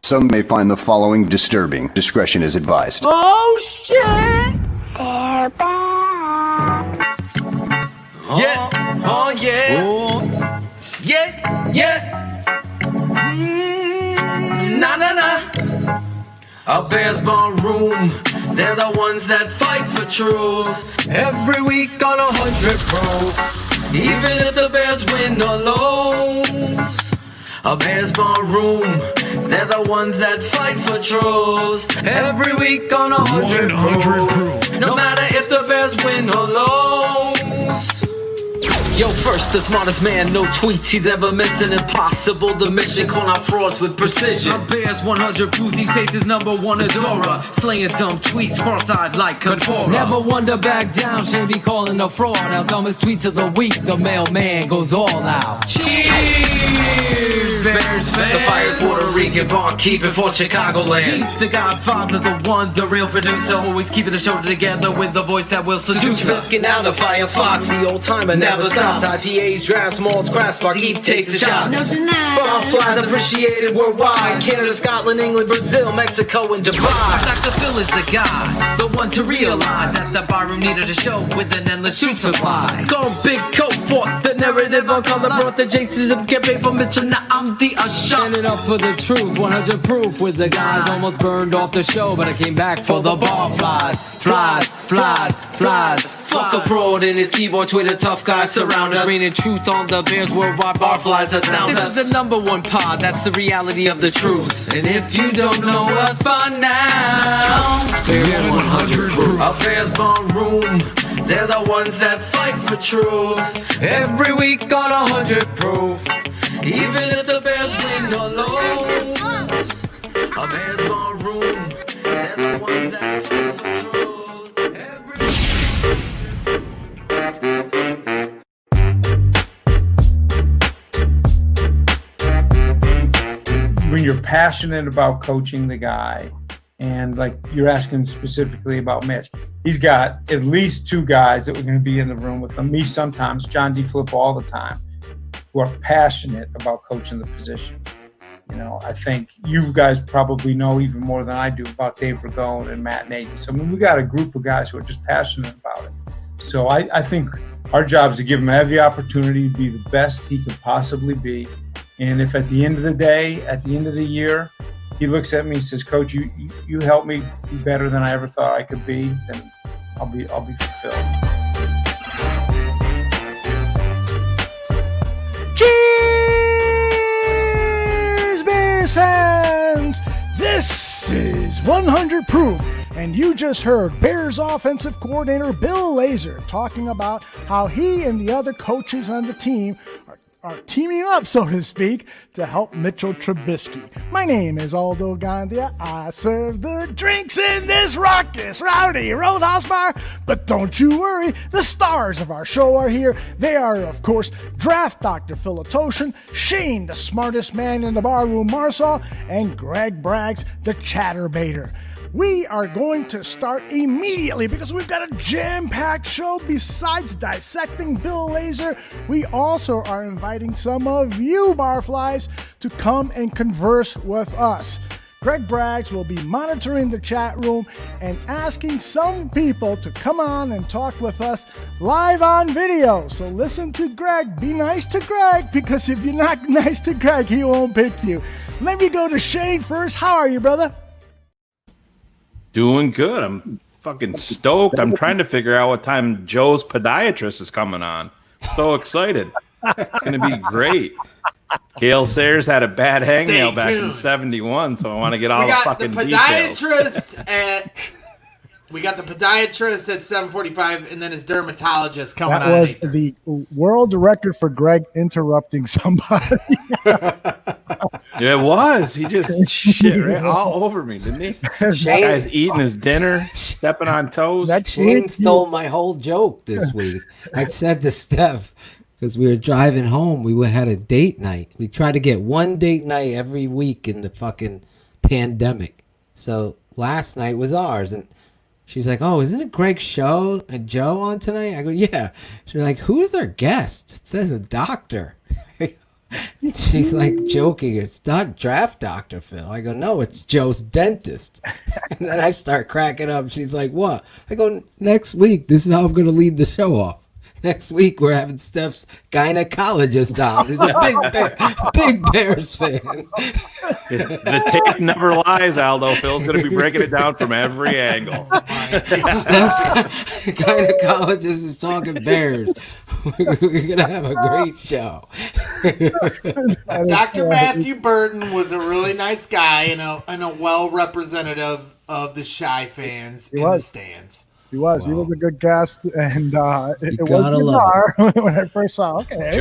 Some may find the following disturbing. Discretion is advised. Oh, shit! Yeah, oh yeah, yeah, yeah. Nah, nah, nah. A Bears ballroom, they're the ones that fight for truth. Every week on 100 Proof, even if the Bears win or lose. A Bears ballroom, they're the ones that fight for truth. Every week on 100 Proof, no matter if the Bears win or lose. Yo, first, the smartest man, no tweets he's ever missing. Impossible, the mission, call out frauds with precision. A Bears 100 Proof, these days is number one Adora. Slaying dumb tweets, cross-eyed like Contora. Never one to back down, should be calling a fraud. Our dumbest tweets of the week, the mailman goes all out. Cheers, Bears fans. The fire Puerto Rican barkeeping for Chicagoland. He's the godfather, the one, the real producer. Always keeping the show together with the voice that will seduce us. Trubisky now the Firefox, the old timer never stops. IPAs, drafts, malts, crafts, Barkeep takes the shots. Barflies appreciated worldwide. Canada, Scotland, England, Brazil, Mexico, and Dubai. Dr. Phil is the guy, the one to realize that the barroom needed a show with an endless suit supply. Go big coat fought the narrative on color, brought the Jasons of get paid for Mitchell. Now I'm the usher. Standing up for the truth, 100 Proof with the guys. Almost burned off the show, but I came back for the Barflies. Flies. Fuck a fraud in his keyboard, Twitter tough guys surround us. Reigning truth on the Bears worldwide, Barflies astound us. This is the number one pod, that's the reality of the truth. And if you don't know us by now, Bears 100 Proof. A Bears ballroom, they're the ones that fight for truth. Every week on 100 Proof, even if the Bears win or lose. A Bears ballroom, they're the ones that fight for truth. When you're passionate about coaching the guy, and like you're asking specifically about Mitch, he's got at least two guys that were going to be in the room with him, me sometimes, John D. Flip all the time, who are passionate about coaching the position. You know, I think you guys probably know even more than I do about Dave Ragone and Matt Nagy. So I mean, we got a group of guys who are just passionate about it. So I think our job is to give him every opportunity to be the best he could possibly be. And if at the end of the day, at the end of the year, he looks at me and says, Coach, you helped me be better than I ever thought I could be, then I'll be fulfilled. Cheers, Bears fans! This is 100 Proof, and you just heard Bears offensive coordinator Bill Lazor talking about how he and the other coaches on the team are teaming up, so to speak, to help Mitchell Trubisky. My name is Aldo Gandia. I serve the drinks in this raucous, rowdy Roadhouse bar. But don't you worry, the stars of our show are here. They are, of course, Draft Dr. Philotoshan, Shane, the smartest man in the barroom, Marsall, and Greg Braggs, the chatterbaiter. We are going to start immediately because we've got a jam-packed show. Besides dissecting Bill Lazor, we also are inviting some of you barflies to come and converse with us. Greg Braggs will be monitoring the chat room and asking some people to come on and talk with us live on video. So listen to Greg. Be nice to Greg, because if you're not nice to Greg, he won't pick you. Let me go to Shane first. How are you, brother? Doing good. I'm fucking stoked. I'm trying to figure out what time Joe's podiatrist is coming on. So excited. It's going to be great. Gail Sayers had a bad hangnail back in 71, so I want to get all the fucking details. We got the podiatrist at 7:45, and then his dermatologist coming on. That was the world record for Greg interrupting somebody. It was. He just shit right all over me, didn't he? That guy's eating his dinner, stepping on toes. Shane stole my whole joke this week. I said to Steph, because we were driving home, we had a date night. We tried to get one date night every week in the fucking pandemic. So last night was ours, and she's like, oh, isn't it Greg's show and Joe on tonight? I go, yeah. She's like, who's their guest? It says a doctor. She's like joking. It's not draft Dr. Phil. I go, no, it's Joe's dentist. And then I start cracking up. She's like, what? I go, next week, this is how I'm going to lead the show off. Next week, we're having Steph's gynecologist on. He's a big Bears fan. The tape never lies, Aldo. Phil's going to be breaking it down from every angle. Steph's gynecologist is talking Bears. We're going to have a great show. Dr. Matthew Burton was a really nice guy and a well representative of the Shy fans in the stands. He was. Wow. He was a good guest, and it was bizarre when I first saw. Okay,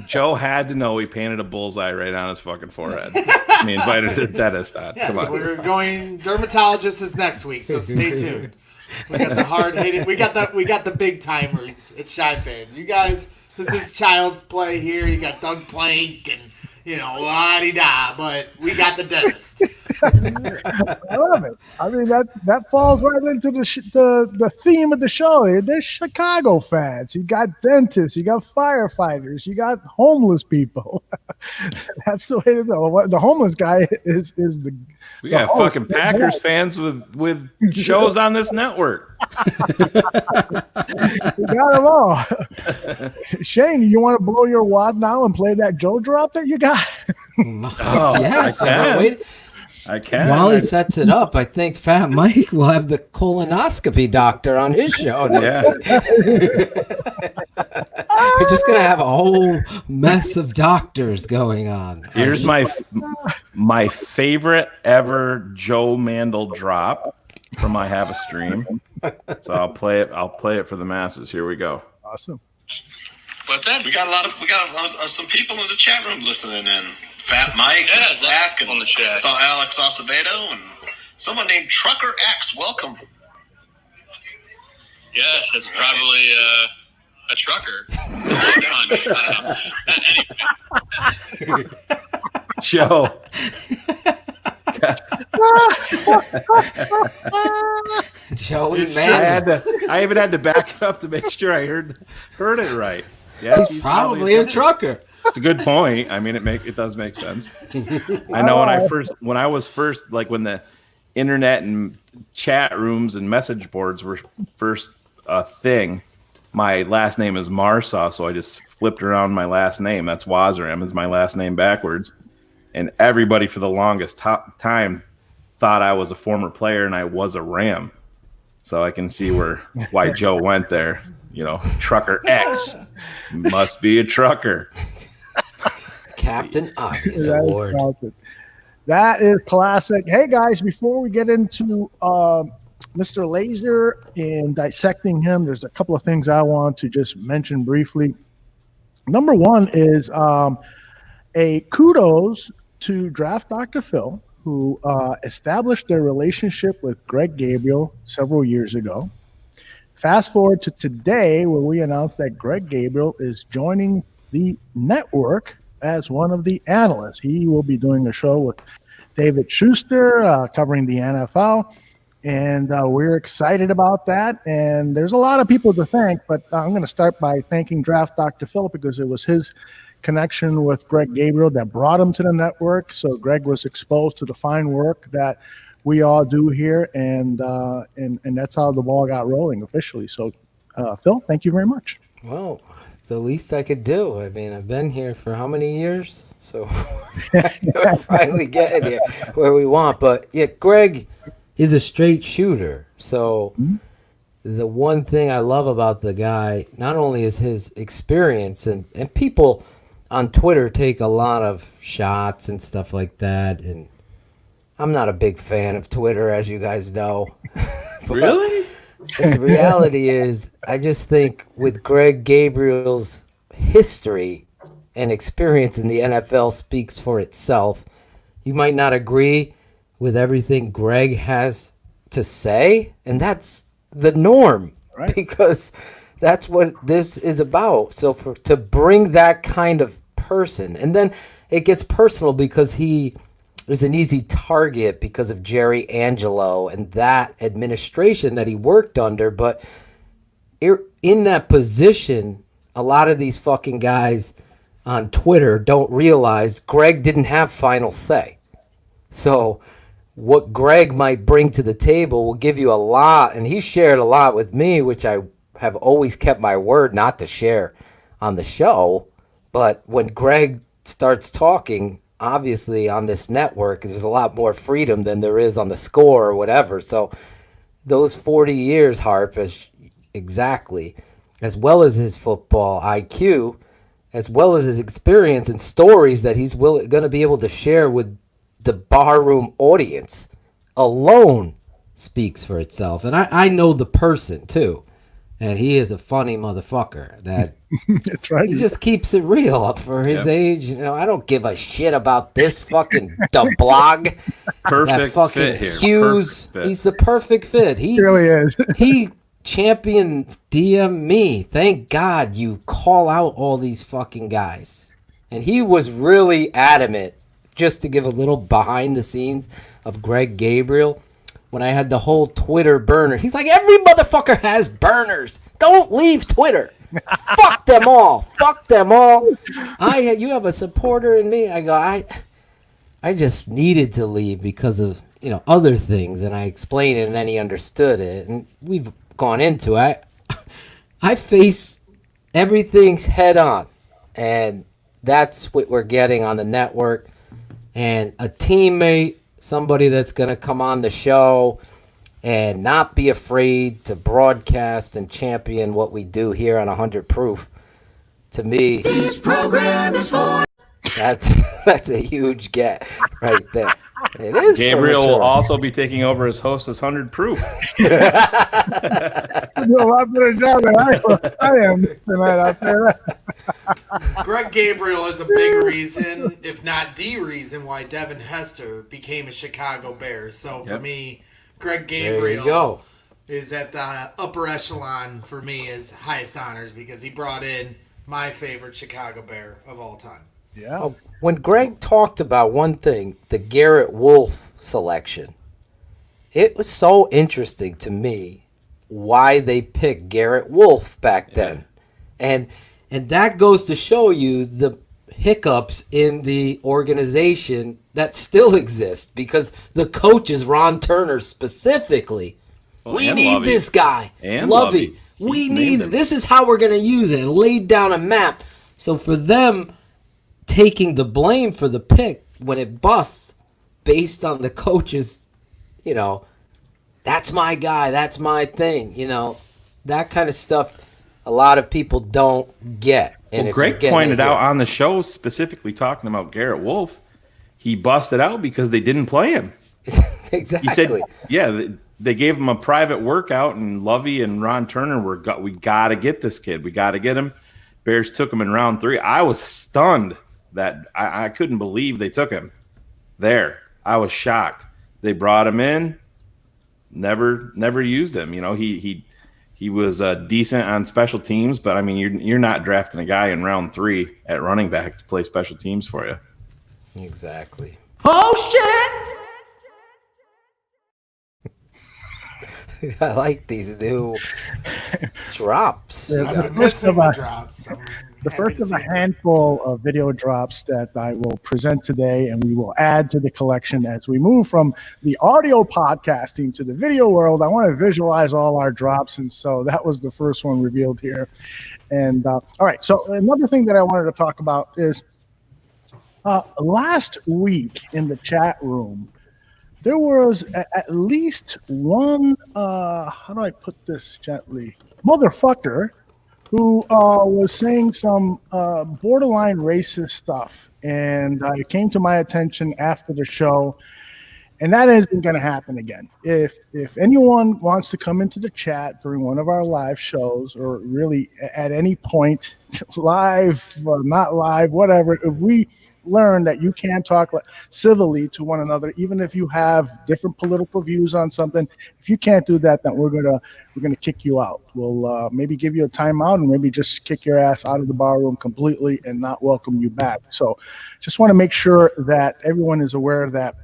Joe had to know he painted a bullseye right on his fucking forehead. He invited the dentist on. Yes, come on. We're going. Dermatologist is next week, so stay tuned. We got the hard hitting. We got the big timers at Shy Fans. You guys, this is child's play here. You got Doug Plank and la-di-da, but we got the dentist. I love it. I mean, that falls right into the theme of the show. There's Chicago fans. You got dentists. You got firefighters. You got homeless people. That's the way to go. The homeless guy is the. We got fucking Packers fans with shows on this network. You got them all. Shane, you want to blow your wad now and play that Joe drop that you got? Yes, I can. While he sets it up, I think Fat Mike will have the colonoscopy doctor on his show next week. We're just gonna have a whole mess of doctors going on. Here's my favorite ever Joe Mandel drop from I Have a Stream. So I'll play it for the masses. Here we go. Awesome. What's that? We got some people in the chat room listening in. Fat Mike, and Zach, and on the chat. Saw Alex Acevedo and someone named Trucker X. Welcome. Yes, that's probably a trucker. Anyway. Joe. Joey man. I even had to back it up to make sure I heard it right. Yes, he's probably a trucker. It's a good point. I mean, it does make sense. I know when I was first, like when the internet and chat rooms and message boards were first a thing, my last name is Marsaw, so I just flipped around my last name. That's Wazram is my last name backwards. And everybody for the longest time thought I was a former player and I was a Ram. So I can see why Joe went there. Trucker X must be a trucker. Captain Obvious Award. That is classic. Hey guys, before we get into Mr. Lazor and dissecting him, there's a couple of things I want to just mention briefly. Number one is a kudos to Draft Dr. Phil, who established their relationship with Greg Gabriel several years ago. Fast forward to today, where we announced that Greg Gabriel is joining the network as one of the analysts. He will be doing a show with David Schuster covering the NFL, and we're excited about that. And there's a lot of people to thank, but I'm going to start by thanking Draft Dr. Phil because it was his connection with Greg Gabriel that brought him to the network. So Greg was exposed to the fine work that we all do here, and that's how the ball got rolling officially. So, Phil, thank you very much. Well, it's the least I could do. I mean, I've been here for how many years? So we're finally getting here where we want. But yeah, Greg is a straight shooter. So the one thing I love about the guy, not only is his experience, and people on Twitter take a lot of shots and stuff like that, and I'm not a big fan of Twitter, as you guys know. Really? The reality is, I just think with Greg Gabriel's history and experience in the NFL speaks for itself. You might not agree with everything Greg has to say, and that's the norm, right? Because that's what this is about. So to bring that kind of person, and then it gets personal because he is an easy target because of Jerry Angelo and that administration that he worked under. But in that position, a lot of these fucking guys on Twitter don't realize Greg didn't have final say. So what Greg might bring to the table will give you a lot, and he shared a lot with me, which I have always kept my word not to share on the show. But when Greg starts talking, obviously on this network, there's a lot more freedom than there is on the Score or whatever. So those 40 years, Harp, exactly, as well as his football IQ, as well as his experience and stories that he's going to be able to share with the barroom audience, alone speaks for itself. And I know the person, too. And he is a funny motherfucker that That's right. he just keeps it real up for his age. You know, I don't give a shit about this fucking blog. Perfect that fucking fit here. Hughes. Perfect fit. He's the perfect fit. He really is. He champion DM me. Thank God you call out all these fucking guys. And he was really adamant, just to give a little behind the scenes of Greg Gabriel. When I had the whole Twitter burner, he's like, every motherfucker has burners. Don't leave Twitter. Fuck them all. Fuck them all. You have a supporter in me. I go, I just needed to leave because of, other things. And I explained it, and then he understood it. And we've gone into it. I face everything head on. And that's what we're getting on the network. And a teammate, somebody that's going to come on the show and not be afraid to broadcast and champion what we do here on 100 Proof. To me, this program is for. That's a huge get right there. It is. Gabriel will also be taking over as host as 100 Proof. Do a lot better job than I am tonight out there. Greg Gabriel is a big reason, if not the reason, why Devin Hester became a Chicago Bear. So for me, Greg Gabriel is at the upper echelon for me as highest honors because he brought in my favorite Chicago Bear of all time. Yeah. When Greg talked about one thing, the Garrett Wolf selection, it was so interesting to me why they picked Garrett Wolf back then. And that goes to show you the hiccups in the organization that still exist because the coach is Ron Turner specifically. We need Lovey. This guy. And Lovey. We need this is how we're going to use it and laid down a map. So for them taking the blame for the pick when it busts based on the coach's, that's my guy, that's my thing, that kind of stuff a lot of people don't get. And well, Greg pointed out on the show, specifically talking about Garrett Wolf, he busted out because they didn't play him. Exactly. He said, they gave him a private workout, and Lovey and Ron Turner we got to get this kid. We got to get him. Bears took him in round 3. I was stunned that I couldn't believe they took him there. I was shocked. They brought him in, never used him. He was decent on special teams, but I mean, you're not drafting a guy in round 3 at running back to play special teams for you. Exactly. Oh shit! I like these new drops. I'm missing the drops. The first of a handful of video drops that I will present today, and we will add to the collection as we move from the audio podcasting to the video world. I want to visualize all our drops, and so that was the first one revealed here. And all right, so another thing that I wanted to talk about is last week in the chat room, there was at least one, how do I put this gently, motherfucker who was saying some borderline racist stuff. And it came to my attention after the show, and that isn't going to happen again. If anyone wants to come into the chat during one of our live shows, or really at any point, live, not live, whatever, if we learn that you can talk civilly to one another, even if you have different political views on something. If you can't do that, then we're gonna kick you out. We'll maybe give you a timeout and maybe just kick your ass out of the bar room completely and not welcome you back. So just want to make sure that everyone is aware that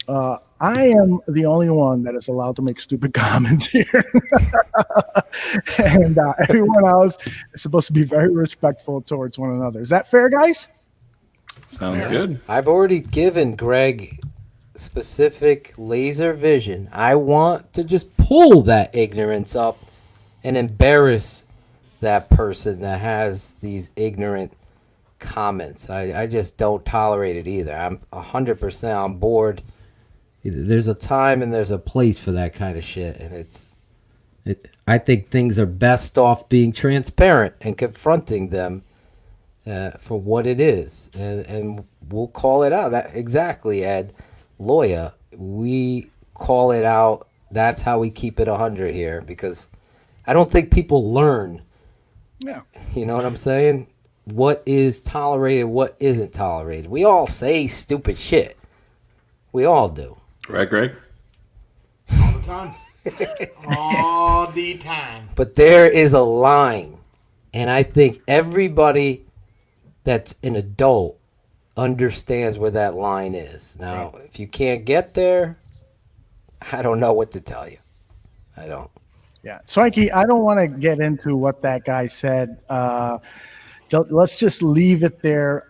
I am the only one that is allowed to make stupid comments here. And everyone else is supposed to be very respectful towards one another. Is that fair, guys? Sounds good. I've already given Greg specific laser vision. I want to just pull that ignorance up and embarrass that person that has these ignorant comments. I just don't tolerate it either. I'm 100% on board. There's a time and there's a place for that kind of shit, and I think things are best off being transparent and confronting them for what it is, and we'll call it out. That exactly, Ed Loya. We call it out. That's how we keep it 100 here, because I don't think people learn. Yeah. You know what I'm saying? What is tolerated, what isn't tolerated. We all say stupid shit. We all do. Right, Greg? All the time. All the time. But there is a line. And I think everybody that's an adult understands where that line is. Now, if you can't get there, I don't know what to tell you. I don't. Yeah. Swanky, I don't want to get into what that guy said. Let's just leave it there.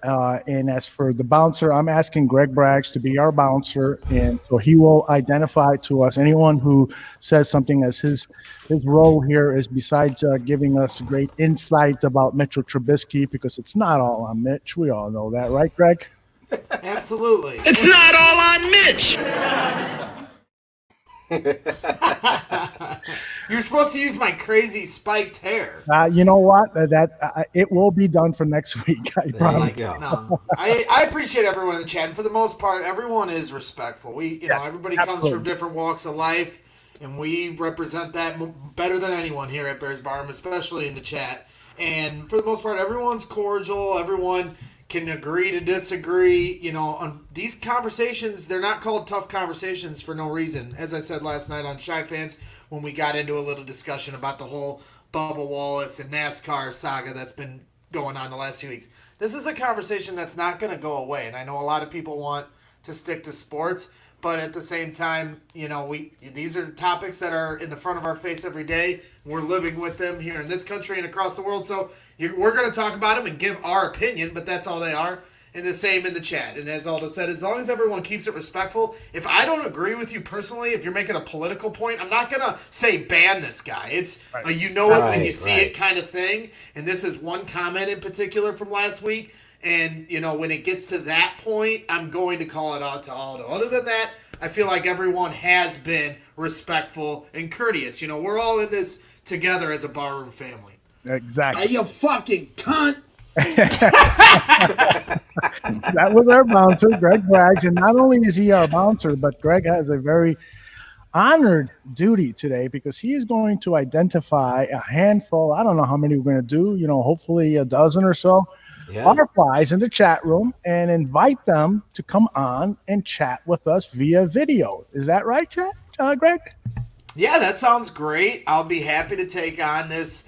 And as for the bouncer, I'm asking Greg Braggs to be our bouncer. And so he will identify to us anyone who says something, as his role here is, besides giving us great insight about Mitchell Trubisky, because it's not all on Mitch. We all know that, right, Greg? Absolutely. It's not all on Mitch. You're supposed to use my crazy spiked hair. You know what? It will be done for next week. I promise. No, I appreciate everyone in the chat, and for the most part, everyone is respectful. Everybody comes from different walks of life, and we represent that better than anyone here at Bears Barroom, especially in the chat. And for the most part, everyone's cordial. Everyone can agree to disagree. On these conversations, they're not called tough conversations for no reason. As I said last night on Shy Fans, when we got into a little discussion about the whole Bubba Wallace and NASCAR saga that's been going on the last few weeks. This is a conversation that's not going to go away. And I know a lot of people want to stick to sports, but at the same time, these are topics that are in the front of our face every day. We're living with them here in this country and across the world. So we're going to talk about them and give our opinion, but that's all they are. And the same in the chat. And as Aldo said, as long as everyone keeps it respectful, if I don't agree with you personally, if you're making a political point, I'm not going to say ban this guy. It's it when you see it kind of thing. And this is one comment in particular from last week. And, when it gets to that point, I'm going to call it out to Aldo. Other than that, I feel like everyone has been respectful and courteous. We're all in this together as a barroom family. Exactly. Hey, you fucking cunt. That was our bouncer, Greg Braggs. And not only is he our bouncer, but Greg has a very honored duty today, because he is going to identify a handful. I don't know how many we're going to do, hopefully a dozen or so. Barflies in the chat room, and invite them to come on and chat with us via video. Is that right, Greg? Yeah, that sounds great. I'll be happy to take on this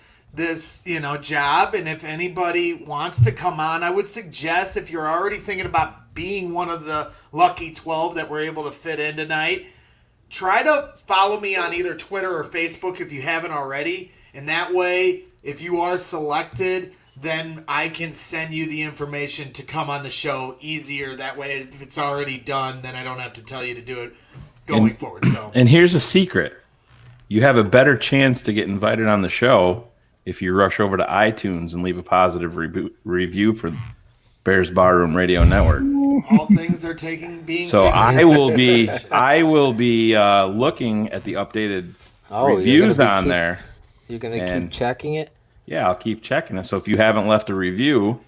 job. And if anybody wants to come on, I would suggest, if you're already thinking about being one of the lucky 12 that we're able to fit in tonight, try to follow me on either Twitter or Facebook if you haven't already. And that way, if you are selected, then I can send you the information to come on the show easier. That way, if it's already done, then I don't have to tell you to do it going forward. And here's a secret. You have a better chance to get invited on the show if you rush over to iTunes and leave a positive review for Bears Barroom Radio Network. All things are being so taken. I will be looking at the updated reviews on there. You're going to keep checking it? Yeah, I'll keep checking it. So if you haven't left a review,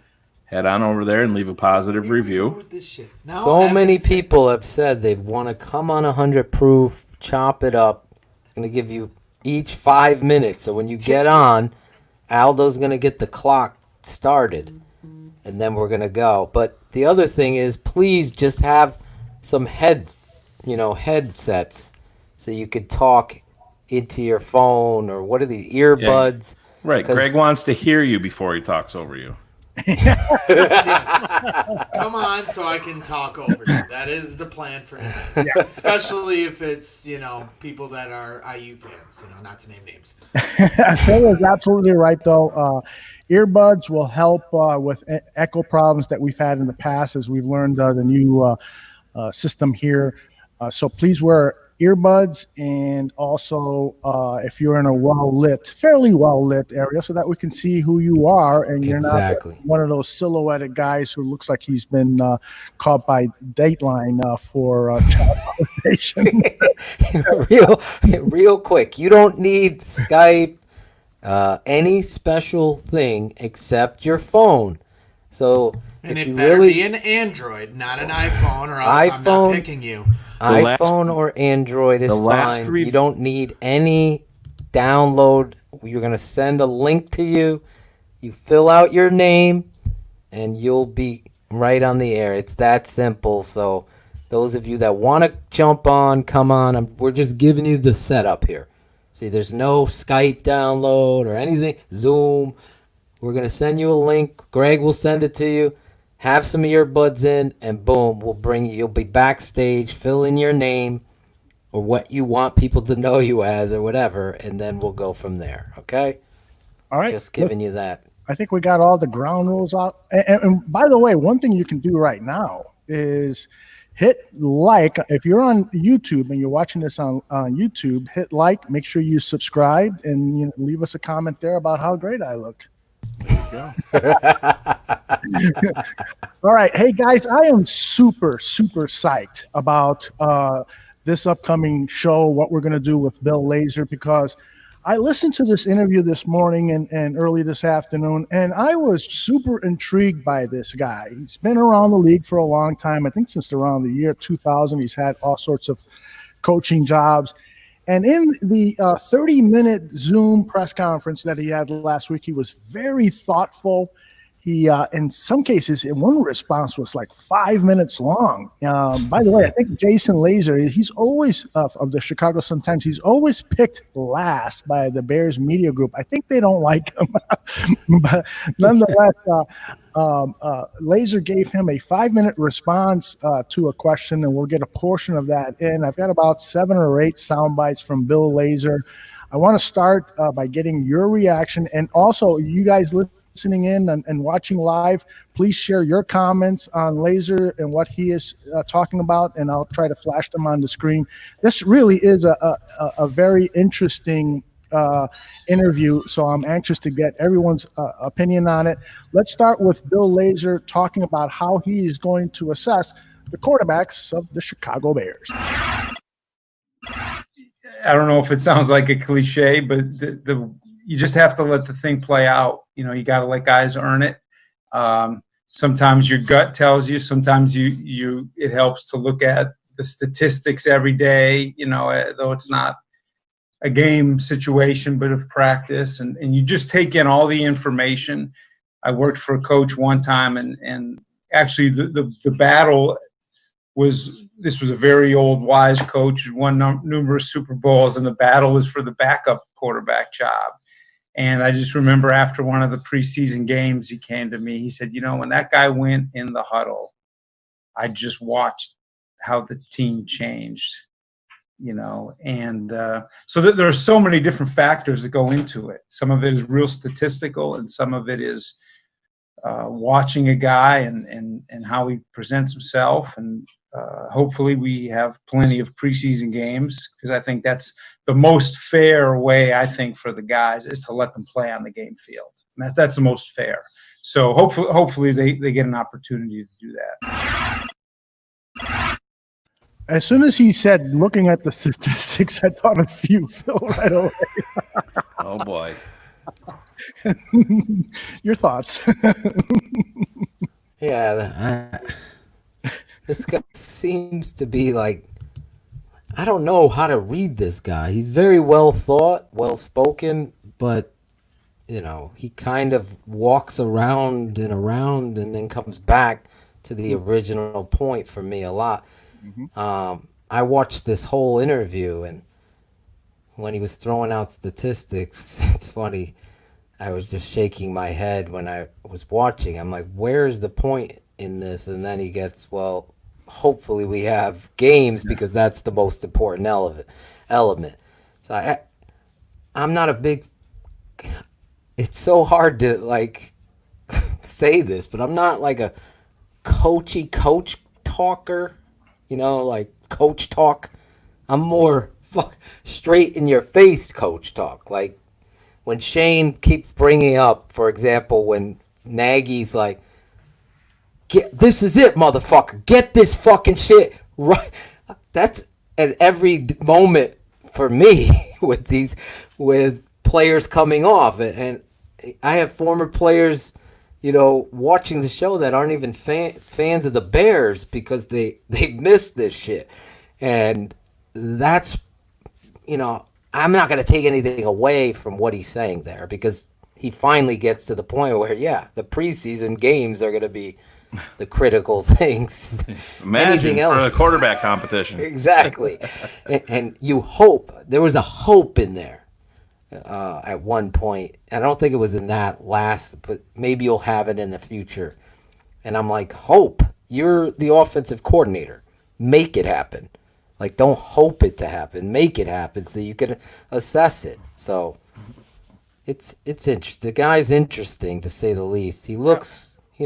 head on over there and leave a positive review. So many people have said they want to come on 100 proof, chop it up. I'm going to give you each 5 minutes. So when you get on, Aldo's going to get the clock started, and then we're going to go. But the other thing is, please just have some headsets so you could talk into your phone, or what are these, earbuds? Yeah. Right. Greg wants to hear you before he talks over you. Yes. Come on, so I can talk over you. That is the plan for me. Yeah. Especially if it's, people that are IU fans, not to name names. Phil is absolutely right, though. Earbuds will help with echo problems that we've had in the past, as we've learned the new system here. So please wear earbuds, and also if you're in a fairly well-lit area, so that we can see who you are, and you're not one of those silhouetted guys who looks like he's been caught by Dateline for child molestation. real quick, you don't need Skype, any special thing except your phone. So and if it you better really be an Android, not an iPhone, or else I'm not picking you. iPhone or Android is fine. You don't need any download. You're going to send a link to you. You fill out your name, and you'll be right on the air. It's that simple. So those of you that want to jump on, come on. We're just giving you the setup here. See, there's no Skype download or anything. Zoom. We're going to send you a link. Greg will send it to you. Have some earbuds in, and boom, we'll bring you. You'll be backstage, fill in your name or what you want people to know you as or whatever, and then we'll go from there, okay? All right. Just giving you that. I think we got all the ground rules out. And by the way, one thing you can do right now is hit like. If you're on YouTube and you're watching this on YouTube, hit like, make sure you subscribe, and leave us a comment there about how great I look. There you go. All right. Hey, guys, I am super, super psyched about this upcoming show, what we're going to do with Bill Lazor, because I listened to this interview this morning and early this afternoon, and I was super intrigued by this guy. He's been around the league for a long time. I think since around the year 2000, he's had all sorts of coaching jobs. And in the 30-minute Zoom press conference that he had last week, he was very thoughtful. He, in some cases, one response was like 5 minutes long. By the way, I think Jason Lazor, he's always, of the Chicago Sun-Times, he's always picked last by the Bears media group. I think they don't like him. But nonetheless, Lazor gave him a 5-minute response to a question, and we'll get a portion of that in. I've got about 7 or 8 sound bites from Bill Lazor. I want to start by getting your reaction, and also you guys listening in and watching live, please share your comments on Lazor and what he is talking about, and I'll try to flash them on the screen. This really is a very interesting interview, so I'm anxious to get everyone's opinion on it. Let's start with Bill Lazor talking about how he is going to assess the quarterbacks of the Chicago Bears. I don't know if it sounds like a cliche, but you just have to let the thing play out. You got to let guys earn it. Sometimes your gut tells you. Sometimes it helps to look at the statistics every day. Though it's not a game situation, but of practice, and you just take in all the information. I worked for a coach one time, and actually the battle was. This was a very old, wise coach who won numerous Super Bowls, and the battle was for the backup quarterback job. And I just remember after one of the preseason games, he came to me. He said, when that guy went in the huddle, I just watched how the team changed, And so there are so many different factors that go into it. Some of it is real statistical, and some of it is watching a guy and how he presents himself. And hopefully we have plenty of preseason games, because I think that's the most fair way, I think, for the guys is to let them play on the game field. And that's the most fair. So hopefully they get an opportunity to do that. As soon as he said, looking at the statistics, I thought of you, Phil, right away. Oh, boy. Your thoughts. Yeah, this guy seems to be like, I don't know how to read this guy. He's very well thought, well spoken, but he kind of walks around and then comes back to the original point for me a lot. Mm-hmm. I watched this whole interview, and when he was throwing out statistics, it's funny. I was just shaking my head when I was watching. I'm like, where's the point in this? And then he gets, well, hopefully we have games because that's the most important element. So I'm not a big. It's so hard to like say this, but I'm not like a coach talker, like coach talk. I'm more straight in your face coach talk. Like when Shane keeps bringing up, for example, when Nagy's like, this is it, motherfucker. Get this fucking shit right. That's at every moment for me with players coming off. And I have former players, watching the show that aren't even fans of the Bears because they missed this shit. And that's, I'm not going to take anything away from what he's saying there because he finally gets to the point where, the preseason games are going to be the critical things. Imagine anything else for the quarterback competition. Exactly. and you hope there was a hope in there at one point. I don't think it was in that last, but maybe you'll have it in the future. And I'm like, hope. You're the offensive coordinator. Make it happen. Like, don't hope it to happen. Make it happen so you can assess it. So it's interesting. The guy's interesting to say the least. He looks, I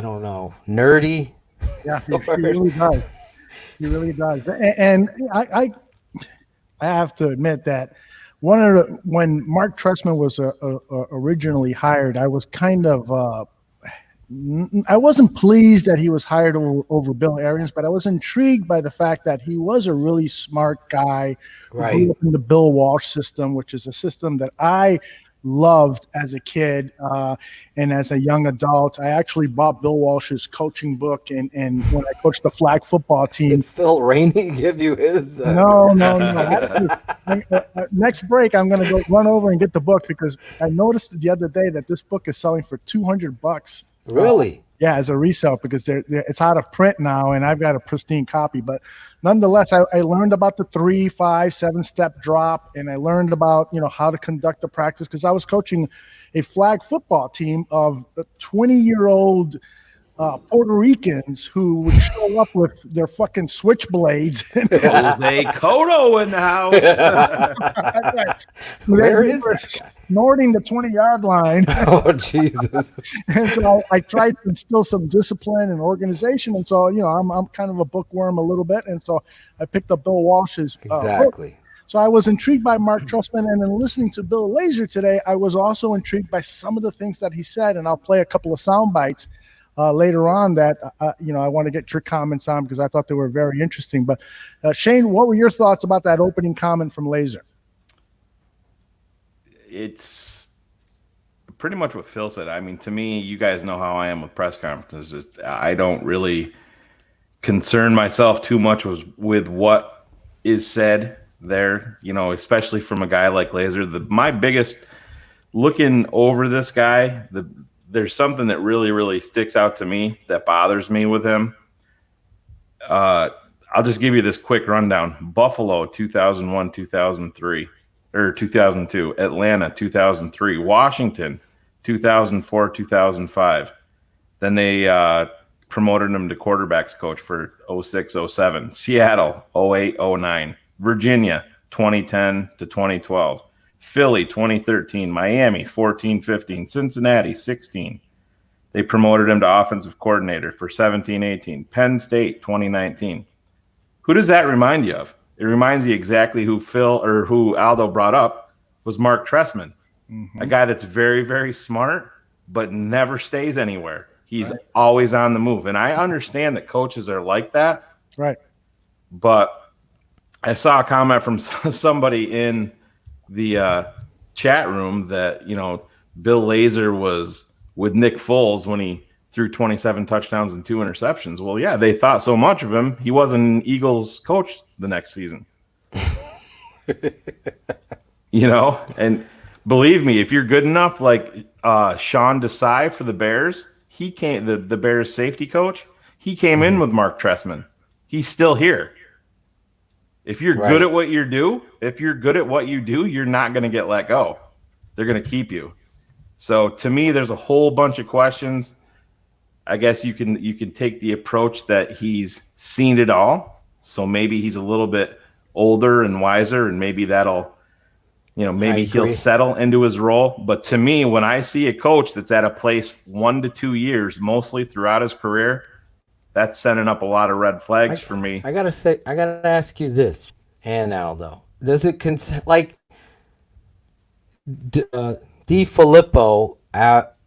don't know, nerdy. Yeah, he really does. He really does. And I have to admit that when Mark Trestman was originally hired, I was kind of I wasn't pleased that he was hired over Bill Arians, but I was intrigued by the fact that he was a really smart guy who grew up in the Bill Walsh system, which is a system that I loved as a kid and as a young adult. I actually bought Bill Walsh's coaching book, and when I coached the flag football team. Did Phil Rainey give you his? No. Next break, I'm going to go run over and get the book because I noticed the other day that this book is selling for $200. Really? Yeah, as a resale because it's out of print now, and I've got a pristine copy. But nonetheless, I learned about the 3, 5, 7-step drop, and I learned about how to conduct the practice because I was coaching a flag football team of 20-year-old Puerto Ricans who would show up with their fucking switchblades. Jose Cotto in the house. Right. Where is that guy? Snorting the 20-yard line. Oh, Jesus. And so I tried to instill some discipline and organization. And so, I'm kind of a bookworm a little bit. And so I picked up Bill Walsh's exactly. book. So I was intrigued by Mark Trestman. And in listening to Bill Lazor today, I was also intrigued by some of the things that he said. And I'll play a couple of sound bites later on that, I want to get your comments on because I thought they were very interesting. But Shane, what were your thoughts about that opening comment from Lazor? It's pretty much what Phil said. I mean, to me, you guys know how I am with press conferences. I don't really concern myself too much with what is said there, especially from a guy like Lazor. My biggest looking over this guy, there's something that really, really sticks out to me that bothers me with him. I'll just give you this quick rundown. Buffalo, 2001, 2003, or 2002. Atlanta, 2003. Washington, 2004, 2005. Then they promoted him to quarterbacks coach for 06, 07. Seattle, 08, 09. Virginia, 2010 to 2012. Philly, 2013. Miami, 14, 15. Cincinnati, 16. They promoted him to offensive coordinator for 17, 18. Penn State, 2019. Who does that remind you of? It reminds you exactly who who Aldo brought up was Mark Trestman, a guy that's very, very smart, but never stays anywhere. He's always on the move. And I understand that coaches are like that. Right. But I saw a comment from somebody in the chat room that, Bill Lazor was with Nick Foles when he threw 27 touchdowns and 2 interceptions. Well, yeah, they thought so much of him. He wasn't an Eagles coach the next season. And believe me, if you're good enough, like Sean Desai for the Bears, he came, the Bears safety coach, he came in with Mark Trestman. He's still here. If you're good at what you do, you're not going to get let go. they're going to keep you. So to me, there's a whole bunch of questions. I guess you can take the approach that he's seen it all. So maybe he's a little bit older and wiser, and maybe that'll, maybe he'll settle into his role. But to me, when I see a coach that's at a place 1 to 2 years, mostly throughout his career, that's sending up a lot of red flags for me. I gotta ask you this, and Aldo, does it Di Filippo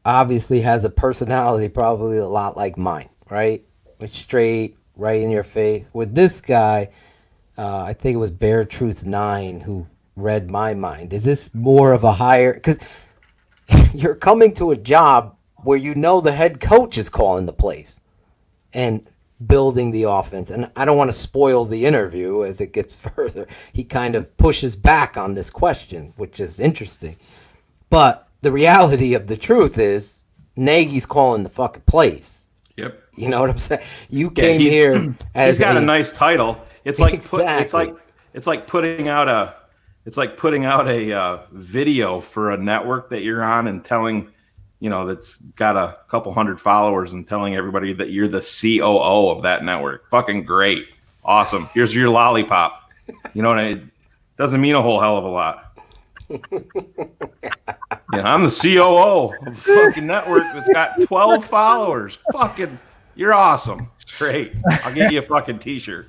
obviously has a personality probably a lot like mine, right? It's straight, right in your face. With this guy, I think it was Bear Truth 9 who read my mind. Is this more of a higher? Because you're coming to a job where the head coach is calling the plays and building the offense. And I don't want to spoil the interview as it gets further. He kind of pushes back on this question, which is interesting. But the reality of the truth is Nagy's calling the fucking plays. Yep. You know what I'm saying? You came here as he's got a nice title. It's like exactly. it's like putting out a video for a network that you're on and telling, that's got a couple hundred followers and telling everybody that you're the COO of that network. Fucking great. Awesome. Here's your lollipop. It doesn't mean a whole hell of a lot. I'm the COO of a fucking network that's got 12 followers. Fucking, you're awesome. Great. I'll get you a fucking t-shirt.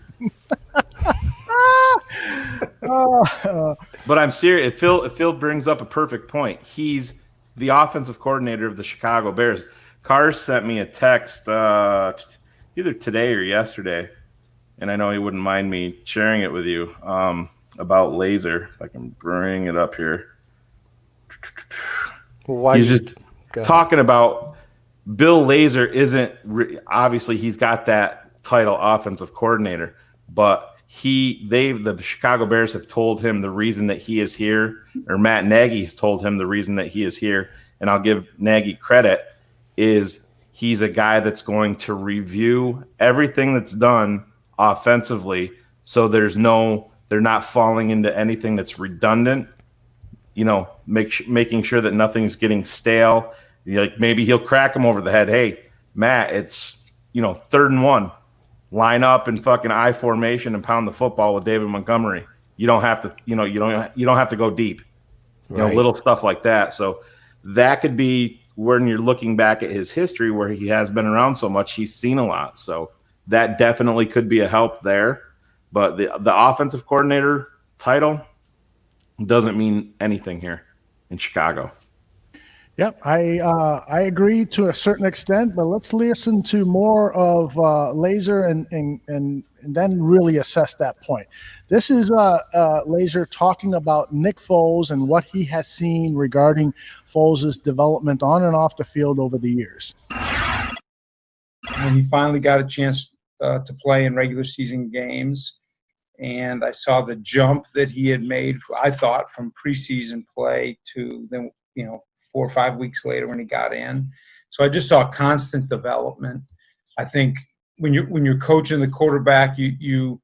But I'm serious. Phil brings up a perfect point. He's the offensive coordinator of the Chicago Bears. Cars sent me a text either today or yesterday, and I know he wouldn't mind me sharing it with you, about Lazor. If I can bring it up here. He's just talking about Bill Lazor isn't obviously he's got that title offensive coordinator, but the Chicago Bears have told him the reason that he is here, or Matt Nagy's told him the reason that he is here, and I'll give Nagy credit, is he's a guy that's going to review everything that's done offensively, so they're not falling into anything that's redundant. Making sure that nothing's getting stale. Like maybe he'll crack him over the head. Hey, Matt, it's 3rd and 1. Line up in fucking I formation and pound the football with David Montgomery. You don't have to, you don't have to go deep. Little stuff like that. So that could be when you're looking back at his history where he has been around so much, he's seen a lot. So that definitely could be a help there. But the offensive coordinator title doesn't mean anything here in Chicago. Yep, I agree to a certain extent, but let's listen to more of Lazor and then really assess that point. This is Lazor talking about Nick Foles and what he has seen regarding Foles' development on and off the field over the years. When he finally got a chance to play in regular season games, and I saw the jump that he had made, I thought, from preseason play to then, 4 or 5 weeks later when he got in. So I just saw constant development. I think when you're coaching the quarterback, you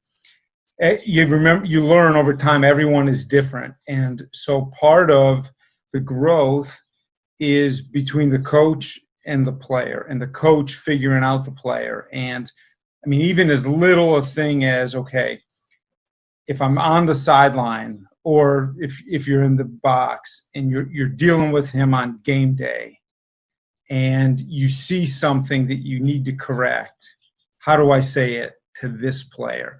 remember, you learn over time everyone is different, and so part of the growth is between the coach and the player, and the coach figuring out the player. And I mean, even as little a thing as, okay, if I'm on the sideline or if you're in the box and you're dealing with him on game day and you see something that you need to correct, how do I say it to this player?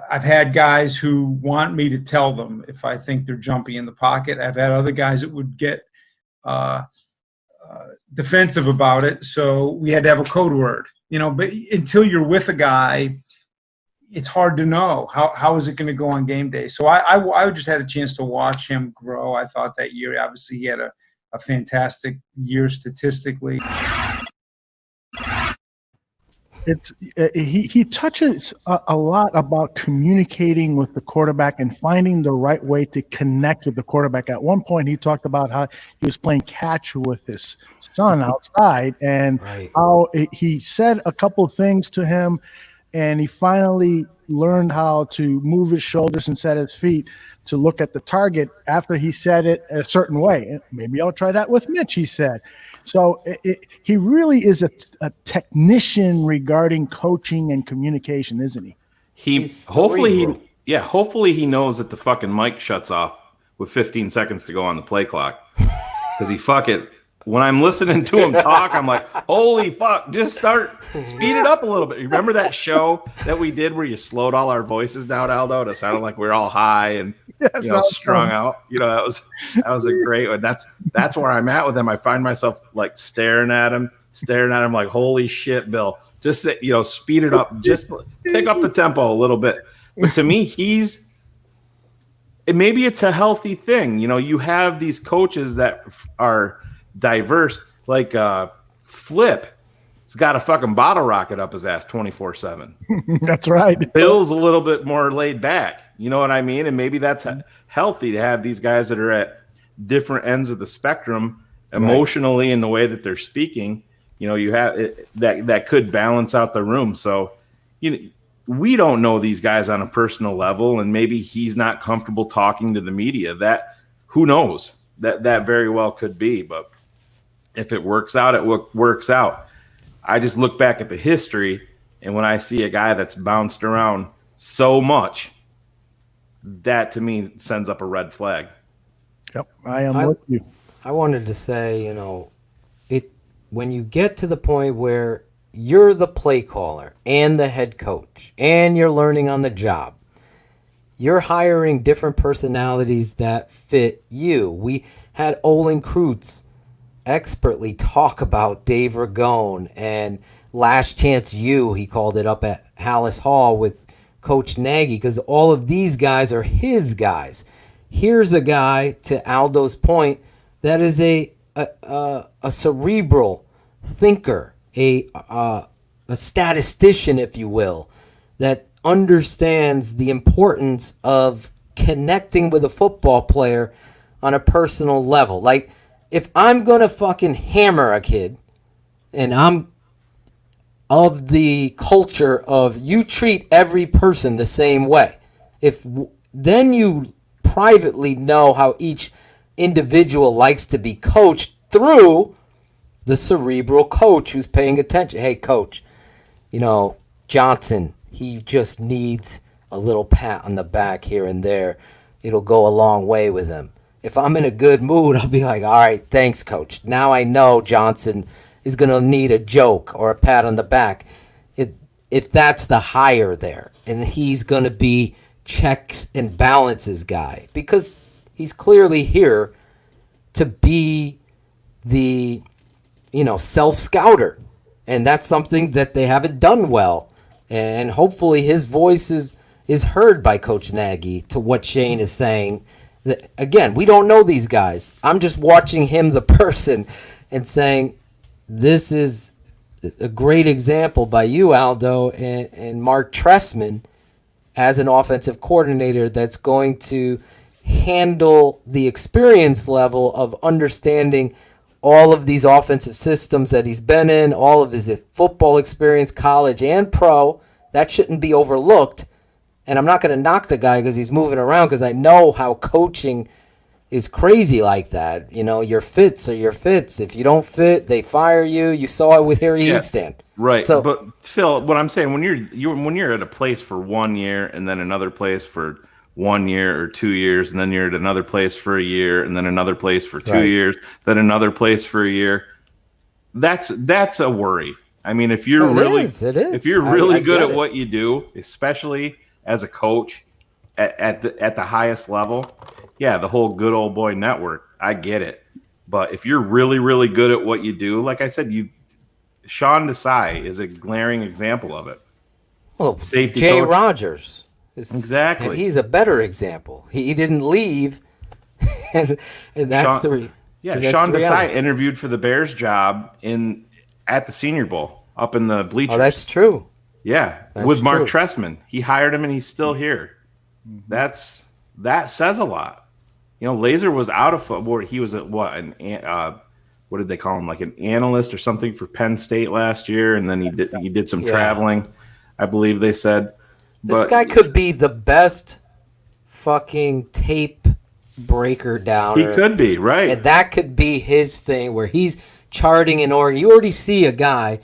I've had guys who want me to tell them if I think they're jumpy in the pocket. I've had other guys that would get defensive about it, so we had to have a code word. But until you're with a guy, it's hard to know how is it going to go on game day. So I just had a chance to watch him grow. I thought that year, obviously, he had a fantastic year statistically. He touches a lot about communicating with the quarterback and finding the right way to connect with the quarterback. At one point, he talked about how he was playing catch with his son outside, and how he said a couple of things to him and he finally learned how to move his shoulders and set his feet to look at the target after he said it a certain way. Maybe I'll try that with Mitch, he said. So he really is a technician regarding coaching and communication, isn't he? Hopefully he knows that the fucking mic shuts off with 15 seconds to go on the play clock. Because when I'm listening to him talk, I'm like, holy fuck, just speed it up a little bit. You remember that show that we did where you slowed all our voices down, Aldo? It sounded like we were all high and strung out. That was a great one. That's where I'm at with him. I find myself like staring at him like, holy shit, Bill. Just speed it up. Just pick up the tempo a little bit. But to me, maybe it's a healthy thing. You have these coaches that are diverse, like Flip. He's got a fucking bottle rocket up his ass 24/7. That's right. Bill's a little bit more laid back. You know what I mean? And maybe that's healthy to have these guys that are at different ends of the spectrum emotionally in the way that they're speaking. You have that could balance out the room. So, we don't know these guys on a personal level, and maybe he's not comfortable talking to the media. That who knows? That very well could be. But if it works out, it works out. I just look back at the history, and when I see a guy that's bounced around so much, that to me sends up a red flag. Yep, I am with you. I wanted to say, when you get to the point where you're the play caller and the head coach and you're learning on the job, you're hiring different personalities that fit you. We had Olin Kreutz expertly talk about Dave Ragone and Last Chance U. He called it up at Hallis Hall with Coach Nagy, because all of these guys are his guys. Here's a guy, to Aldo's point, that is a cerebral thinker, a statistician, if you will, that understands the importance of connecting with a football player on a personal level. Like, if I'm going to fucking hammer a kid, and I'm of the culture of you treat every person the same way, then you privately know how each individual likes to be coached through the cerebral coach who's paying attention. Hey, coach, Johnson, he just needs a little pat on the back here and there. It'll go a long way with him. If I'm in a good mood, I'll be like, all right, thanks, coach. Now I know Johnson is going to need a joke or a pat on the back. If that's the hire there, and he's going to be checks and balances guy, because he's clearly here to be the self-scouter, and that's something that they haven't done well. And hopefully his voice is heard by Coach Nagy to what Shane is saying. That, again, we don't know these guys. I'm just watching him, the person, and saying, this is a great example by you, Aldo, and Mark Trestman as an offensive coordinator that's going to handle the experience level of understanding all of these offensive systems that he's been in, all of his football experience, college and pro. That shouldn't be overlooked. And I'm not going to knock the guy because he's moving around, because I know how coaching is crazy like that. Your fits are your fits. If you don't fit, they fire you. You saw it with Harry Houston. Right. So, but Phil, what I'm saying, when you're at a place for 1 year and then another place for 1 year or 2 years, and then you're at another place for a year, and then another place for 2 years, then another place for a year, that's a worry. I mean, if you're if you're really good at what you do, especially as a coach at the highest level, the whole good old boy network, I get it. But if you're really, really good at what you do, like I said, Sean Desai is a glaring example of it. Well, safety Jay coach. Rogers. Exactly. He's a better example. He didn't leave, and that's Sean Desai interviewed for the Bears job at the Senior Bowl up in the bleachers. Oh, that's true. Yeah, that's with Mark true. Trestman. He hired him, and he's still here. That says a lot. Lazor was out of football. He was at what did they call him? Like an analyst or something for Penn State last year, and then he did some traveling. I believe they said. This guy could be the best fucking tape breaker downer. He could be, right. And that could be his thing where he's charting in order. You already see a guy,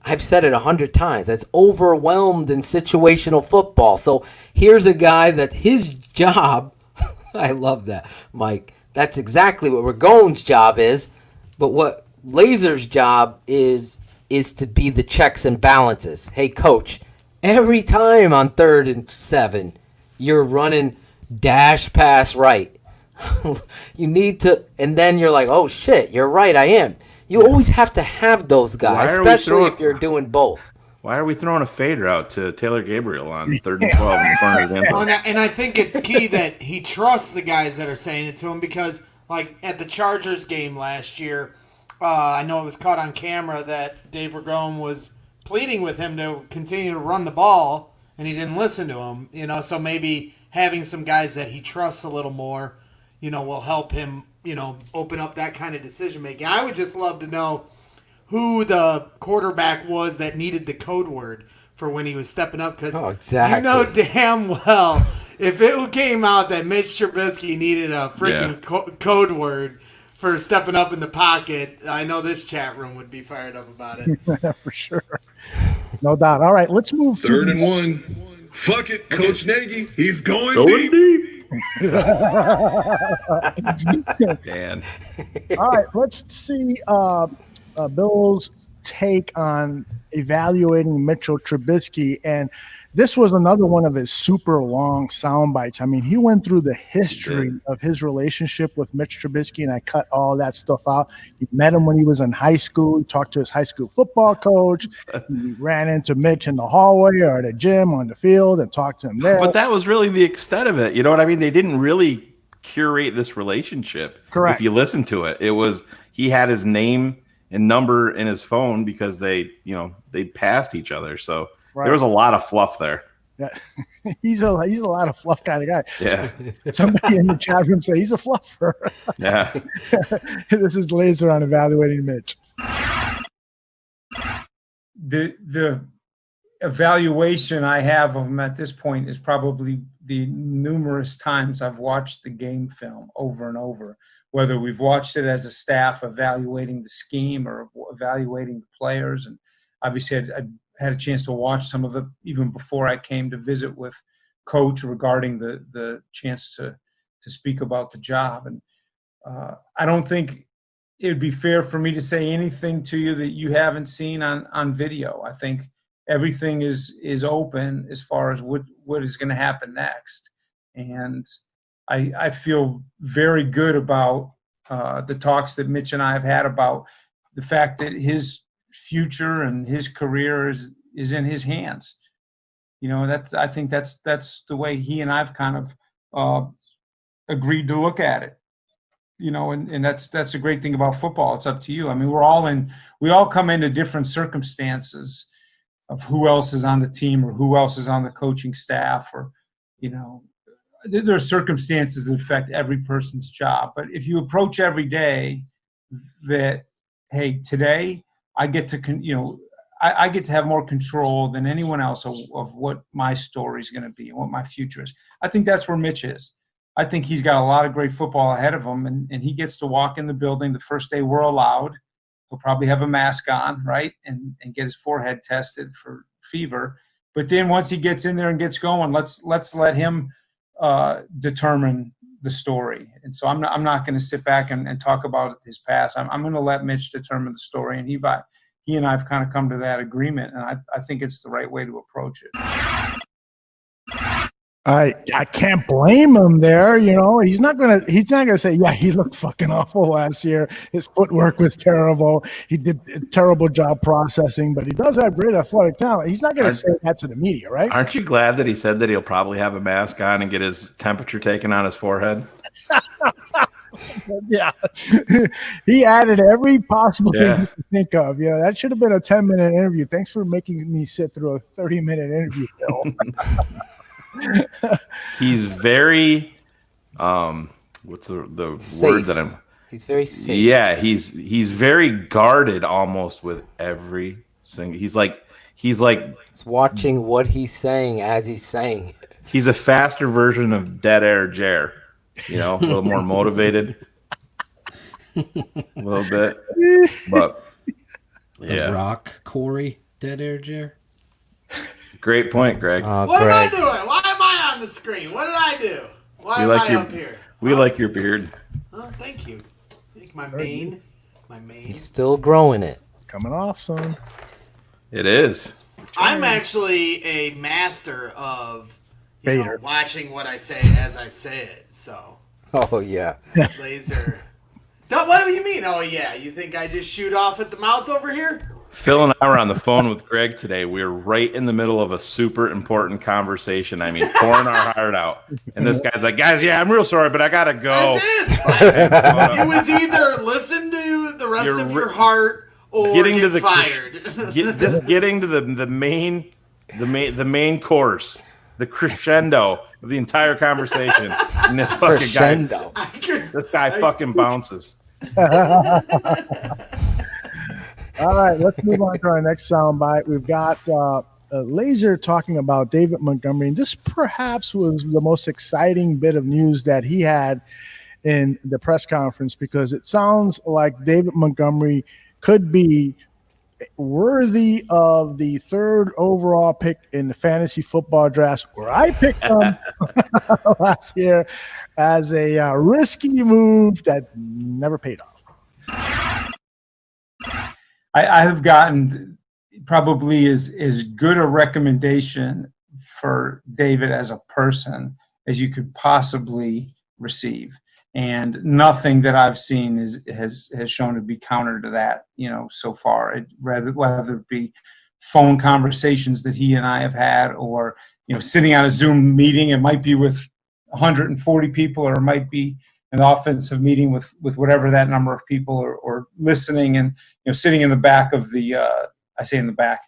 I've said it 100 times, that's overwhelmed in situational football. So here's a guy that his job, I love that, Mike. That's exactly what Ragone's job is. But what Lazor's job is to be the checks and balances. Hey, coach, every time on 3rd and 7, you're running dash pass right. You need to, and then you're like, oh shit, you're right, I am. You always have to have those guys, especially if you're doing both. Why are we throwing a fader out to Taylor Gabriel on 3rd and 12 in front of the end zone? And I think it's key that he trusts the guys that are saying it to him because, like, at the Chargers game last year, I know it was caught on camera that Dave Ragone was pleading with him to continue to run the ball, and he didn't listen to him. So maybe having some guys that he trusts a little more, will help him, open up that kind of decision making. I would just love to know who the quarterback was that needed the code word for when he was stepping up, because you know damn well if it came out that Mitch Trubisky needed a freaking code word for stepping up in the pocket, I know this chat room would be fired up about it. For sure. No doubt. All right, let's move 3rd and 1. Fuck it, Coach Nagy. He's going deep. Dan. All right, let's see Bill's take on evaluating Mitchell Trubisky. And this was another one of his super long sound bites. I mean, he went through the history of his relationship with Mitch Trubisky, and I cut all that stuff out. He met him when he was in high school. He talked to his high school football coach. He ran into Mitch in the hallway or at a gym on the field and talked to him there. But that was really the extent of it. You know what I mean? They didn't really curate this relationship. Correct. If you listen to it, it was he had his name and number in his phone because they passed each other. So there was a lot of fluff there. Yeah, he's a lot of fluff kind of guy. Yeah. Somebody in the chat room said he's a fluffer. Yeah. This is Lazor on evaluating Mitch. The evaluation I have of him at this point is probably the numerous times I've watched the game film over and over, whether we've watched it as a staff evaluating the scheme or evaluating the players. And obviously I had a chance to watch some of it even before I came to visit with Coach regarding the chance to speak about the job. And I don't think it would be fair for me to say anything to you that you haven't seen on video. I think everything is open as far as what is going to happen next. And I feel very good about the talks that Mitch and I have had about the fact that his future and his career is in his hands. I think that's the way he and I've kind of agreed to look at it. And that's a great thing about football. It's up to you. I mean, we all come into different circumstances of who else is on the team or who else is on the coaching staff, or there are circumstances that affect every person's job. But if you approach every day that, hey, today I get to, I get to have more control than anyone else of what my story is going to be and what my future is. I think that's where Mitch is. I think he's got a lot of great football ahead of him, and he gets to walk in the building the first day we're allowed. He'll probably have a mask on, right, and get his forehead tested for fever. But then once he gets in there and gets going, let's let him determine the story. And so I'm not going to sit back and talk about his past. I'm going to let Mitch determine the story, and he and I've kind of come to that agreement, and I think it's the right way to approach it. I can't blame him there. He's not gonna say, yeah, he looked fucking awful last year. His footwork was terrible. He did a terrible job processing, but he does have great athletic talent. He's not gonna say that to the media, right? Aren't you glad that he said that he'll probably have a mask on and get his temperature taken on his forehead? Yeah. He added every possible thing you can think of. That should have been a 10-minute interview. Thanks for making me sit through a 30-minute interview, Bill. He's very what's the safe. Word that I'm He's very safe. Yeah, he's very guarded almost with every single. He's like It's watching what he's saying as he's saying it. he's a faster version of Dead Air Jer. A little more motivated. A little bit. But The Rock, Corey, Dead Air Jer. Great point, Greg. What am I doing? Why am I on the screen? What did I do? Why am I up here? We like your beard. Oh, thank you. My mane. He's still growing it. Coming off, son. It is. I'm actually a master of watching what I say as I say it. So. Oh yeah. Laser. What do you mean? Oh yeah. You think I just shoot off at the mouth over here? Phil and I were on the phone with Greg today. We were right in the middle of a super important conversation. I mean, pouring our heart out. And this guy's like, guys, yeah, I'm real sorry, but I got to go. I did. It was either listen to the rest of your heart or get fired. Getting to the main course, the crescendo of the entire conversation. And this fucking guy fucking bounces. All right, let's move on to our next soundbite. We've got Lazor talking about David Montgomery, and this perhaps was the most exciting bit of news that he had in the press conference, because it sounds like David Montgomery could be worthy of the 3rd overall pick in the fantasy football draft, where I picked him last year, as a risky move that never paid off. I have gotten probably as good a recommendation for David as a person as you could possibly receive. And nothing that I've seen has shown to be counter to that, so far. Whether it be phone conversations that he and I have had, or, sitting on a Zoom meeting, it might be with 140 people, or it might be an offensive meeting with whatever that number of people, or listening and, sitting in the back of the,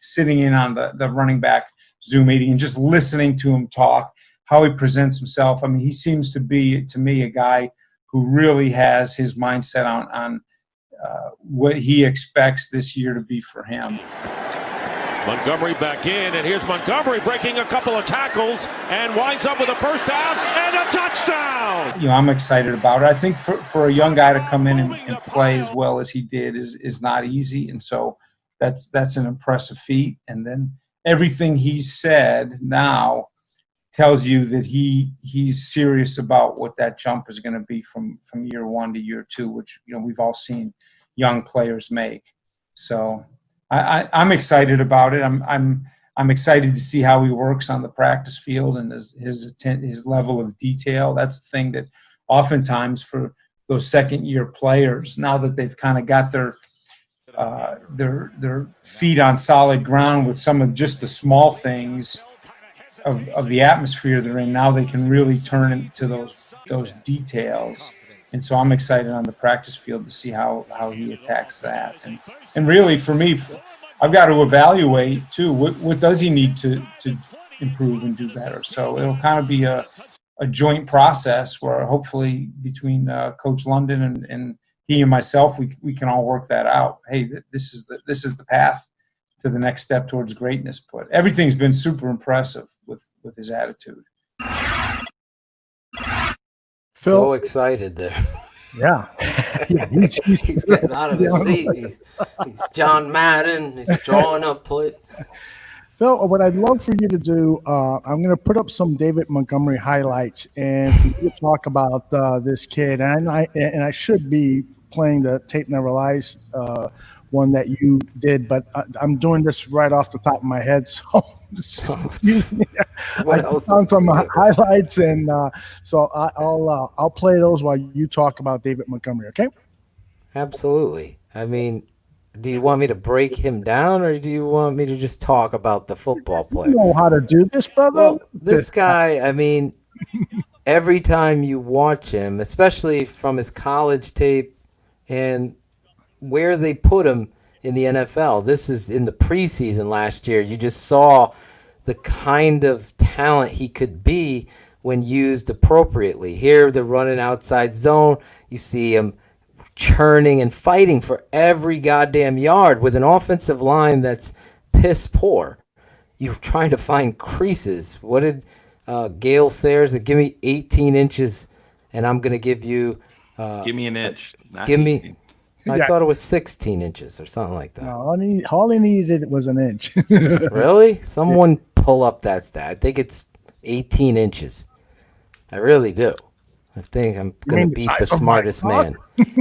sitting in on the running back Zoom meeting and just listening to him talk, how he presents himself. I mean, he seems to be, to me, a guy who really has his mindset on what he expects this year to be for him. Montgomery back in, and here's Montgomery breaking a couple of tackles and winds up with a first down and a touchdown. I'm excited about it. I think for a young guy to come in and play as well as he did is not easy, and so that's an impressive feat. And then everything he's said now tells you that he's serious about what that jump is going to be from year 1 to year 2, which we've all seen young players make. So I'm excited about it. I'm excited to see how he works on the practice field and his level of detail. That's the thing that oftentimes for those second-year players, now that they've kind of got their feet on solid ground with some of just the small things of the atmosphere they're in, now they can really turn into those details. And so I'm excited on the practice field to see how he attacks that. And really, for me, I've got to evaluate, too, what does he need to improve and do better. So it'll kind of be a joint process where hopefully between Coach London and he and myself, we can all work that out. Hey, this is the path to the next step towards greatness. But everything's been super impressive with his attitude. Phil? So excited there. Yeah. He's getting out of his seat. He's John Madden. He's drawing up play. Phil, what I'd love for you to do, I'm going to put up some David Montgomery highlights, and you talk about this kid. And I should be playing the Tape Never Lies one that you did, but I'm doing this right off the top of my head, so excuse me. I found some highlights, and so I'll play those while you talk about David Montgomery. Okay? Absolutely. I mean, do you want me to break him down, or do you want me to just talk about the football player? You know how to do this, brother. Well, this guy, I mean, every time you watch him, especially from his college tape and where they put him in the NFL, this is in the preseason last year, you just saw the kind of talent he could be when used appropriately. Here, they're running outside zone. You see him churning and fighting for every goddamn yard with an offensive line that's piss poor. you're trying to find creases. What did Gail Sayers give me 18 inches, and I'm going to give you. Give me an inch. Give me. 18. I thought it was 16 inches or something like that. No, all he needed was an inch. Really? Someone pull up that stat. I think it's 18 inches. I really do. I think I'm going to beat the smartest man.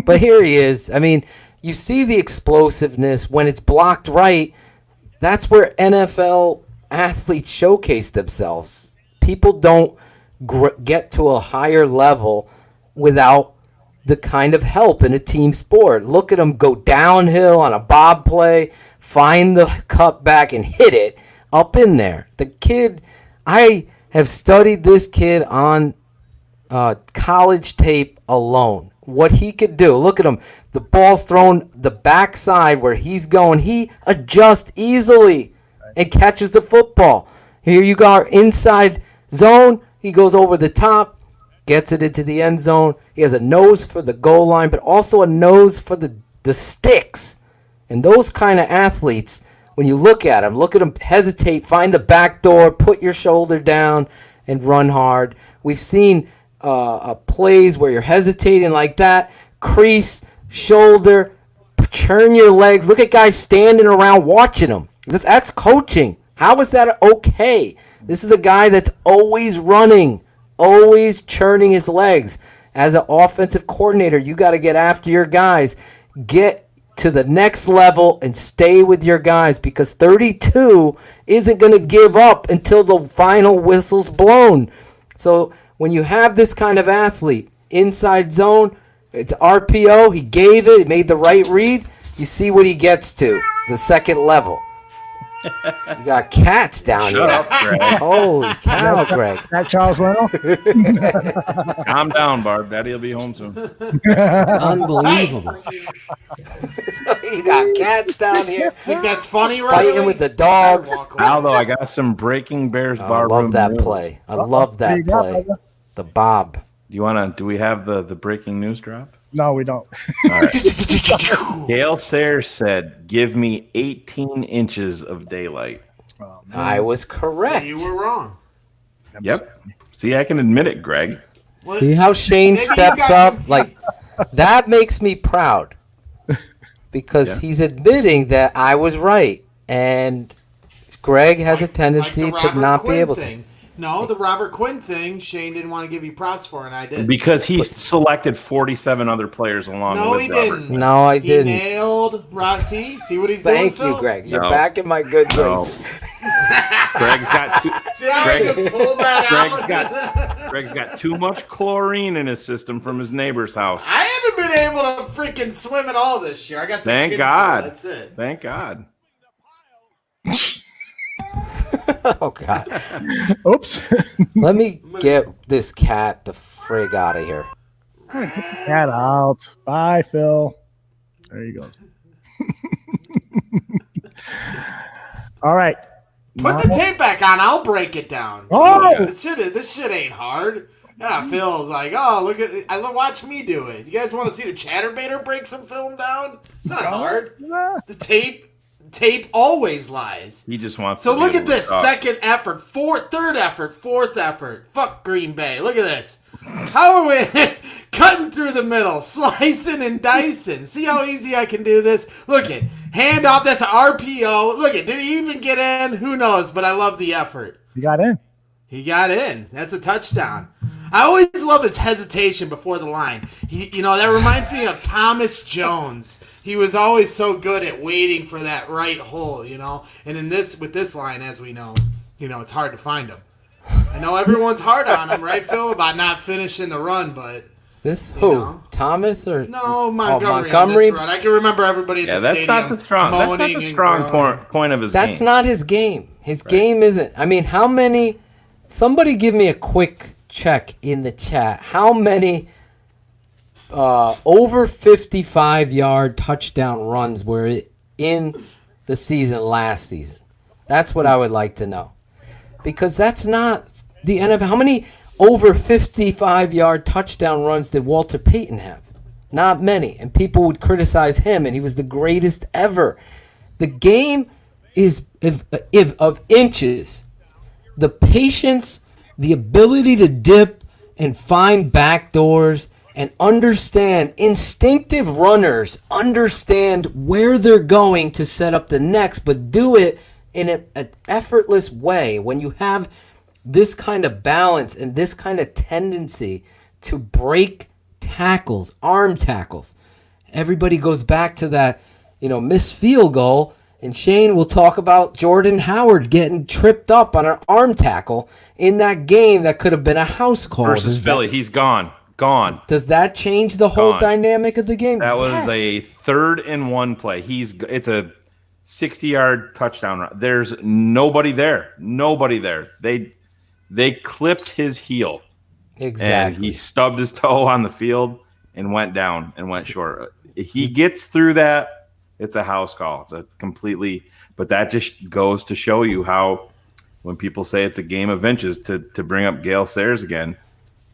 But here he is. I mean, you see the explosiveness. When it's blocked right, that's where NFL athletes showcase themselves. People don't get to a higher level without the kind of help in a team sport. Look at them go downhill on a bob play, find the cutback and hit it up in there. The kid, I have studied this kid on college tape alone. What he could do. Look at him. The ball's thrown the backside where he's going. He adjusts easily and catches the football. Here you go, inside zone. He goes over the top, gets it into the end zone. He has a nose for the goal line, but also a nose for the sticks. And those kind of athletes, when you look at them hesitate, find the back door, put your shoulder down, and run hard. We've seen plays where you're hesitating like that, crease, shoulder, turn your legs. Look at guys standing around watching them. That's coaching. How is that okay? This is a guy that's always running, always churning his legs. As an offensive coordinator, you got to get after your guys, get to the next level and stay with your guys, because 32 isn't going to give up until the final whistle's blown. So when you have this kind of athlete, inside zone, it's RPO, he gave it, he made the right read, you see what he gets to, the second level. You got cats down here. Shut up, Greg. Holy cow, Greg. That Charles Reynolds? Calm down, Barb. Daddy will be home soon. Unbelievable. So you got cats down here. Think that's funny, right? Fighting with the dogs. Although I got some breaking Bears bar room. I love that news. play. I love that play. The Bob. Do we have the breaking news drop? No, we don't. All right. Gail Sayers said, "Give me 18 inches of daylight." I was correct. So you were wrong. Yep. See, I can admit it, Greg. See how Shane steps up? Like, that makes me proud. Because he's admitting that I was right. And Greg has a tendency to not be able to. No, the Robert Quinn thing, Shane didn't want to give you props for, and I did. Because he selected 47 other players along with Robert. No, he didn't. No, I didn't. He nailed Rob. See what he's doing, Thank you, Phil? Greg. You're back in my good graces. Greg's got too, See how I just pulled that out? Greg's got too much chlorine in his system from his neighbor's house. I haven't been able to freaking swim at all this year. I got the Thank kid God. pool, that's it. Thank God. Oh, God. Oops. Let me get this cat the frig out of here. Cat out. Bye, Phil. There you go. All right. Put the tape back on. I'll break it down. Oh! This shit ain't hard. Yeah, Phil's like, oh, look at it. Watch me do it. You guys want to see the chatterbaiter break some film down? It's not hard. The tape always lies. He just wants So to look be at able to this. talk. Second effort, third effort, fourth effort. Fuck Green Bay. Look at this. How are we cutting through the middle, slicing and dicing? See how easy I can do this? Look at handoff. That's an RPO. Look at, did he even get in? Who knows? But I love the effort. You got in. He got in. That's a touchdown. I always love his hesitation before the line. That reminds me of Thomas Jones. He was always so good at waiting for that right hole, And with this line, as we know, it's hard to find him. I know everyone's hard on him, right, Phil, about not finishing the run, but This who? Thomas or no Montgomery? Montgomery? On this run. I can remember everybody at the that's stadium. not the strong. That's not the strong point of his game. That's not his game. His game isn't. I mean, how many? Somebody give me a quick check in the chat. How many over 55-yard touchdown runs were in the season last season? That's what I would like to know. Because that's not the NFL. How many over 55-yard touchdown runs did Walter Payton have? Not many. And people would criticize him, and he was the greatest ever. The game is if of inches. The patience, the ability to dip and find back doors and understand, instinctive runners understand where they're going to set up the next, but do it in an effortless way. When you have this kind of balance and this kind of tendency to break tackles, arm tackles, everybody goes back to that, missed field goal. And Shane will talk about Jordan Howard getting tripped up on an arm tackle in that game that could have been a house call. Versus Philly, he's gone. Gone. Does that change the whole dynamic of the game? That was a 3rd and 1 play. It's a 60-yard touchdown run. There's nobody there. Nobody there. They clipped his heel. Exactly. And he stubbed his toe on the field and went down and went short. He gets through that. It's a house call. It's a completely, but that just goes to show you how when people say it's a game of inches, to bring up Gale Sayers again,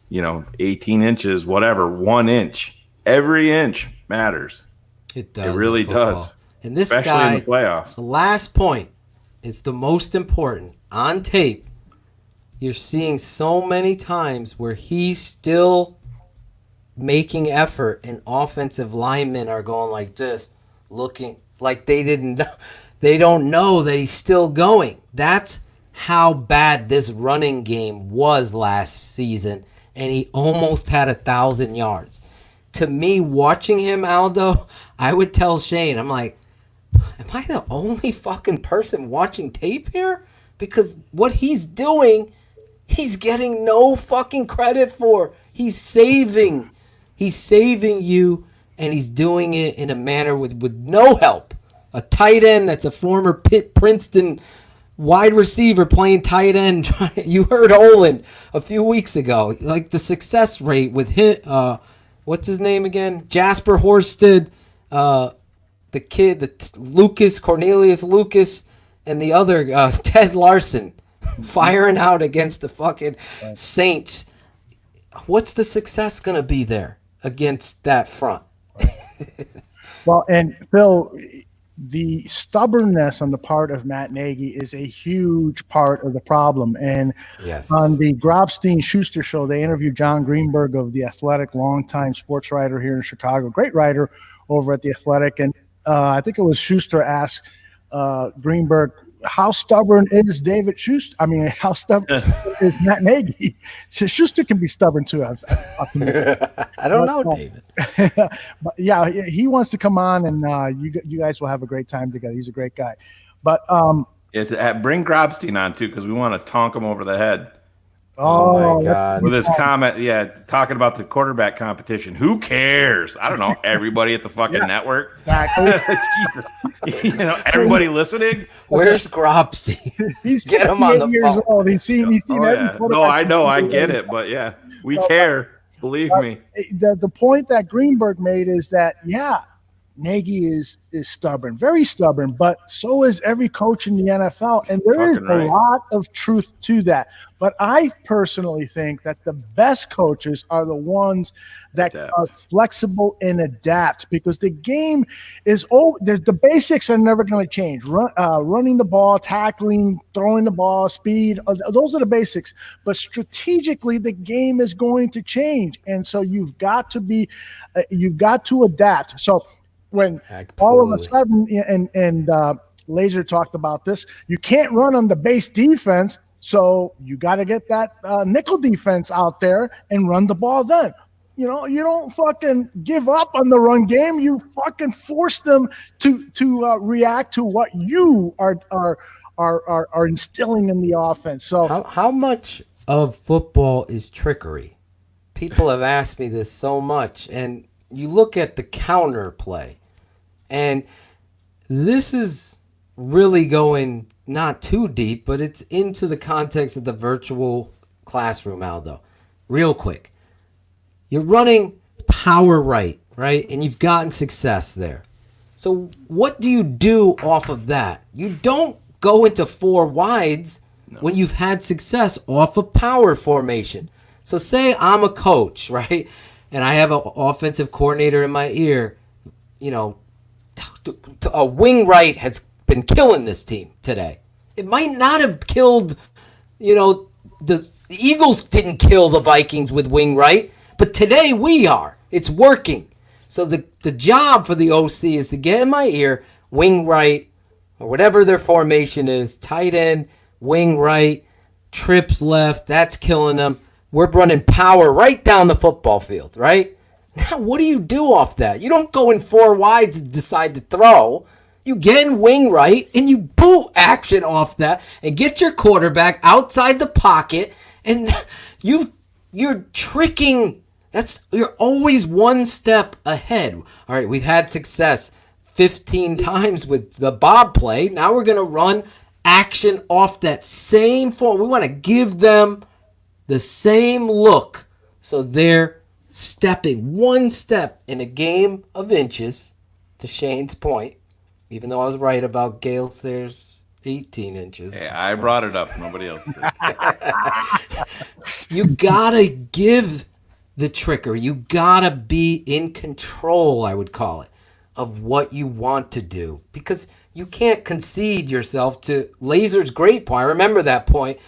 18 inches, whatever, 1 inch, every inch matters. It does. It really does. And this especially guy, in the playoffs. The last point is the most important. On tape, you're seeing so many times where he's still making effort and offensive linemen are going like this, looking like they don't know that he's still going. That's how bad this running game was last season, and he almost had 1,000 yards. To me, watching him, Aldo, I would tell Shane, I'm like, am I the only fucking person watching tape here? Because what he's doing, he's getting no fucking credit for. He's saving you. And he's doing it in a manner with no help. A tight end that's a former Princeton wide receiver playing tight end. You heard Olin a few weeks ago. Like the success rate with him. What's his name again? Jasper Horsted. The kid, Cornelius Lucas, and the other, Ted Larson, firing out against the fucking Saints. What's the success going to be there against that front? Well, and Phil, the stubbornness on the part of Matt Nagy is a huge part of the problem. And on the Grobstein-Schuster show, they interviewed John Greenberg of The Athletic, longtime sports writer here in Chicago, great writer over at The Athletic. And I think it was Schuster asked Greenberg, how stubborn is David Schuster? I mean, how stubborn is Matt Nagy? So Schuster can be stubborn too. I don't know, David. But yeah, he wants to come on, and you guys will have a great time together. He's a great guy. But bring Grobstein on too, because we want to tonk him over the head. Oh my God! With his comment, talking about the quarterback competition. Who cares? I don't know. Everybody at the fucking network. Jesus. Everybody listening. Where's Grobstein? He's get him on the years phone. Old. He's seen No, I know. I get it, but we care. Believe me. The point that Greenberg made is that Nagy is stubborn, very stubborn, but so is every coach in the NFL, and there is a lot of truth to that. But I personally think that the best coaches are the ones that are flexible and adapt, because the game is the basics are never going to change. Running the ball, tackling, throwing the ball, speed, those are the basics. But strategically, the game is going to change, and so you've got to adapt. So when all of a sudden, and Lazor talked about this, you can't run on the base defense, so you got to get that nickel defense out there and run the ball then. You don't fucking give up on the run game. You fucking force them to react to what you are instilling in the offense. So how much of football is trickery? People have asked me this so much, and you look at the counter play, and this is really going not too deep, but it's into the context of the virtual classroom, Aldo. Real quick. You're running power right? And you've gotten success there. So what do you do off of that? You don't go into four wides when you've had success off of power formation. So say I'm a coach, right? And I have an offensive coordinator in my ear, a wing right has been killing this team today. It might not have killed, the Eagles didn't kill the Vikings with wing right, but today we are. It's working. So the job for the OC is to get in my ear, wing right, or whatever their formation is, tight end, wing right, trips left, that's killing them. We're running power right down the football field, right? Now, what do you do off that? You don't go in 4 wide to decide to throw. You get in wing right, and you boot action off that and get your quarterback outside the pocket, and you're tricking. You're always one step ahead. All right, we've had success 15 times with the Bob play. Now we're going to run action off that same form. We want to give them the same look. So they're stepping one step in a game of inches, to Shane's point, even though I was right about Gale Sayers' 18 inches. Yeah, I brought it up. Nobody else did. You got to give the tricker. You got to be in control, I would call it, of what you want to do. Because you can't concede yourself to Lazor's great point. I remember that point.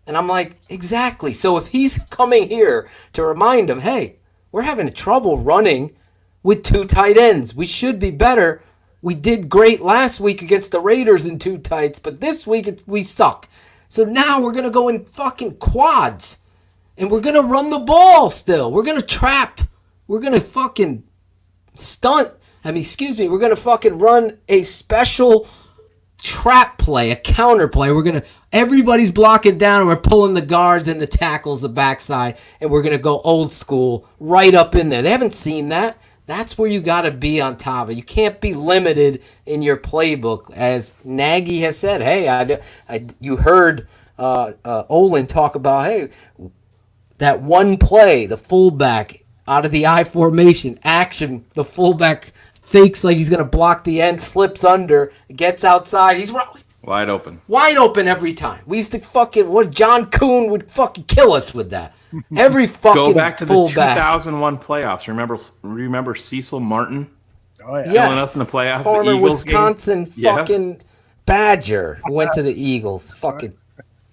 And I'm like, exactly. So if he's coming here to remind him, hey, we're having trouble running with 2 tight ends. We should be better. We did great last week against the Raiders in 2 tights, but this week we suck. So now we're going to go in fucking quads. And we're going to run the ball still. We're going to trap. We're going to fucking stunt. We're going to fucking run a special trap play, a counter play. Everybody's blocking down and we're pulling the guards and the tackles, the backside, and we're going to go old school right up in there. They haven't seen that. That's where you got to be on top of it. You can't be limited in your playbook. As Nagy has said, hey, you heard Olin talk about, hey, that one play, the fullback out of the I formation, action, the fullback fakes like he's going to block the end, slips under, gets outside. He's wide open. Wide open every time. We used to John Kuhn would fucking kill us with that. Every fucking Go back to the fullback. 2001 playoffs. Remember Cecil Martin? Oh, yeah. Killing us in the playoffs. Former the Eagles Wisconsin game. fucking Badger who went to the Eagles. Fucking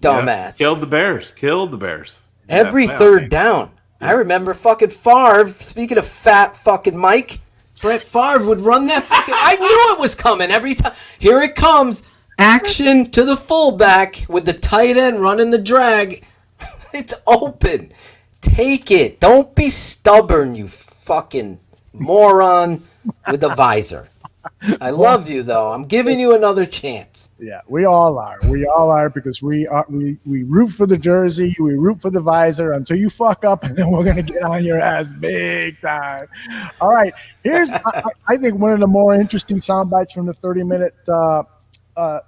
dumbass. Killed the Bears. Every third down. I remember fucking Favre, speaking of fat fucking Mike, Brett Favre would run that fucking... I knew it was coming every time. Here it comes. Action to the fullback with the tight end running the drag. It's open. Take it. Don't be stubborn, you fucking moron with the visor. I love you, though. I'm giving you another chance. Yeah, we all are. We all are, because we root for the jersey, we root for the visor until you fuck up, and then we're gonna get on your ass big time. All right, here's I think one of the more interesting sound bites from the 30-minute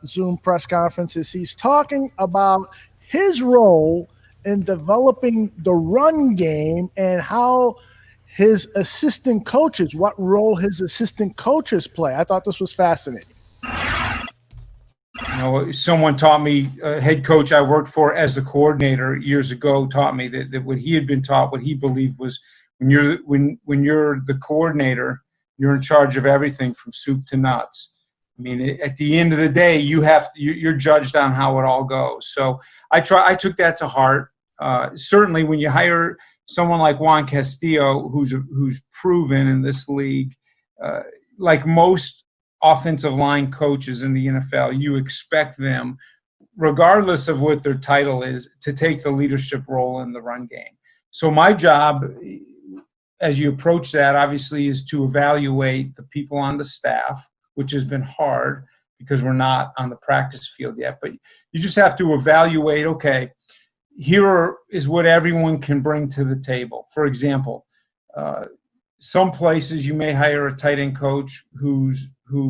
Zoom press conference is he's talking about his role in developing the run game and how his assistant coaches, what role his assistant coaches play. I thought this was fascinating. Someone taught me, a head coach I worked for as a coordinator years ago taught me that what he had been taught, what he believed was when you're the coordinator, you're in charge of everything from soup to nuts. I mean, at the end of the day, you're judged on how it all goes. So I took that to heart. Certainly, when you hire someone like Juan Castillo, who's proven in this league, like most offensive line coaches in the NFL, you expect them, regardless of what their title is, to take the leadership role in the run game. So my job, as you approach that, obviously, is to evaluate the people on the staff, which has been hard because we're not on the practice field yet. But you just have to evaluate, okay, here is what everyone can bring to the table. For example, some places you may hire a tight end coach who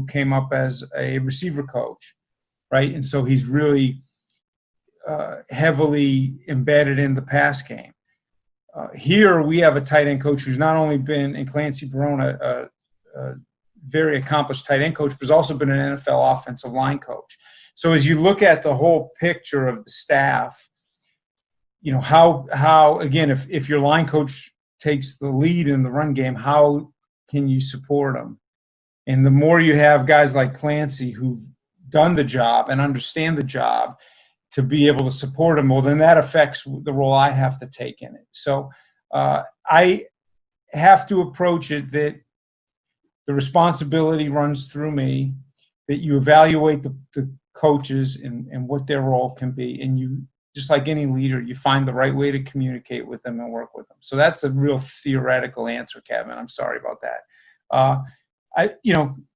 came up as a receiver coach, right? And so he's really heavily embedded in the pass game. Here we have a tight end coach who's not only been in Clancy Barone, a very accomplished tight end coach, but has also been an NFL offensive line coach. So as you look at the whole picture of the staff, you know, how again, if your line coach takes the lead in the run game, how can you support them? And the more you have guys like Clancy who've done the job and understand the job to be able to support them, well, then that affects the role I have to take in it. So I have to approach it that the responsibility runs through me, that you evaluate the coaches and what their role can be. And you, just like any leader, you find the right way to communicate with them and work with them. So that's a real theoretical answer, Kevin. I'm sorry about that.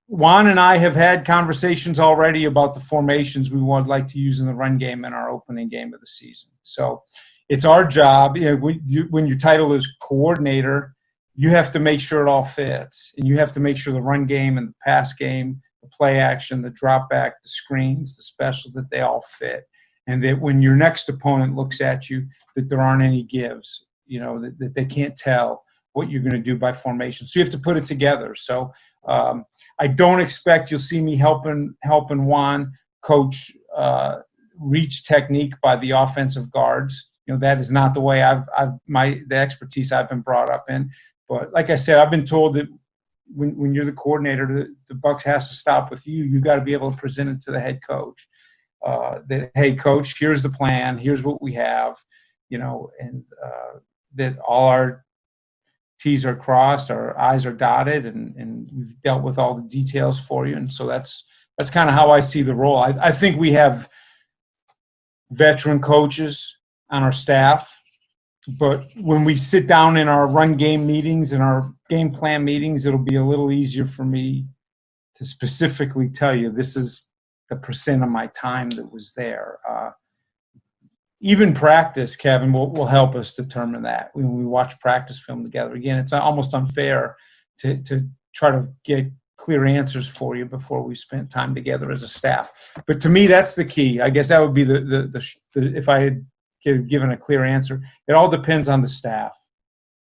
Juan and I have had conversations already about the formations we would like to use in the run game in our opening game of the season. So it's our job. When your title is coordinator, you have to make sure it all fits, and you have to make sure the run game and the pass game, the play action, the drop back, the screens, the specials, that they all fit. And that when your next opponent looks at you, that there aren't any gives, that they can't tell what you're going to do by formation. So you have to put it together. So I don't expect you'll see me helping Juan coach reach technique by the offensive guards. That is not the way the expertise I've been brought up in. But like I said, I've been told that when you're the coordinator, the buck has to stop with you. You got to be able to present it to the head coach. That, hey, coach, here's the plan. Here's what we have. And that all our T's are crossed, our I's are dotted, and we've dealt with all the details for you. And so that's kind of how I see the role. I think we have veteran coaches on our staff, but when we sit down in our run game meetings and our game plan meetings, it'll be a little easier for me to specifically tell you this is the percent of my time that was there. Even practice, Kevin, will help us determine that when we watch practice film together. Again, it's almost unfair to try to get clear answers for you before we spent time together as a staff. But to me, that's the key. I guess that would be the if I had given a clear answer. It all depends on the staff,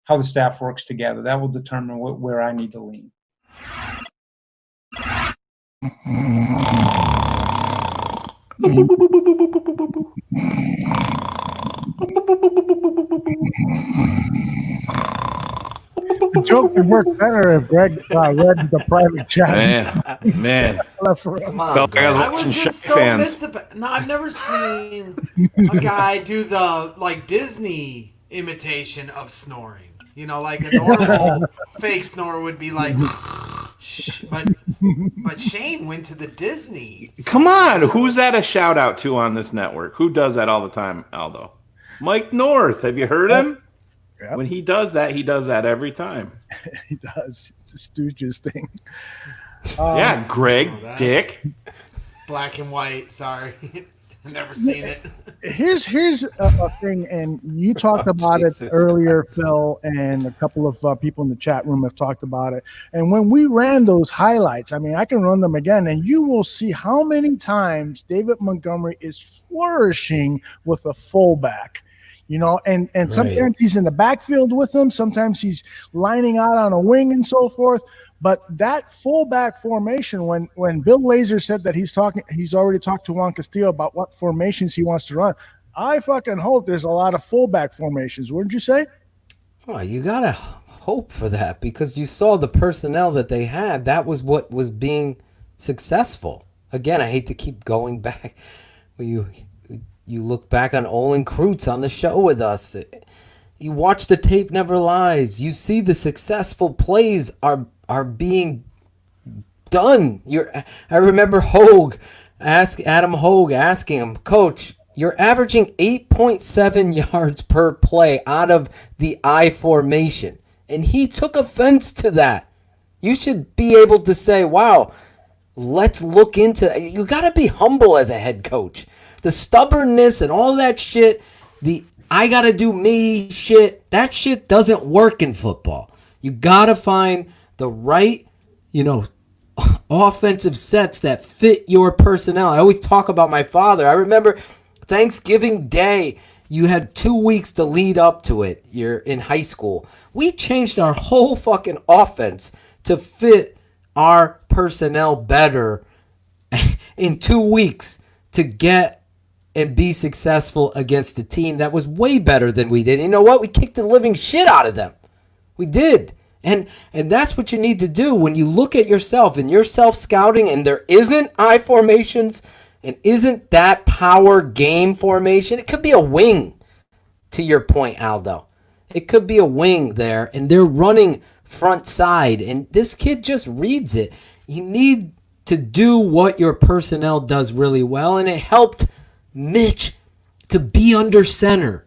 how the staff works together. That will determine where I need to lean. The joke would work better if Greg read the private chat. Man. Come on, I was just so mystified. No, I've never seen a guy do the Disney imitation of snoring. Like a normal fake snore would be like, but Shane went to the Disney. Come on, who's that a shout out to on this network? Who does that all the time, Aldo? Mike North. Have you heard him? Yep. When he does that every time. He does. It's a Stooges thing. Yeah, Greg, Dick. Black and white. Sorry. I've never seen it. Here's a thing, and you talked about it earlier, Phil, and a couple of people in the chat room have talked about it. And when we ran those highlights, I can run them again, and you will see how many times David Montgomery is flourishing with a fullback. And sometimes he's in the backfield with them. Sometimes he's lining out on a wing and so forth. But that fullback formation, when Bill Lazor said that he's already talked to Juan Castillo about what formations he wants to run, I fucking hope there's a lot of fullback formations. Wouldn't you say? Oh, you gotta hope for that because you saw the personnel that they had. That was what was being successful. Again, I hate to keep going back. You look back on Olin Kreutz on the show with us. You watch the tape never lies. You see the successful plays are being done. I remember Adam Hogue asking him, Coach, you're averaging 8.7 yards per play out of the I formation. And he took offense to that. You should be able to say, wow, let's look into it. You got to be humble as a head coach. The stubbornness and all that shit, the I got to do me shit, that shit doesn't work in football. You got to find the right, offensive sets that fit your personnel. I always talk about my father. I remember Thanksgiving Day, you had 2 weeks to lead up to it. You're in high school. We changed our whole fucking offense to fit our personnel better in 2 weeks to get and be successful against a team that was way better than we did. You know what? We kicked the living shit out of them. We did. And that's what you need to do when you look at yourself and your self-scouting and there isn't I formations and isn't that power game formation. It could be a wing, to your point, Aldo. It could be a wing there, and they're running front side, and this kid just reads it. You need to do what your personnel does really well, and it helped Mitch to be under center.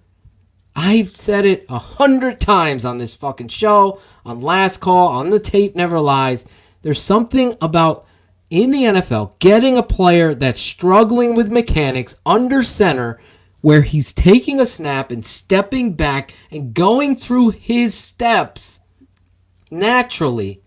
I've said it 100 times on this fucking show, on Last Call, on the Tape Never Lies. There's something about, in the NFL, getting a player that's struggling with mechanics under center where he's taking a snap and stepping back and going through his steps naturally.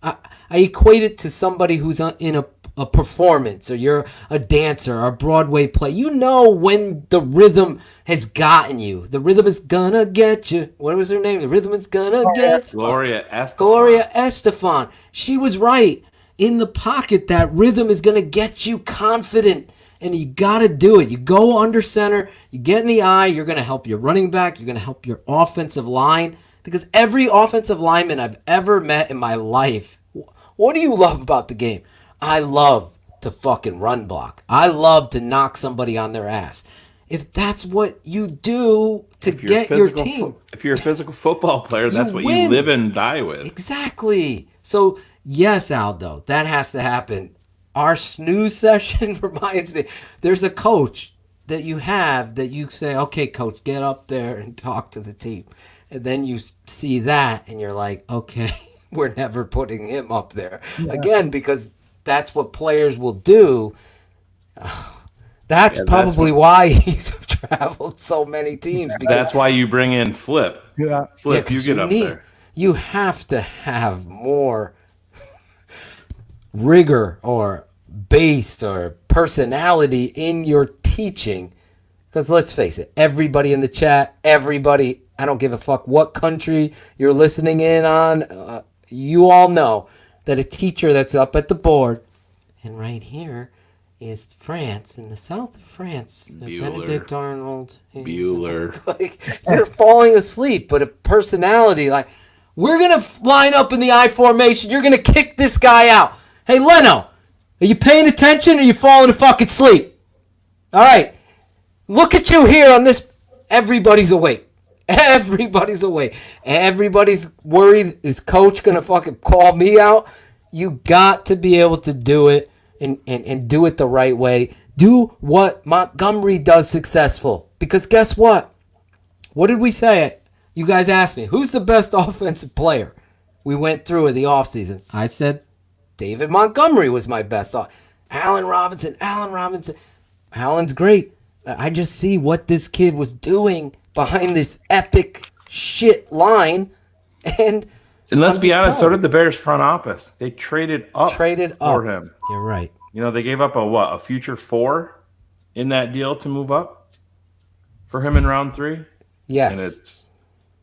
I equate it to somebody who's in a performance, or you're a dancer or a Broadway play. You know when the rhythm has gotten you. The rhythm is gonna get you. What was her name? The rhythm is gonna get you. Gloria Estefan. Gloria Estefan. She was right. In the pocket, that rhythm is gonna get you confident. And you got to do it. You go under center, you get in the eye, you're going to help your running back, you're going to help your offensive line. Because every offensive lineman I've ever met in my life, what do you love about the game? I love to fucking run block. I love to knock somebody on their ass. If that's what you do to get your team. If you're a physical football player, that's what you live and die with. Exactly. So, yes, Aldo, that has to happen. Our snooze session reminds me, there's a coach that you have that you say, okay, coach, get up there and talk to the team. And then you see that and you're like, okay, we're never putting him up there again, because that's what players will do. That's probably why he's traveled so many teams. Because that's why you bring in Flip. Yeah. Flip, you get up there. You have to have more rigor or base or personality in your teaching, because let's face it, everybody in the chat, everybody, I don't give a fuck what country you're listening in on, you all know that a teacher that's up at the board, and right here is France, in the south of France, Benedict Arnold, Bueller. Like, you're falling asleep, but a personality, like, we're gonna line up in the I formation, you're gonna kick this guy out. Hey, Leno, are you paying attention or are you falling to fucking sleep? All right. Look at you here on this. Everybody's awake. Everybody's awake. Everybody's worried. Is coach going to fucking call me out? You got to be able to do it and do it the right way. Do what Montgomery does successful. Because guess what? What did we say? You guys asked me, who's the best offensive player? We went through in the offseason. I said, David Montgomery was my best. Allen Robinson. Allen's great. I just see what this kid was doing behind this epic shit line. And let's be honest, so did the Bears front office. They traded up for him. You're right. You know, they gave up a future 4 in that deal to move up for him in round 3. Yes.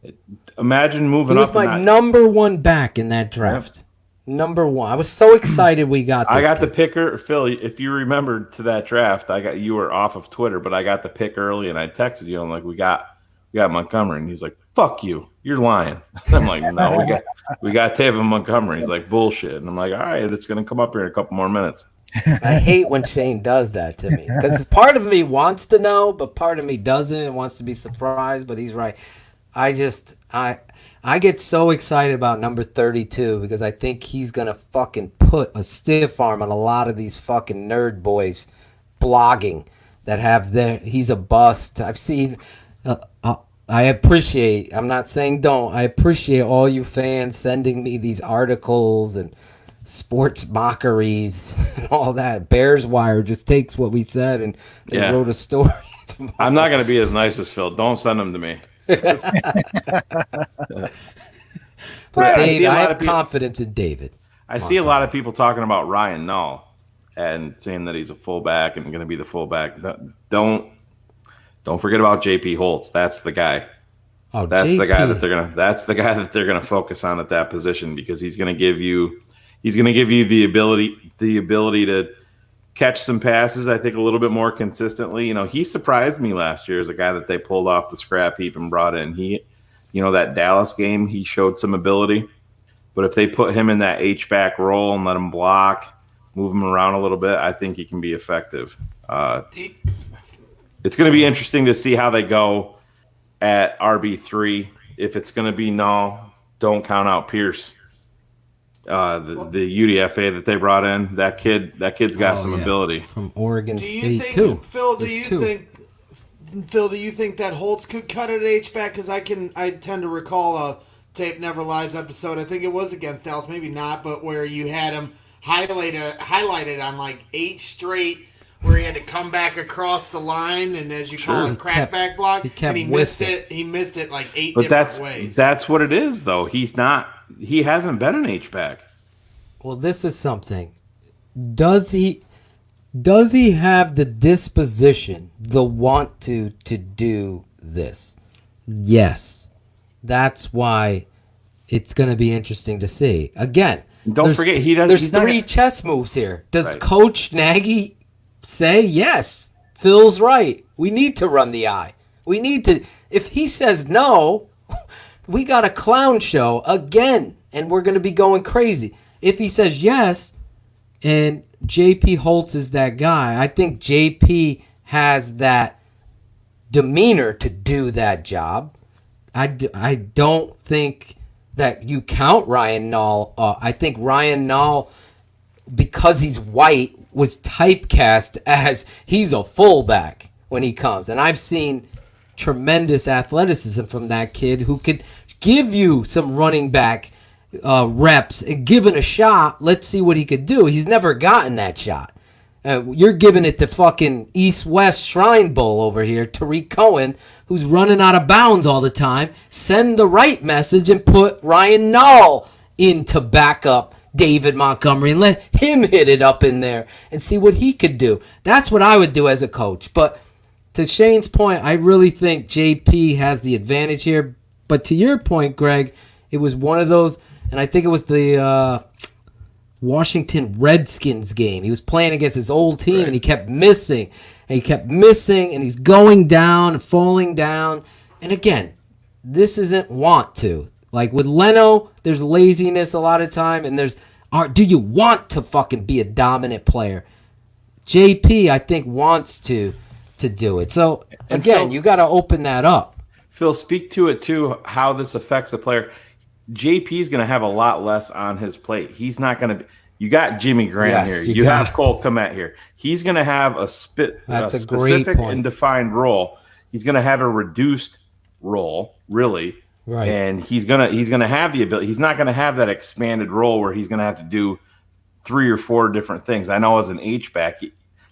And imagine moving up. He was up my number 1 back in that draft. Yep. Number 1. I was so excited we got this. I got the picker, Phil. If you remember to that draft, you were off of Twitter, but I got the pick early, and I texted you. I'm like, we got Montgomery, and he's like, "Fuck you, you're lying." I'm like, "No, we got Taven Montgomery." He's like, "Bullshit," and I'm like, "All right, it's gonna come up here in a couple more minutes." I hate when Shane does that to me, because part of me wants to know, but part of me doesn't. It wants to be surprised, but he's right. I get so excited about number 32 because I think he's going to fucking put a stiff arm on a lot of these fucking nerd boys blogging that have he's a bust. I've seen, I appreciate, I'm not saying don't, I appreciate all you fans sending me these articles and sports mockeries and all that. Bears Wire just takes what we said and they wrote a story tomorrow. I'm not going to be as nice as Phil. Don't send them to me. But Dave, I have confidence in David. I see a lot of people talking about Ryan Nall and saying that he's a fullback and going to be the fullback. Don't forget about JP Holtz. That's the guy. Oh, that's JP. the guy that they're gonna focus on at that position, because he's gonna give you the ability to catch some passes, I think, a little bit more consistently. You know, he surprised me last year as a guy that they pulled off the scrap heap and brought in. That Dallas game, he showed some ability. But if they put him in that H-back role and let him block, move him around a little bit, I think he can be effective. It's going to be interesting to see how they go at RB3. If it's going to be no, don't count out Pierce. The UDFA that they brought in, that kid's got some ability from Oregon State too. Phil, do you think that Holtz could cut at H-back? Because I tend to recall a Tape Never Lies episode. I think it was against Dallas, maybe not, but where you had him highlighted on like 8 straight, where he had to come back across the line, and as you call it, crackback block, and he missed it. He missed it like 8 different ways. That's what it is, though. He hasn't been an H-back. Well, this is something. Does he have the disposition, the want to do this? Yes. That's why it's going to be interesting to see. Again, don't forget there's 3 chess moves here. Does Coach Nagy say, yes, Phil's right, we need to run the eye. We need to. If he says no, we got a clown show again, and we're going to be going crazy. If he says yes, and JP Holtz is that guy, I think JP has that demeanor to do that job. I don't think that you count Ryan Nall. I think Ryan Nall, because he's white, was typecast as he's a fullback when he comes. And I've seen tremendous athleticism from that kid who could give you some running back reps and give it a shot. Let's see what he could do. He's never gotten that shot. You're giving it to fucking East-West Shrine Bowl over here, Tariq Cohen, who's running out of bounds all the time. Send the right message and put Ryan Nall into backup David Montgomery and let him hit it up in there and see what he could do. That's what I would do as a coach. But to Shane's point, I really think JP has the advantage here. But to your point, Greg, it was one of those, and I think it was the Washington Redskins game. He was playing against his old team, and he kept missing. And he kept missing, and he's going down and falling down. And again, this isn't want to. Like with Leno, there's laziness a lot of time, and do you want to fucking be a dominant player? JP, I think, wants to do it. So, again, you got to open that up. Phil, speak to it, too, how this affects a player. JP's going to have a lot less on his plate. He's not going to – you got Jimmy Graham here. You have Cole Kmet here. He's going to have a specific and defined role. He's going to have a reduced role, really. Right. And he's gonna have the ability. He's not gonna have that expanded role where he's gonna have to do 3 or 4 different things. I know as an H-back,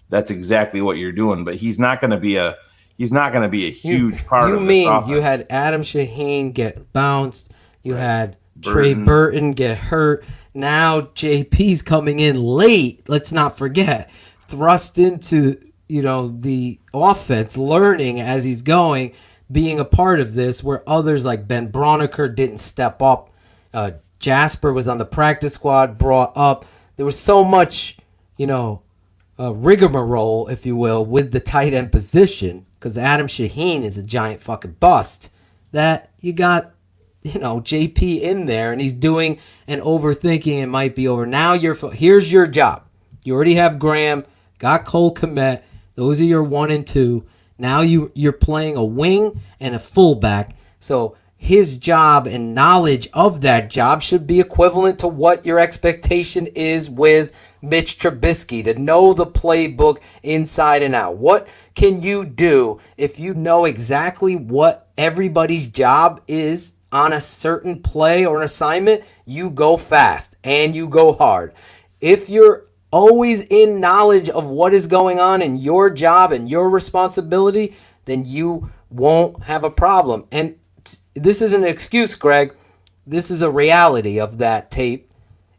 that's exactly what you're doing, but he's not gonna be a huge part of this offense. You had Adam Shaheen get bounced. You had Trey Burton get hurt. Now JP's coming in late. Let's not forget, thrust into the offense, learning as he's going. Being a part of this, where others like Ben Broniker didn't step up. Jasper was on the practice squad, brought up. There was so much, rigmarole, if you will, with the tight end position, because Adam Shaheen is a giant fucking bust, that you got, JP in there, and he's doing and overthinking. It might be over. Now here's your job. You already have Graham, got Cole Kmet. Those are your 1 and 2. Now you're playing a wing and a fullback, so his job and knowledge of that job should be equivalent to what your expectation is with Mitch Trubisky, to know the playbook inside and out. What can you do if you know exactly what everybody's job is on a certain play or an assignment? You go fast and you go hard. If you're always in knowledge of what is going on in your job and your responsibility, then you won't have a problem. And this isn't an excuse, Greg. This is a reality of that tape.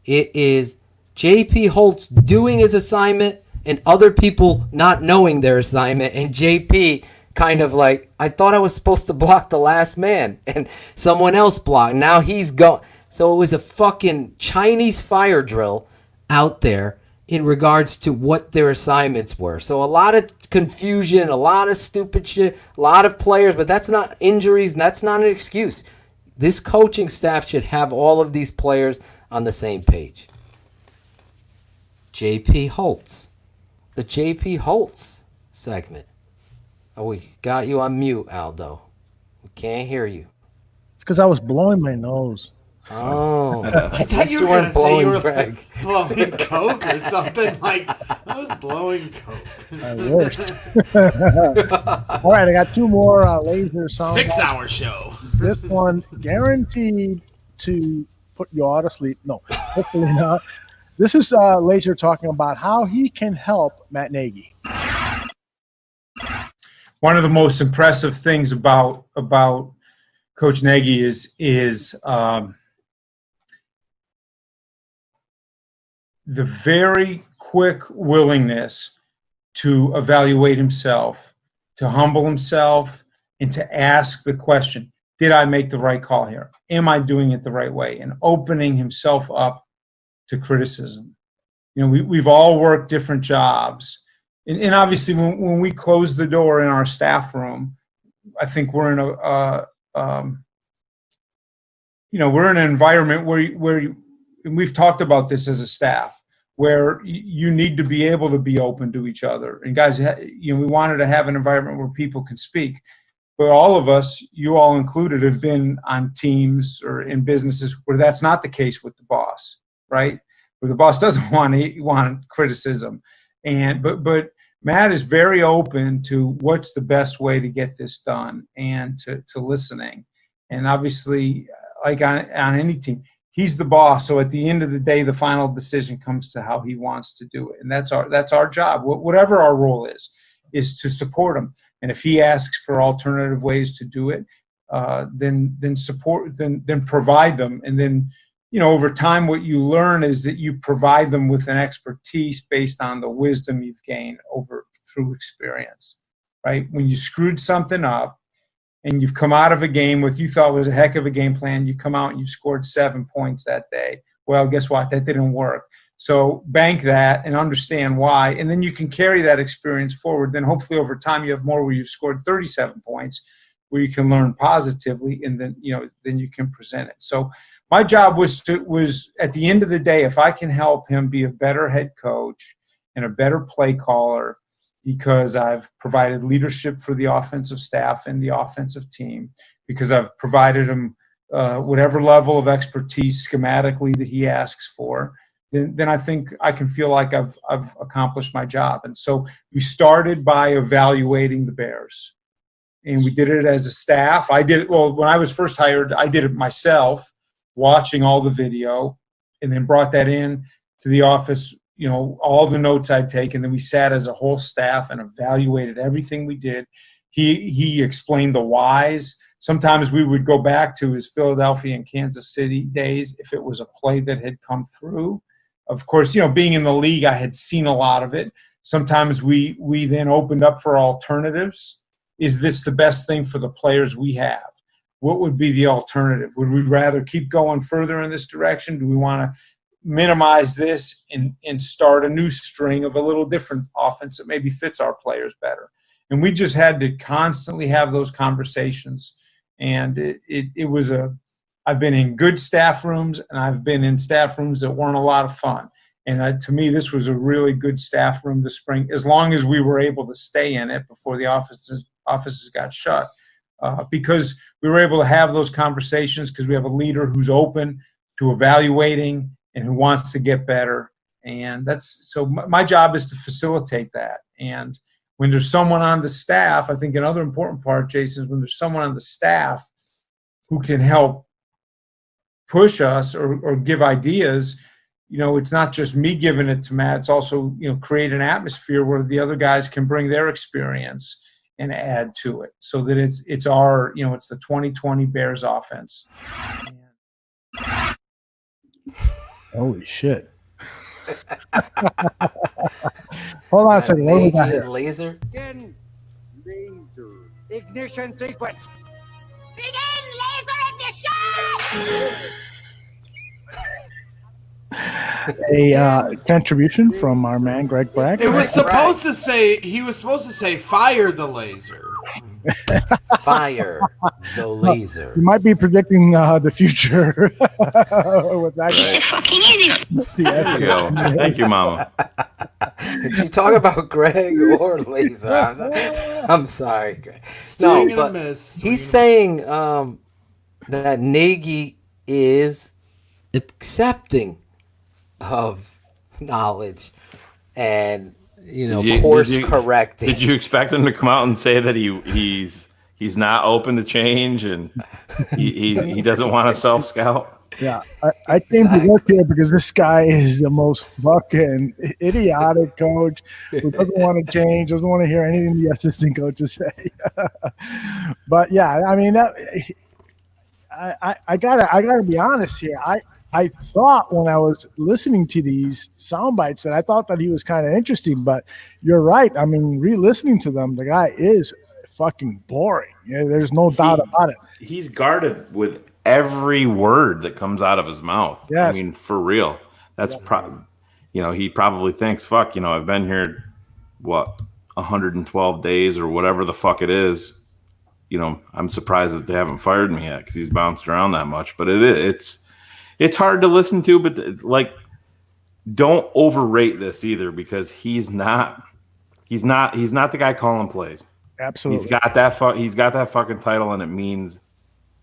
It is JP Holtz doing his assignment and other people not knowing their assignment, and JP kind of like, I thought I was supposed to block the last man, and someone else blocked. Now he's gone. So it was a fucking Chinese fire drill out there in regards to what their assignments were. So a lot of confusion, a lot of stupid shit, a lot of players, but that's not injuries, and that's not an excuse. This coaching staff should have all of these players on the same page. JP Holtz. The JP Holtz segment. Oh, we got you on mute, Aldo. We can't hear you. It's because I was blowing my nose. Oh. I thought you were going to say you were Greg. blowing coke or something. Like, I was blowing coke. I wish. All right, I got two more laser sound. 6-hour show. This one guaranteed to put you all to sleep. No, hopefully not. This is Laser talking about how he can help Matt Nagy. One of the most impressive things about Coach Nagy is the very quick willingness to evaluate himself, to humble himself, and to ask the question, did I make the right call here? Am I doing it the right way? And opening himself up to criticism. You know, we've all worked different jobs. And obviously when we close the door in our staff room, I think we're in we're in an environment where and we've talked about this as a staff, where you need to be able to be open to each other. And guys, we wanted to have an environment where people can speak. But all of us, you all included, have been on teams or in businesses where that's not the case with the boss, right? Where the boss doesn't want criticism. But Matt is very open to what's the best way to get this done and to listening. And obviously, like on any team, he's the boss. So at the end of the day, the final decision comes to how he wants to do it. And that's our job. Whatever our role is to support him. And if he asks for alternative ways to do it, then provide them. And then, over time, what you learn is that you provide them with an expertise based on the wisdom you've gained through experience, right? When you screwed something up and you've come out of a game with you thought was a heck of a game plan, you come out and you scored 7 points that day. Well, guess what? That didn't work. So bank that and understand why, and then you can carry that experience forward. Then hopefully over time you have more where you've scored 37 points, where you can learn positively, and then you can present it. So my job was at the end of the day, if I can help him be a better head coach and a better play caller, because I've provided leadership for the offensive staff and the offensive team, because I've provided him whatever level of expertise schematically that he asks for, then I think I can feel like I've accomplished my job. And so we started by evaluating the Bears. And we did it as a staff. I did it, when I was first hired, I did it myself, watching all the video, and then brought that in to the office, all the notes I'd taken. Then we sat as a whole staff and evaluated everything we did. He explained the whys. Sometimes we would go back to his Philadelphia and Kansas City days if it was a play that had come through. Of course, being in the league, I had seen a lot of it. Sometimes we then opened up for alternatives. Is this the best thing for the players we have? What would be the alternative? Would we rather keep going further in this direction? Do we want to minimize this and start a new string of a little different offense that maybe fits our players better? And we just had to constantly have those conversations. And it was I've been in good staff rooms, and I've been in staff rooms that weren't a lot of fun. And to me, this was a really good staff room this spring, as long as we were able to stay in it before the offices got shut, because we were able to have those conversations because we have a leader who's open to evaluating and who wants to get better. And so my job is to facilitate that. And when there's someone on the staff, I think another important part, Jason, is when there's someone on the staff who can help push us or give ideas. It's not just me giving it to Matt. It's also, create an atmosphere where the other guys can bring their experience and add to it, so that it's our, it's the 2020 Bears offense. Holy shit. Hold on a second. What do we got here? Laser. Begin laser ignition sequence. Begin laser ignition! A contribution from our man Greg Brack. He was supposed to say fire the laser. Fire the laser. You might be predicting the future with that. He's a fucking idiot. There you go. Thank you, Mama. Did she talk about Greg or Laser? I'm sorry, Greg. Swing and a but miss. he's saying that Nagy is accepting of knowledge and course correcting. Did you expect him to come out and say that he's not open to change and he doesn't want to self scout? Yeah, I came to work here because this guy is the most fucking idiotic coach who doesn't want to change, doesn't want to hear anything the assistant coaches say. But yeah, I mean I gotta be honest here. I thought when I was listening to these sound bites that I thought that he was kind of interesting, but you're right. I mean, re-listening to them, the guy is fucking boring. There's no doubt about it. He's guarded with every word that comes out of his mouth. Yes. I mean, for real. That's he probably thinks, fuck, I've been here 112 days or whatever the fuck it is. I'm surprised that they haven't fired me yet because he's bounced around that much. But it's hard to listen to, but don't overrate this either because he's not the guy calling plays. Absolutely. He's got that fucking title and it means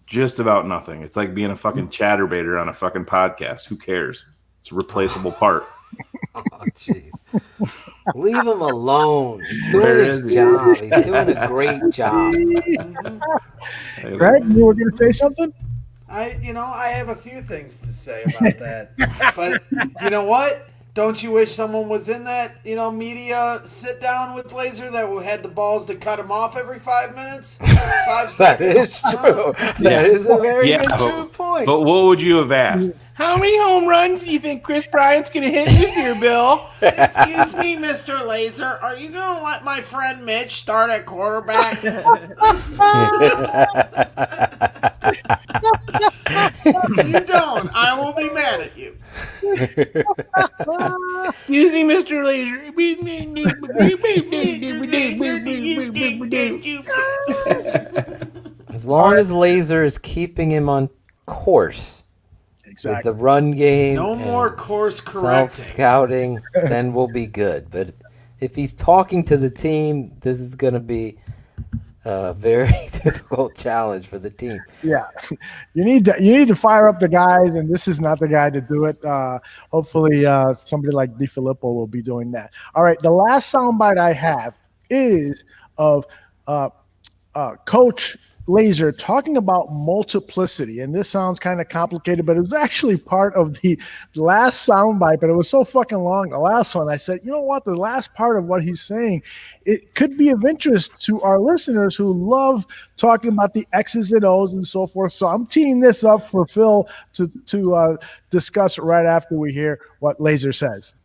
just about nothing. It's like being a fucking chatterbaiter on a fucking podcast. Who cares? It's a replaceable part. Oh, jeez. Leave him alone. He's doing his job. He's doing a great job. Greg, you were going to say something? I have a few things to say about that. But you know what? Don't you wish someone was in that, media sit down with Laser that had the balls to cut him off every 5 minutes? 5 seconds. That is true. That is a very good true point. But what would you have asked? How many home runs do you think Chris Bryant's going to hit this year, Bill? Excuse me, Mr. Laser. Are you going to let my friend Mitch start at quarterback? You don't. I will be mad at you. Excuse me, Mr. Laser. As long as Laser is keeping him on course. Exactly. With the run game, no more course correcting, self-scouting, then we'll be good. But if he's talking to the team, this is going to be a very difficult challenge for the team. Yeah, you need to fire up the guys, and this is not the guy to do it. Hopefully, somebody like DiFilippo will be doing that. All right, the last soundbite I have is of Coach Laser talking about multiplicity, and this sounds kind of complicated, but it was actually part of the last soundbite, but it was so fucking long, the last one. I said, you know what, the last part of what he's saying, it could be of interest to our listeners who love talking about the X's and O's and so forth. So I'm teeing this up for Phil to discuss right after we hear what Laser says.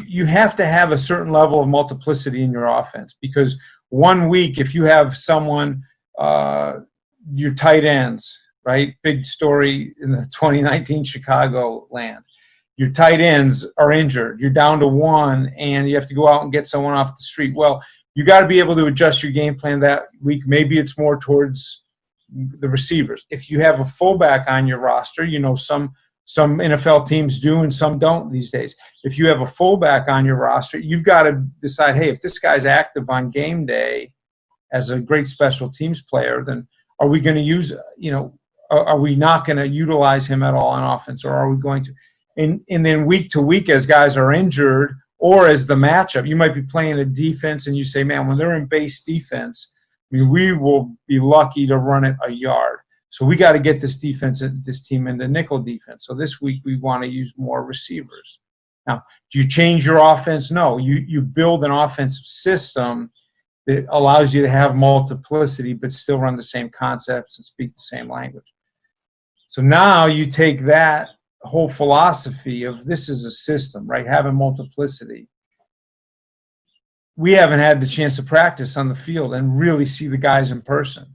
You have to have a certain level of multiplicity in your offense because 1 week, if you have someone, your tight ends, right? Big story in the 2019 Chicago land. Your tight ends are injured. You're down to one, and you have to go out and get someone off the street. Well, you got to be able to adjust your game plan that week. Maybe it's more towards the receivers. If you have a fullback on your roster, some NFL teams do and some don't these days. If you have a fullback on your roster, you've got to decide, hey, if this guy's active on game day as a great special teams player, then are we going to use, are we not going to utilize him at all on offense, or are we going to? And then week to week as guys are injured or as the matchup, you might be playing a defense and you say, man, when they're in base defense, we will be lucky to run it a yard. So we got to get this team into nickel defense. So this week we want to use more receivers. Now, do you change your offense? No. You build an offensive system that allows you to have multiplicity but still run the same concepts and speak the same language. So now you take that whole philosophy of this is a system, right, having multiplicity. We haven't had the chance to practice on the field and really see the guys in person.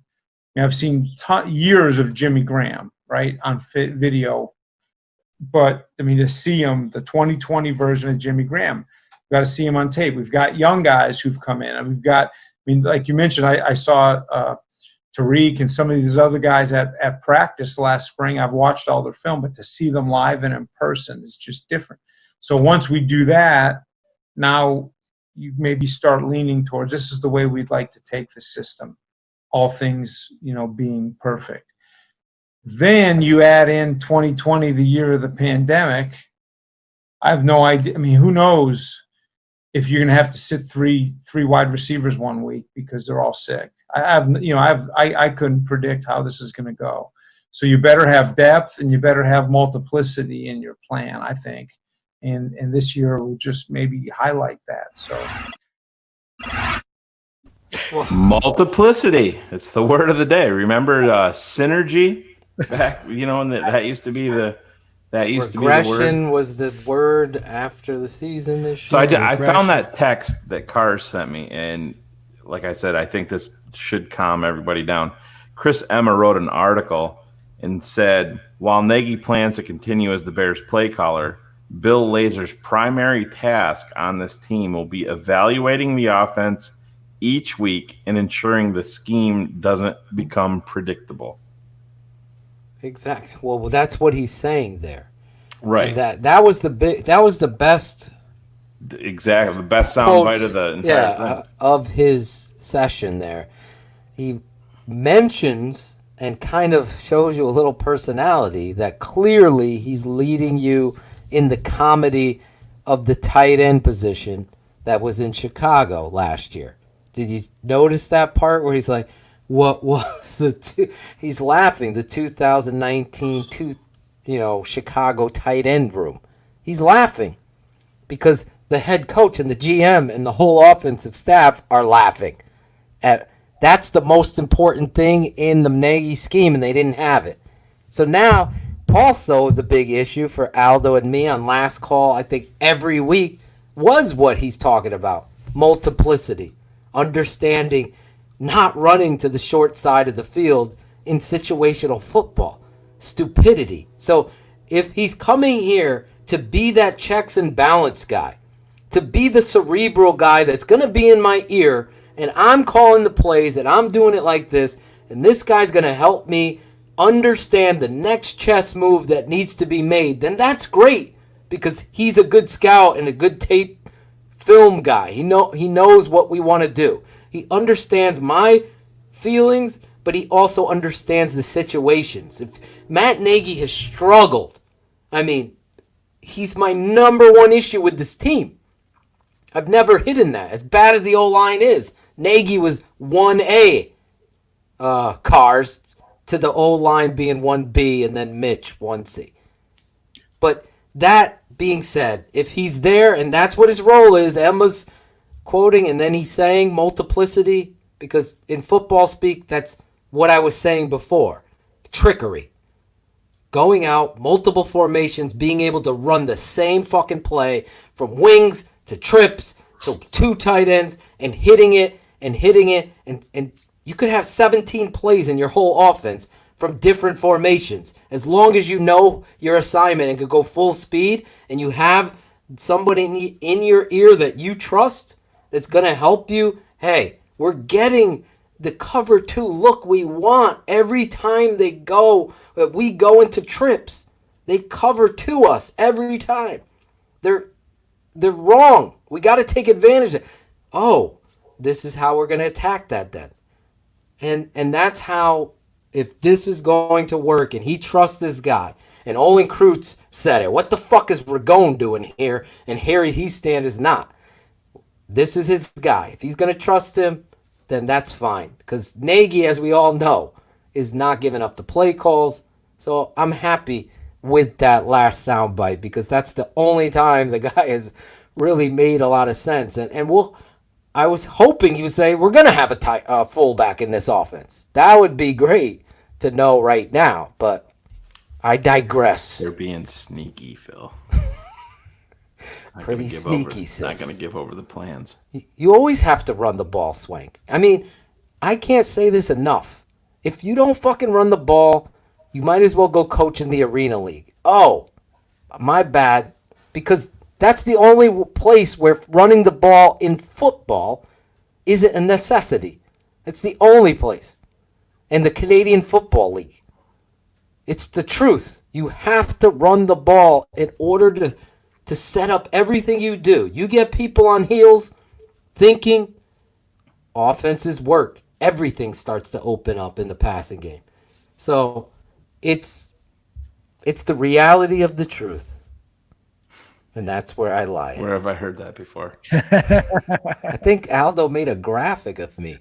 I've seen years of Jimmy Graham, right, on video. But, to see him, the 2020 version of Jimmy Graham, we've got to see him on tape. We've got young guys who've come in, and we've got mean, like you mentioned, I saw Tariq and some of these other guys at practice last spring. I've watched all their film, but to see them live and in person is just different. So once we do that, now you maybe start leaning towards this is the way we'd like to take the system, all things, being perfect. Then you add in 2020, the year of the pandemic. I have no idea. I mean, who knows if you're going to have to sit three wide receivers one week because they're all sick. I couldn't predict how this is going to go. So you better have depth and you better have multiplicity in your plan, I think. And this year will just maybe highlight that. So multiplicity. It's the word of the day. Remember synergy? Back, and that used to be the regression was the word after the season this year. So I found that text that Carr sent me, and like I said, I think this should calm everybody down. Chris Emma wrote an article and said, while Nagy plans to continue as the Bears play caller, Bill Lazor's primary task on this team will be evaluating the offense each week and ensuring the scheme doesn't become predictable. Exactly. Well, that's what he's saying there. Right. And that was the best. Exactly. The best soundbite of the entire thing. Of his session there. He mentions and kind of shows you a little personality that clearly he's leading you in the comedy of the tight end position that was in Chicago last year. Did you notice that part where he's like, what was he's laughing, the 2019 Chicago tight end room. He's laughing because the head coach and the GM and the whole offensive staff are laughing. That's the most important thing in the Nagy scheme, and they didn't have it. So now, also the big issue for Aldo and me on last call, I think every week, was what he's talking about. Multiplicity. Understanding not running to the short side of the field in situational football. Stupidity. So if he's coming here to be that checks and balance guy, to be the cerebral guy that's going to be in my ear, and I'm calling the plays, and I'm doing it like this, and this guy's going to help me understand the next chess move that needs to be made, then that's great because he's a good scout and a good tape film guy. He knows what we want to do. He understands my feelings, but he also understands the situations. If Matt Nagy has struggled, I mean, he's my number one issue with this team. I've never hidden that. As bad as the O-line is, Nagy was 1A cars to the O-line being 1B and then Mitch 1C. But that being said, if he's there and that's what his role is, Emma's quoting and then he's saying multiplicity, because in football speak, that's what I was saying before. Trickery. Going out, multiple formations, being able to run the same fucking play from wings to trips to two tight ends and hitting it. And you could have 17 plays in your whole offense from different formations. As long as you know your assignment and could go full speed and you have somebody in your ear that you trust that's going to help you, hey, we're getting the cover 2 look we want every time we go into trips. They cover to us every time. They're wrong. We got to take advantage of it. Oh, this is how we're going to attack that then. And that's how, if this is going to work and he trusts this guy, and Olin Kreutz said it, what the fuck is Ragone doing here? And Harry Hiestand is not. This is his guy. If he's going to trust him, then that's fine. Because Nagy, as we all know, is not giving up the play calls. So I'm happy with that last soundbite because that's the only time the guy has really made a lot of sense. I was hoping he would say, we're going to have a fullback in this offense. That would be great to know right now. But I digress. They're being sneaky, Phil. Pretty sneaky, sis. Not going to give over the plans. You always have to run the ball, Swank. I mean, I can't say this enough. If you don't fucking run the ball, you might as well go coach in the Arena League. Oh, my bad. Because that's the only place where running the ball in football is it a necessity? It's the only place. And the Canadian Football League. It's the truth. You have to run the ball in order to set up everything you do. You get people on heels thinking offenses work. Everything starts to open up in the passing game. So it's the reality of the truth. And that's where I lie. Where have I heard that before? I think Aldo made a graphic of me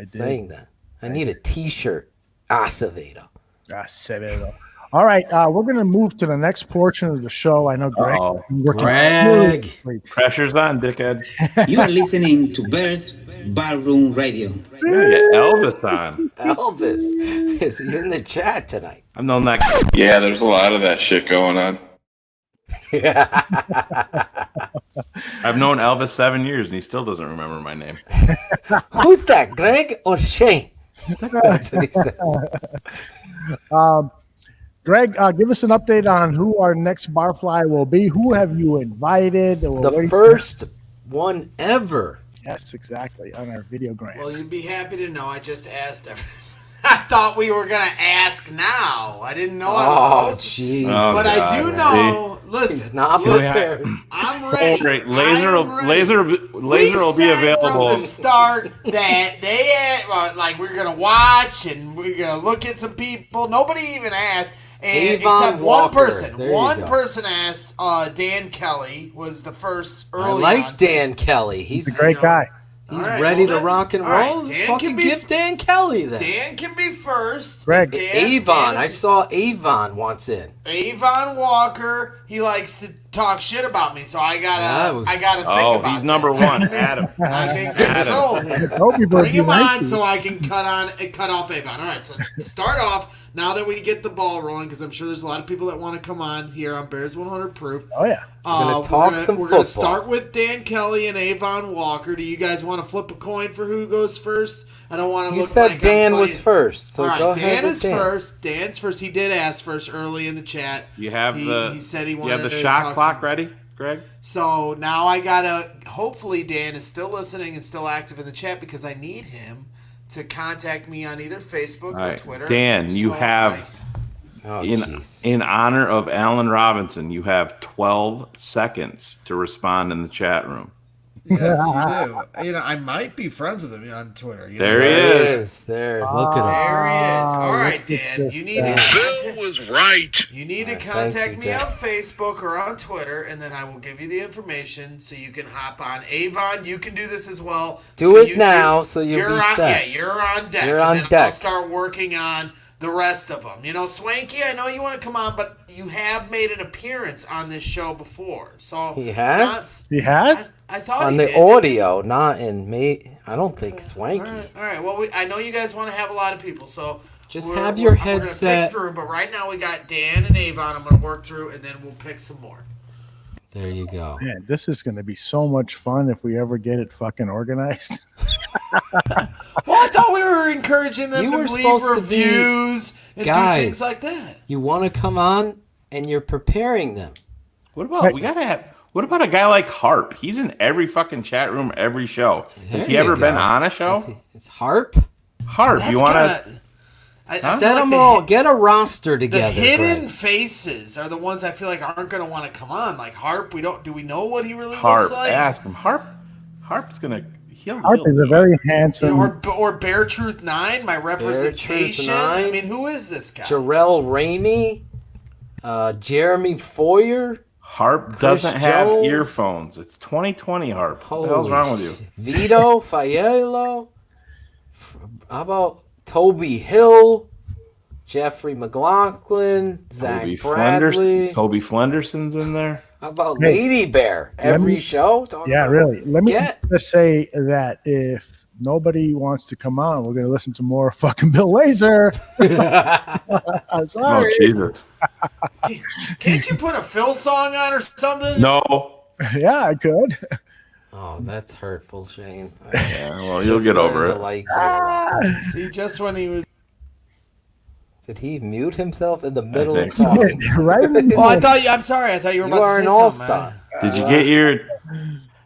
saying that. I need a T-shirt. Acevedo. All right, we're going to move to the next portion of the show. I know Greg. Greg. Pressure's on, dickhead. You are listening to Bears Barroom Radio. You gotta get Elvis on. Elvis is in the chat tonight. I've known that. Yeah, there's a lot of that shit going on. I've known Elvis 7 years, and he still doesn't remember my name. Who's that, Greg or Shane? That's what he says. Greg, give us an update on who our next Barfly will be. Who have you invited? The first one ever. Yes, exactly, on our videogram. Well, you'd be happy to know I just asked I thought we were going to ask now. I didn't know I was supposed to. But I do know. Listen, I'm ready. Great. Laser will be available. From the start that they had, like, we're going to watch and we're going to look at some people. Nobody even asked. And except one person. One person asked. Dan Kelly was the first early I like Dan Kelly. He's a great guy. He's ready to rock and roll. Right, fucking give Dan Kelly then. Dan can be first. Greg. Avon. I saw Avon once in. Avon Walker. He likes to talk shit about me, so I gotta think about he's number one. Adam. I can control him. Bring him on so I can cut off Avon. All right, so start off. Now that we get the ball rolling, because I'm sure there's a lot of people that want to come on here on Bears 100 Proof. Oh, yeah. We're going to start with Dan Kelly and Avon Walker. Do you guys want to flip a coin for who goes first? I don't want to look like Dan was first, so all right, go ahead Dan with is Dan. first. Dan's first. He did ask first early in the chat. You have he said he wanted you have the to shot talk clock ready, Greg? So now I got to, hopefully Dan is still listening and still active in the chat because I need him to contact me on either Facebook or Twitter. Dan, you have... in honor of Allen Robinson, you have 12 seconds to respond in the chat room. Yes, you do. I might be friends with him on Twitter. There he is. There, look at him. There he is. All right, Dan. You need to Phil was right. You need to contact me on Facebook or on Twitter, and then I will give you the information so you can hop on. Avon, you can do this as well. Do it now so you'll be set. Yeah, you're on deck. You're on and then deck. I'll start working on the rest of them. Swanky, I know you want to come on, but you have made an appearance on this show before. So he has? He has? I thought on he the did. audio, not in me. I don't think Swanky. All right. Well, I know you guys want to have a lot of people, so just have your We're gonna headset. pick through, but right now we got Dan and Avon. I'm going to work through, and then we'll pick some more. There you go. Man, this is going to be so much fun if we ever get it fucking organized. Well, I thought we were encouraging them to leave supposed reviews to and guys, do things like that. You want to come on, and you're preparing them. What about what about a guy like Harp? He's in every fucking chat room, every show. Has he ever been on a show? It's Harp. Harp, you want to set them all? Get a roster together. The hidden Greg. faces are the ones I feel like aren't going to want to come on. Like Harp, do we know what he really Harp? looks like? Ask him. Harp's gonna. Harp is a very handsome. Or Bear Truth 9, my representation. I mean, who is this guy? Jarrell Ramey, Jeremy Foyer. Harp Chris doesn't have Jones. earphones. It's 2020, Harp. What the hell's wrong with you? Vito Faiello. How about Toby Hill, Jeffrey McLaughlin, Zach Bradley. Toby Flenderson's in there. How about Lady Bear? Every show? Really. Let me just say that if nobody wants to come on, we're going to listen to more fucking Bill Lazor. I'm sorry. Oh, Jesus. Can't you put a Phil song on or something? No. Yeah, I could. Oh, that's hurtful, Shane. Yeah, well, you'll get over it. Like See, just when he was. Did he mute himself in the middle of talking? Right. I'm sorry. I thought you were about to say an something. all-star. Did you get your?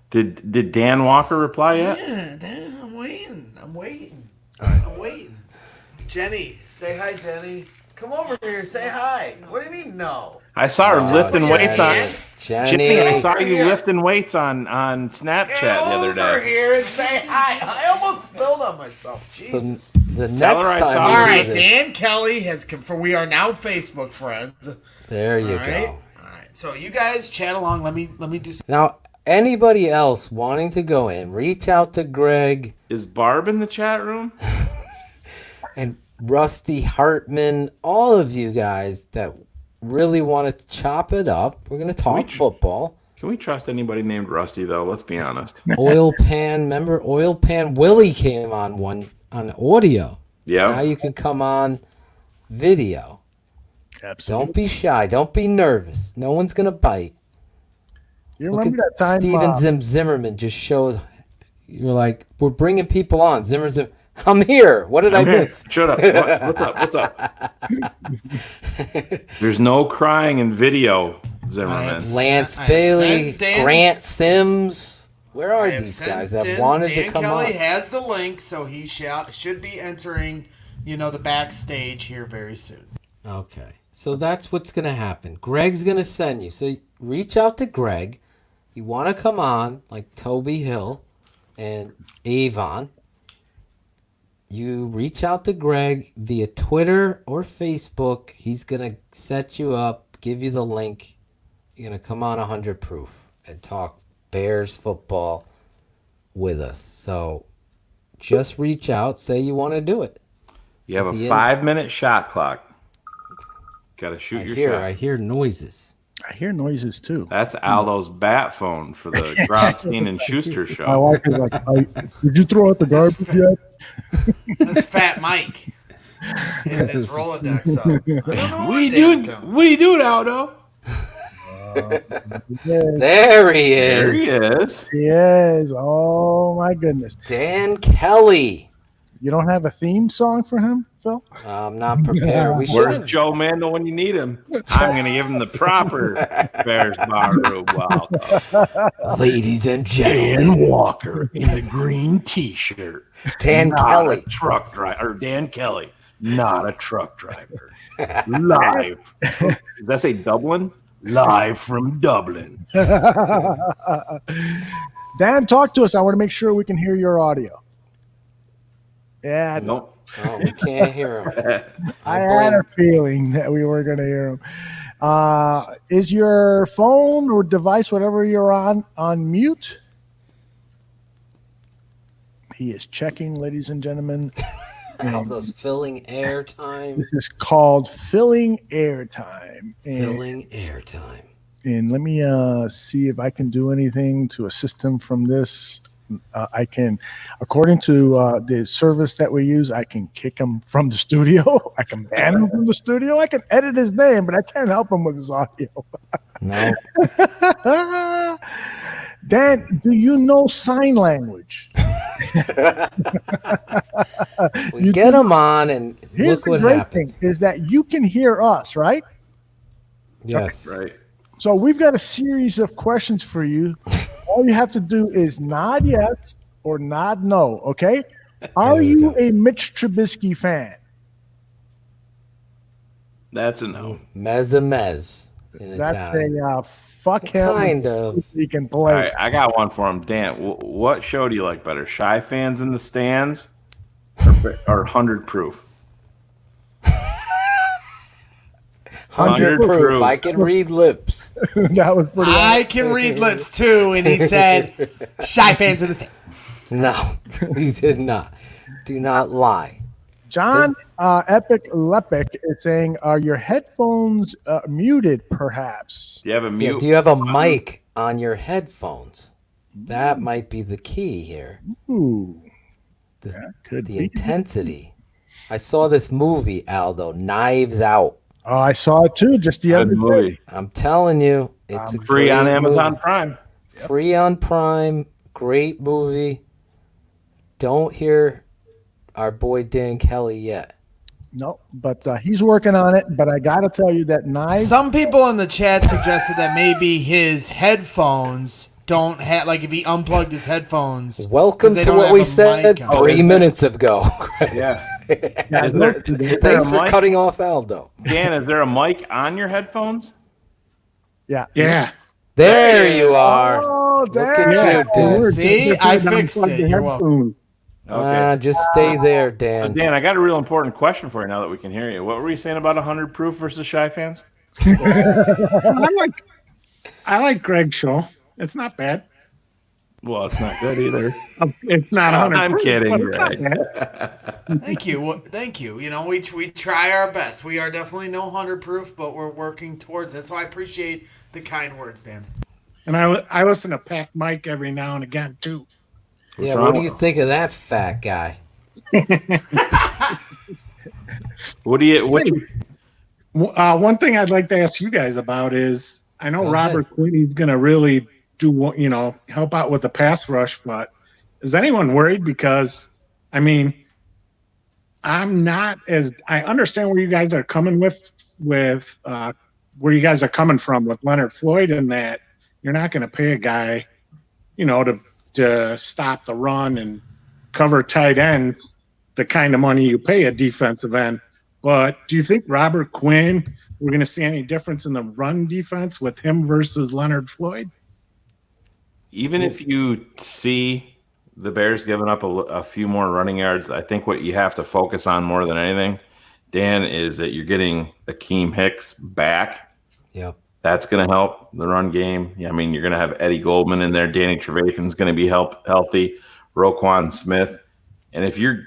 Did Dan Walker reply yet? Yeah, Dan I'm waiting. I'm waiting. Jenny, say hi, Jenny. Come over here. Say hi. What do you mean no? I saw her lifting weights on. Jenny, I saw you lifting weights on Snapchat the other day. Over here and say hi. I almost spilled on myself. Jesus. The Tell next her I time. saw All you right, do this. Dan Kelly has confirmed. We are now Facebook friends. There you All right? go. All right. So you guys chat along. Let me do. Now, anybody else wanting to go in, reach out to Greg. Is Barb in the chat room? And Rusty Hartman, all of you guys that really want to chop it up. We're going to talk football. Can we trust anybody named Rusty, though? Let's be honest. Oil Pan, remember Oil Pan Willie came on audio. Yeah. Now you can come on video. Absolutely. Don't be shy. Don't be nervous. No one's going to bite. You Look remember at that time? Steven Zimmerman just shows. You're like, we're bringing people on. Zimmerman. I'm here. What did I miss? Shut up. What's up? There's no crying in video, Zimmerman. Lance Bailey, Grant Sims. Where are these guys that wanted to come Dan Kelly on? has the link, so he should be entering, the backstage here very soon. Okay. So that's what's going to happen. Greg's going to send you. So reach out to Greg. You want to come on like Toby Hill and Avon. You reach out to Greg via Twitter or Facebook. He's going to set you up, give you the link. You're going to come on 100 Proof and talk Bears football with us. So just reach out, say you want to do it. You have a 5-minute shot clock. Got to shoot your shot. I hear noises. I hear noises too. That's Aldo's bat phone for the Grobstein and Schuster show. My wife is like, "Did you throw out the garbage yet?" That's Fat Mike in his Rolodex. What are you doing, Aldo? There he is. There he is. He is. Oh my goodness. Dan Kelly. You don't have a theme song for him, Phil? I'm not prepared. We should Where's have. Joe Mandel when you need him? I'm going to give him the proper Bears Barroom welcome. Ladies and gentlemen, Dan Walker in the green T-shirt. Dan Kelly. Truck driver. Or Dan Kelly, not a truck driver. Live. Does that say Dublin? Live from Dublin. Dan, talk to us. I want to make sure we can hear your audio. Yeah. Nope. Oh, we can't hear him. I had a feeling that we were going to hear him. Is your phone or device, whatever you're on mute? He is checking, ladies and gentlemen. Those filling airtime. This is called filling airtime. Filling airtime. And let me see if I can do anything to assist him from this. I can, according to the service that we use, I can kick him from the studio. I can ban him from the studio. I can edit his name, but I can't help him with his audio. No. Dan, do you know sign language? We get him on, and here's look what the great happens. thing is that you can hear us, right? Yes. Right. So we've got a series of questions for you. All you have to do is nod yes or nod no, okay? Are you a Mitch Trubisky fan? That's a no. Mez. That's a fuck him. Kind of. He can play. All right, I got one for him. Dan, what show do you like better? Shy Fans in the Stands or 100 Proof? 100 proof. I can read lips. That was pretty. I can read lips too, and he said, "Shy Fans in the Stands." No, he did not. Do not lie. John Epic Lepic is saying, "Are your headphones muted? Perhaps." Do you have a mute? Do you have a mic on your headphones? That might be the key here. Ooh, the intensity. I saw this movie, Aldo, Knives Out. Oh, I saw it too, just the other day. I'm telling you, it's a free on great Amazon movie. Prime. Free on Prime. Great movie. Don't hear our boy Dan Kelly yet. No, but he's working on it. But I got to tell you that knife. Some people in the chat suggested that maybe his headphones don't have, like, if he unplugged his headphones. Welcome to what we said 3 minutes ago. Yeah. Thanks for cutting off Aldo. Dan, is there a mic on your headphones? Yeah. Yeah. There you are. Oh, Look at you, Dan. See, I fixed it. You're welcome. Okay. Just stay there, Dan. So, Dan, I got a real important question for you now that we can hear you. What were you saying about 100 proof versus Shy fans? I like Greg's show. It's not bad. Well, it's not good either. It's not 100 I'm proof, kidding, but it's Greg. not bad. Thank you. Thank you. You know, we try our best. We are definitely no 100 proof, but we're working towards it. So I appreciate the kind words, Dan. And I listen to Pac Mike every now and again, too. Yeah, what do you think of that fat guy? One thing I'd like to ask you guys about is, I know Robert Quinney's going to really help out with the pass rush, but is anyone worried? Because, I mean, I understand where you guys are coming where you guys are coming from with Leonard Floyd, and that you're not going to pay a guy, to stop the run and cover tight ends the kind of money you pay a defensive end. But do you think Robert Quinn, we're going to see any difference in the run defense with him versus Leonard Floyd? Even if you see the Bears giving up a few more running yards, I think what you have to focus on more than anything, Dan, is that you're getting Akeem Hicks back. Yep. That's going to help the run game. I mean, you're going to have Eddie Goldman in there. Danny Trevathan's going to be healthy. Roquan Smith. And if you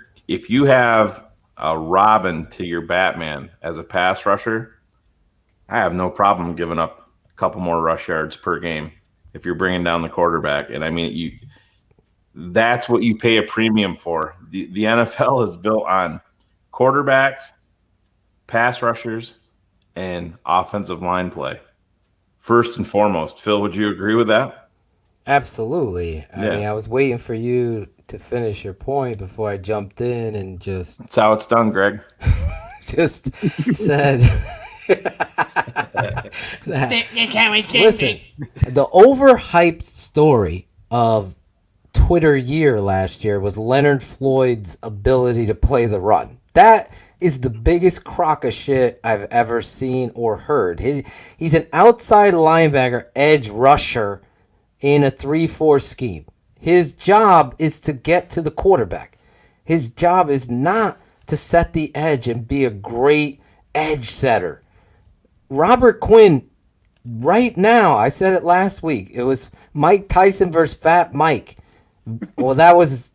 have a Robin to your Batman as a pass rusher, I have no problem giving up a couple more rush yards per game if you're bringing down the quarterback. And I mean, that's what you pay a premium for. The NFL is built on quarterbacks, pass rushers, and offensive line play. First and foremost. Phil, would you agree with that? Absolutely. I mean, I was waiting for you to finish your point before I jumped in and just... That's how it's done, Greg. just said... Listen, the overhyped story of Twitter year last year was Leonard Floyd's ability to play the run. That is the biggest crock of shit I've ever seen or heard. He's an outside linebacker, edge rusher in a 3-4 scheme. His job is to get to the quarterback. His job is not to set the edge and be a great edge setter. Robert Quinn, right now, I said it last week, it was Mike Tyson versus Fat Mike. Well, that was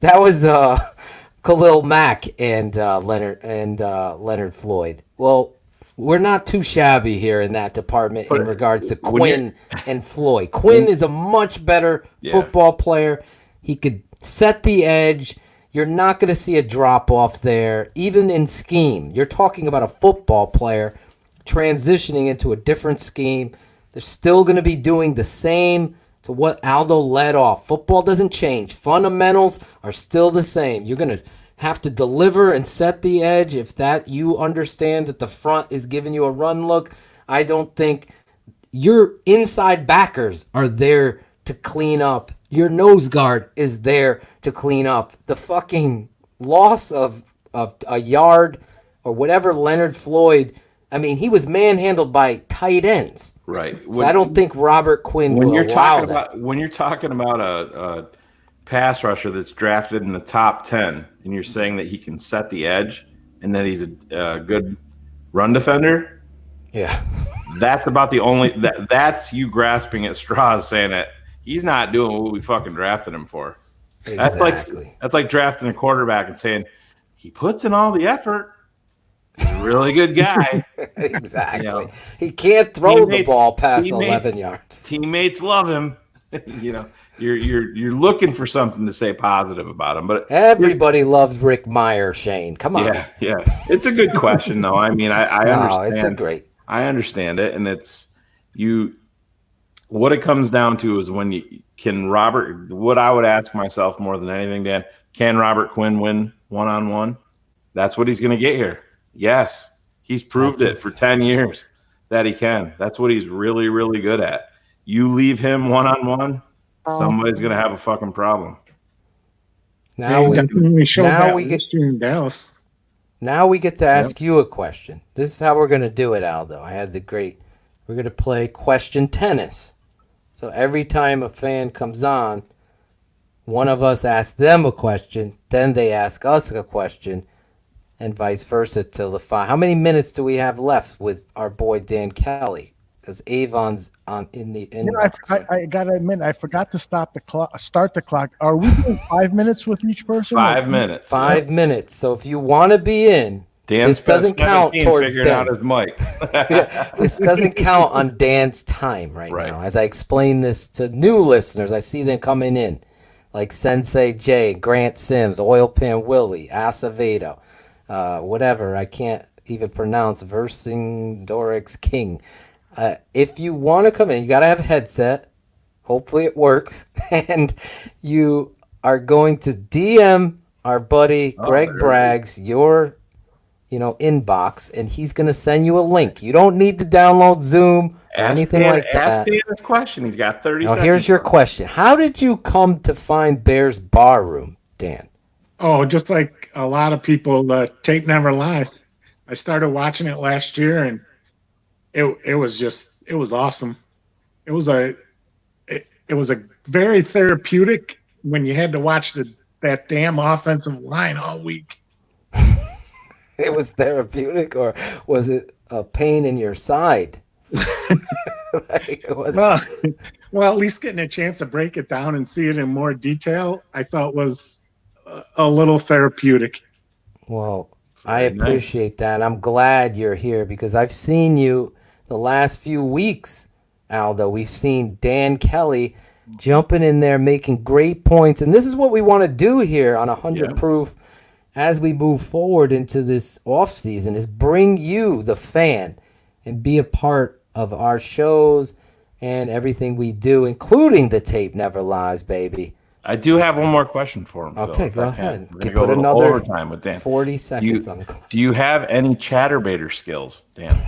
Khalil Mack and Leonard Floyd. Well, we're not too shabby here in that department in regards to Quinn and Floyd. Quinn is a much better football player. He could set the edge. You're not going to see a drop-off there, even in scheme. You're talking about a football player transitioning into a different scheme. They're still going to be doing the same to what Aldo led off. Football doesn't change. Fundamentals are still the same. You're going to have to deliver and set the edge. If that you understand that the front is giving you a run look, I don't think your inside backers are there to clean up. Your nose guard is there to clean up. The fucking loss of a yard or whatever Leonard Floyd, I mean, he was manhandled by tight ends. Right. So I don't think Robert Quinn will allow that. When you're talking about a pass rusher that's drafted in the top 10 and you're saying that he can set the edge and that he's a good run defender, that's about the only that's you grasping at straws saying that he's not doing what we fucking drafted him for. Exactly. That's like drafting a quarterback and saying he puts in all the effort. He's a really good guy. Exactly. You know, he can't throw the ball past 11 yards. Teammates love him. You're looking for something to say positive about him, but everybody loves Rick Meyer, Shane. Come on. Yeah. It's a good question, though. I mean, I understand. I understand it, and it's you. What it comes down to is when you can Robert. What I would ask myself more than anything, Dan, can Robert Quinn win 1-on-1? That's what he's going to get here. Yes. He's proved it for 10 years that he can. That's what he's really, really good at. You leave him one-on-one, somebody's going to have a fucking problem. Now we get to ask you a question. This is how we're going to do it, Aldo. We're going to play question tennis. So every time a fan comes on, one of us asks them a question, then they ask us a question, and vice versa till the final. How many minutes do we have left with our boy Dan Kelly? Because Avon's in the inbox. I gotta admit, I forgot to start the clock. Are we doing 5 minutes with each person? 5 minutes. 5 minutes. So if you want to be in, this doesn't count towards figuring Dan. out his mic. This doesn't count on Dan's time right now. As I explain this to new listeners, I see them coming in, like Sensei J, Grant Sims, Oil Pan Willie, Acevedo, whatever. I can't even pronounce Vercingorix King. If you want to come in, you got to have a headset. Hopefully it works. And you are going to DM our buddy Greg Braggs your inbox, and he's going to send you a link. You don't need to download Zoom or anything like that. Ask Dan his question. He's got 30 seconds. Here's your question. How did you come to find Bears Bar Room, Dan? Oh, just like a lot of people, tape never lies. I started watching it last year, and it was awesome. It was a very therapeutic when you had to watch that damn offensive line all week. It was therapeutic, or was it a pain in your side? Well, at least getting a chance to break it down and see it in more detail, I thought was a little therapeutic. Well, I appreciate that. I'm glad you're here because I've seen you the last few weeks, Aldo. We've seen Dan Kelly jumping in there, making great points. And this is what we want to do here on 100 Proof as we move forward into this offseason, is bring you, the fan, and be a part of our shows and everything we do, including the tape never lies, baby. I do have one more question for him. Okay, Phil, go ahead. We're gonna go another overtime with Dan. 40 seconds on the clock. Do you have any chatterbaiter skills, Dan?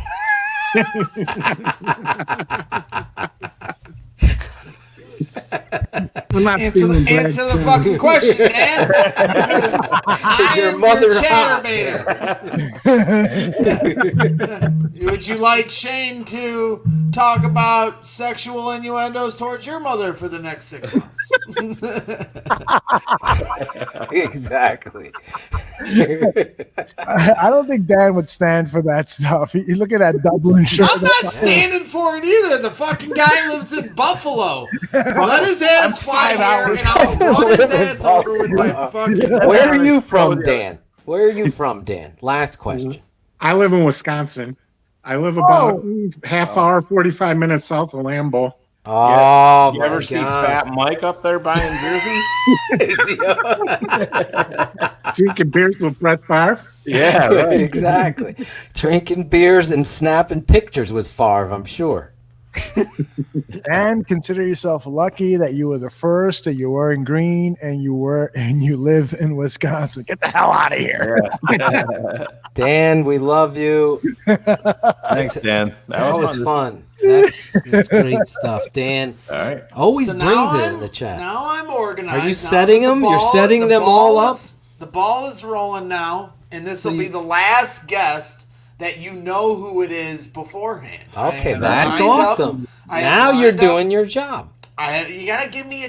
Answer the fucking question, man. I your am mother chatterbaiter. Would you like Shane to talk about sexual innuendos towards your mother for the next 6 months? Exactly. I don't think Dan would stand for that stuff. You look at that Dublin shirt. I'm not standing for it either. The fucking guy lives in Buffalo. Let his ass fly here, and I'll run his ass over with my fucking... Where are you from, Dan? Where are you from, Dan? Last question. I live in Wisconsin. I live about half hour, 45 minutes south of Lambeau. Oh, you ever see Fat Mike up there buying jerseys? Drinking beers with Brett Favre? Yeah, right. Exactly. Drinking beers and snapping pictures with Favre, I'm sure. And consider yourself lucky that you were the first, that you're wearing green, and you live in Wisconsin. Get the hell out of here. Yeah. Dan, we love you. Thanks, Dan. That was fun. That's great stuff, Dan. All right. Always So brings now it in the chat. Now I'm organized. Are you Now setting that them? You're setting them all up? The ball is rolling now, and this will be the last guest that you know who it is beforehand. Okay, that's awesome. Now you're doing your job. You gotta give me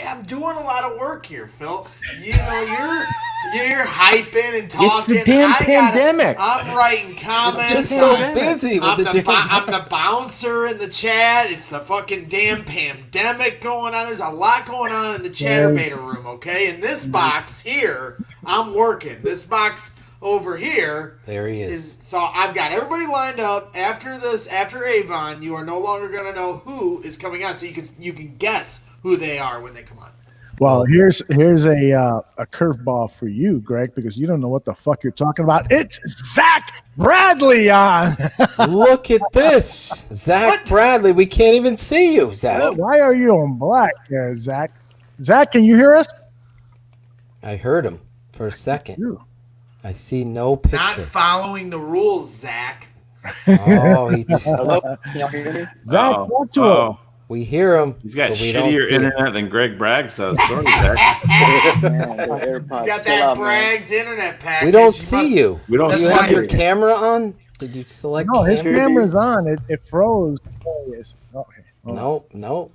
I'm doing a lot of work here, Phil. You know, you're hyping and talking. It's the damn pandemic. I'm writing comments. Just so busy with I'm the bouncer in the chat. It's the fucking damn pandemic going on. There's a lot going on in the chatterbaiter room, okay? In this box here, I'm working. This box over here. There he is. So I've got everybody lined up. After this, after Avon, you are no longer going to know who is coming on, so you can guess who they are when they come on. Well, here's a curveball for you, Greg, because you don't know what the fuck you're talking about. It's Zach Bradley on. Look at this, Zach Bradley. We can't even see you, Zach. Why are you on black, Zach? Zach, can you hear us? I heard him for a second. I see no picture. Not following the rules, Zach. Oh, Hello? Can y'all hear me? Zach, talk to him. We hear him. He's got but we don't shittier see internet than Greg Braggs does. Sorry, Zach. You got that Braggs internet package. We don't see you. We don't Do you see have you. your camera on? Did you select? No, his camera? camera's on. It froze. Oh, yes. Okay. No.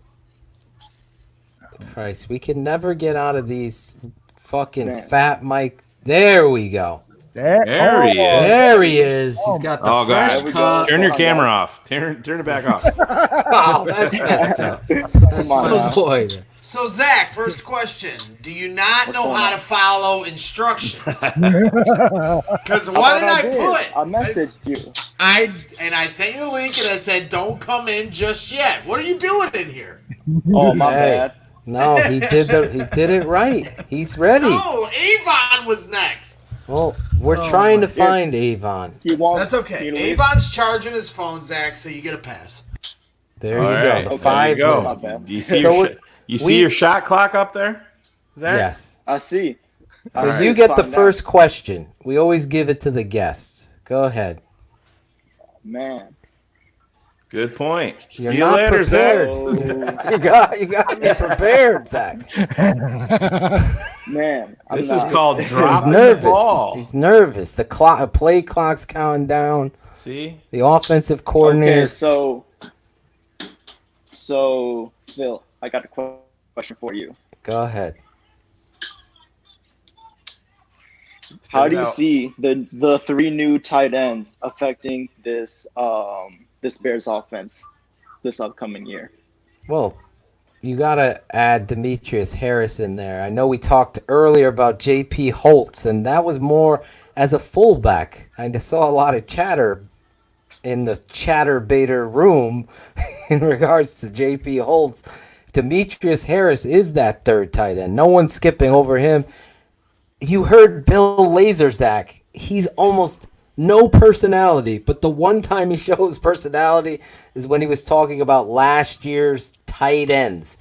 Christ, we can never get out of these fucking fat mic. There we go. There he is. There he is. He's got the fresh God. cut. Turn your camera off. Turn it back off. Oh, that's messed up. That's so boy. So, Zach, first question. Do you not know how to follow instructions? Because what did I put? I messaged you. I sent you a link and I said, don't come in just yet. What are you doing in here? Oh, my bad. No, he did it right. He's ready. Oh, Avon was next. Well, we're trying to find Avon. That's okay. Avon's charging his phone, Zach, so you get a pass. There you go. The 5 minutes. Do you see your shot clock up there? Zach? Yes. I see. So you get the first question. We always give it to the guests. Go ahead. Man. Good point. You're See you not later, prepared. Zach. You got to be prepared, Zach. Man, this is called dropping He's nervous. the ball. He's nervous. The play clock's counting down. See? The offensive coordinator. Okay, so Phil, I got a question for you. Go ahead. How do you see the 3 new tight ends affecting this this Bears offense this upcoming year? Well, you got to add Demetrius Harris in there. I know we talked earlier about J.P. Holtz, and that was more as a fullback. I saw a lot of chatter in the chatterbaiter room in regards to J.P. Holtz. Demetrius Harris is that third tight end. No one's skipping over him. You heard Bill Lazor, Zach. He's almost no personality, but the one time he shows personality is when he was talking about last year's tight ends.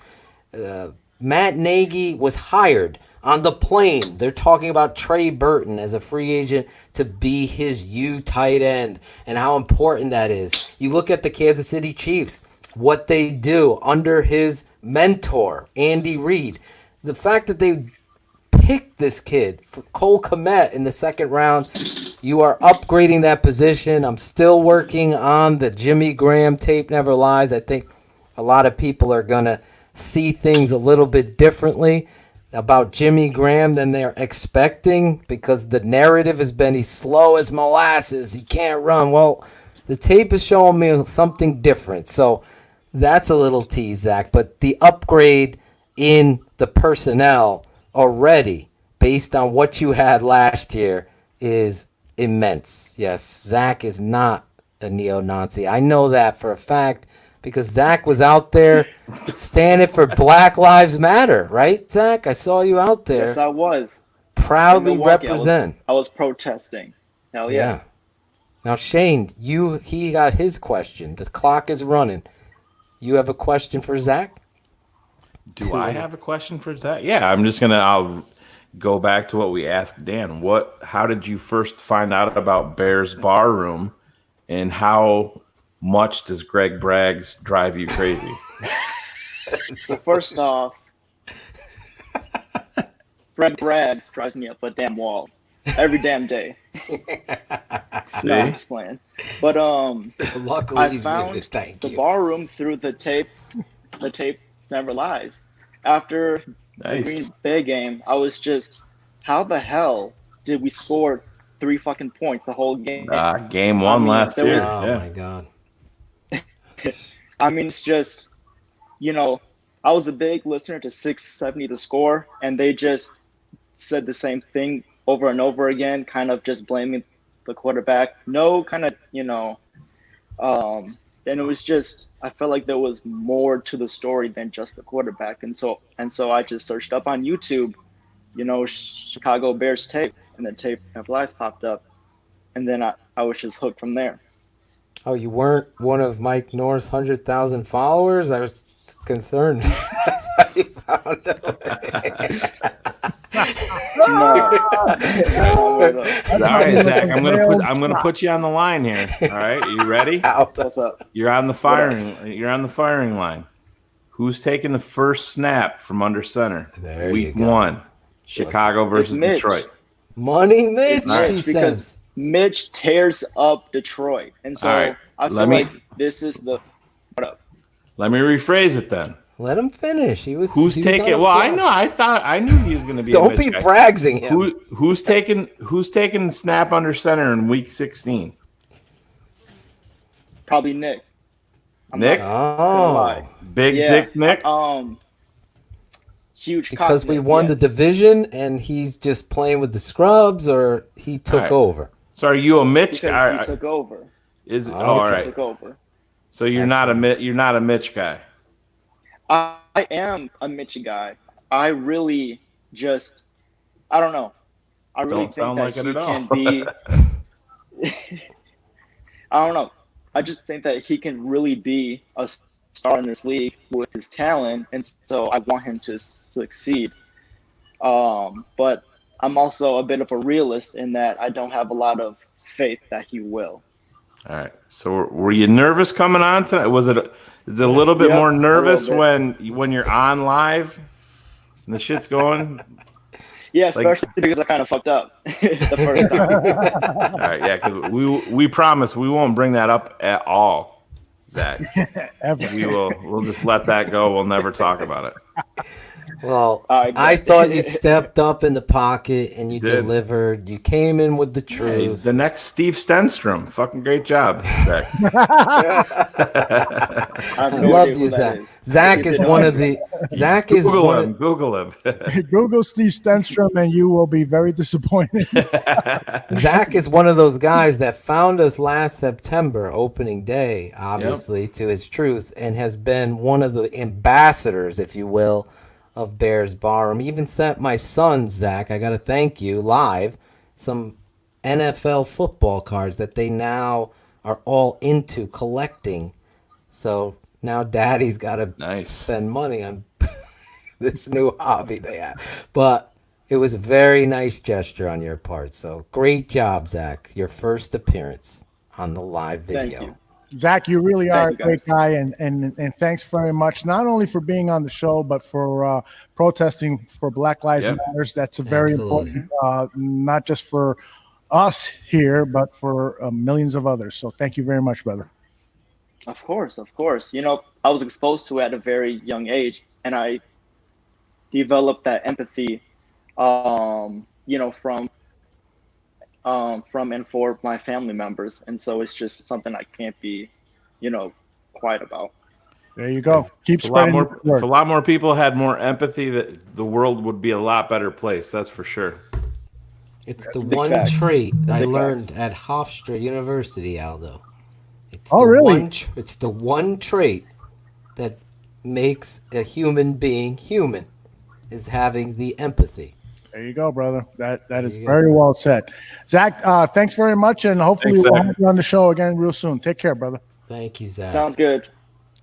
Matt Nagy was hired on the plane. They're talking about Trey Burton as a free agent to be his tight end and how important that is. You look at the Kansas City Chiefs, what they do under his mentor, Andy Reid. The fact that they picked this kid, Cole Kmet, in the second round, you are upgrading that position. I'm still working on the Jimmy Graham tape never lies. I think a lot of people are going to see things a little bit differently about Jimmy Graham than they're expecting because the narrative has been he's slow as molasses. He can't run. Well, the tape is showing me something different. So that's a little tease, Zach. But the upgrade in the personnel already, based on what you had last year, is immense. Yes, Zach is not a neo-Nazi. I know that for a fact because Zach was out there standing for Black Lives Matter, right, Zach? I saw you out there. Yes, I was. Proudly represent. I was protesting. Hell yeah. Now, Shane, he got his question. The clock is running. You have a question for Zach? Do I have a question for Zach? Yeah, I'll go back to what we asked Dan. How did you first find out about Bears Bar Room, and how much does Greg Braggs drive you crazy? So first off, Greg Braggs drives me up a damn wall every damn day. See? No, I'm just playing. But luckily I found the bar room through the tape. The tape never lies. After the Green Bay game, I was just, how the hell did we score 3 fucking points the whole game? Game 1 last year. My God. I mean, it's just, I was a big listener to 670 The Score, and they just said the same thing over and over again, kind of just blaming the quarterback. No kind of, and it was just, I felt like there was more to the story than just the quarterback. And so I just searched up on YouTube, Chicago Bears tape, and the tape of lies popped up. And then I was just hooked from there. Oh, you weren't one of Mike North's 100,000 followers? I was concerned. That's how you found it. right, Zach. I'm gonna put you on the line here. All right, are you ready? What's up? You're on the firing line. Who's taking the first snap from under center? Week 1, Chicago versus Detroit. Money Mitch, Mitch, because Mitch tears up Detroit, and so right, I feel like this is the. What up? Let me rephrase it then. Let him finish. Who's taking? Well, I know. I knew he was going to be. Don't be bragging him. Who's taking snap under center in week 16? Probably Nick. Nick? Oh, big dick Nick. Huge. Because we won the division, and he's just playing with the scrubs, or he took over. So are you a Mitch guy? He took over. Is it? All right. Took over. So you're not a Mitch guy. I am a Mitchie guy. I really just, I don't know. I really Don't sound like it at all. can be. I don't know. I just think that he can really be a star in this league with his talent, and so I want him to succeed. But I'm also a bit of a realist in that I don't have a lot of faith that he will. All right. So were you nervous coming on tonight? Is it a little bit more nervous when you're on live and the shit's going? Yeah, especially because I kind of fucked up the first time. All right, yeah, because we promise we won't bring that up at all, Zach. Ever. We'll just let that go. We'll never talk about it. Well, I thought you stepped up in the pocket and you delivered. You came in with the truth. Yeah, he's the next Steve Stenstrom. Fucking great job, Zach. I love you, Zach. Zach is one of the. Zach is Google him. Google Steve Stenstrom, and you will be very disappointed. Zach is one of those guys that found us last September, opening day, obviously, to his truth, and has been one of the ambassadors, if you will, of Bears Barroom. Even sent my son, Zach, I got to thank you, live, some NFL football cards that they now are all into collecting. So now daddy's got to spend money on this new hobby they have. But it was a very nice gesture on your part. So great job, Zach. Your first appearance on the live video. Thank you. Zach, you really are a great guy, and thanks very much, not only for being on the show, but for protesting for Black Lives Matter. That's a very important, not just for us here, but for millions of others. So thank you very much, brother. Of course. You know, I was exposed to it at a very young age, and I developed that empathy, you know, from and for my family members, and so it's just something I can't be, you know, quiet about. There you go. Keep If spreading. a lot more people had more empathy, that the world would be a lot better place. That's for sure. It's the one trait I learned at Hofstra University, Aldo. It's it's the one trait that makes a human being human, is having the empathy. There you go, brother. That is very well said. Zach, thanks very much, and hopefully we'll have you on the show again real soon. Take care, brother. Thank you, Zach. Sounds good.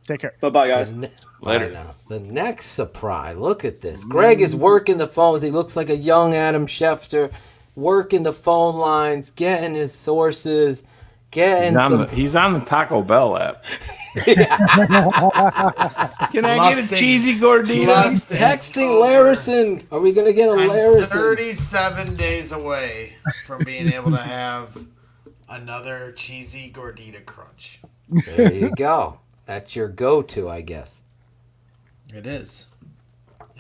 Take care. Bye-bye, guys. Later. Now, the next surprise. Look at this. Greg is working the phones. He looks like a young Adam Schefter, working the phone lines, getting his sources, he's on the Taco Bell app. Can I get a cheesy gordita? He's texting Larison. Are we going to get a Larison? 37 days away from being able to have another cheesy gordita crunch. There you go. That's your go-to, I guess. It is.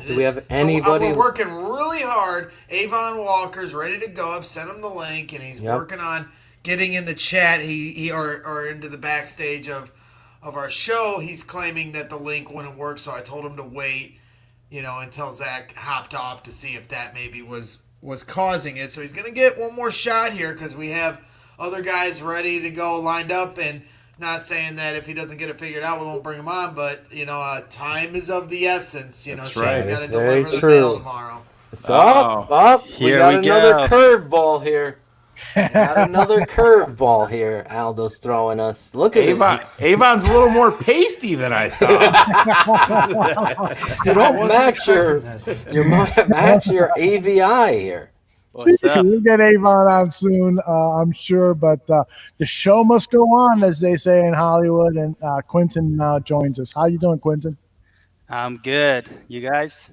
Do we have anybody? We're working really hard. Avon Walker's ready to go. I've sent him the link, and he's working on getting in the chat. Or into the backstage of our show. He's claiming that the link wouldn't work, so I told him to wait, until Zach hopped off to see if that maybe was causing it. So he's gonna get one more shot here because we have other guys ready to go lined up, and not saying that if he doesn't get it figured out, we won't bring him on, but time is of the essence. Shane's got to deliver the mail tomorrow. We got another curveball here. Got another curveball here. Aldo's throwing us. Look at Avon. Avon's a little more pasty than I thought. You don't match your AVI here. What's up? We'll get Avon on soon, I'm sure. But the show must go on, as they say in Hollywood. And Quentin joins us. How you doing, Quentin? I'm good. You guys?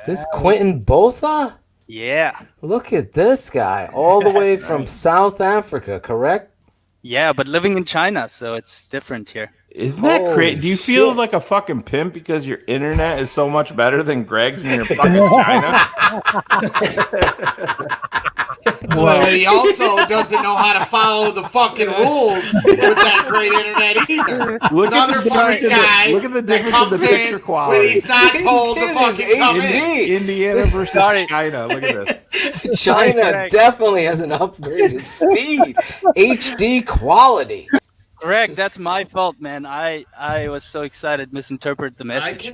Is this Quentin Botha? Yeah. Look at this guy, all the way from South Africa, correct? Yeah, but living in China, so it's different here. Isn't that crazy? Do you feel like a fucking pimp because your internet is so much better than Greg's in your fucking China? Well, he also doesn't know how to follow the fucking rules with that great internet either. Another fucking guy look at the that difference in comes the picture in quality. when he's not told to fucking come in. Indiana versus China. Look at this. China definitely has an upgraded speed. HD quality. Greg, that's my fault, man. I was so excited, misinterpret the message,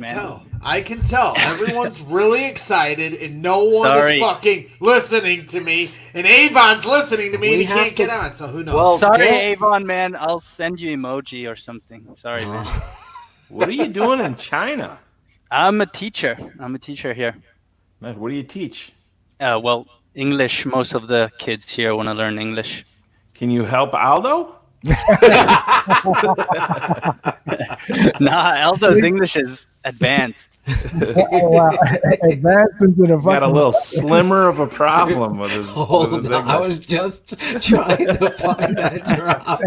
I can tell. Everyone's really excited, and no one is fucking listening to me. And Avon's listening to me, and he can't get on. So who knows? Well, sorry, Avon, man. I'll send you emoji or something. Sorry, man. What are you doing in China? I'm a teacher. Here. Man, what do you teach? Well, English. Most of the kids here want to learn English. Can you help Aldo? Nah, Aldo's English is advanced. Advanced into the Got a little slimmer of a problem with his. Hold on, I was just trying to find that drop.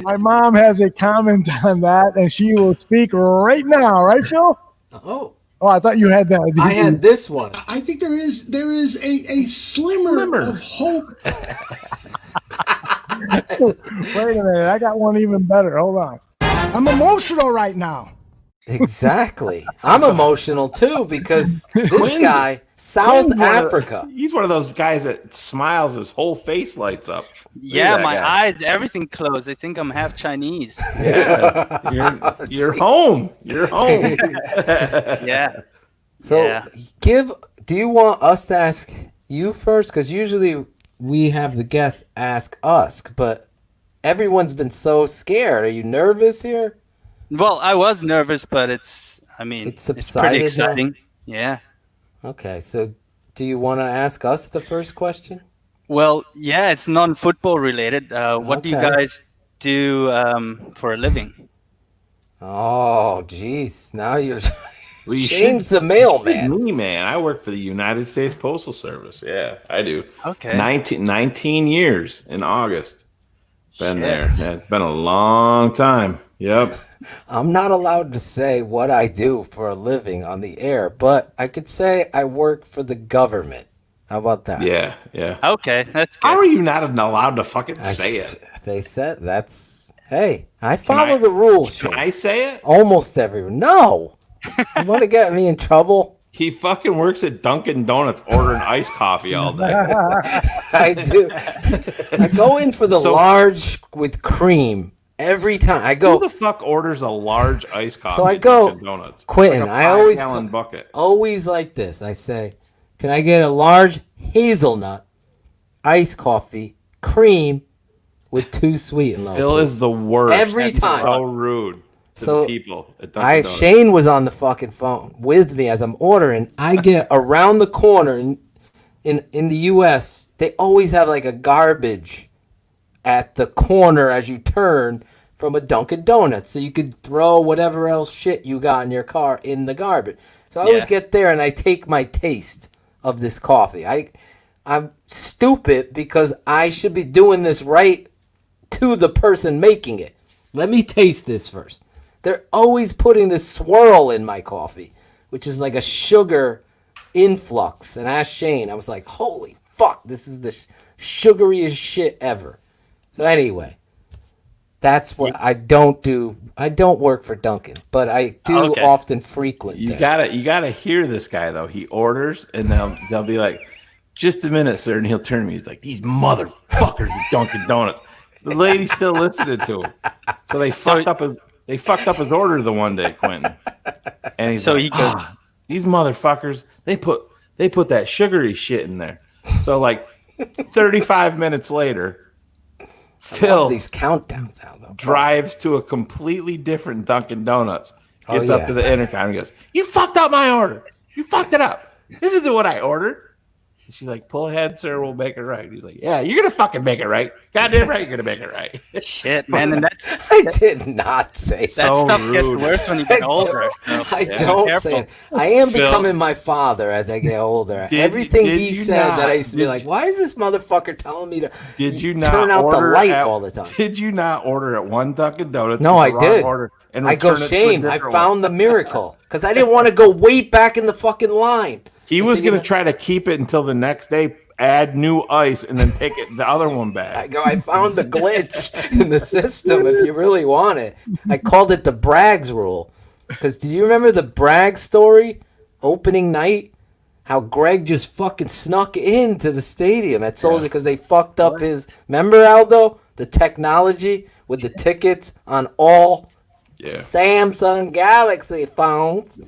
My mom has a comment on that, and she will speak right now. Right, Phil? Oh, I thought you had that. I had this one. I think there is a slimmer of hope. Wait a minute, I got one even better. Hold on. I'm emotional right now. Exactly. I'm emotional too because this guy, South Africa. He's one of those guys that smiles, his whole face lights up. Yeah, my eyes, everything closed. I think I'm half Chinese. Yeah, you're home. You're home. Yeah. So, do you want us to ask you first? Because usually we have the guests ask us, but everyone's been so scared. Are you nervous here? Well, I was nervous, but it's subsided pretty exciting. now? Yeah. Okay, so do you want to ask us the first question? Well, yeah, it's non-football related. What do you guys do for a living? Oh, geez. Now you're... James the mailman. Me, man. I work for the United States Postal Service. Yeah, I do. Okay. 19 years in August. Been there. Yeah, it's been a long time. Yep. I'm not allowed to say what I do for a living on the air, but I could say I work for the government. How about that? Yeah, yeah. Okay, that's good. How are you not allowed to fucking say it? They said that's... Hey, I follow the rules. Can I say it? Almost everyone. No. You want to get me in trouble? He fucking works at Dunkin' Donuts ordering iced coffee all day. I do. I go in for the large with cream every time. I go. Who the fuck orders a large iced coffee? So I at go, Dunkin' Donuts? Quentin. Like I always bucket. always like this. I say, can I get a large hazelnut iced coffee, cream, with 2 sweet and low? Phil is the worst. Every time. So rude. To the people at Dunkin' Donuts. Shane was on the fucking phone with me as I'm ordering. I get around the corner in the U.S. They always have like a garbage at the corner as you turn from a Dunkin' Donuts, so you could throw whatever else shit you got in your car in the garbage. So I always get there and I take my taste of this coffee. I'm stupid because I should be doing this right to the person making it. Let me taste this first. They're always putting this swirl in my coffee, which is like a sugar influx. And I asked Shane, I was like, holy fuck, this is the sugariest shit ever. So anyway, that's what I don't do. I don't work for Dunkin', but I do often frequent You there. gotta hear this guy though. He orders and they'll be like, just a minute, sir, and he'll turn to me. He's like, these motherfuckers at Dunkin' Donuts. The lady's still listening to him. So they fucked up his order the one day, Quentin. And he's like, he goes, these motherfuckers, they put they put that sugary shit in there. So like 35 minutes later, Phil these countdowns out though. drives to a completely different Dunkin' Donuts. Gets Oh, up yeah. to the intercom and goes, "You fucked up my order. You fucked it up. This isn't what I ordered." And she's like, "Pull ahead, sir. We'll make it right." He's like, "Yeah, you're gonna fucking make it right. Goddamn right, you're gonna make it right." Shit, man, and that's I did not say that So stuff gets rude. worse when you get older. So, I yeah, don't careful. say it. I am Phil. becoming my father as I get older. Did- Everything did he you said not- that I used to be did- like, why is this motherfucker telling me to Did you not turn out the order light at- all the time? Did you not order at one Dunkin' Donuts? No, get I the wrong did. Order and I go, return it to a Shane, I different found one? the miracle because I didn't want to go way back in the fucking line. He I was said, you gonna know- try to keep it until the next day, add new ice, and then take it the other one I back. go, I found the glitch in the system if you really want it. I called it the Braggs rule. Because do you remember the Braggs story? Opening night? How Greg just fucking snuck into the stadium at Soldier because they fucked up his... Remember, Aldo? The technology with the tickets on all Samsung Galaxy phones.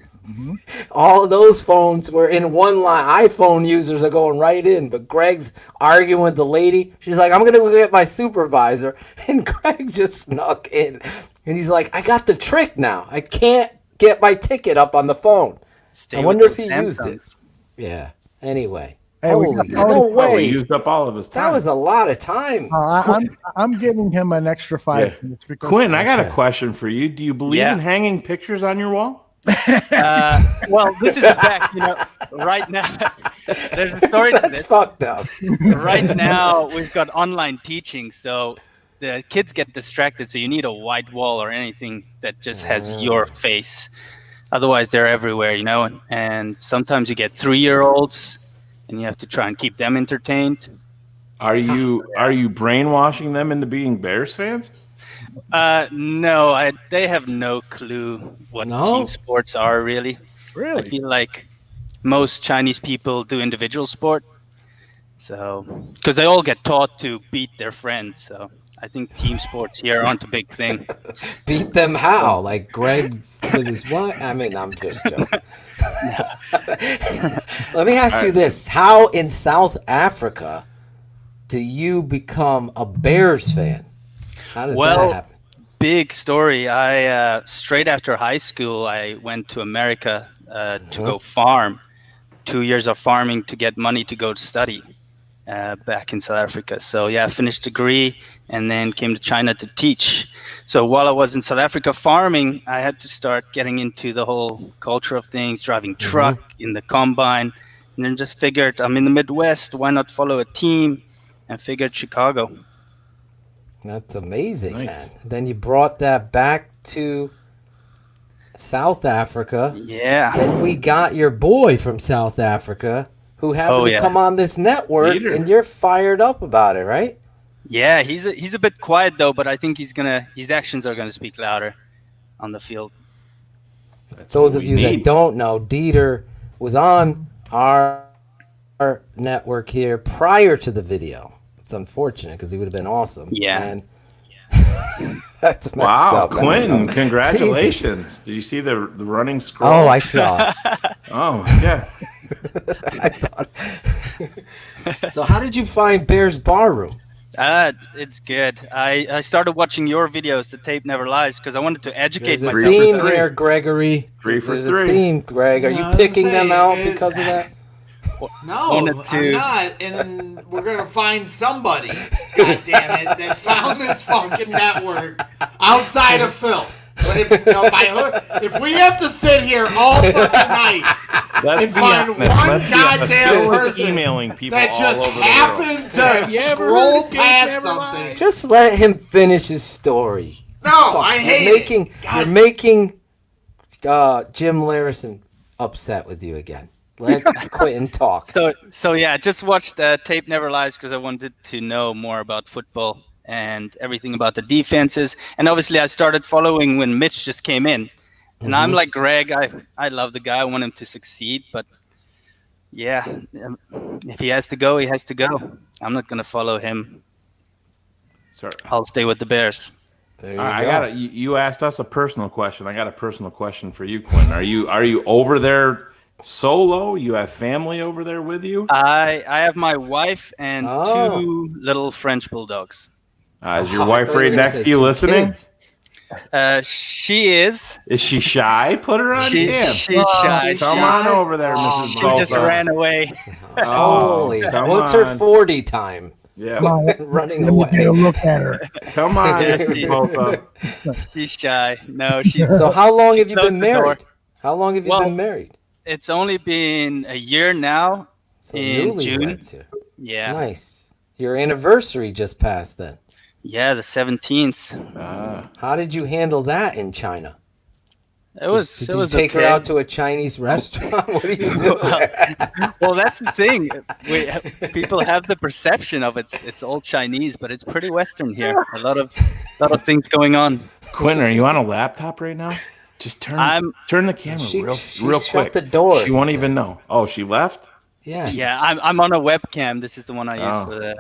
All of those phones were in one line. iPhone users are going right in, but Greg's arguing with the lady. She's like, I'm going to go get my supervisor. And Greg just snuck in. And he's like, I got the trick now. I can't get my ticket up on the phone. Stay I with wonder if those he used it. Samsungs. Yeah. Anyway. Hey, we Holy, got- no Oh, way. he used up all of his time. That was a lot of time. I'm giving him an extra 5 minutes because Quinn, I got a question for you. Do you believe Yeah. in hanging pictures on your wall? Well, this is the fact, right now, there's a story to That's this. fucked up. Right now, we've got online teaching, so the kids get distracted, so you need a white wall or anything that just has your face. Otherwise, they're everywhere, and sometimes you get 3-year-olds, and you have to try and keep them entertained. Are you brainwashing them into being Bears fans? No, they have no clue what team sports are, really. Really? I feel like most Chinese people do individual sport, so because they all get taught to beat their friends. So I think team sports here aren't a big thing. Beat them how? Like Greg with his what? I mean, I'm just joking. Let me ask you this. How in South Africa do you become a Bears fan? How does that happen? Big story. I straight after high school, I went to America to go farm. 2 years of farming to get money to go to study back in South Africa. So yeah, I finished degree and then came to China to teach. So while I was in South Africa farming, I had to start getting into the whole culture of things, driving truck in the combine, and then just figured I'm in the Midwest. Why not follow a team? And figured Chicago. That's amazing, man. Then you brought that back to South Africa. Yeah. Then we got your boy from South Africa who happened to come on this network, and you're fired up about it, right? Yeah, he's a bit quiet though, but I think his actions are gonna speak louder on the field. Those of you that don't know, Dieter was on our network here prior to the video. It's unfortunate because he would have been awesome. Yeah. And that's messed Wow, up. Quinn, congratulations. Did you see the running scroll? Oh, I saw it. Oh, yeah. So how did you find Bears Barroom? It's good. I started watching your videos, The Tape Never Lies, because I wanted to educate There's a myself. theme here, Gregory. There's a theme, Greg. Are you picking them out because of that? No, I'm not. And we're gonna find somebody, God damn it, that found this fucking network outside of Phil. But if we have to sit here all fucking night and find one goddamn person emailing people that just all over happened to scroll past something. Just let him finish his story. No, I hate it. You're making Jim Larison upset with you again. Let Quentin talk. So yeah, just watched Tape Never Lies because I wanted to know more about football and everything about the defenses. And obviously I started following when Mitch just came in. And I'm like Greg, I love the guy. I want him to succeed. But yeah, if he has to go, he has to go. I'm not going to follow him. Sorry. I'll stay with the Bears. There you go. You asked us a personal question. I got a personal question for you, Quinn. Are you over there solo? You have family over there with you? I have my wife and two little French bulldogs. Is your wife right next to you listening? She is. Is she shy? Put her on cam. She's shy. Come on over there, Mrs. She just ran away. Holy. What's her 40 time? Yeah. Running Let me get away. a look at her. Come on, Mrs. Bofa. She's shy. No, she's. So how long have you closed been the door. married? How long have you been married? It's only been a year now. So in June. newlyweds here. Yeah. Nice. Your anniversary just passed then. Yeah, the 17th. How did you handle that in China? Did you take her out to a Chinese restaurant? What do you do? Well, that's the thing. People have the perception of it's old Chinese, but it's pretty Western here. A lot of things going on. Quentin, are you on a laptop right now? Just turn the camera real quick. Shut the door. She won't even know. Oh, she left? Yes. Yeah, I'm on a webcam. This is the one I use for the.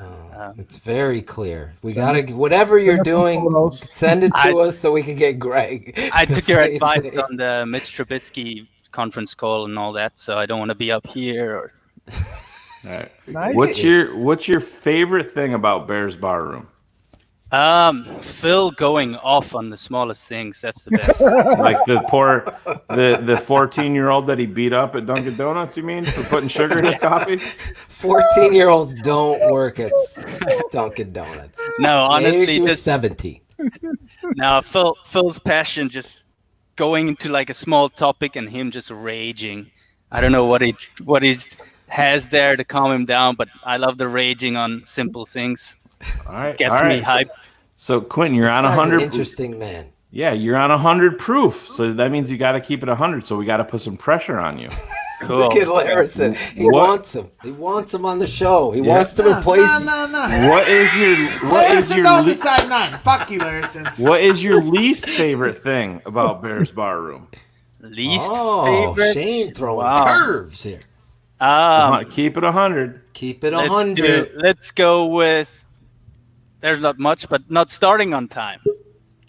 It's very clear. We gotta whatever you're doing, send it to us so we can get Greg. I took your advice on the Mitch Trubisky conference call and all that, so I don't want to be up here. Or... All right. Nice. What's your favorite thing about Bears Bar Room? Phil going off on the smallest things. That's the best. Like the 14-year-old that he beat up at Dunkin' Donuts, you mean, for putting sugar in his coffee? 14-year-olds don't work at Dunkin' Donuts. No, honestly, maybe she was just 17. No, Phil's passion just going into like a small topic and him just raging. I don't know what he has there to calm him down, but I love the raging on simple things. All right, gets me hyped. So Quentin, you're on 100. Interesting man. Yeah, you're on 100 proof. So that means you got to keep it 100. So we got to put some pressure on you. Cool. Look at Larison. He wants him. He wants him on the show. He wants to replace. No. What is your Larison don't decide none. Fuck you, Larison. What is your least favorite thing about Bears Bar Room? Least favorite? Shane throwing curves here. Keep it 100. Keep it 100. Let's go with. There's not much, but not starting on time.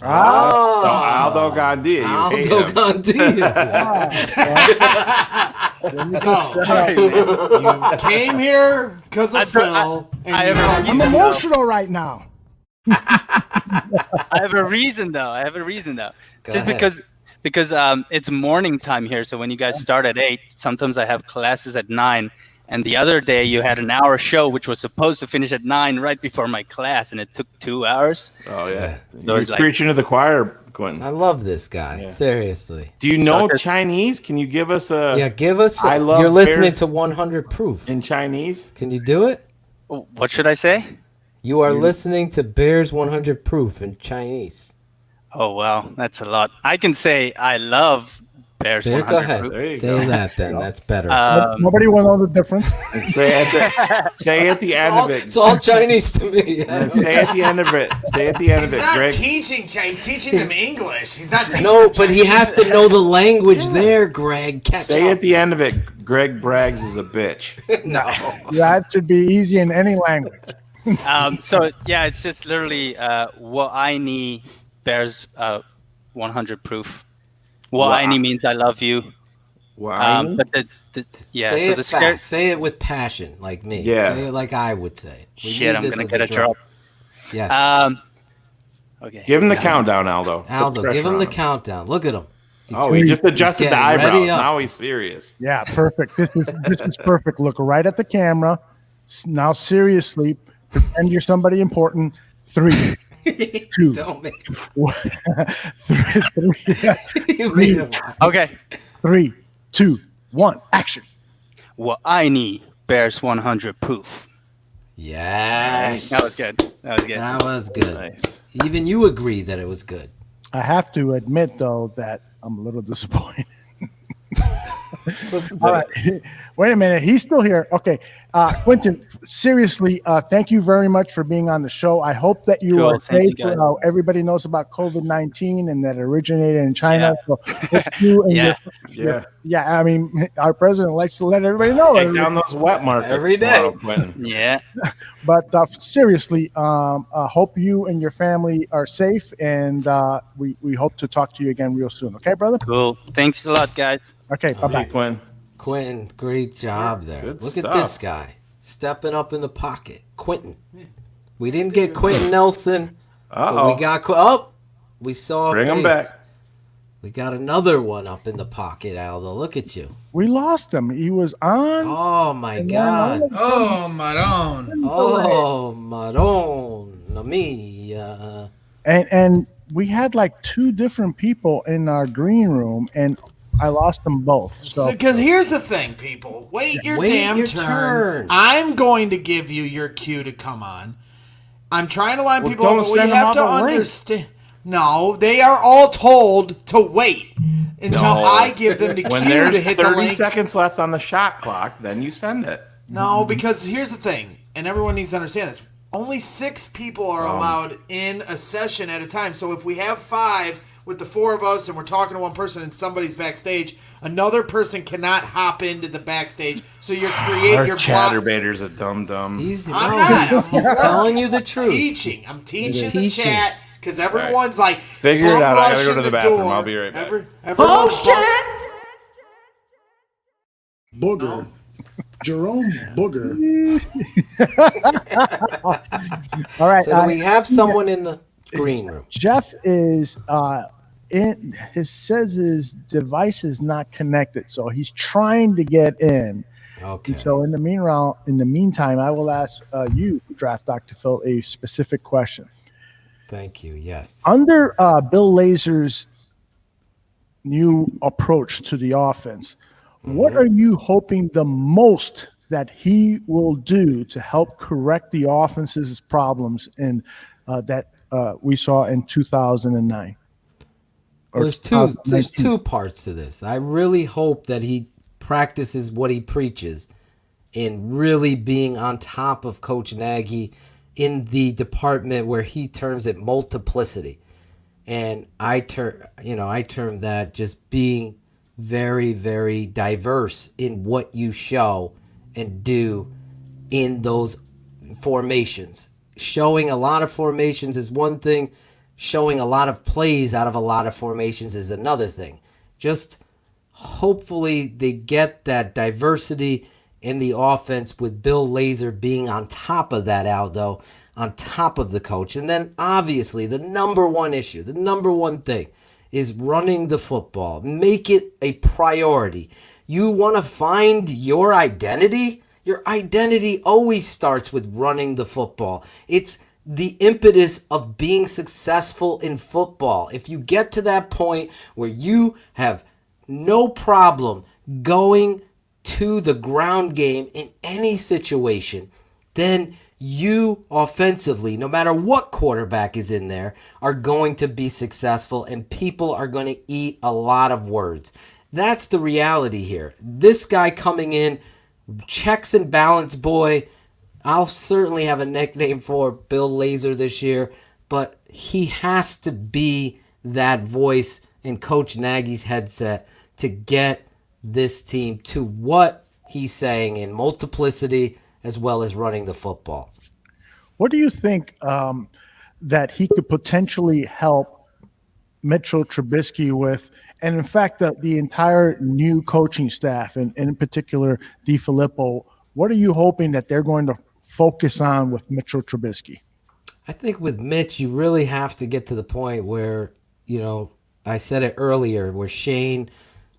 So Aldo Gandia. You came here because of Phil. I'm emotional right now. I have a reason though. Go Just ahead. because it's morning time here. So when you guys start at 8, sometimes I have classes at 9. And the other day you had an hour show, which was supposed to finish at 9 right before my class, and it took 2 hours. Oh yeah, So you're preaching to the choir, Quentin. I love this guy. Seriously. Do you know Chinese? Can you give us a? Yeah, give us. I love you're listening Bears to 100 Proof in Chinese. Can you do it? What should I say? You are listening to Bears 100 Proof in Chinese. Oh wow, that's a lot. I can say I love Bears There, 100 go ahead. Proof. Say that then. That's better. Nobody will know the difference. Say at the end of it. It's all Chinese to me. Say at the end of it. Say at the end He's of it, not Greg. teaching Chinese. He's teaching them English. He's not teaching No, them but he has to know the language there, Greg. Catch Say up. at the end of it, Greg Braggs is a bitch. No. That should be easy in any language. So yeah, it's just literally what I need Bears 100 Proof. What I need means I love you. Wow. But yeah, Say so it the fast. Say it with passion, like me. Yeah. Say it like I would say. We Shit, need I'm this gonna as get a drop. Yes. Okay. Give him the countdown, Aldo. Aldo, Put give him pressure the on countdown. Look at him. He just adjusted the getting eyebrows. ready up. Now he's serious. Yeah, perfect. This is perfect. Look right at the camera. Now, seriously, pretend you're somebody important. 3, 2, Don't make 1. 3, Okay. 3, 2, 1. Action. What I need Bears 100 Proof. Yes. That was good. That was good. Nice. Even you agree that it was good. I have to admit, though, that I'm a little disappointed. All right. Wait a minute. He's still here. Okay. Quentin, seriously, thank you very much for being on the show. I hope that you are Thanks, safe. you guys. Everybody knows about COVID-19 and that it originated in China. So hope you and Yeah. I mean, our president likes to let everybody know. Take down those wet markets Every day. tomorrow, Quentin. Yeah. But seriously, hope you and your family are safe, and we hope to talk to you again real soon. Okay, brother? Cool. Thanks a lot, guys. Okay, See you, bye-bye. Quentin. Quentin, great job there. Good Look stuff. at this guy stepping up in the pocket. Quentin. We didn't get Quentin Nelson. But we got we saw a Bring him face. back. We got another one up in the pocket, Aldo. Look at you. We lost him. He was on. Oh my God. Oh, Maron. Oh, Maron. Mia. And we had like 2 different people in our green room, and I lost them both. So Because here's the thing, people. Wait your damn turn. I'm going to give you your cue to come on. I'm trying to line people up, but we have to understand. No, they are all told to wait until I give them the When cue to there's hit 30 the link. seconds left on the shot clock, then you send it. No, because here's the thing, and everyone needs to understand this. Only 6 people are allowed in a session at a time. So if we have 5 with the 4 of us and we're talking to one person and somebody's backstage, another person cannot hop into the backstage. So you're creating Our your chatterbaiter's a dum-dum. He's telling you the truth. I'm teaching the chat because everyone's like, Figure it bum out. I gotta go rushing to the the bathroom. door. I'll be right back. Everyone's Booger. Jerome Booger. all right. So do we have someone in the green room? Jeff is says his device is not connected, so he's trying to get in. Okay. And so in the meantime, I will ask you, Draft Dr. Phil, a specific question. Thank you. Yes. Under Bill Lazor's new approach to the offense, what are you hoping the most that he will do to help correct the offense's problems in that we saw in 2009? Well, there's two parts to this. I really hope that he practices what he preaches in really being on top of Coach Nagy in the department where he terms it multiplicity. And I term that just being very, very diverse in what you show and do in those formations. Showing a lot of formations is one thing. Showing a lot of plays out of a lot of formations is another thing. Just hopefully they get that diversity in the offense with Bill Lazor being on top of that, Aldo, on top of the coach. And then obviously the number one issue, the number one thing is running the football. Make it a priority. You want to find your identity? Your identity always starts with running the football. It's the impetus of being successful in football. If you get to that point where you have no problem going to the ground game in any situation, then you offensively, no matter what quarterback is in there, are going to be successful and people are going to eat a lot of words. That's the reality here. This guy coming in, checks and balance boy. I'll certainly have a nickname for Bill Lazor this year, but he has to be that voice in Coach Nagy's headset to get this team to what he's saying in multiplicity as well as running the football. What do you think that he could potentially help Mitchell Trubisky with, and in fact, the entire new coaching staff, and in particular, DeFilippo? What are you hoping that they're going to focus on with Mitchell Trubisky? I think with Mitch, you really have to get to the point where, I said it earlier, where Shane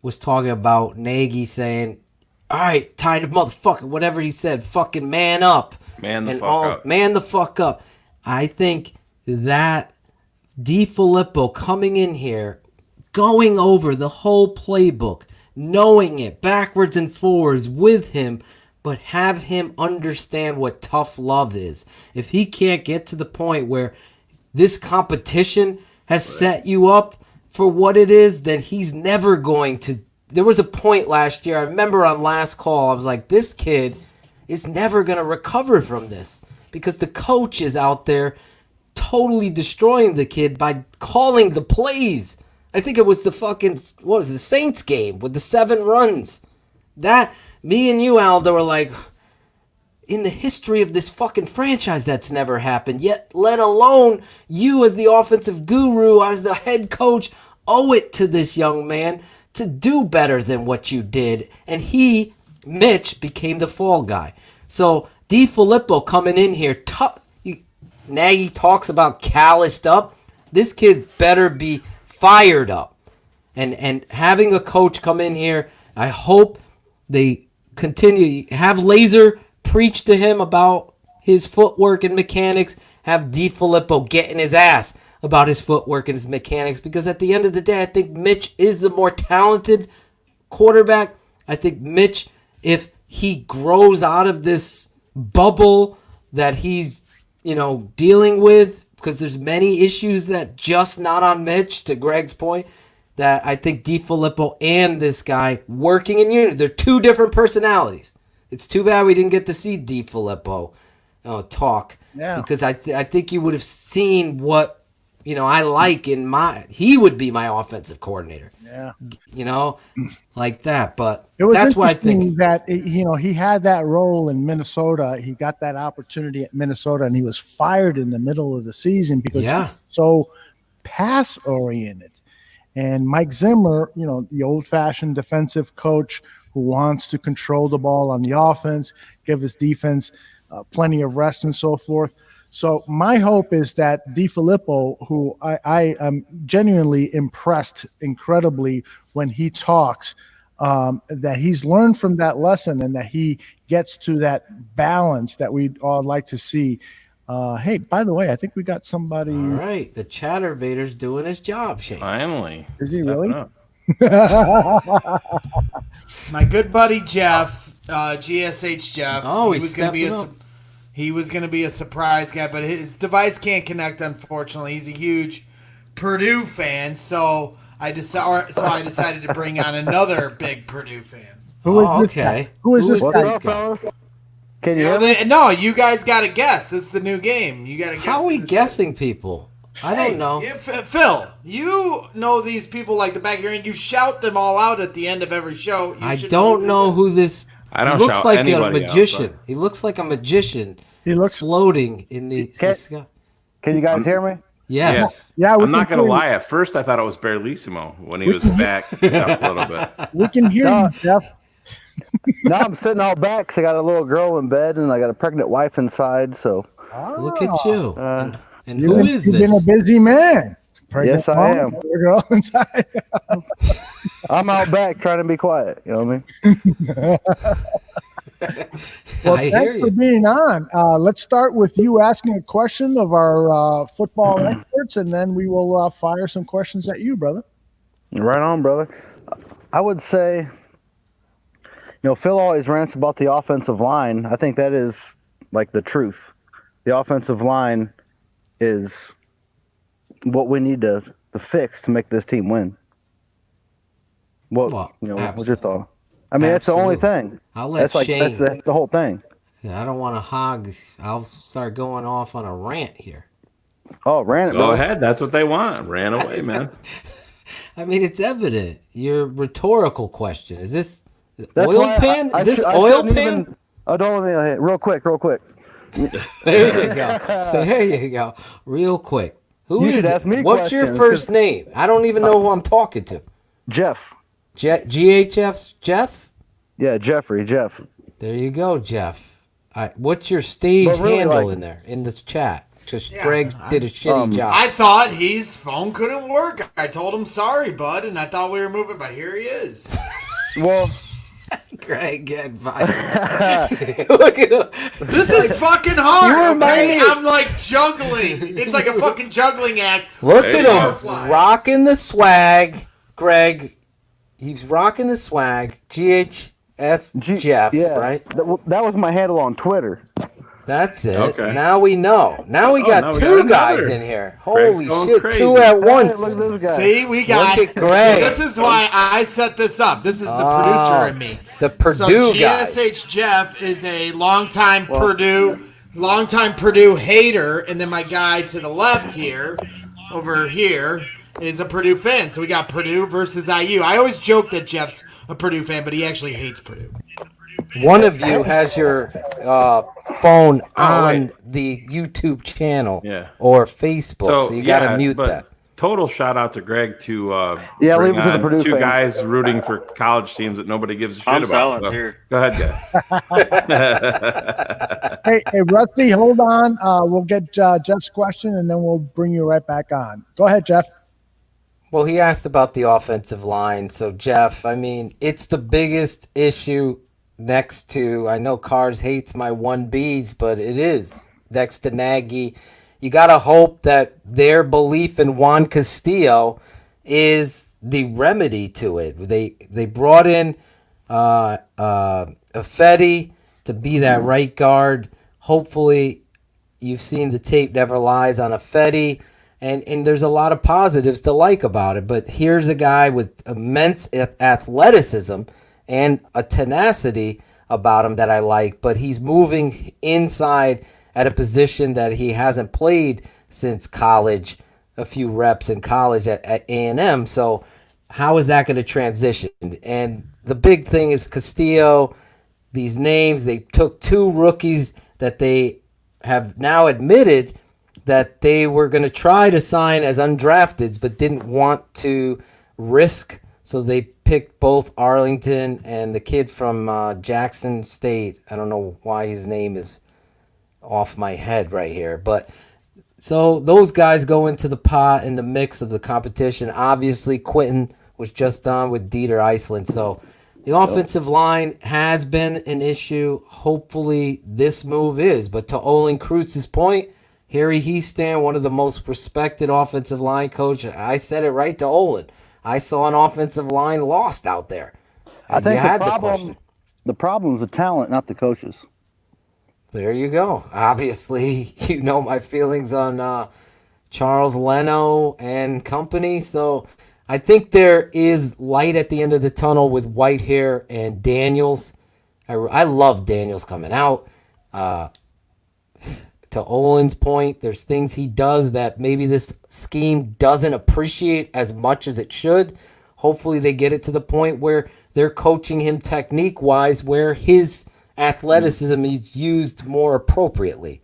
was talking about Nagy saying, all right, time to motherfucker, whatever he said, fucking man up. Man the fuck up. Man the fuck up. I think that DeFilippo coming in here, going over the whole playbook, knowing it backwards and forwards with him, but have him understand what tough love is. If he can't get to the point where this competition has set you up for what it is, then he's never going to. There was a point last year, I remember on last call, I was like, this kid is never going to recover from this because the coach is out there totally destroying the kid by calling the plays. I think it was the Saints game with the 7 runs. That, me and you, Aldo, are like, in the history of this fucking franchise, that's never happened. Yet, let alone you as the offensive guru, as the head coach, owe it to this young man to do better than what you did. And Mitch, became the fall guy. So DiFilippo coming in here, Nagy talks about calloused up. This kid better be fired up. And having a coach come in here, I hope they continue. Have Lazor preach to him about his footwork and mechanics. Have DiFilippo getting his ass about his footwork and his mechanics. Because at the end of the day, I think Mitch is the more talented quarterback. I think Mitch, if he grows out of this bubble that he's, dealing with, because there's many issues that just not on Mitch, to Greg's point, that I think DiFilippo and this guy working in unity. They're two different personalities. It's too bad we didn't get to see DiFilippo talk. Yeah. Because I think you would have seen what, I like he would be my offensive coordinator. Yeah. Like that. But it was that's why I think that, he had that role in Minnesota. He got that opportunity at Minnesota, and he was fired in the middle of the season because he was so pass oriented. And Mike Zimmer, the old-fashioned defensive coach who wants to control the ball on the offense, give his defense plenty of rest and so forth. So my hope is that DiFilippo, who I am genuinely impressed incredibly when he talks, that he's learned from that lesson and that he gets to that balance that we'd all like to see. Hey, by the way, I think we got somebody. All right, the chatterbaiter's doing his job, Shane. Finally. Is he really? My good buddy Jeff, GSH Jeff. Oh, he was going to be he was going to be a surprise guy, but his device can't connect, unfortunately. He's a huge Purdue fan, so I decided to bring on another big Purdue fan. Who is this guy? Who is this guy? Can you? No, you guys got to guess. This is the new game. You got to guess. How are we guessing people? I don't know. Phil, you know these people like the back of your hand. You shout them all out at the end of every show. I don't know who this. I don't he looks shout like a anybody magician. out, He looks like a magician. He looks floating in the sky. Can you guys hear me? Yes. Yeah, I'm not gonna lie. At first, I thought it was Barlissimo when he was back up a little bit. We can hear you, Jeff. No, I'm sitting all back because I got a little girl in bed and I got a pregnant wife inside. So look at you. And who is this? You've been a busy man. Yes, I am. Girl inside. I'm out back trying to be quiet. You know what I mean? Well, I hear thanks you. for being on. Let's start with you asking a question of our football experts, and then we will fire some questions at you, brother. Right on, brother. I would say, Phil always rants about the offensive line. I think that is like the truth. The offensive line is what we need to fix to make this team win. What's your thought? I mean, that's the only thing. I'll let Shane. That's the whole thing. Yeah, I don't want to hog. I'll start going off on a rant here. Oh, rant. Go ahead. That's what they want. Ran away, man. I mean, it's evident. Your rhetorical question. Is this That's oil why pan? I Is this I oil shouldn't pan? even- don't let me. Real quick. There you go. There you go. Real quick. Who You is should it? ask me What's your questions, first 'cause- name? I don't even know who I'm talking to. Jeff. GHF's Jeff? Yeah, Jeffrey. Jeff. There you go, Jeff. What's your stage But really, handle like- in there in the chat? Because Greg did a shitty job. I thought his phone couldn't work. I told him sorry, bud, and I thought we were moving, but here he is. Well, Greg, get fired. Look at him. This is fucking hard. You remind Okay, me- I'm like juggling. It's like a fucking juggling act. Look at him Barflies. rocking the swag, Greg. He's rocking the swag. GHF Jeff, yeah, right? That was my handle on Twitter. That's it. Okay. Now we know. Now we got now we two got guys another. in here. Greg's Holy going shit, crazy. two at once. Hey, look at this guy. See, we got. Look at Greg. So this is why I set this up. This is the producer in me. The Purdue So guy. GSH Jeff is a longtime Purdue hater, and then my guy to the left here, over here, is a Purdue fan. So we got Purdue versus IU. I always joke that Jeff's a Purdue fan, but he actually hates Purdue. One of you has your phone on the YouTube channel or Facebook, so you got to mute that. total shout out to Greg to Yeah, bring leave it to the on Purdue two fans. guys rooting for college teams that nobody gives a shit I'm about. silent here. Go ahead, guys. Hey, Rusty, hold on. We'll get Jeff's question, and then we'll bring you right back on. Go ahead, Jeff. Well, he asked about the offensive line. So, Jeff, I mean, it's the biggest issue next to, I know Cars hates my 1Bs, but it is next to Nagy. You got to hope that their belief in Juan Castillo is the remedy to it. They brought in Affetti to be that right guard. Hopefully, you've seen the tape never lies on Affetti. And there's a lot of positives to like about it. But here's a guy with immense athleticism and a tenacity about him that I like. But he's moving inside at a position that he hasn't played since college, a few reps in college at A&M. So how is that going to transition? And the big thing is Castillo, these names, they took two rookies that they have now admitted that they were going to try to sign as undrafteds but didn't want to risk. So they picked both Arlington and the kid from Jackson State. I don't know why his name is off my head right here. But so those guys go into the pot in the mix of the competition. Obviously, Quentin was just on with Dieter Iceland. So the offensive line has been an issue. Hopefully this move is. But to Olin Kreutz's point, Harry Heastan, one of the most respected offensive line coach. I said it right to Olin. I saw an offensive line lost out there. I think the problem is the talent, not the coaches. There you go. Obviously, you know my feelings on Charles Leno and company. So I think there is light at the end of the tunnel with Whitehair and Daniels. I love Daniels coming out. To Olin's point, there's things he does that maybe this scheme doesn't appreciate as much as it should. Hopefully they get it to the point where they're coaching him technique-wise, where his athleticism is used more appropriately.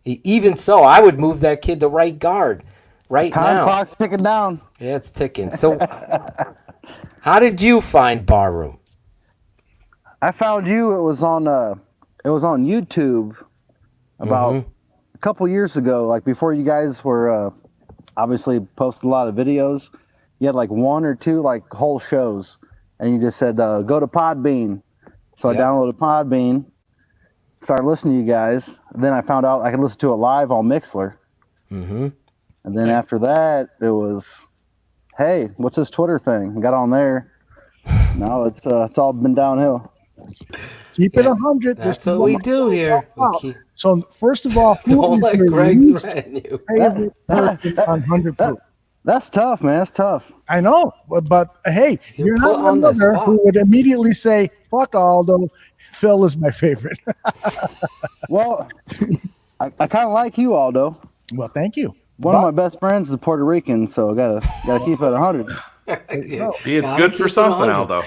Even so, I would move that kid to right guard right now. Time clock's ticking down. Yeah, it's ticking. So how did you find Barroom? I found you. It was on YouTube about a couple years ago, like before you guys were obviously posting a lot of videos. You had like one or two like whole shows, and you just said go to Podbean. So I downloaded Podbean, started listening to you guys. And then I found out I could listen to it live on Mixler. Mm-hmm. And then after that, it was, hey, what's this Twitter thing? Got on there. Now it's all been downhill. Keep it 100. That's what we do here. So first of all, don't let Greg threaten you. Favorite person on 100 proof. That's tough, man. That's tough. I know, but hey, you're put not on the another spot. who would immediately say, "Fuck Aldo, Phil is my favorite." Well, I kind of like you, Aldo. Well, thank you. One of my best friends is Puerto Rican, so I gotta keep it 100. See, it's good for something, Aldo.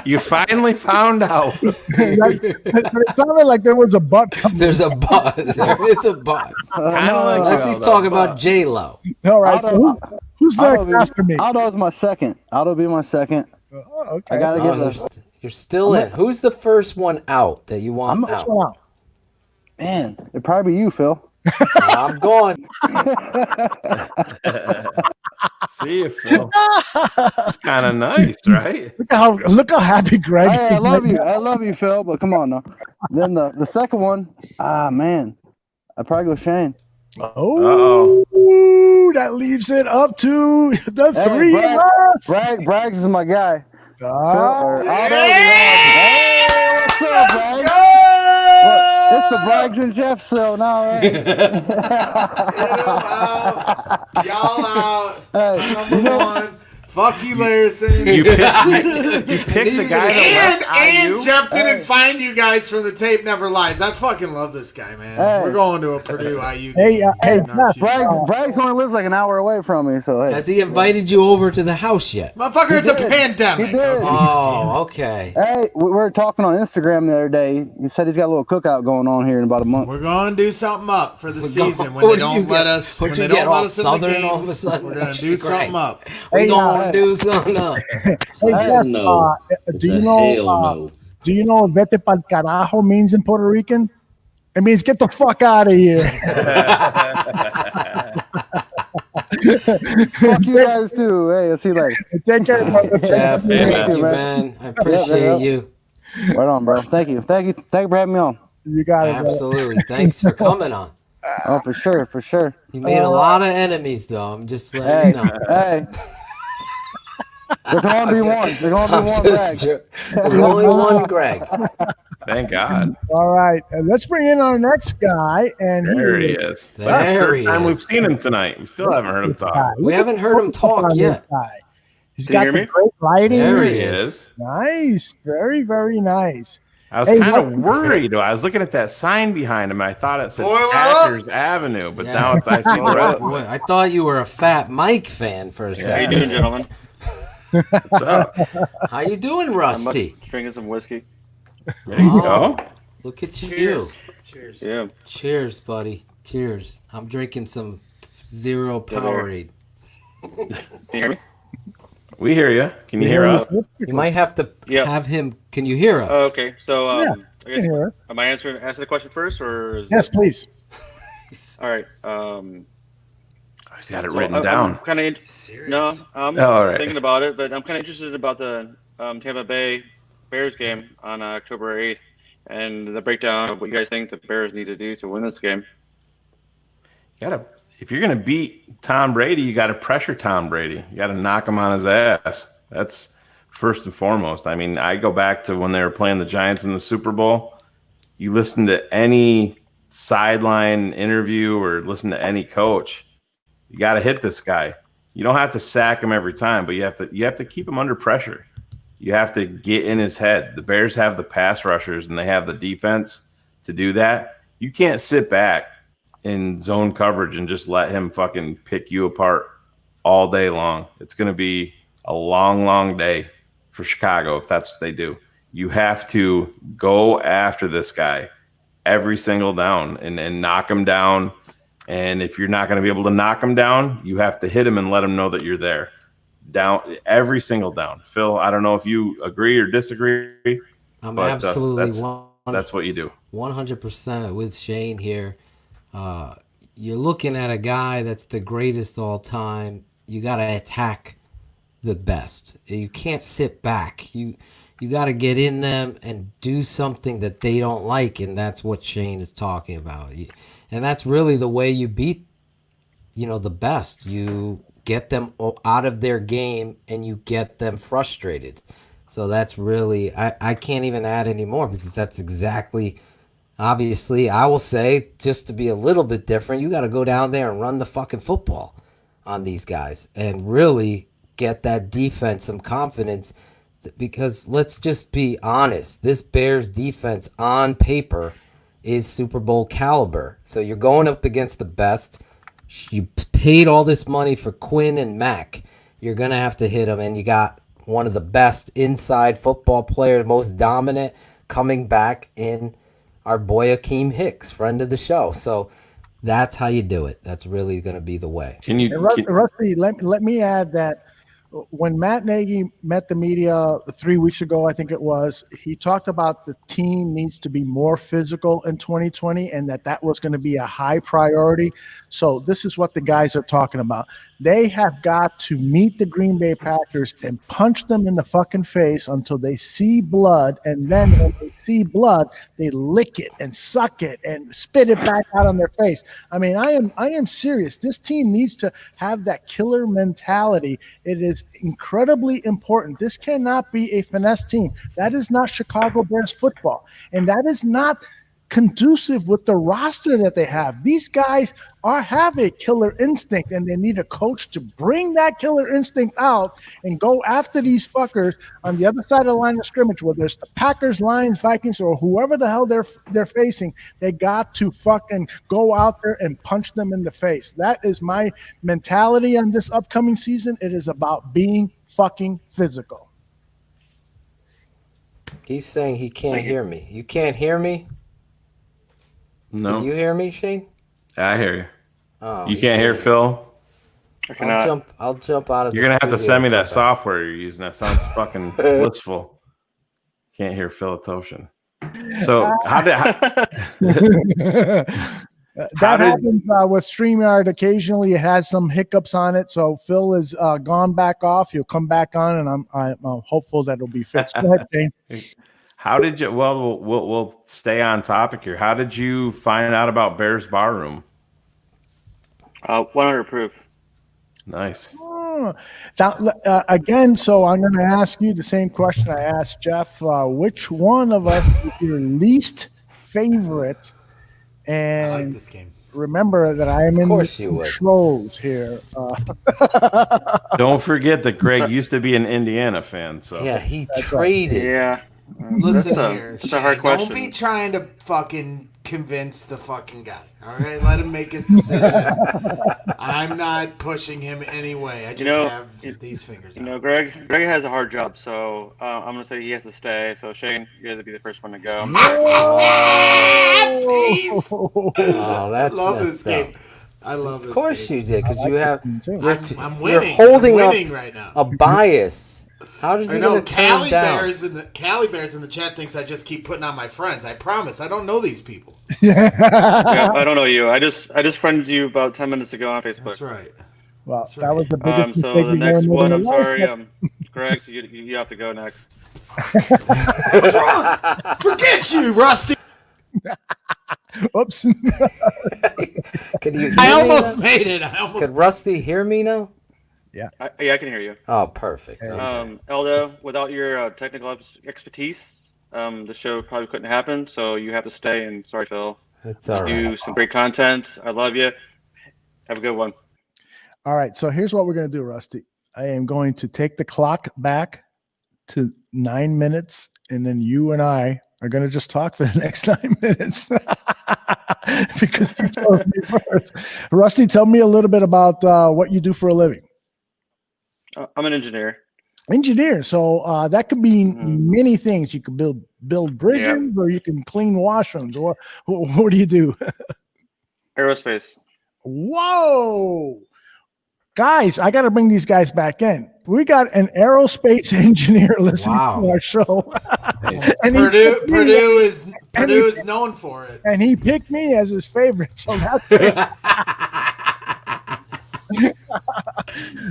You finally found out. It sounded like there was a butt coming. There's a butt. There is a butt. Unless he's talking about J-Lo. All right. So who's next after me? Aldo's my second. Aldo be my second. Oh, okay. I gotta get You're still in. Who's the first one out that you want I'm out? Man, it'd probably be you, Phil. I'm going. See you, Phil. It's kind of nice, right? Look how happy Greg is. Hey, I love you, Phil. But come on now. Then the second one, man, I'd probably go Shane. Oh, that leaves it up to the three of us. Braggs is my guy. Hey, what's up, Braggs? It's the Braggs and Jeff show now, right? Y'all out. Hey, Number one. Fuck you, Larson. You picked the guy and Jeff didn't find you guys from the tape never lies. I fucking love this guy, man. We're going to a Purdue IU game. Braggs only lives like an hour away from me, so hey. Has he invited you over to the house yet? Motherfucker, it's a pandemic. He did. Oh, okay. Hey, we were talking on Instagram the other day. He said he's got a little cookout going on here in about a month. We're going to do something up for the season when they don't let us. When they don't let us in the games, all of a sudden. we're going to do something up. We're going to do something up. Hey, Jeff, do you know vete pa'l carajo means in Puerto Rican? It means get the fuck out of here. Fuck you guys too. Hey, I'll see you later. Take care, brother. Jeff, thank you, man. I appreciate you. Right on, bro. Thank you for having me on. You got it. Absolutely. Thanks for coming on. Oh, for sure. You made a lot of enemies, though. I'm just letting you know. Hey. There's going to be one. There's going to be one Greg. There's only one Greg. Thank God. All right. Let's bring in our next guy. And there he is. There he is. We've seen him tonight. We still haven't heard him talk. We haven't heard him talk yet. He's got the great lighting. There he is. Nice. Very, very nice. I was kind of worried. I was looking at that sign behind him. I thought it said Packers Avenue, but now it's I see the red. Boy, I thought you were a Fat Mike fan for a second. How you doing, gentlemen? What's up? How you doing, Rusty? Drinking some whiskey. There you go. Look at you. Cheers. Yeah. Cheers, buddy. Cheers. I'm drinking some Zero Powerade. Can you hear me? We hear you. Can you hear us? You might have to have him. Can you hear us? Oh, okay. So, I guess, hear us. am I asking the question first, or is yes, please. All right. He's got it written down. I'm kind of no. I'm thinking about it, but I'm kind of interested about the Tampa Bay Bears game on October 8th and the breakdown of what you guys think the Bears need to do to win this game. If you're going to beat Tom Brady, you got to pressure Tom Brady. You got to knock him on his ass. That's first and foremost. I mean, I go back to when they were playing the Giants in the Super Bowl. You listen to any sideline interview or listen to any coach, you got to hit this guy. You don't have to sack him every time, but you have to keep him under pressure. You have to get in his head. The Bears have the pass rushers and they have the defense to do that. You can't sit back in zone coverage and just let him fucking pick you apart all day long. It's going to be a long, long day for Chicago if that's what they do. You have to go after this guy every single down and knock him down. And if you're not going to be able to knock him down, you have to hit him and let him know that you're there. Down every single down. Phil, I don't know if you agree or disagree. I'm absolutely that's what you do. 100% with Shane here. You're looking at a guy that's the greatest all time. You got to attack the best. You can't sit back. You got to get in them and do something that they don't like, and that's what Shane is talking about. And that's really the way you beat, the best. You get them out of their game and you get them frustrated. So that's really, I can't even add any more because that's exactly, obviously, I will say, just to be a little bit different, you got to go down there and run the fucking football on these guys and really get that defense some confidence. Because let's just be honest, this Bears defense on paper is Super Bowl caliber. So you're going up against the best. You paid all this money for Quinn and Mack. You're going to have to hit them. And you got one of the best inside football players, most dominant, coming back in our boy Akeem Hicks, friend of the show. So that's how you do it. That's really going to be the way. Rusty, let me add that when Matt Nagy met the media 3 weeks ago, I think it was, he talked about the team needs to be more physical in 2020 and that was going to be a high priority. So this is what the guys are talking about. They have got to meet the Green Bay Packers and punch them in the fucking face until they see blood. And then when they see blood, they lick it and suck it and spit it back out on their face. I mean, I am serious. This team needs to have that killer mentality. It is incredibly important. This cannot be a finesse team. That is not Chicago Bears football. And that is not conducive with the roster that they have. These guys have a killer instinct, and they need a coach to bring that killer instinct out and go after these fuckers on the other side of the line of scrimmage, whether it's the Packers, Lions, Vikings, or whoever the hell they're facing. They got to fucking go out there and punch them in the face. That is my mentality on this upcoming season. It is about being fucking physical. He's saying he can't hear me. You can't hear me? No. Can you hear me, Shane? I hear you. Oh, you can't hear Phil? I'll jump out of You're going to have to send me that software you're using. That sounds fucking blissful. Can't hear Phil Toshin. So that happens with StreamYard. Occasionally it has some hiccups on it. So Phil is gone back off. He'll come back on, and I'm hopeful that it'll be fixed. Go ahead, Shane. How did you? Well, we'll stay on topic here. How did you find out about Bears Barroom? 100 proof. Nice. Again, so I'm going to ask you the same question I asked Jeff. Which one of us is your least favorite? And I like this game. Remember that I am in controls here. Don't forget that Greg used to be an Indiana fan. So yeah, he traded. Right. Yeah. Listen here. That's a hard question. Don't be trying to fucking convince the fucking guy. All right, let him make his decision. I'm not pushing him anyway. I just have these fingers. Greg has a hard job, so I'm gonna say he has to stay. So Shane, you have to be the first one to go. Oh, that's love messed this game. up. I love this. Of course game. you did, because you have. I'm winning. You're holding I'm winning up right now. a bias. How does he going to turn down? Cali Bears in the chat thinks I just keep putting on my friends. I promise, I don't know these people. Yeah, I don't know you. I just friended you about 10 minutes ago on Facebook. That's right. Well, that was the biggest so the next one, I'm sorry, Greg, so you have to go next. Forget you, Rusty. Oops. Can you? I almost made it. Could Rusty hear me now? Yeah. I can hear you. Oh, perfect. Eldo, without your technical expertise, the show probably couldn't happen. So you have to stay. And sorry, Phil. It's all you right. do some great content. I love you. Have a good one. All right. So here's what we're going to do, Rusty. I am going to take the clock back to 9 minutes, and then you and I are going to just talk for the next 9 minutes. Because you told me first. Rusty, tell me a little bit about what you do for a living. I'm an engineer. Engineer. So that could be many things. You could build bridges, or you can clean washrooms, or what do you do? Aerospace. Whoa. Guys, I got to bring these guys back in. We got an aerospace engineer listening to our show. And Purdue is known for it. And he picked me as his favorite. So that's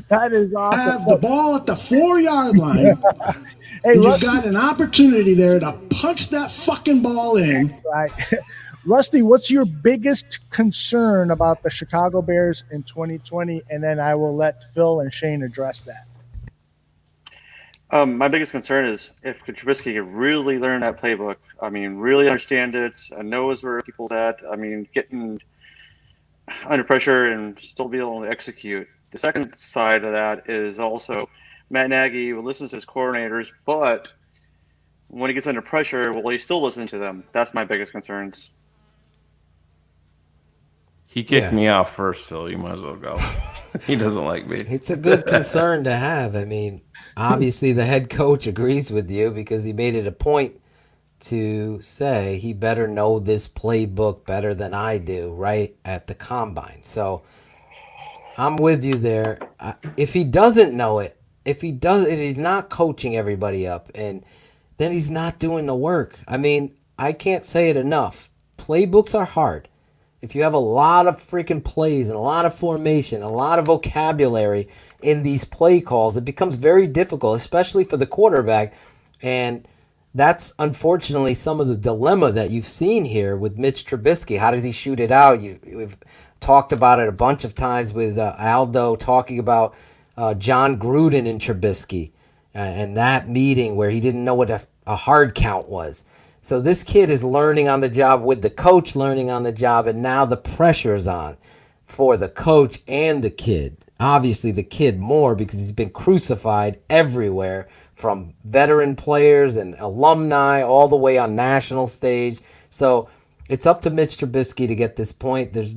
that is awesome. Have the ball at the 4-yard line. Hey, and you've Rusty, got an opportunity there to punch that fucking ball in. right. Rusty, what's your biggest concern about the Chicago Bears in 2020? And then I will let Phil and Shane address that. My biggest concern is if Trubisky could really learn that playbook. I mean, really understand it, knows where people's at. I mean, getting under pressure and still be able to execute. The second side of that is also Matt Nagy will listen to his coordinators, but when he gets under pressure, will he still listen to them? That's my biggest concerns. He kicked me off first, Phil. You might as well go. He doesn't like me. It's a good concern to have. I mean, obviously the head coach agrees with you because he made it a point to say he better know this playbook better than I do right at the combine. So I'm with you there. If he doesn't know it, if he's not coaching everybody up, and then he's not doing the work. I mean, I can't say it enough. Playbooks are hard. If you have a lot of freaking plays and a lot of formation, a lot of vocabulary in these play calls, it becomes very difficult, especially for the quarterback. And that's unfortunately some of the dilemma that you've seen here with Mitch Trubisky. How does he shoot it out? We've talked about it a bunch of times with Aldo talking about John Gruden and Trubisky and that meeting where he didn't know what a hard count was. So this kid is learning on the job with the coach, learning on the job, and now the pressure is on for the coach and the kid. Obviously, the kid more because he's been crucified everywhere, from veteran players and alumni all the way on national stage. So it's up to Mitch Trubisky to get this point. There's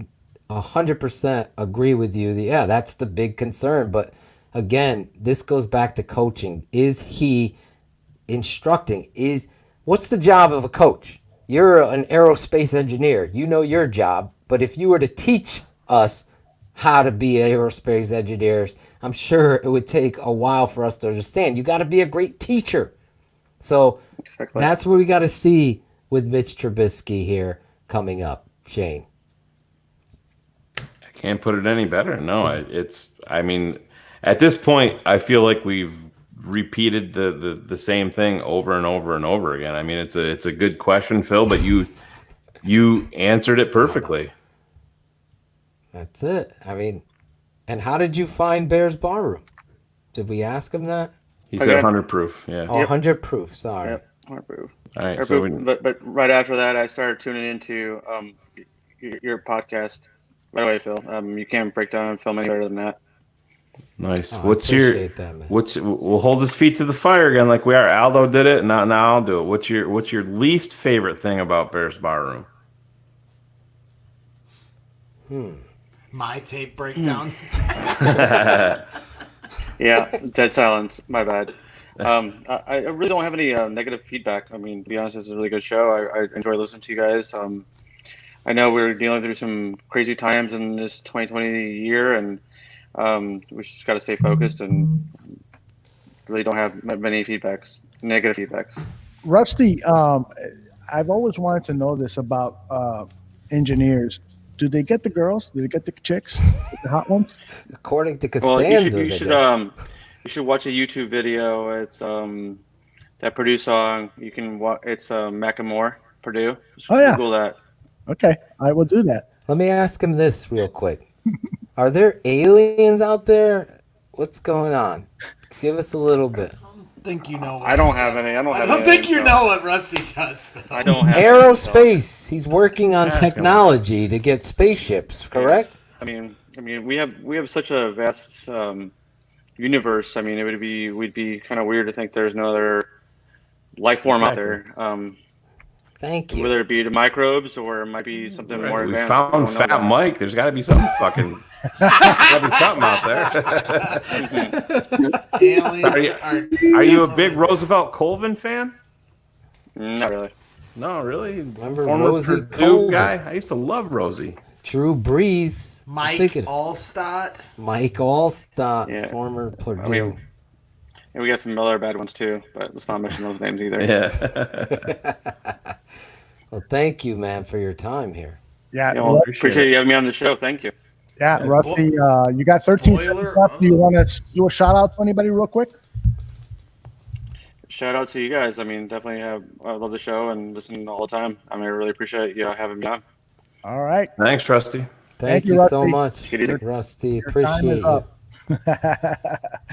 100% agree with you. Yeah, that's the big concern. But again, this goes back to coaching. Is he instructing? What's the job of a coach? You're an aerospace engineer. You know your job. But if you were to teach us how to be aerospace engineers, I'm sure it would take a while for us to understand. You got to be a great teacher. So that's what we got to see with Mitch Trubisky here coming up. Shane. I can't put it any better. No, I mean, at this point, I feel like we've repeated the same thing over and over and over again. I mean, it's a good question, Phil, but you answered it perfectly. That's it. I mean, and how did you find Bears Barroom? Did we ask him that? He said 100 proof. Yeah. Oh, 100 proof. Sorry. Yep. 100 proof. All right. But right after that, I started tuning into your podcast. By the way, Phil, you can't break down film any better than that. Nice. We'll hold his feet to the fire again, like we are. Aldo did it. Now I'll do it. What's your least favorite thing about Bears Barroom? My tape breakdown. Yeah, dead silence. My bad. I really don't have any negative feedback. I mean, to be honest, it's a really good show. I enjoy listening to you guys. I know we're dealing through some crazy times in this 2020 year, and we just got to stay focused and really don't have many negative feedbacks. Rusty, I've always wanted to know this about engineers. Do they get the girls? Do they get the chicks? The hot ones? According to Costanza. Well, you should watch a YouTube video. It's that Purdue song. You can watch. It's Macklemore, Purdue. Just Google that. Okay, I will do that. Let me ask him this real quick. Are there aliens out there? What's going on? Give us a little bit. I think you know. I don't have any. I don't think you know what Rusty does, Phil. I don't have aerospace. He's working on technology to get spaceships. Correct? I mean, we have such a vast universe. I mean, we'd be kind of weird to think there's no other life form out there. Thank you. Whether it be the microbes or it might be something more advanced. We found Fat Mike. There's got to be something fucking. Gotta be something out there. Aliens are you a big Roosevelt Colvin fan? Not really. No, really. Remember Former Rosie Purdue Colvin? guy? I used to love Rosie. Drew Brees. Mike Allstott. Mike Allstott, Yeah. former Purdue. I mean, and we got some other bad ones too, but let's not mention those names either. Yeah. Well, thank you, man, for your time here. Yeah, appreciate you having me on the show. Thank you. Yeah, Rusty, you got 13 seconds left. Do you want to do a shout out to anybody real quick? Shout out to you guys. I mean, definitely I love the show and listen all the time. I mean, I really appreciate you having me on. All right. Thanks, Rusty. Thank you so much, Rusty. Appreciate you.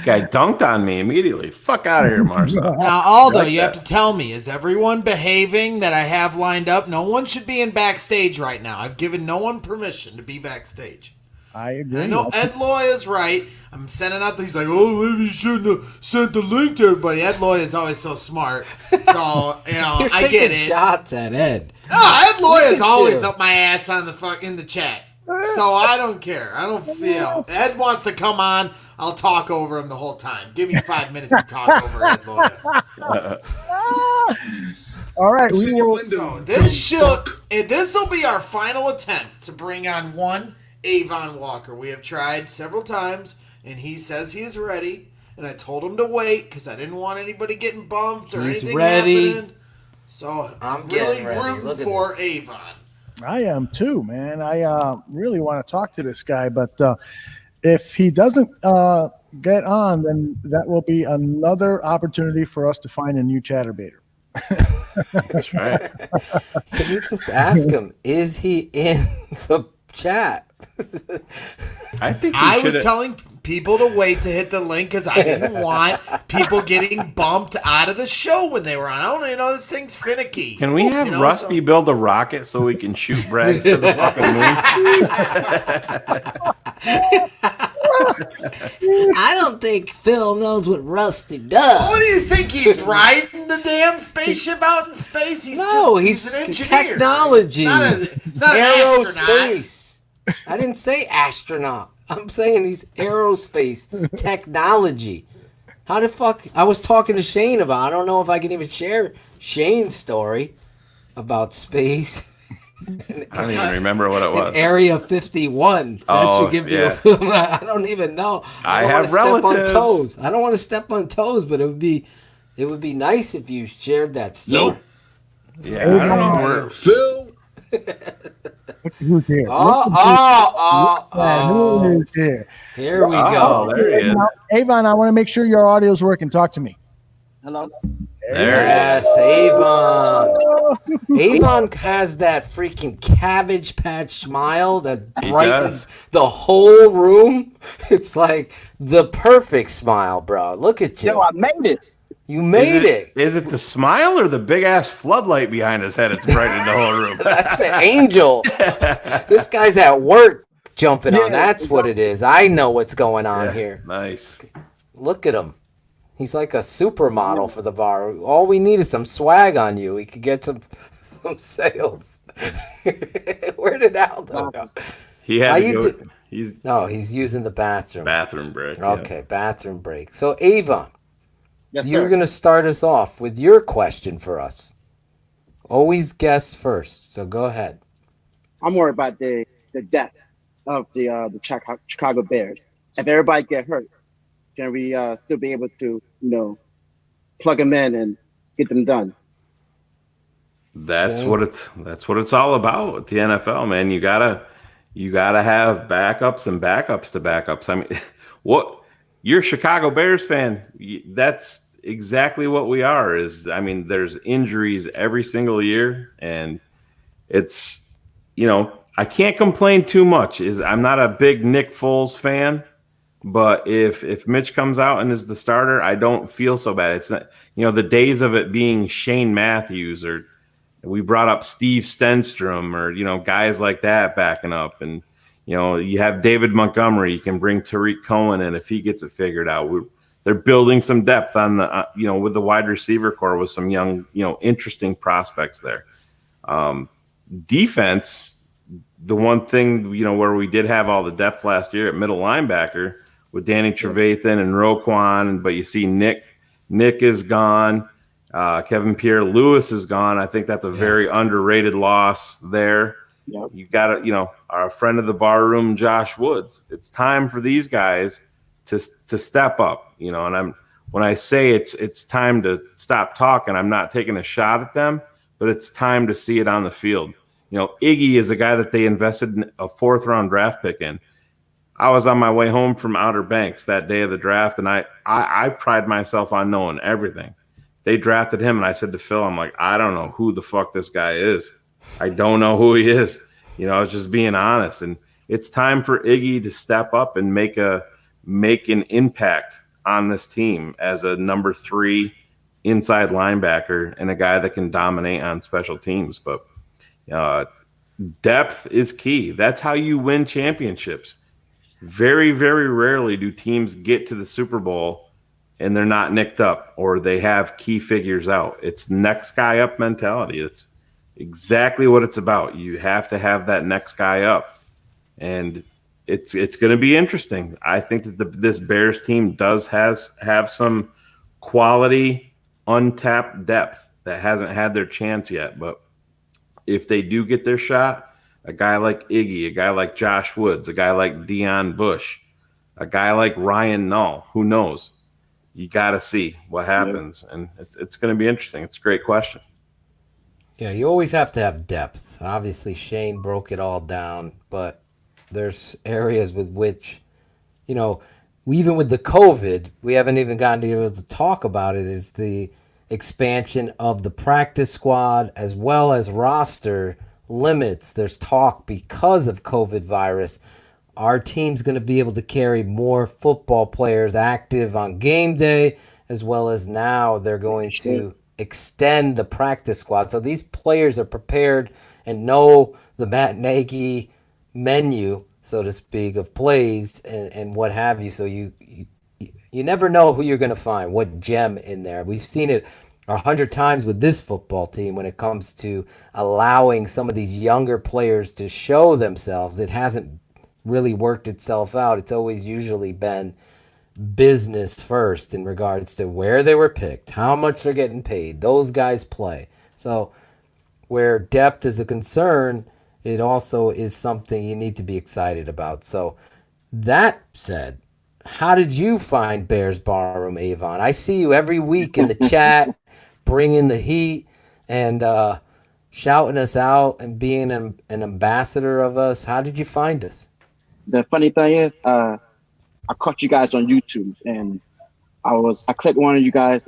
Guy dunked on me immediately. Fuck out of here, Marcel. Now, Aldo, you have to tell me, is everyone behaving that I have lined up? No one should be in backstage right now. I've given no one permission to be backstage. I agree. I know Ed Loy is right. I'm sending out. He's like, oh, maybe you shouldn't have sent the link to everybody. Ed Loy is always so smart. So, You're I get it. shots at Ed. Oh, Ed Loy is always up my ass on in the chat. So I don't care. I don't feel. Ed wants to come on. I'll talk over him the whole time. Give me 5 minutes to talk over Ed Loy. All right. So this will be our final attempt to bring on one Avon Walker. We have tried several times, and he says he is ready. And I told him to wait because I didn't want anybody getting bumped or anything happening. So I'm really rooting for Avon. I am too, man. I really want to talk to this guy, but if he doesn't get on, then that will be another opportunity for us to find a new chatterbaiter. That's right. Can you just ask him, is he in the chat? I think I was telling people to wait to hit the link because I didn't want people getting bumped out of the show when they were on. I don't know, this thing's finicky. Can we have Rusty build a rocket so we can shoot Brags to the fucking moon? I don't think Phil knows what Rusty does. What do you think? He's riding the damn spaceship out in space? He's an engineer. Technology. It's not an astronaut. Aerospace. I didn't say astronaut. I'm saying he's aerospace technology. How the fuck? I was talking to Shane about. I don't know if I can even share Shane's story about space. I don't even remember what it was. Area 51. That should give you. I don't even know. I have relatives. I don't want to step on toes, but it would be nice if you shared that story. Nope. Yeah, I don't know where Phil. Who's here? Who's here? Here we go. There he is. Avon, I want to make sure your audio's working. Talk to me. Hello. Yes, Avon. Avon has that freaking Cabbage Patch smile that brightens the whole room. It's like the perfect smile, bro. Look at you. Yo, I made it. You made it. Is it the smile or the big ass floodlight behind his head? It's brightening the whole room. That's the angel. This guy's at work jumping on. That's what it is. I know what's going on here. Nice. Look at him. He's like a supermodel for the bar. All we need is some swag on you. We could get some sales. Where did Aldo go? He had to go. He's using the bathroom. Bathroom break. Okay, bathroom break. So Avon. Yes, You're going to start us off with your question for us. Always guess first, so go ahead. I'm worried about the depth of the Chicago Bears. If everybody get hurt, can we still be able to, plug them in and get them done? That's what it's all about with the NFL, man. You gotta have backups and backups to backups. I mean, you're a Chicago Bears fan. That's exactly what we are. There's injuries every single year, and it's, I can't complain too much. I'm not a big Nick Foles fan, but if Mitch comes out and is the starter, I don't feel so bad. It's not, the days of it being Shane Matthews, or we brought up Steve Stenstrom, or guys like that backing up, and you have David Montgomery. You can bring Tariq Cohen in if he gets it figured out. They're building some depth on the, with the wide receiver core with some young, interesting prospects there. Defense, the one thing, where we did have all the depth last year at middle linebacker with Danny Trevathan and Roquan, but you see Nick is gone. Kevin Pierre-Louis is gone. I think that's a very underrated loss there. Yep. You got our friend of the bar room, Josh Woods. It's time for these guys to step up, and when I say it's time to stop talking, I'm not taking a shot at them, but it's time to see it on the field. Iggy is a guy that they invested in a 4th-round draft pick in. I was on my way home from Outer Banks that day of the draft, and I pride myself on knowing everything. They drafted him, and I said to Phil, I'm like, I don't know who the fuck this guy is. I don't know who he is. I was just being honest. And it's time for Iggy to step up and make an impact on this team as a number 3 inside linebacker and a guy that can dominate on special teams. But depth is key. That's how you win championships. Very, very rarely do teams get to the Super Bowl and they're not nicked up or they have key figures out. It's next guy up mentality. It's exactly what it's about. You have to have that next guy up, and it's going to be interesting. I think that this Bears team does have some quality untapped depth that hasn't had their chance yet. But if they do get their shot, a guy like Iggy, a guy like Josh Woods, a guy like Deion Bush, a guy like Ryan Null, who knows? You got to see what happens, and it's going to be interesting. It's a great question. Yeah, you always have to have depth. Obviously, Shane broke it all down, but there's areas with which, even with the COVID, we haven't even gotten to be able to talk about it, is the expansion of the practice squad as well as roster limits. There's talk because of COVID virus our team's going to be able to carry more football players active on game day, as well as now they're going to extend the practice squad. So these players are prepared and know the Matt Nagy menu, so to speak, of plays and what have you. So you never know who you're going to find, what gem in there. We've seen it 100 times with this football team when it comes to allowing some of these younger players to show themselves. It hasn't really worked itself out. It's always usually been business first in regards to where they were picked, how much they're getting paid. Those guys play. So where depth is a concern, it also is something you need to be excited about. So that said, how did you find Bears Barroom, Avon? I see you every week in the chat, bringing the heat and shouting us out and being an ambassador of us. How did you find us? The funny thing is, I caught you guys on YouTube, and I clicked one of you guys,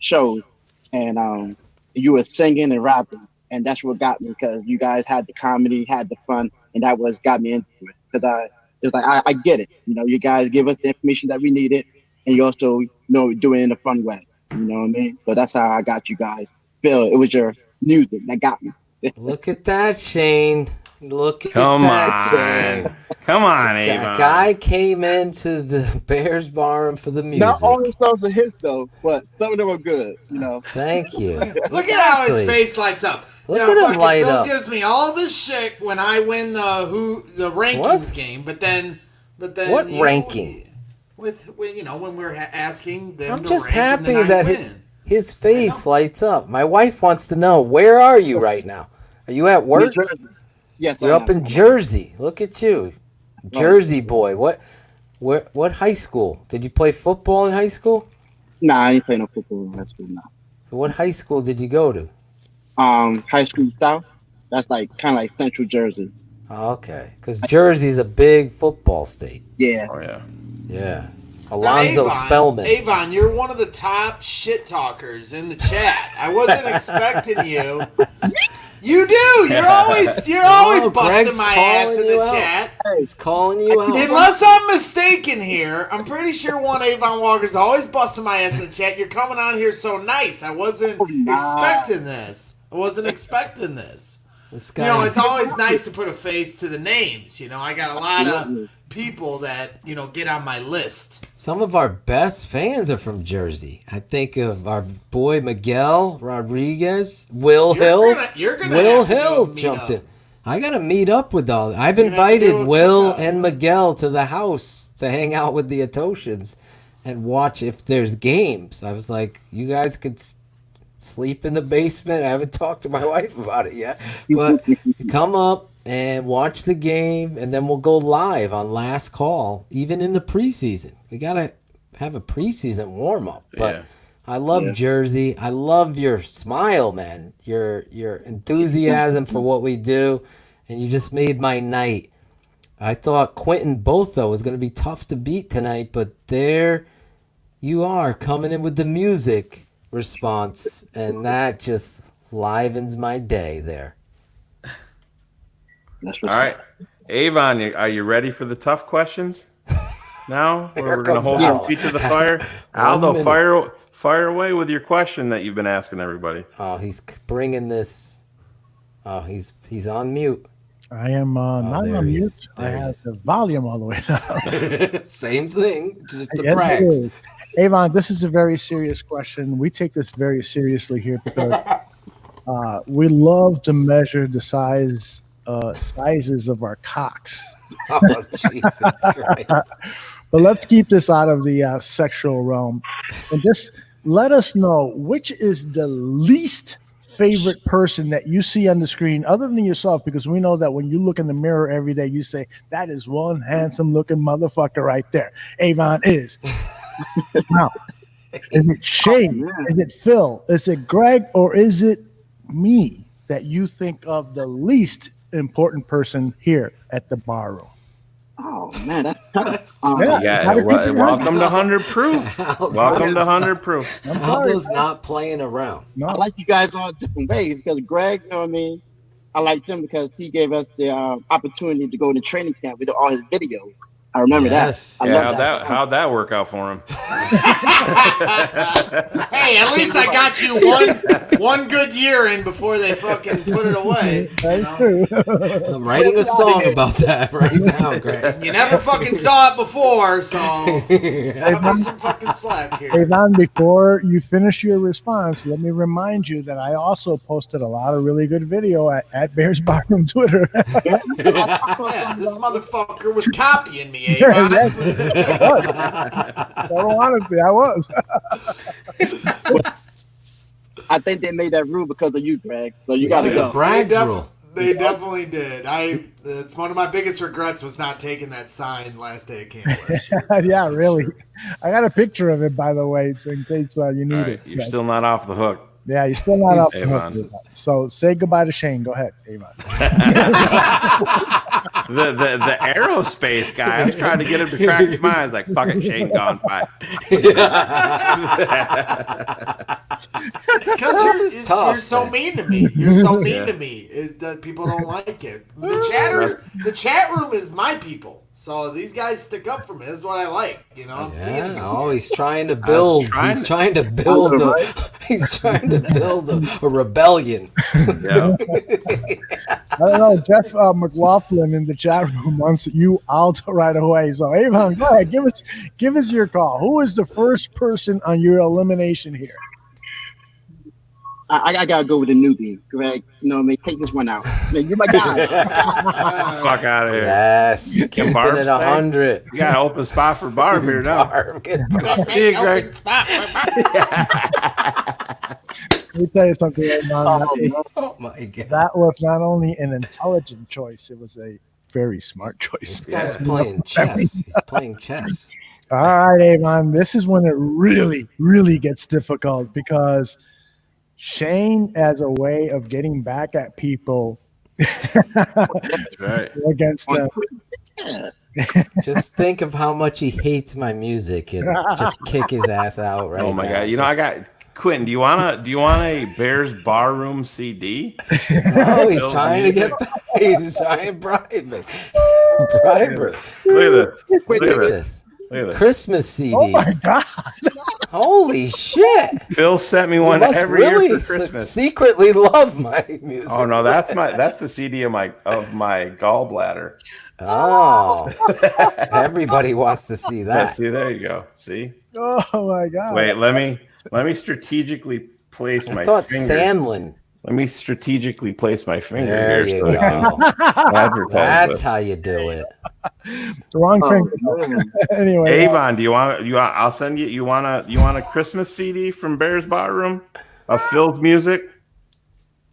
shows, and you were singing and rapping, and that's what got me, because you guys had the comedy, had the fun, and that was got me into it. Because I get it, you guys give us the information that we needed, and you also do it in a fun way. You know what I mean? So that's how I got you guys. Bill, it was your music that got me. Look at that, Shane. Look at Come that, on. Shane. Come on, Avon. Guy came into the Bears Barroom for the music. Not all the songs are his though, but some of them are good. Thank you. Look at how his face lights up. Look at him light Phil up. gives me all this shit when I win the rankings game, but then what ranking? When we're asking them I'm to just rank happy and then I that win. his face lights up. My wife wants to know, where are you right now? Are you at work? New Jersey. Yes, You're I up am. in Jersey. Look at you. Jersey boy. What high school? Did you play football in high school? Nah, I ain't playing no football in high school now. So what high school did you go to? High school South. That's kind of like Central Jersey. Oh, okay. Because Jersey's a big football state. Yeah. Oh, yeah. Yeah. Alonzo Spellman. Avon, you're one of the top shit talkers in the chat. I wasn't expecting you. You do. You're always busting Greg's my ass in the calling you chat. He's calling you out. Unless I'm mistaken here, I'm pretty sure one Avon Walker's always busting my ass in the chat. You're coming on here so nice. I wasn't expecting this. This guy, It's always nice to put a face to the names. I got a lot of people that, get on my list. some of our best fans are from Jersey. I think of our boy Miguel Rodriguez, Will Hill. You're gonna Will have to Hill go meet jumped up. in. I gotta meet up with all. I've You're gonna have to invited do a Will cookout. and Miguel to the house to hang out with the Atoshans and watch if there's games. I was like, you guys could sleep in the basement. I haven't talked to my wife about it yet, but come up and watch the game, and then we'll go live on Last Call, even in the preseason. We gotta have a preseason warm up. But Yeah. I love Jersey. I love your smile, man. Your enthusiasm for what we do, and you just made my night. I thought Quentin Botho was going to be tough to beat tonight, but there you are coming in with the music response, and that just livens my day there. That's All right. Avon, are you ready for the tough questions? Now we're going to hold your feet to the fire. Aldo, fire away with your question that you've been asking everybody. Oh, he's bringing this. Oh, he's on mute. I am not there on he mute. is. I There he have is. the volume all the way down. Same thing, just the Yes, it brags. is. Avon, this is a very serious question. We take this very seriously here because we love to measure the sizes of our cocks. Oh, Jesus Christ. But let's keep this out of the sexual realm. And just let us know which is the least favorite person that you see on the screen other than yourself, because we know that when you look in the mirror every day, you say, that is one handsome looking motherfucker right there. Avon is. Now, is it Shane? Is it Phil? Is it Greg? Or is it me that you think of the least important person here at the bar room? Oh man, that's tough. Welcome to 100 Proof. Welcome to 100 Proof. Aldo's not playing around. I like you guys all different ways because Greg, you know what I mean? I liked him because he gave us the opportunity to go to training camp with all his videos. I remember that. I love how'd that work out for him? Hey, at least I got you one good year in before they fucking put it away. That's true. I'm writing a song about that right now, Greg. You never fucking saw it before, so cut me some fucking slack here. Hey, Von, before you finish your response, let me remind you that I also posted a lot of really good video at Bears Barroom Twitter. Yeah, this motherfucker was copying me, eh? Yes, I was. Total honesty, I was. I think they made that rule because of you, Greg. So you got to go. They definitely did. It's one of my biggest regrets was not taking that sign last day of camp. Yeah, really. I got a picture of it, by the way, so in case you need it. You're still not off the hook. Yeah, you're still not off the Avon. hook. So say goodbye to Shane. Go ahead, Avon. the aerospace guy, I was trying to get him to crack his mind. I was like, fuck it, Shane gone, bye. It's because you're so mean to me. You're so mean to me. People don't like it. The chat room is my people. So these guys stick up for me. This is what I like. You know, I'm seeing this. Oh, he's trying to build. He's trying to build a rebellion. I don't know. Jeff McLaughlin in the chat room wants you out right away. So Avon, go ahead. Give us your call. Who was the first person on your elimination here? I gotta go with the newbie, Greg. You know what I mean? Take this one out. Man, you're my guy. Fuck out of here. Yes. Can Keeping Barb it stay? 100. You got an open spot for Barb here now. See you, Greg. Let me tell you something, Avon. Oh my God. That was not only an intelligent choice, it was a very smart choice. This guy's playing chess. He's playing chess. All right, Avon. This is when it really, really gets difficult because Shane, as a way of getting back at people, That's right. against them. Just think of how much he hates my music and just kick his ass out right now. Oh my God. You know, I got Quentin, do you want a Bears Barroom CD? No, he's trying to get he's trying to bribe it. Briber. Look at this. Look at this. Christmas CD. Oh my God. Holy shit. Phil sent me one every year for Christmas. Secretly love my music. Oh no, that's the CD of my gallbladder. Oh. Everybody wants to see that. See, there you go. See? Oh my God. Wait, let me strategically place my thought finger. Sandlin. Let me strategically place my finger There here you so I can go. advertise That's this. how you do it. The wrong finger. Anyway, Avon, do you want? I'll send you. You want a Christmas CD from Bears Barroom of Phil's music?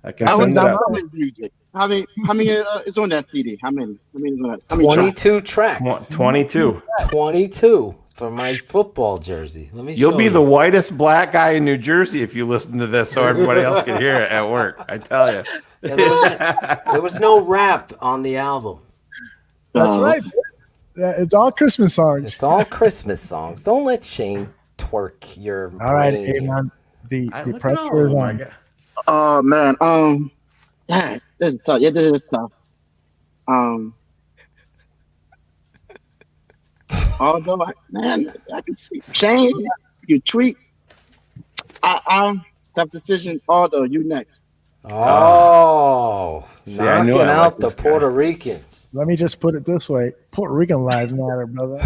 I can send it out. Music. How many is on that CD? How many is on that? How many 22 tracks. 22. 22 for my football jersey. Let me. You'll show be you. the whitest black guy in New Jersey if you listen to this, so everybody else can hear it at work. I tell you. There was no rap on the album. That's right. It's all Christmas songs. It's all Christmas songs. Don't let Shane twerk your All right, brain. Avon. The pressure is on. Oh man. Yeah, this is tough. Yeah, this is tough. Although I can see Shane, you tweet. Tough decision. Although you next. Oh, See, I knew knocking I out liked the this guy. Puerto Ricans. Let me just put it this way: Puerto Rican lives matter, brother.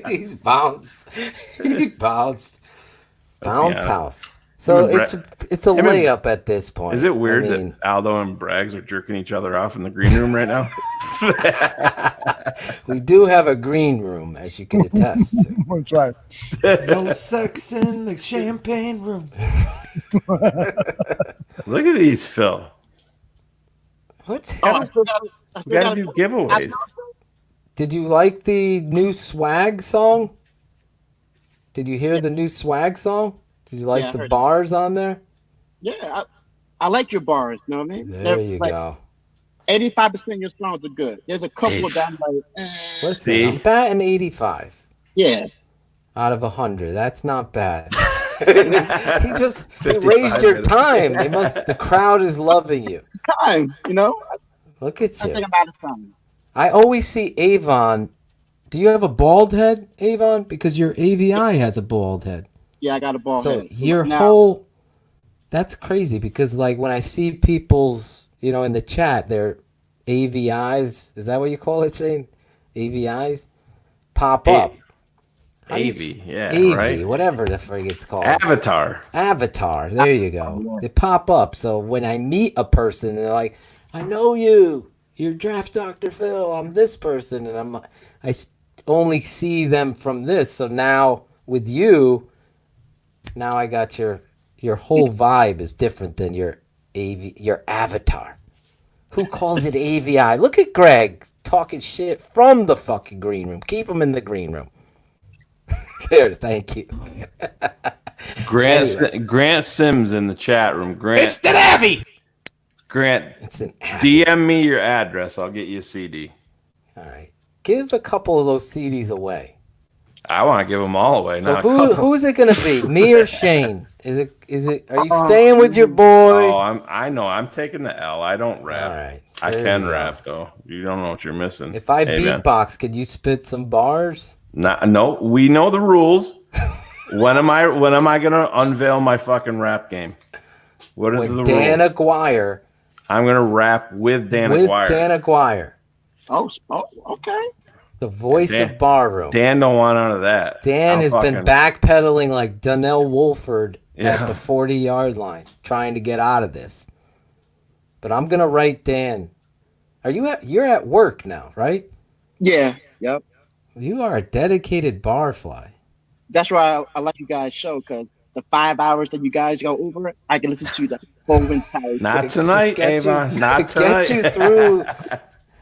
He's bounced. He bounced. Bounce Yeah. house. So Him and it's a him and- layup at this point. Is it weird I mean, that Aldo and Braggs are jerking each other off in the green room right now? we do have a green room, as you can attest. That's right. No sex in the champagne room. Look at these, Phil. What? I still We gotta do giveaways. Did you like the new swag song? Did you hear the new swag song? Did you like Yeah, I the heard it. bars on there? Yeah, I like your bars. You know what I mean? There you go. 85% of your songs are good. There's a couple that I'm like, Listen, See? I'm batting 85 yeah. out of 100. That's not bad. He raised your time. The crowd is loving you. Time, you know. Look at I you. think I'm out of time. I always see Avon. Do you have a bald head, Avon? Because your AVI has a bald head. Yeah, I got a bald So head. your Now- whole, that's crazy because like when I see people's, in the chat, their AVIs, is that what you call it, Shane? AVIs pop up. AV, yeah, AV, right? whatever the frig it's called. Avatar. Avatar, there you go. They pop up. So when I meet a person, they're like, I know you. You're Draft Dr. Phil. I'm this person. And I only see them from this. So now with you, now I got your whole vibe is different than your avatar. Who calls it AVI? Look at Greg talking shit from the fucking green room. Keep him in the green room. There, thank you. Grant Sims in the chat room. Grant, It's the Navy. Grant, it's an DM me your address. I'll get you a CD. All right, give a couple of those CDs away. I want to give them all away. So not a couple. who's it gonna be? Me or Shane? Is it? Are you staying with your boy? Oh, I know. I'm taking the L. I don't rap. All right, I there can you go. rap though. You don't know what you're missing. If I Hey, man. beatbox, could you spit some bars? No, we know the rules. When am I gonna unveil my fucking rap game? What is With the Dan rule? Aguirre. I'm gonna rap with Dan Aguirre. Dan Aguirre, Oh, okay. the voice Dan- of barroom. Dan don't want none of that. Dan I'm has been fucking- backpedaling like Donnell Wolford Yeah. at the 40-yard line, trying to get out of this. But I'm gonna write Dan. You're at work now, right? Yeah. Yep. You are a dedicated barfly. That's why I like you guys' show because the 5 hours that you guys go over, I can listen to the whole entire. Not Just tonight, get you- Avon. Not it tonight. gets you through.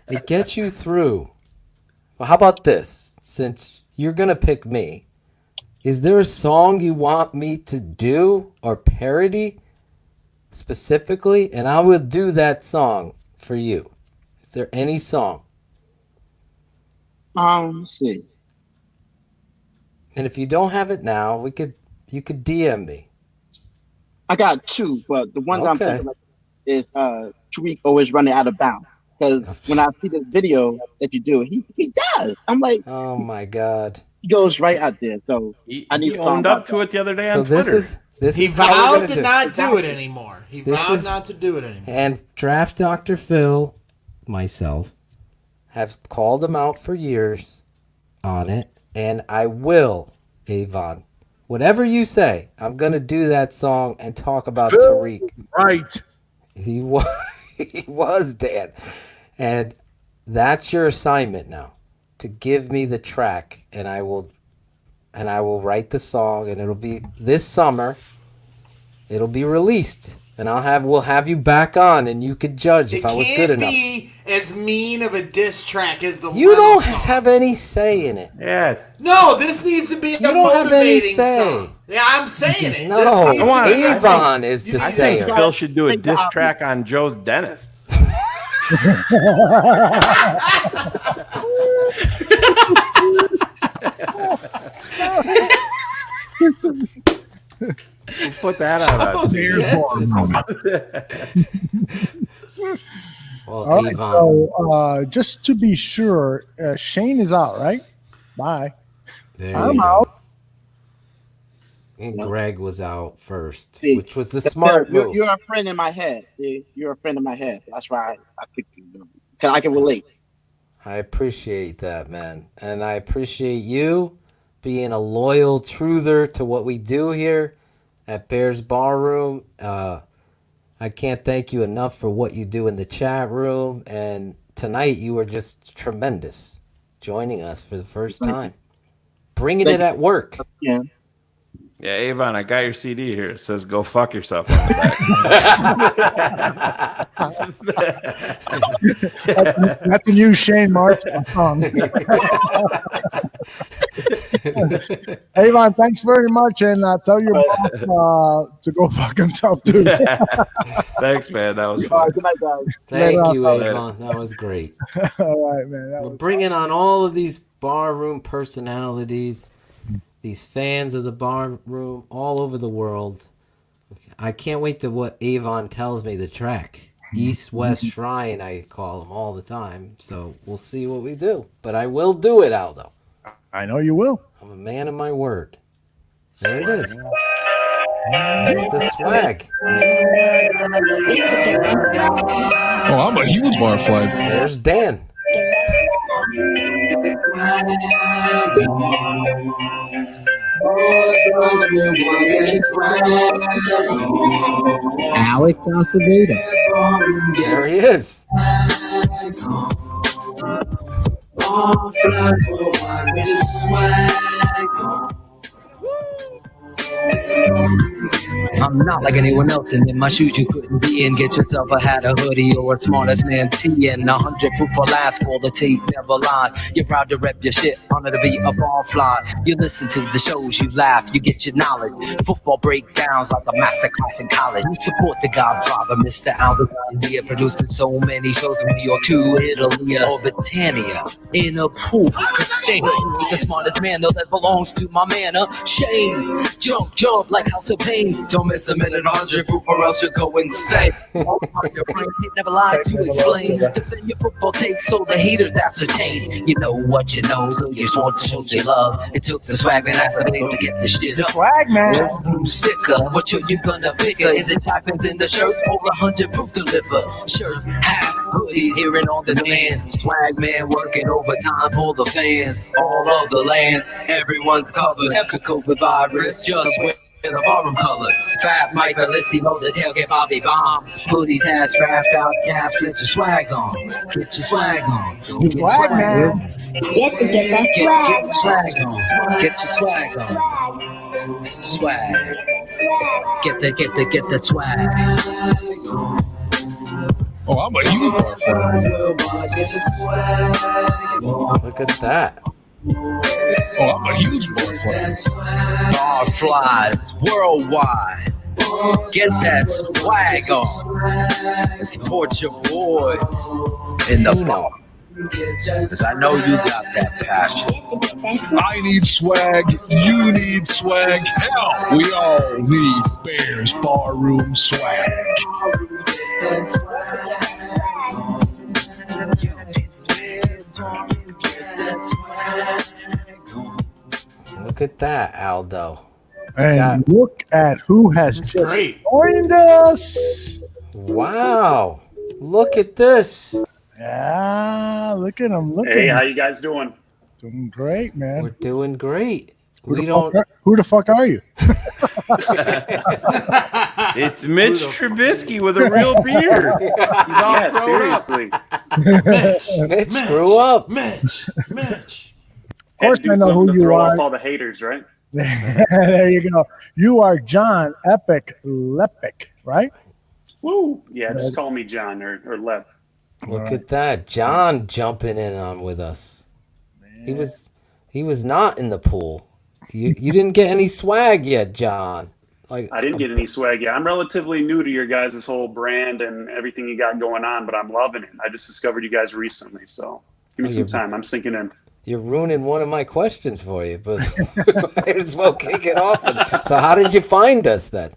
It gets you through. Well, how about this? Since you're gonna pick me, is there a song you want me to do or parody specifically? And I will do that song for you. Is there any song? Let's see. And if you don't have it now, you could DM me. I got two, but the one that I'm Okay. thinking of is Tariq always running out of bounds. Because when I see the video that you do, he does. I'm like, Oh my God. he goes right out there. So I need He to find owned out up to it the other day So on Twitter. this He is how we're vowed gonna to do it. not do it anymore. He This vowed is- not to do it anymore. And Draft Dr. Phil, myself, have called him out for years on it, and I will, Avon. Whatever you say, I'm gonna do that song and talk about Tariq. Right. He was, he was Dan, and that's your assignment now, to give me the track, and I will write the song, and it'll be this summer. It'll be released, and we'll have you back on, and you could judge if I was good enough. Be as mean of a diss track as the You Leno don't song. have any say in it. Yeah. No, this needs to be a don't have any motivating say. song. Yeah, I'm saying it. No, This needs to be- Avon is the I think sayer. Phil should do a diss track on Joe's dentist. We'll put that on. Well, All right, Avon, so just to be sure, Shane is out, right? Bye. there I'm you go. out. And Greg was out first, See, which was the smart move. You're a friend in my head. You're a friend in my head. That's why I picked you. Because I can relate. I appreciate that, man. And I appreciate you being a loyal truther to what we do here at Bears Barroom. I can't thank you enough for what you do in the chat room. And tonight you were just tremendous, joining us for the first time. Bringing it at work. Yeah. Yeah, Avon, I got your CD here. It says "Go fuck yourself" on the back. That's a new Shane Martin song. Avon, thanks very much, and tell your boss to go fuck himself too. Thanks, man. That was All fun. right, good night, guys. Thank you, Later. Avon. That was great. All right, man. We're bringing on all of these barroom personalities. these fans of the bar room all over the world. I can't wait to what Avon tells me the track. East West Shrine, I call them all the time. So we'll see what we do. But I will do it, Aldo. I know you will. I'm a man of my word. There it is. That's the swag. Oh, I'm a huge Barfly. There's Dan. Alex Acevedo. There he is. I'm not like anyone else, and in my shoes you couldn't be in. Get yourself a hat, a hoodie, or a smartest man tee, and 100 proof for last. Quality never lies. You're proud to rep your shit, honor to be a Barfly. You listen to the shows, you laugh, you get your knowledge. Football breakdowns like a masterclass in college. You support the Godfather, Mr. Albert. We have produced so many shows from New York to Italy or Britannia in a pool. Cause stay the smartest man, though that belongs to my manner. Shame, jump like House of Pain. Don't miss a minute, 100 proof, or else you'll go insane. Your brain never lies to explain. Defend your football takes so the haters ascertain. You know what you know, so you just want to show your love. It took the swag and that's the way to get the shit. The swag, man. Sticker, what show you gonna pick her? Is it typins in the shirt or 100 proof deliver? Shirts, hats, hoodies, hearing on the demand. Swag man working overtime for the fans. All of the lands, everyone's covered. The COVID virus, just wear the ballroom colors. Fat Mike, Bellissimo, the tailgate Bobby Bombs. Hoodies, hats, draft out caps. Get your swag on. Get your swag on. The swag, man. Get that swag. Get your swag on. Get your swag on. Swag. Get the swag. Oh, I'm a huge Barfly. Look at that. Oh, I'm a huge Barfly. Barflies worldwide. Get that swag on. And support your boys in the bar. Cause I know you got that passion. I need swag. You need swag. Hell, we all need Bears barroom swag. Look at that, Aldo. And look at who has just joined us. Wow. Look at this. Yeah, look at him. Hey, how you guys doing? Doing great, man. We're doing great. Who the fuck are you? It's Mitch Trubisky with a real beard. He's all Seriously. Mitch grew up. Mitch. Of course, I know who you throw are. off all the haters, right? There you go. You are John Epic Lepic, right? Woo! Yeah, just call me John or Lep. Look at that. John jumping in on with us. Man. He was not in the pool. You didn't get any swag yet, John. I didn't get any swag yet. I'm relatively new to your guys' whole brand and everything you got going on, but I'm loving it. I just discovered you guys recently, so give me some time. I'm sinking in. You're ruining one of my questions for you, but might as well kick it off. So how did you find us then?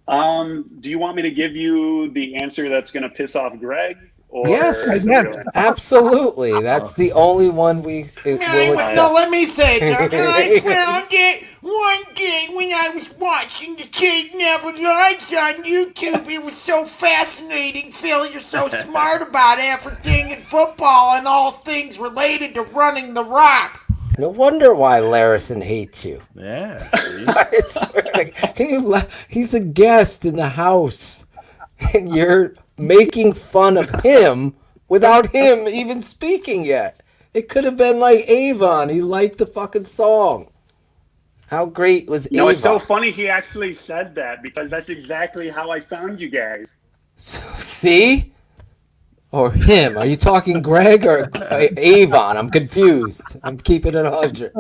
Do you want me to give you the answer that's going to piss off Greg? Or Yes, absolutely. That's the only one we will accept. So let me say, John, I found it one day when I was watching The Tape Never Lies on YouTube. It was so fascinating, Phil. You're so smart about everything in football and all things related to running the rock. No wonder why Larison hates you. Yeah. I swear, he's a guest in the house, and you're making fun of him without him even speaking yet. It could have been like Avon. He liked the fucking song. How great was Avon? No, it's so funny he actually said that because that's exactly how I found you guys. See? Or him? Are you talking Greg or Avon? I'm confused. I'm keeping it 100.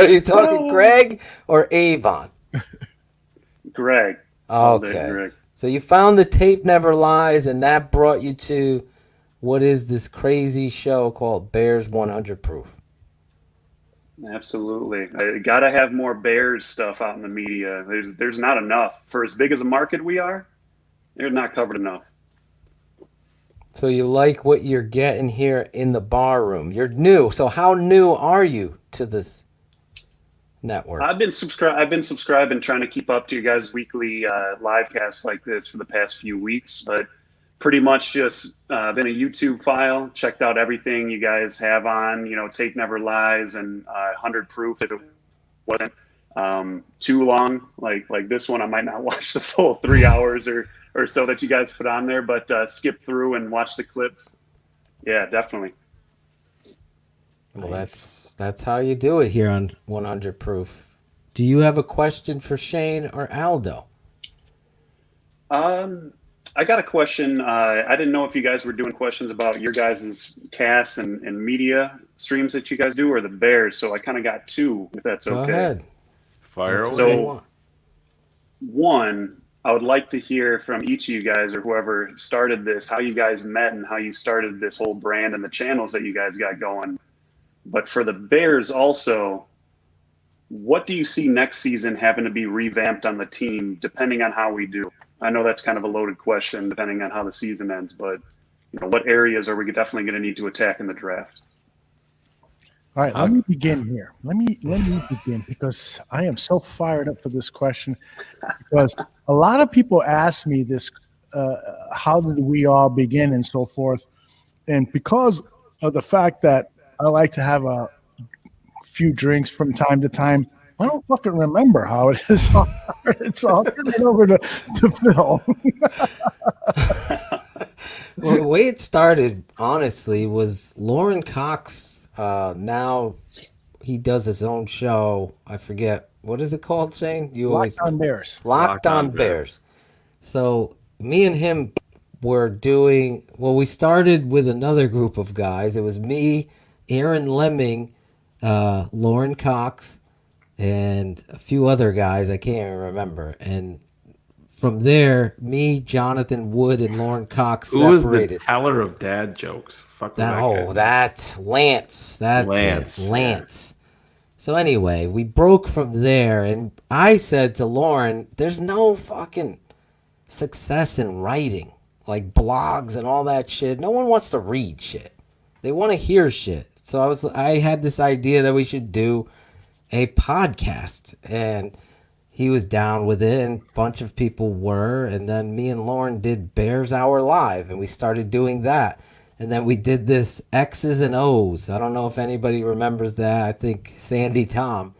Are you talking Greg or Avon? Greg. Okay. Greg. So you found The Tape Never Lies, and that brought you to what is this crazy show called Bears 100 Proof? Absolutely. I gotta have more Bears stuff out in the media. There's not enough. For as big as a market we are, they're not covered enough. So you like what you're getting here in the bar room. You're new. So how new are you to this network? I've been subscribing, trying to keep up to you guys' weekly live casts like this for the past few weeks, but pretty much just been a YouTube file, checked out everything you guys have on, Tape Never Lies and 100 Proof if it wasn't too long. Like this one, I might not watch the full 3 hours or so that you guys put on there, but skip through and watch the clips. Yeah, definitely. Well, that's how you do it here on 100 Proof. Do you have a question for Shane or Aldo? I got a question. I didn't know if you guys were doing questions about your guys' casts and media streams that you guys do, or the Bears. So I kind of got two, if that's Go okay. ahead. Fire away. So, one, I would like to hear from each of you guys or whoever started this, how you guys met and how you started this whole brand and the channels that you guys got going. But for the Bears also, what do you see next season having to be revamped on the team, depending on how we do? I know that's kind of a loaded question, depending on how the season ends, but what areas are we definitely going to need to attack in the draft? All right, let me begin here. Let me begin because I am so fired up for this question because a lot of people ask me this, how did we all begin and so forth, and because of the fact that I like to have a few drinks from time to time, I don't fucking remember how it is. It's all turn it over to Phil. Well, the way it started, honestly, was Lauren Cox. Now he does his own show. I forget. What is it called, Shane? Locked on Bears. Locked on Bears. So me and him were doing, we started with another group of guys. It was me, Aaron Lemming, Lauren Cox, and a few other guys I can't even remember. And from there, me, Jonathan Wood, and Lauren Cox separated. Who was the teller of dad jokes? Fuck was that guy? That's Lance. That's Lance. Lance. So anyway, we broke from there, and I said to Lauren, there's no fucking success in writing, like blogs and all that shit. No one wants to read shit. They want to hear shit. So I had this idea that we should do a podcast, and he was down with it, and a bunch of people were, and then me and Lauren did Bears Hour Live, and we started doing that. And then we did this X's and O's. I don't know if anybody remembers that. I think Sandy Tom.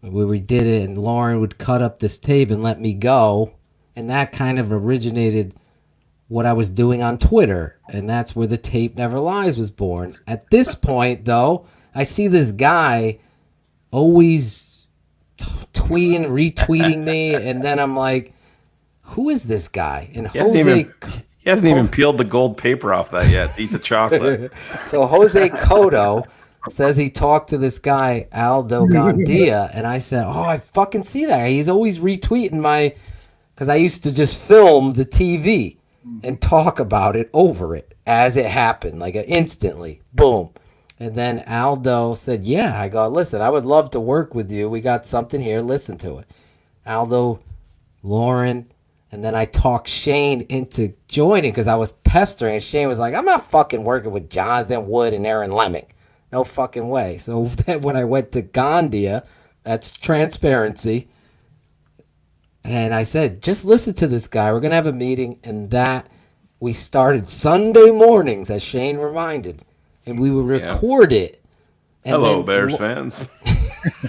We did it, and Lauren would cut up this tape and let me go. And that kind of originated what I was doing on Twitter. And that's where the Tape Never Lies was born. At this point, though, I see this guy always tweeting, retweeting me. And then I'm like, who is this guy? And He hasn't even peeled the gold paper off that yet. Eat the chocolate. So Jose Cotto says he talked to this guy, Aldo Gandia, and I said, oh, I fucking see that. He's always retweeting because I used to just film the TV and talk about it over it as it happened, like instantly. Boom. And then Aldo said, yeah. I go, listen, I would love to work with you. We got something here. Listen to it. Aldo, Lauren, and then I talked Shane into joining because I was pestering. And Shane was like, I'm not fucking working with Jonathan Wood and Aaron Lemming. No fucking way. So then when I went to Gandia, that's transparency. And I said, just listen to this guy. We're going to have a meeting. And that we started Sunday mornings, as Shane reminded. And we would record it. And hello, Bears fans.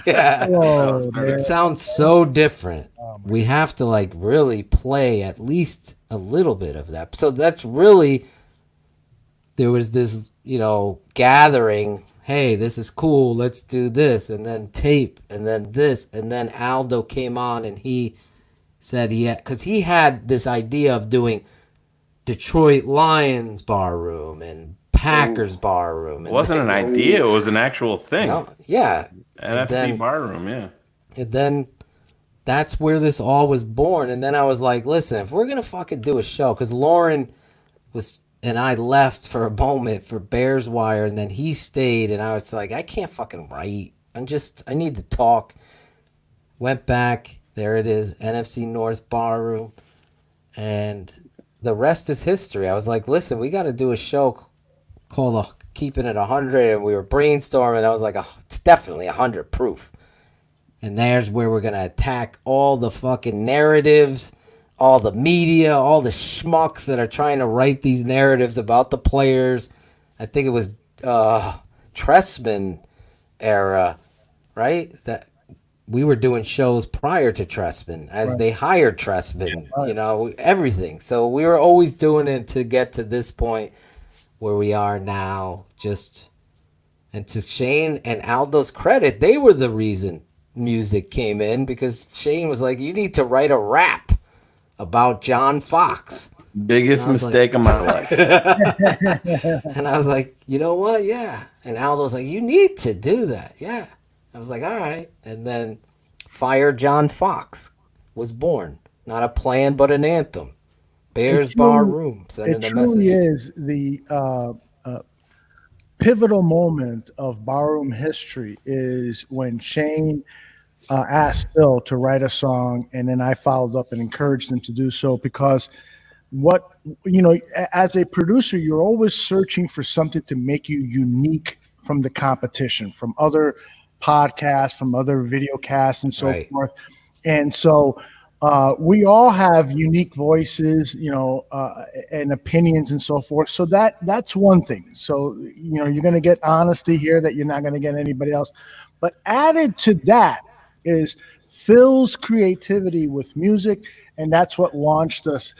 Yeah. It sounds so different. We have to really play at least a little bit of that. So that's really, there was this, gathering. Hey, this is cool. Let's do this. And then tape. And then this. And then Aldo came on and he said because he had this idea of doing Detroit Lions bar room and Packers bar room. It wasn't an idea. It was an actual thing. No, yeah. NFC bar room, yeah. And then that's where this all was born. And then I was like, listen, if we're going to fucking do a show, because Lauren and I left for a moment for Bears Wire, and then he stayed, and I was like, I can't fucking write. I need to talk. Went back. There it is, NFC North Barroom. And the rest is history. I was like, listen, we got to do a show called Keeping It 100. And we were brainstorming. I was like, it's definitely 100 proof. And there's where we're going to attack all the fucking narratives, all the media, all the schmucks that are trying to write these narratives about the players. I think it was Tressman era, right? That we were doing shows prior to Tressman as they hired Tressman, everything. So we were always doing it to get to this point where we are now. And to Shane and Aldo's credit, they were the reason music came in, because Shane was like, you need to write a rap about John Fox. Biggest mistake of my life. And I was like, you know what? Yeah. And Aldo was like, you need to do that. Yeah. I was like, all right. And then Fire John Fox was born. Not a plan, but an anthem. Bears Bar Room. It truly is the pivotal moment of barroom history is when Shane asked Phil to write a song, and then I followed up and encouraged him to do so, because as a producer, you're always searching for something to make you unique from the competition, from other podcasts, from other video casts, and so forth. And so we all have unique voices, and opinions and so forth. So that's one thing. So, you're going to get honesty here that you're not going to get anybody else. But added to that is Phil's creativity with music, and that's what launched us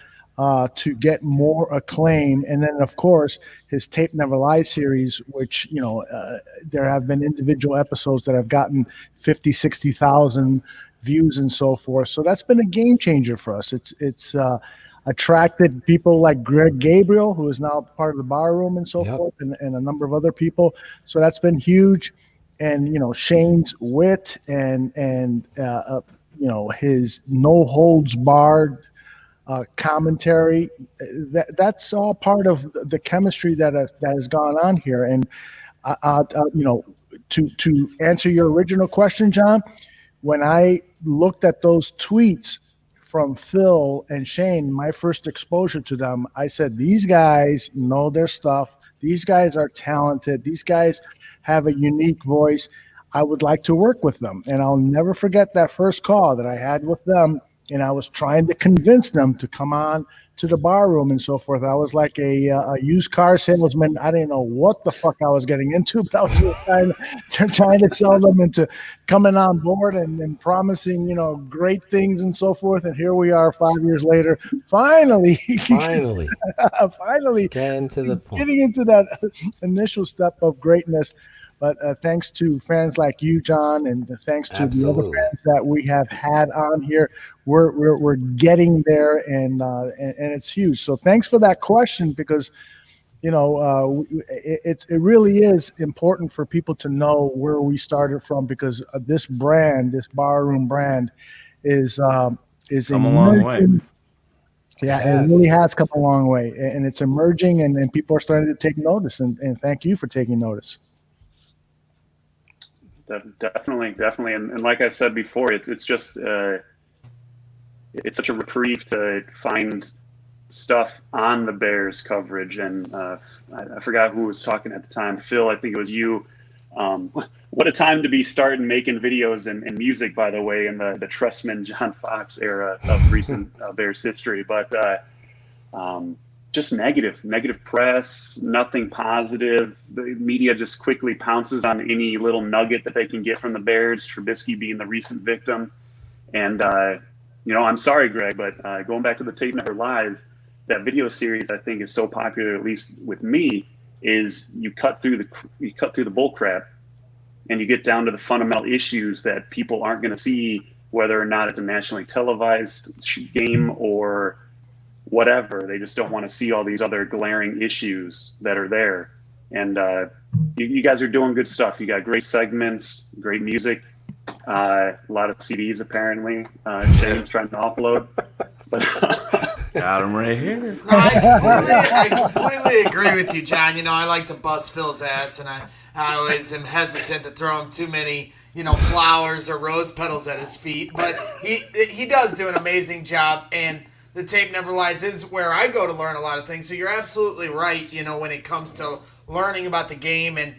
to get more acclaim. And then, of course, his Tape Never Lies series, which, there have been individual episodes that have gotten 50, 60,000 views and so forth. So that's been a game changer for us. It's attracted people like Gabriel, who is now part of the bar room and so forth, and a number of other people. So that's been huge. And, Shane's wit and his no holds barred commentary, that's all part of the chemistry that has gone on here. And to answer your original question, John, when I looked at those tweets from Phil and Shane, my first exposure to them, I said, these guys know their stuff. These guys are talented. These guys have a unique voice. I would like to work with them. And I'll never forget that first call that I had with them. And I was trying to convince them to come on to the bar room and so forth. I was like a used car salesman. I didn't know what the fuck I was getting into, but I was just trying to sell them into coming on board and promising, great things and so forth. And here we are 5 years later, finally getting to the point, getting into that initial step of greatness. But thanks to fans like you, John, and thanks to the other fans that we have had on here, we're getting there, and it's huge. So thanks for that question, because it really is important for people to know where we started from, because this brand, this barroom brand, is come a long way. Yeah, it really has come a long way, and it's emerging, and people are starting to take notice. And thank you for taking notice. Definitely, and like I said before, it's just it's such a reprieve to find stuff on the Bears coverage. And I forgot who was talking at the time. Phil, I think it was you. What a time to be starting making videos and music, by the way, in the Tressman John Fox era of recent Bears history. But just negative press, nothing positive. The media just quickly pounces on any little nugget that they can get from the Bears, Trubisky being the recent victim. And, I'm sorry, Greg, but going back to the Tape Never Lies, that video series I think is so popular, at least with me, is you cut through the bull crap and you get down to the fundamental issues that people aren't going to see, whether or not it's a nationally televised game or whatever. They just don't want to see all these other glaring issues that are there. And you guys are doing good stuff. You got great segments, great music, a lot of CDs apparently. Shane's trying to offload. But got them right here. I completely agree with you, John. I like to bust Phil's ass, and I always am hesitant to throw him too many flowers or rose petals at his feet. But he does do an amazing job, and the tape never lies is where I go to learn a lot of things. So you're absolutely right. When it comes to learning about the game and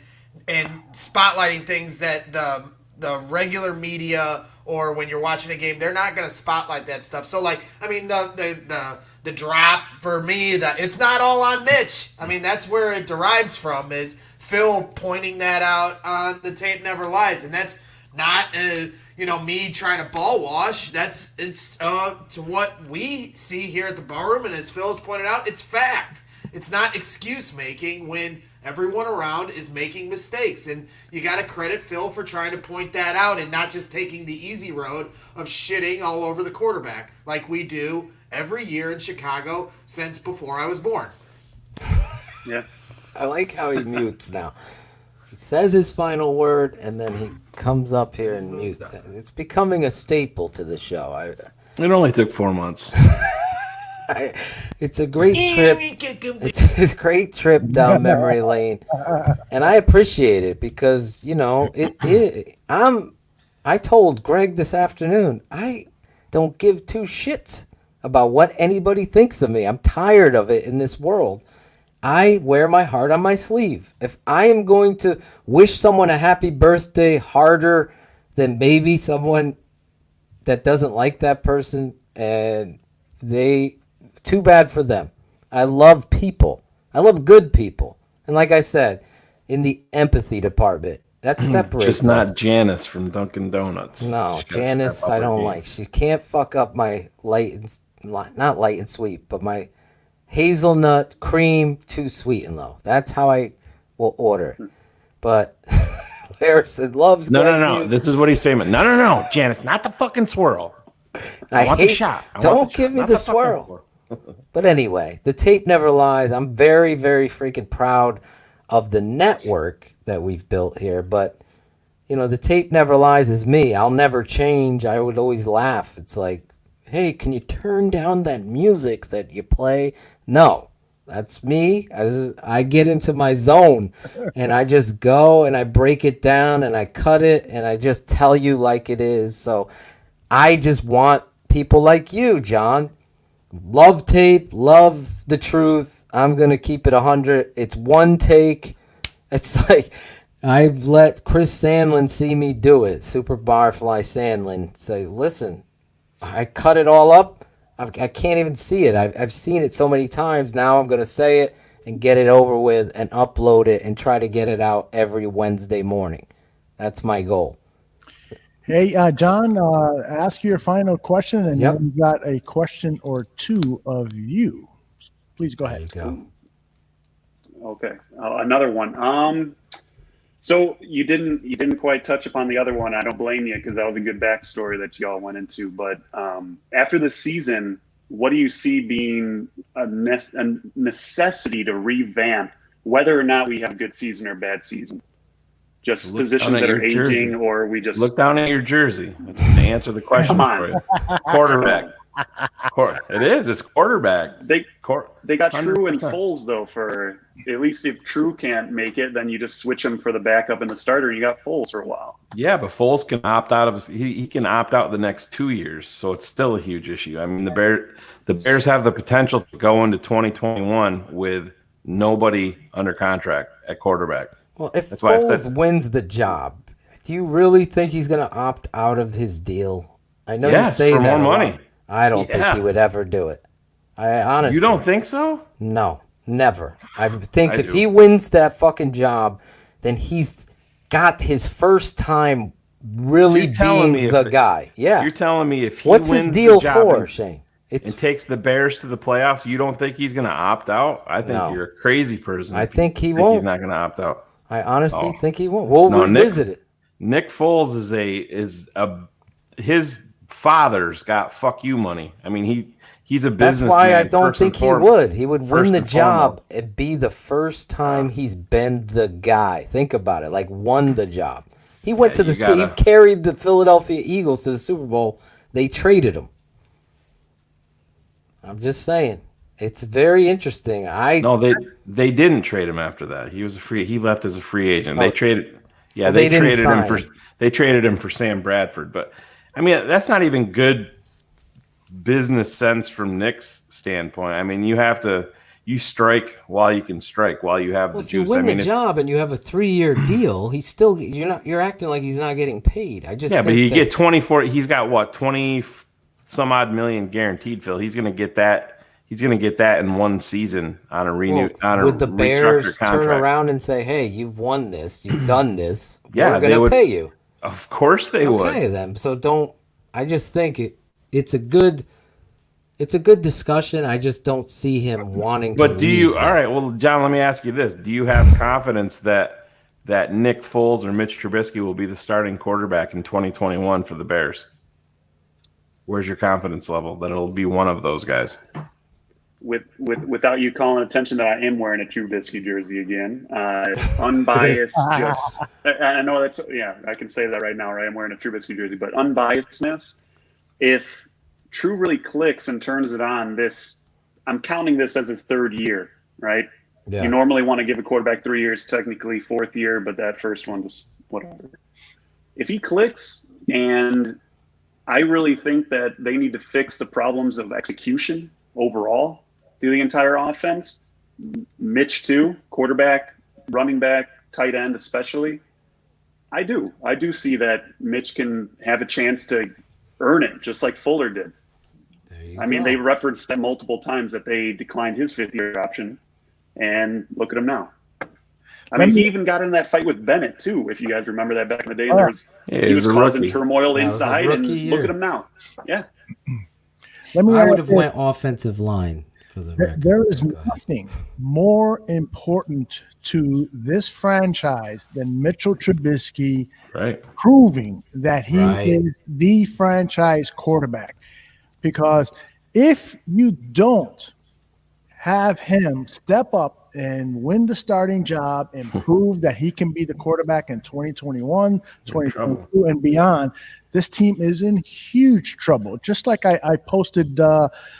spotlighting things that the regular media or when you're watching a game, they're not going to spotlight that stuff. So the drop for me, it's not all on Mitch. I mean, that's where it derives from, is Phil pointing that out on the tape never lies, and that's not me trying to ball wash. It's to what we see here at the ballroom, and as Phil's pointed out, it's fact. It's not excuse making when everyone around is making mistakes, and you got to credit Phil for trying to point that out and not just taking the easy road of shitting all over the quarterback like we do every year in Chicago since before I was born. Yeah. I like how he mutes now. He says his final word, and then he comes up here and mutes. It's becoming a staple to the show. It only took 4 months. It's a great trip. It's a great trip down memory lane, and I appreciate it because I told Greg this afternoon I don't give two shits about what anybody thinks of me. I'm tired of it in this world. I wear my heart on my sleeve. If I am going to wish someone a happy birthday harder than maybe someone that doesn't like that person, and too bad for them. I love people. I love good people. And like I said, in the empathy department, that separates Just not us. Janice from Dunkin' Donuts. No, Janice I don't like. She can't fuck up my not light and sweet, but my hazelnut cream too sweet and low. That's how I will order it. But Harrison loves No. This is what he's famous. No. Janice, not the fucking swirl. I want the shot. Don't give me the swirl. But anyway, the tape never lies. I'm very, very freaking proud of the network that we've built here. But, the tape never lies is me. I'll never change. I would always laugh. It's like, hey, can you turn down that music that you play? No, that's me. I get into my zone and I just go and I break it down and I cut it and I just tell you like it is. So I just want people like you, John. Love tape, love the truth. I'm going to keep it 100. It's one take. It's like I've let Chris Sandlin see me do it. Super Barfly Sandlin say, listen, I cut it all up. I can't even see it. I've seen it so many times. Now I'm going to say it and get it over with and upload it and try to get it out every Wednesday morning. That's my goal. Hey, John, ask your final question, and then we've got a question or two of you. Please go ahead. There you go. Okay, another one. So you didn't quite touch upon the other one. I don't blame you because that was a good backstory that you all went into. But after the season, what do you see being a necessity to revamp, whether or not we have a good season or bad season? Just positions that are aging, or we just look down at your jersey. That's going to answer the question for you. Quarterback. It is. It's quarterback. They got 100%. True and Foles though. For at least if True can't make it, then you just switch him for the backup and the starter. And you got Foles for a while. Yeah, but Foles can opt out of. He can opt out the next 2 years, so it's still a huge issue. I mean, the Bears have the potential to go into 2021 with nobody under contract at quarterback. Well, if Foles wins the job, do you really think he's going to opt out of his deal? I know you say for that more money. I don't think he would ever do it. I honestly. You don't think so? No, never. I think if he wins that fucking job, then he's got his first time really being the guy. Yeah. You're telling me if he wins his deal for, Shane? And takes the Bears to the playoffs, you don't think he's going to opt out? I think you're a crazy person. I think he won't. He's not going to opt out. I honestly think he won't. We'll revisit it. Nick Foles his father's got fuck you money. I mean, he's a businessman. That's why I don't think he would. He would win the job and be the first time he's been the guy. Think about it, like won the job. He went to he carried the Philadelphia Eagles to the Super Bowl. They traded him. I'm just saying. It's very interesting. No, they didn't trade him after that. He was he left as a free agent. They traded Yeah, Well, they didn't traded him for Sam Bradford, but I mean that's not even good business sense from Nick's standpoint. I mean, you strike while you can strike, while you have the If you juice. win I mean, the job and you have a 3-year deal, he's still you're acting like he's not getting paid. I just yeah, but think you that- get 24. He's got what 20 some odd million guaranteed. Phil, he's going to get that. He's going to get that in one season on a would the Bears restructured contract. turn around and say, "Hey, you've won this, you've done this, Yeah, we're going to pay you"? Of course they would. Okay, then. So don't. I just think it's a good discussion. I just don't see him wanting to. But do you? leave All right. Well, John, let me ask you this: do you have confidence that Nick Foles or Mitch Trubisky will be the starting quarterback in 2021 for the Bears? Where's your confidence level that it'll be one of those guys? Without you calling attention that I am wearing a Trubisky jersey again, unbiased. I know that's I can say that right now. Right, I'm wearing a Trubisky jersey, but unbiasedness. If True really clicks and turns it on, I'm counting this as his 3rd year, right? Yeah. You normally want to give a quarterback 3 years, technically 4th year, but that first one was whatever. If he clicks, and I really think that they need to fix the problems of execution overall through the entire offense. Mitch too, quarterback, running back, tight end especially. I do see that Mitch can have a chance to earn it, just like Fuller did. I mean, they referenced that multiple times that they declined his 5th-year option, and look at him now. I mean, he even got in that fight with Bennett too. If you guys remember that back in the day, he was causing rookie. turmoil That was a inside, and rookie year. look at him now. Yeah. I would have went offensive line for the record. There is nothing more important to this franchise than Mitchell Trubisky proving that he is the franchise quarterback. Because if you don't have him step up and win the starting job and prove that he can be the quarterback in 2021, 2022, and beyond, this team is in huge trouble. Just like I posted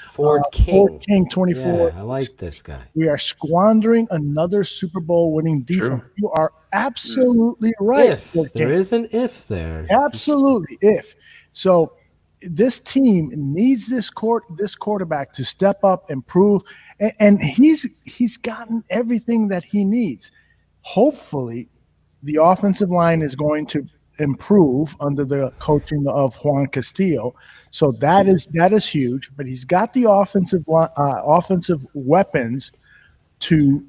Ford King 24. Yeah, I like this guy. We are squandering another Super Bowl winning defense. You are absolutely right. There is an if there. Absolutely if. So this team needs this quarterback to step up and prove, and he's gotten everything that he needs. Hopefully, the offensive line is going to improve under the coaching of Juan Castillo. So that is huge. But he's got the offensive weapons to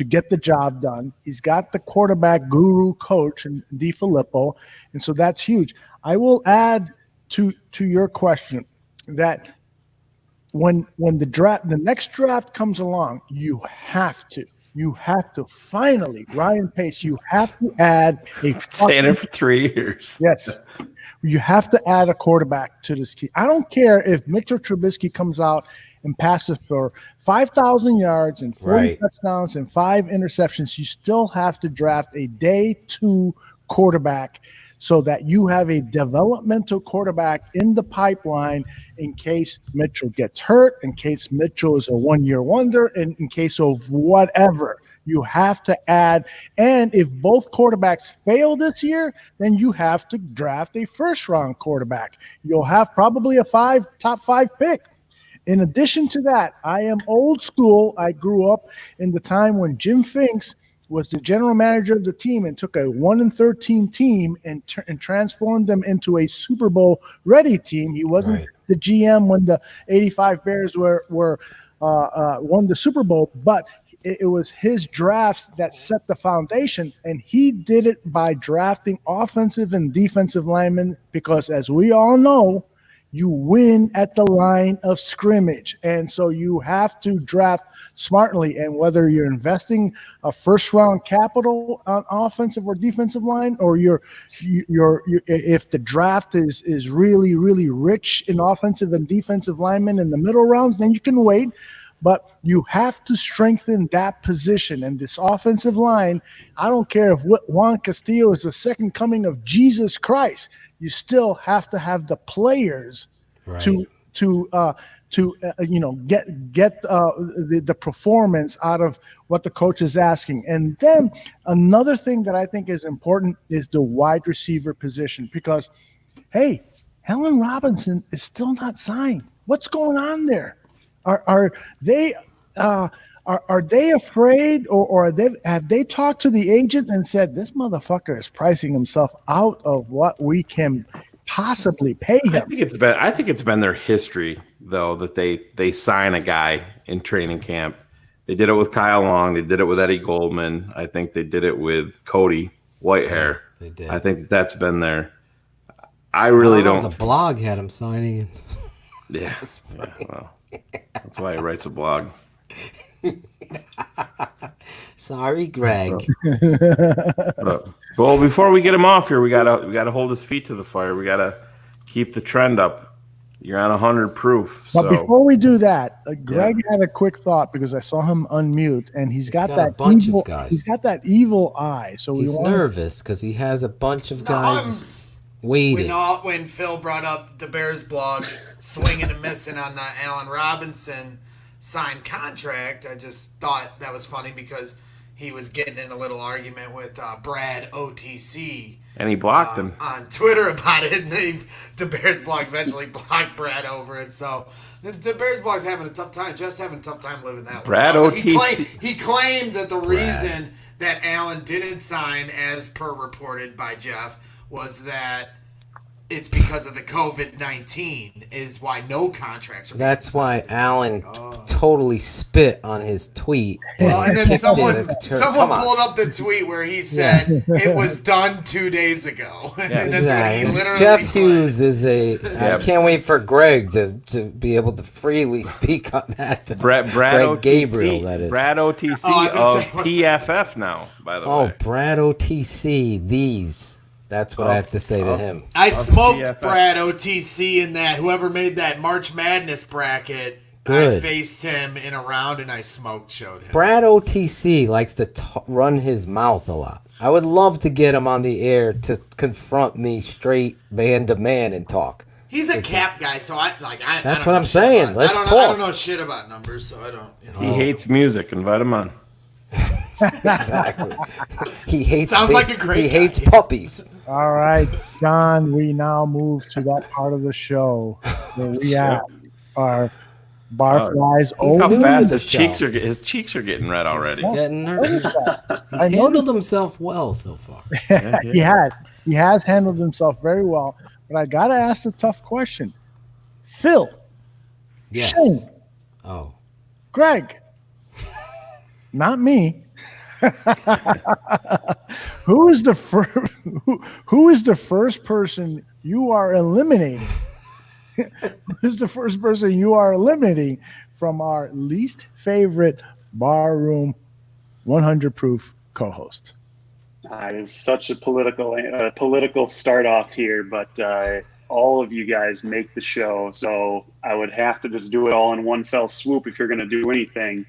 get the job done. He's got the quarterback guru coach and DiFilippo, and so that's huge. I will add to your question that when the next draft comes along, you have to finally, Ryan Pace, you have to add saying it for 3 years. Yes. You have to add a quarterback to this team. I don't care if Mitchell Trubisky comes out and passes for 5,000 yards and 40 touchdowns and 5 interceptions. You still have to draft a day 2 quarterback so that you have a developmental quarterback in the pipeline in case Mitchell gets hurt, in case Mitchell is a one-year wonder, and in case of whatever. You have to add. And if both quarterbacks fail this year, then you have to draft a first-round quarterback. You'll have probably a top 5 pick. In addition to that, I am old school. I grew up in the time when Jim Finks was the general manager of the team and took a 1-13 team and transformed them into a Super Bowl ready team. He wasn't the GM when the '85 Bears won the Super Bowl, but it was his drafts that set the foundation, and he did it by drafting offensive and defensive linemen because, as we all know, you win at the line of scrimmage. And so you have to draft smartly. And whether you're investing a first-round capital on offensive or defensive line, or if the draft is really, really rich in offensive and defensive linemen in the middle rounds, then you can wait. But you have to strengthen that position. And this offensive line, I don't care if Juan Castillo is the second coming of Jesus Christ, you still have to have the players to to get the performance out of what the coach is asking. And then another thing that I think is important is the wide receiver position, because, hey, Allen Robinson is still not signed. What's going on there? Are they afraid, or have they talked to the agent and said, this motherfucker is pricing himself out of what we can possibly pay him? I think it's been their history, though, that they sign a guy in training camp. They did it with Kyle Long. They did it with Eddie Goldman. I think they did it with Cody Whitehair. They did. I think that's been there. I really don't. The blog had him signing. Yeah. Well, that's why he writes a blog. Sorry, Greg. Well, before we get him off here, we gotta hold his feet to the fire. We gotta keep the trend up. You're on 100 proof. But before we do that, Greg had a quick thought, because I saw him unmute, and he's got that a bunch evil, of guys. He's got that evil eye. So he's nervous because he has a bunch of guys waiting. When Phil brought up the Bears blog swinging and missing on the Allen Robinson signed contract, I just thought that was funny because he was getting in a little argument with Brad OTC. And he blocked him on Twitter about it, and the Bears blog eventually blocked Brad over it. So the Bears blog's having a tough time. Jeff's having a tough time living that Brad one. OTC. He claimed that the reason that Allen didn't sign, as per reported by Jeff, was that it's because of the COVID-19 is why no contracts are. That's why Allen totally spit on his tweet. And then someone pulled up the tweet where he said it was done 2 days ago. And that's what he literally Jeff Hughes is I can't wait for Greg to be able to freely speak on that. Brad Greg OTC, Gabriel, that is. Brad OTC of PFF now, by the way. Oh, Brad OTC, these. That's what I have to say to him. I smoked Brad OTC in that. Whoever made that March Madness bracket, I faced him in a round and I showed him. Brad OTC likes to run his mouth a lot. I would love to get him on the air to confront me straight man to man and talk. He's a cap guy, so That's what I'm saying. Let's talk. I don't know shit about numbers, so I don't. He hates music. Invite him on. Exactly. He hates. Sounds like a great. He hates puppies. All right, John. We now move to that part of the show where we have our Barfly's He's how old fast his cheeks are getting red already. He's handled himself well so far. He has handled himself very well. But I gotta ask a tough question. Phil. Yes. Shane, Greg. Not me. Who is the first person you are eliminating? Who's the first person you are eliminating from our least favorite Barroom 100 Proof co-host? It's such a political start off here, but all of you guys make the show, so I would have to just do it all in one fell swoop if you're going to do anything.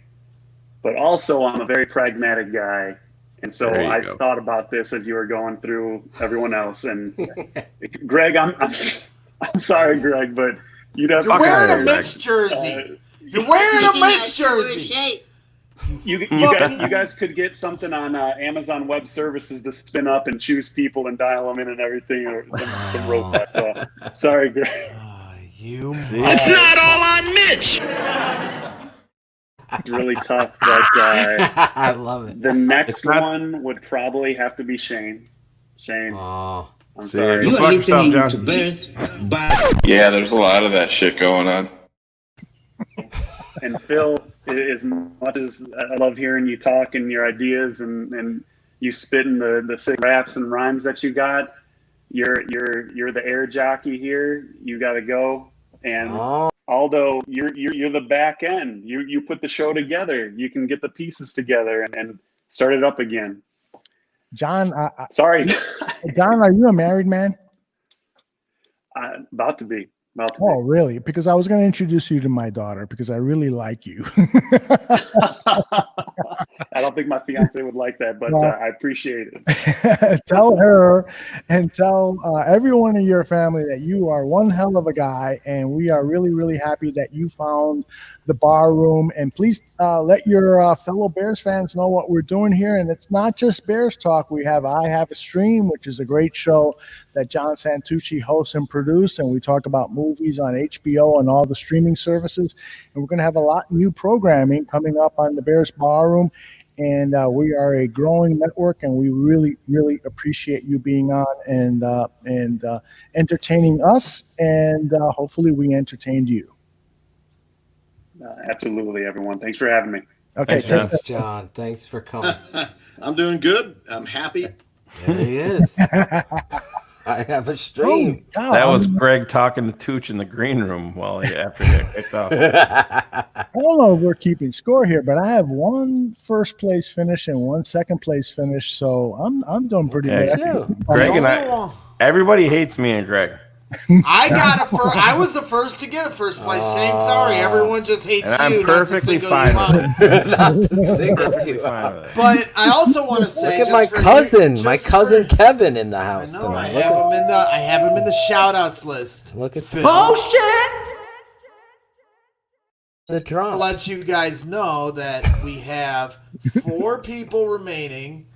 But also, I'm a very pragmatic guy, and so I thought about this as you were going through everyone else. And Greg, I'm sorry, Greg, but you'd have. You're wearing a Mitch jersey. You're wearing a Mitch jersey. You guys could get something on Amazon Web Services to spin up and choose people and dial them in and everything, or some robots. So sorry, Greg. It's not all on Mitch. It's really tough, but I love it. The next one would probably have to be Shane. Shane. Oh, I'm sorry. You are listening to Bears. Yeah, there's a lot of that shit going on. And Phil, as much as I love hearing you talk and your ideas and you spitting the sick raps and rhymes that you got, you're the air jockey here. You got to go. And Aldo, you're the back end. You put the show together. You can get the pieces together and start it up again. John, sorry. John, are you a married man? About to be. Oh, really? Because I was going to introduce you to my daughter because I really like you. I don't think my fiance would like that, but I appreciate it. Tell her and tell everyone in your family that you are one hell of a guy, and we are really, really happy that you found the bar room. And please let your fellow Bears fans know what we're doing here. And it's not just Bears talk. We have I Have a Stream, which is a great show that John Santucci hosts and produces, and we talk about movies on HBO and all the streaming services. And we're going to have a lot of new programming coming up on the Bears Bar Room. And we are a growing network, and we really, really appreciate you being on and entertaining us. And hopefully we entertained you. Absolutely, everyone. Thanks for having me. Okay, Thanks, John. Thanks for coming. I'm doing good. I'm happy. There he is. I have a stream. Oh, that was Greg talking to Tooch in the green room after he got kicked off. I don't know if we're keeping score here, but I have one first place finish and one second place finish, so I'm doing pretty good. Greg and everybody hates me and Greg. I was the first to get a first place. Shane, sorry, everyone just hates and you. I'm perfectly fine with it. Not to single you out. But I also want to say, look at my cousin Kevin in the house. I know. I have him in the shout outs list. Look at Phil. the drop. I'll let you guys know that we have 4 people remaining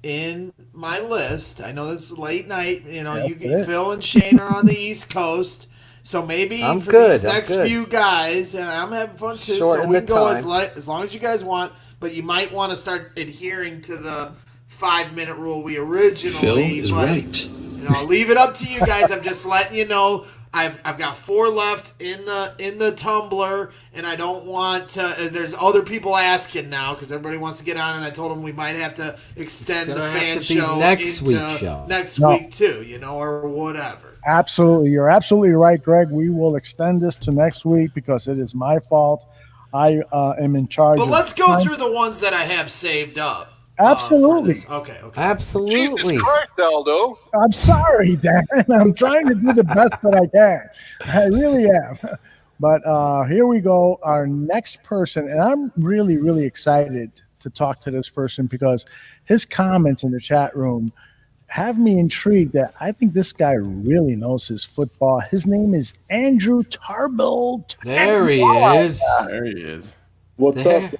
in my list. I know this is late night. You know, Phil and Shane are on the East Coast, so maybe these next few guys, and I'm having fun too. So we can go as long as you guys want, but you might want to start adhering to the 5-minute rule we originally. Phil is right. You know, I'll leave it up to you guys. I'm just letting you know. I've got 4 left in the tumbler, and I don't want to. There's other people asking now because everybody wants to get on, and I told them we might have to extend the fan show next week too, you know, or whatever. Absolutely, you're absolutely right, Greg. We will extend this to next week because it is my fault. I am in charge. But let's go through the ones that I have saved up. Absolutely. Okay. Absolutely. Jesus Christ, Aldo. I'm sorry, Dan. I'm trying to do the best that I can. I really am. But here we go. Our next person, and I'm really, really excited to talk to this person because his comments in the chat room have me intrigued that I think this guy really knows his football. His name is Andrew Tarbill. There he is. There he is. What's up?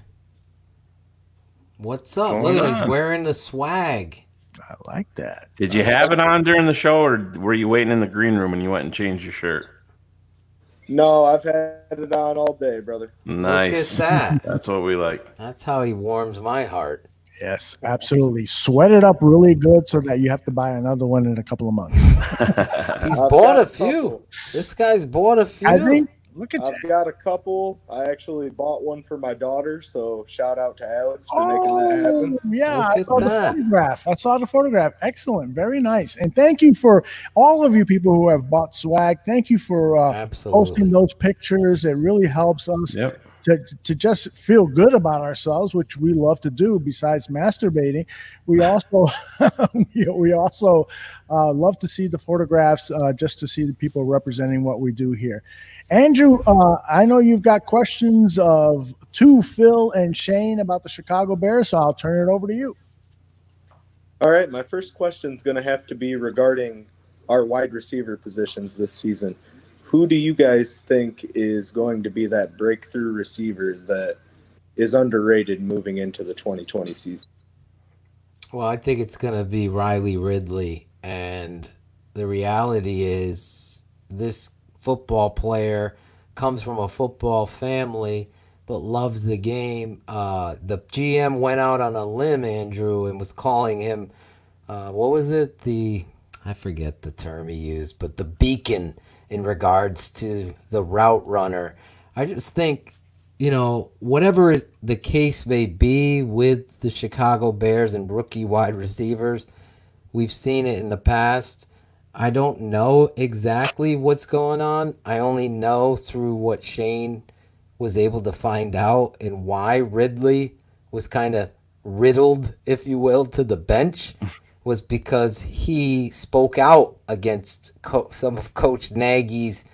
What's up? Look at him. He's wearing the swag. I like that. Did you have it on during the show, or were you waiting in the green room and you went and changed your shirt? No, I've had it on all day, brother. Nice. Look at that. That's what we like. That's how he warms my heart. Yes, absolutely. Sweat it up really good so that you have to buy another one in a couple of months. He's bought a few. This guy's bought a few. I think. Look at that. I've got a couple. I actually bought one for my daughter, so shout out to Alex for making that happen. Yeah, I saw the photograph. Excellent. Very nice. And thank you for all of you people who have bought swag. Thank you for posting those pictures. It really helps us to just feel good about ourselves, which we love to do besides masturbating. We also love to see the photographs just to see the people representing what we do here. Andrew, I know you've got questions to Phil and Shane about the Chicago Bears, so I'll turn it over to you. All right, my first question is going to have to be regarding our wide receiver positions this season. Who do you guys think is going to be that breakthrough receiver that is underrated moving into the 2020 season? Well, I think it's going to be Riley Ridley. And the reality is this football player comes from a football family but loves the game. The GM went out on a limb, Andrew, and was calling him, what was it? I forget the term he used, but the beacon in regards to the route runner. I just think, whatever the case may be with the Chicago Bears and rookie wide receivers, we've seen it in the past. I don't know exactly what's going on. I only know through what Shane was able to find out and why Ridley was kind of riddled, if you will, to the bench was because he spoke out against some of Coach Nagy's,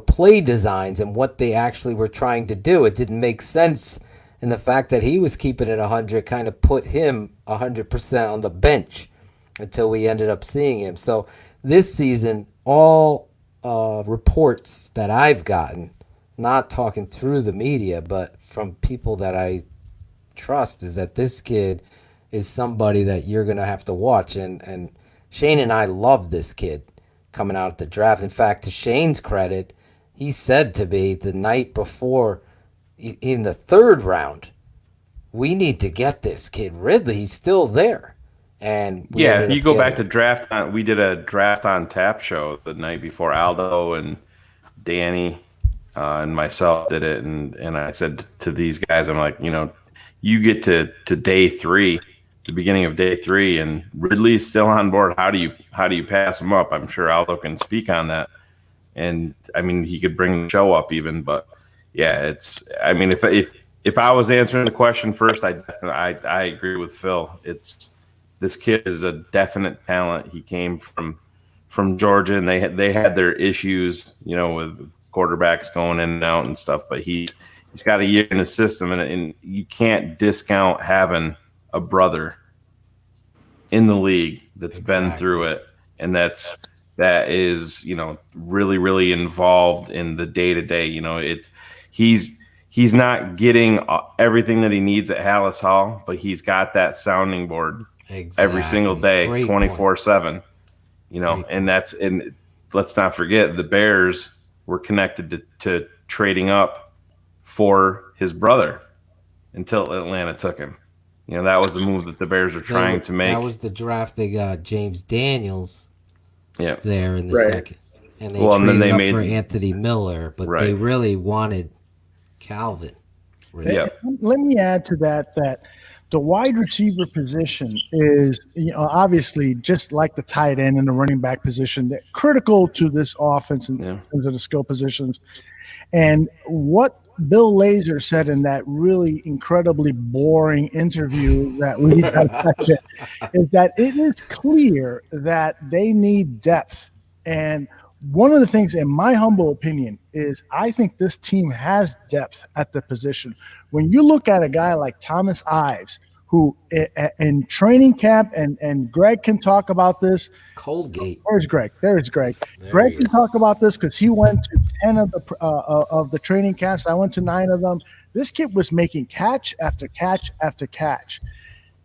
play designs and what they actually were trying to do. It didn't make sense And the fact that he was keeping it 100 kind of put him 100% on the bench until we ended up seeing him. So this season, all reports that I've gotten, not talking through the media, but from people that I trust, is that this kid is somebody that you're going to have to watch. And Shane and I love this kid coming out at the draft. In fact, to Shane's credit, he said to me the night before, in the third round, we need to get this kid Ridley. He's still there. And yeah, you go back to draft. We did a draft on tap show the night before. Aldo and Danny and myself did it, and I said to these guys, I'm like, you get to day 3, the beginning of day 3, and Ridley's still on board. How do you pass him up? I'm sure Aldo can speak on that. And I mean, he could bring the show up even, but yeah, if I was answering the question first, I agree with Phil. This kid is a definite talent. He came from Georgia, and they had their issues, with quarterbacks going in and out and stuff. But he's got a year in the system, and you can't discount having a brother in the league that's been through it, and that is really, really involved in the day to day. He's not getting everything that he needs at Hallis Hall, but he's got that sounding board every single day, 24/7. And let's not forget the Bears were connected to trading up for his brother until Atlanta took him. That was the move that the Bears were trying to make. That was the draft. They got James Daniels there in the Right. second. And they traded up for Anthony Miller, but they really wanted Calvin. Let me add to that the wide receiver position is, obviously just like the tight end and the running back position, they're critical to this offense in terms of the skill positions. And what Bill Lazor said in that really incredibly boring interview that we dissected is that it is clear that they need depth. And one of the things, in my humble opinion, is I think this team has depth at the position. When you look at a guy like Thomas Ives, who in training camp, and Greg can talk about this. Colgate. There's Greg. Greg can talk about this because he went to 10 of the training camps. I went to 9 of them. This kid was making catch after catch after catch.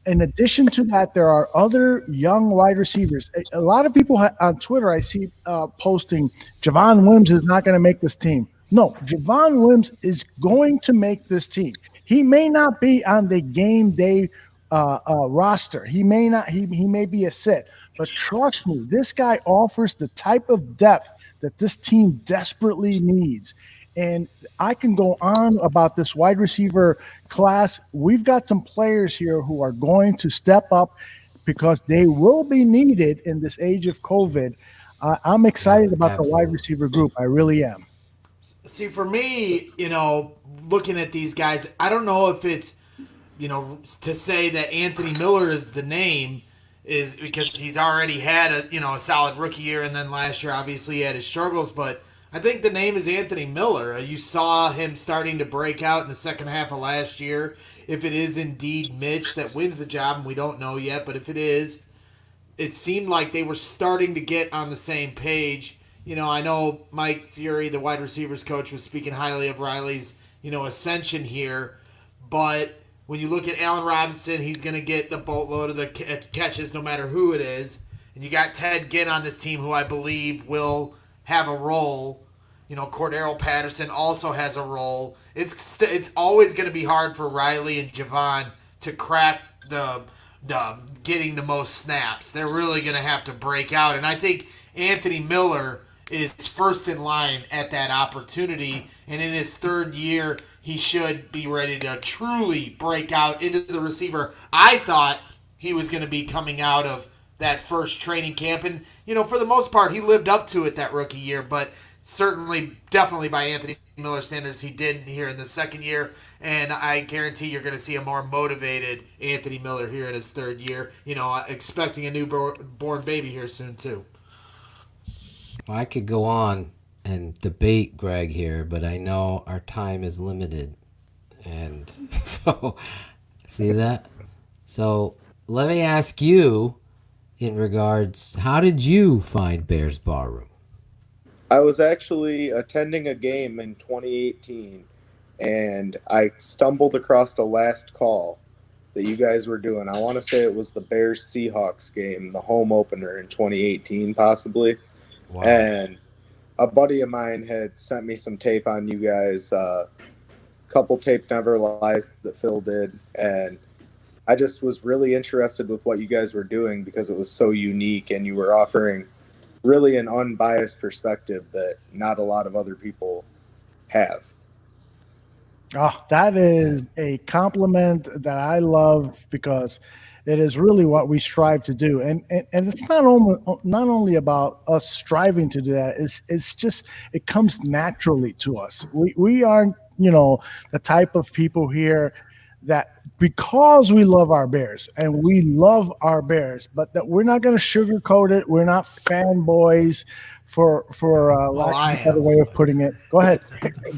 In addition to that, there are other young wide receivers. A lot of people on Twitter I see posting, Javon Wims is not going to make this team. No, Javon Wims is going to make this team. He may not be on the game day roster. He may not. He may be a sit. But trust me, this guy offers the type of depth that this team desperately needs. And I can go on about this wide receiver class. We've got some players here who are going to step up because they will be needed in this age of COVID. I'm excited about the wide receiver group. I really am. See, for me, looking at these guys, I don't know if it's, to say that Anthony Miller is the name is because he's already had a solid rookie year, and then last year obviously he had his struggles, but I think the name is Anthony Miller. You saw him starting to break out in the second half of last year. If it is indeed Mitch that wins the job, and we don't know yet, but if it is, it seemed like they were starting to get on the same page. I know Mike Fury, the wide receivers coach, was speaking highly of Riley's, ascension here, but when you look at Allen Robinson, he's going to get the boatload of the catches no matter who it is. And you got Ted Ginn on this team, who I believe will have a role. Cordero Patterson also has a role. It's always going to be hard for Riley and Javon to crack the getting the most snaps. They're really going to have to break out. And I think Anthony Miller is first in line at that opportunity. And in his third year, he should be ready to truly break out into the receiver. I thought he was going to be coming out of that first training camp. And, for the most part, he lived up to it that rookie year. But definitely by Anthony Miller standards, he didn't here in the second year. And I guarantee you're going to see a more motivated Anthony Miller here in his third year. Expecting a newborn baby here soon, too. Well, I could go on and debate Greg here, but I know our time is limited. And so, see that? So let me ask you in regards, how did you find Bears Barroom? I was actually attending a game in 2018, and I stumbled across the last call that you guys were doing. I want to say it was the Bears-Seahawks game, the home opener in 2018, possibly. Wow. And a buddy of mine had sent me some tape on you guys, couple tape never lies that Phil did, and I just was really interested with what you guys were doing because it was so unique, and you were offering really an unbiased perspective that not a lot of other people have. Oh, that is a compliment that I love because it is really what we strive to do, and it's not only about us striving to do that. It's just it comes naturally to us. We aren't the type of people here that because we love our Bears and we love our Bears, but that we're not going to sugarcoat it. We're not fanboys for lack of a better way of putting it. Go ahead.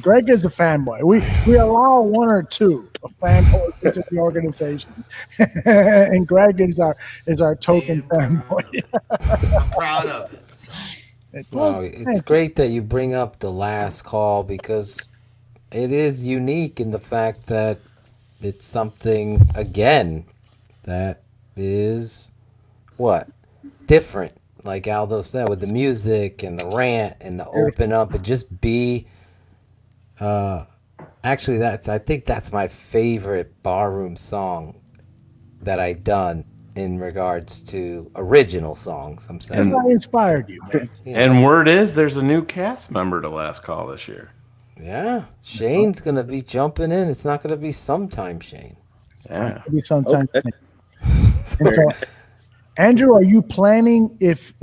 Greg is a fanboy. We allow one or two of fanboys into the organization, and Greg is our token fanboy. I'm proud of it. So. Wow, it's great that you bring up the last call because it is unique in the fact that it's something, again, that is, different. Like Aldo said, with the music and the rant and the open up and just be, actually I think that's my favorite barroom song that I done in regards to original songs. I'm saying. Because I inspired you, man. Yeah. And word is there's a new cast member to Last Call this year. Yeah, Shane's gonna be jumping in. It's not gonna be sometime Shane. Yeah, it'll be sometime. Okay. So, Andrew, are you planning if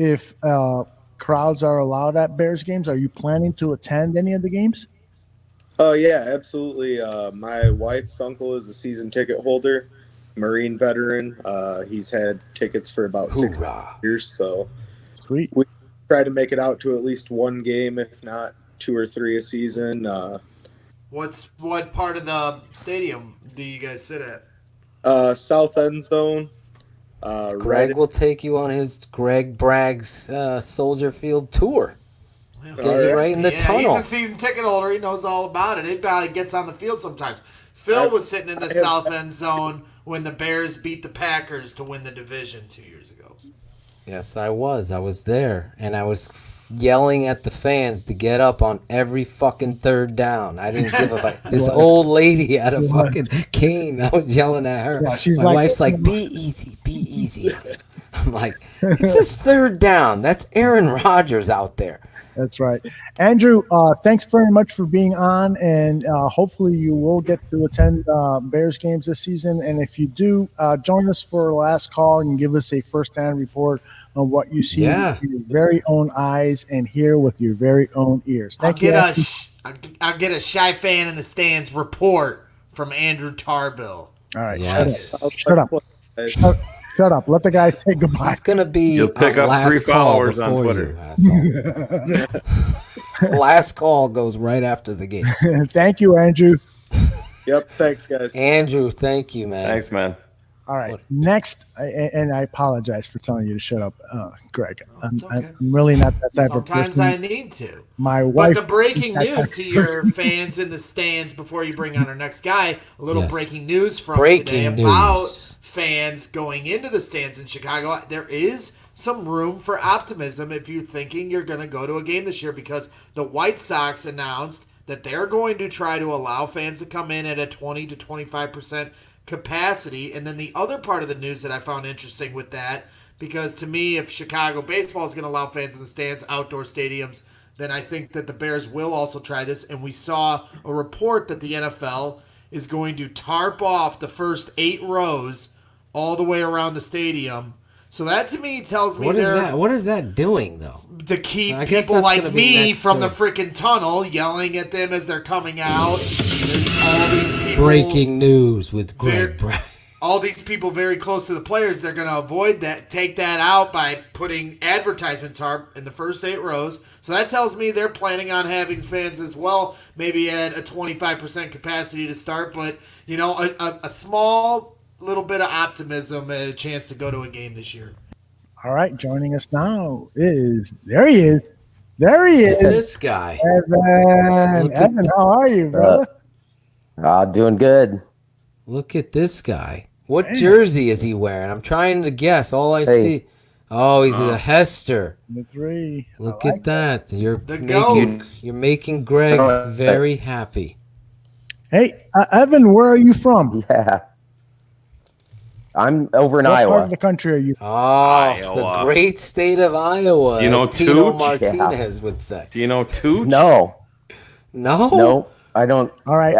crowds are allowed at Bears games? Are you planning to attend any of the games? Oh yeah, absolutely. My wife's uncle is a season ticket holder, Marine veteran. He's had tickets for about 6 years, so sweet. We try to make it out to at least one game, if not 2 or 3 a season. What part of the stadium do you guys sit at? South end zone. Greg will take you on his Greg Bragg's Soldier Field tour. Get you right in the tunnel. He's a season ticket holder. He knows all about it. He probably gets on the field sometimes. Phil was sitting in the south end zone when the Bears beat the Packers to win the division 2 years ago. Yes, I was. I was there, and I was yelling at the fans to get up on every fucking third down. I didn't give a fuck. This old lady had a fucking cane. I was yelling at her. Yeah, my wife's like, be easy. I'm like, it's his third down. That's Aaron Rodgers out there. That's right. Andrew, thanks very much for being on, and hopefully you will get to attend Bears games this season. And if you do, join us for a last call and give us a first-hand report on what you see with your very own eyes and hear with your very own ears. Thank you. I'll get a Shy Fan in the Stands report from Andrew Tarbill. All right. Yes. Shut up. Let the guys say goodbye. It's going to be You'll pick up 3 followers on Twitter. Last call goes right after the game. Thank you, Andrew. Yep. Thanks, guys. Andrew, thank you, man. Thanks, man. All right. Next, and I apologize for telling you to shut up, Greg. I'm really not that type of person. Sometimes I need to. My wife. But the breaking news to your fans in the stands before you bring on our next guy, a little breaking news from today about fans going into the stands in Chicago. There is some room for optimism if you're thinking you're going to go to a game this year, because the White Sox announced that they're going to try to allow fans to come in at a 20 to 25% capacity. And then the other part of the news that I found interesting with that, because to me, if Chicago baseball is going to allow fans in the stands, outdoor stadiums, then I think that the Bears will also try this. And we saw a report that the NFL is going to tarp off the first 8 rows all the way around the stadium. So that to me tells me what is that doing though? To keep people like me from the freaking tunnel yelling at them as they're coming out. There's all these people. Breaking news with Greg Bragg. all these people very close to the players, they're going to avoid that, take that out by putting advertisement tarp in the first 8 rows. So that tells me they're planning on having fans as well, maybe at a 25% capacity to start. But, you know, a small little bit of optimism and a chance to go to a game this year. All right, joining us now there he is. There he is. This guy. Evan, how are you, brother? Doing good. Look at this guy. What jersey is he wearing? I'm trying to guess. All I see. Oh, he's a Hester. The 3. Look at that. You're goat. making Greg very happy. Hey, Evan, where are you from? Yeah. I'm over in What Iowa. part of the country are you? Oh, the great state of Iowa. You know as Tino Tooch? Martinez would say. Do you know Tooch? No, No? I don't. All right.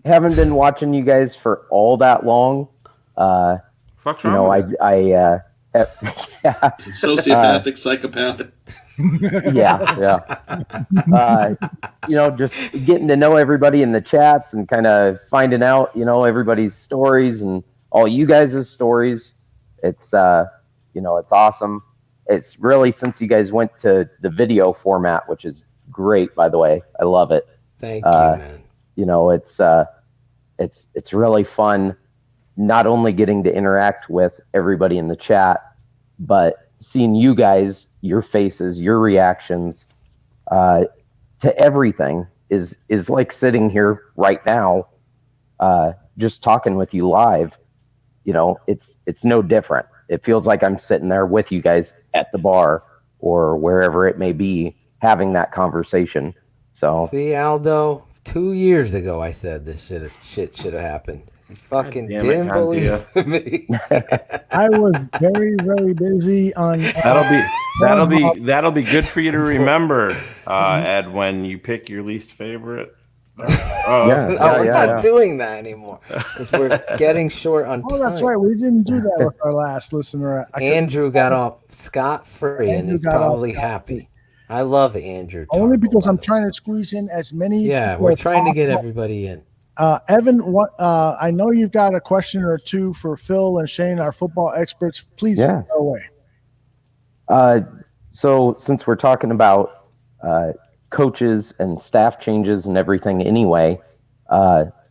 Haven't been watching you guys for all that long. Fuck's You wrong know, with yeah. Sociopathic, psychopathic. Yeah. You know, just getting to know everybody in the chats and kind of finding out, you know, everybody's stories and all you guys' stories. It's, you know, it's awesome. It's really since you guys went to the video format, which is great, by the way. I love it. Thank you, man. You know, it's really fun, not only getting to interact with everybody in the chat, but seeing you guys, your faces, your reactions to everything is like sitting here right now, just talking with you live. You know, it's no different. It feels like I'm sitting there with you guys at the bar or wherever it may be, having that conversation. So see, Aldo, 2 years ago I said this shit should have happened. You fucking didn't believe me. I was very, very busy on. That'll be good for you to remember, Ed, when you pick your least favorite. We're not doing that anymore because we're getting short on time. Oh, that's right. We didn't do that with our last listener. Andrew got off scot-free and is probably happy. I love Andrew. Only because I'm trying to squeeze in as many. Yeah, we're trying to get everybody in. Evan, I know you've got a question or two for Phil and Shane, our football experts. Please go away. So since we're talking about coaches and staff changes and everything anyway,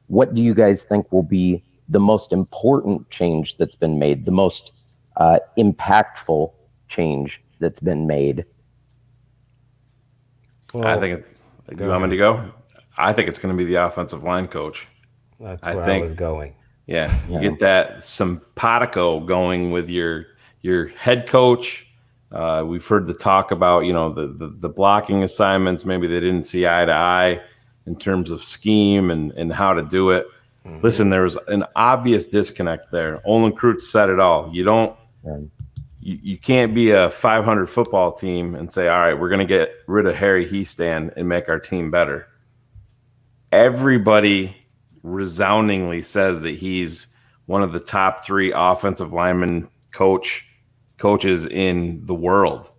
what do you guys think will be the most important change that's been made, the most impactful change that's been made? Well, I think you want me to go? I think it's going to be the offensive line coach. That's where I was going. Yeah, you get that simpatico going with your head coach. We've heard the talk about, you know, the blocking assignments. Maybe they didn't see eye to eye in terms of scheme and how to do it. Mm-hmm. Listen, there was an obvious disconnect there. Olin Kreutz said it all. You can't be a 500 football team and say, all right, we're going to get rid of Harry Heastand and make our team better. Everybody resoundingly says that he's one of the top 3 offensive lineman coaches in the world.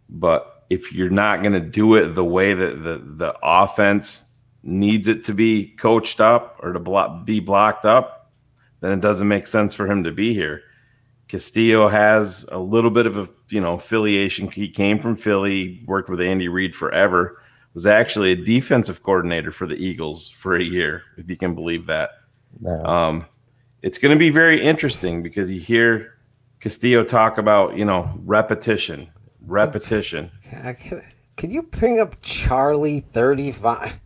But if you're not going to do it the way that the offense needs it to be coached up or to be blocked up, then it doesn't make sense for him to be here. Castillo has a little bit of affiliation. He came from Philly, worked with Andy Reid forever, was actually a defensive coordinator for the Eagles for a year, if you can believe that. No. It's going to be very interesting because you hear Castillo talk about, repetition. Can you bring up Charlie 35?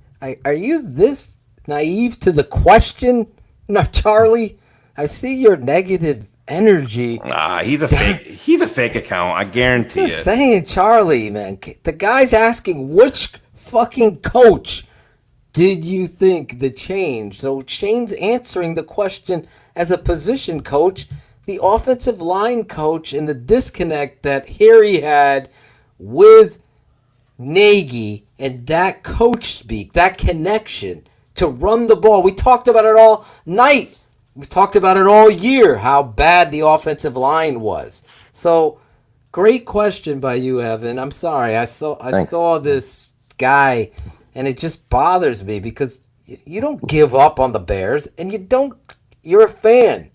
Are you this naive to the question? Not Charlie. I see your negative energy. He's a fake account. I guarantee Just saying, Charlie, man. The guy's asking which fucking coach did you think the change? So Shane's answering the question as a position coach, the offensive line coach, and the disconnect that Harry had with Nagy and that coach speak, that connection to run the ball. We talked about it all night. We've talked about it all year, how bad the offensive line was. So, great question by you, Evan. I'm sorry. I saw this guy, and it just bothers me because, you don't give up on the Bears, and you're a fan.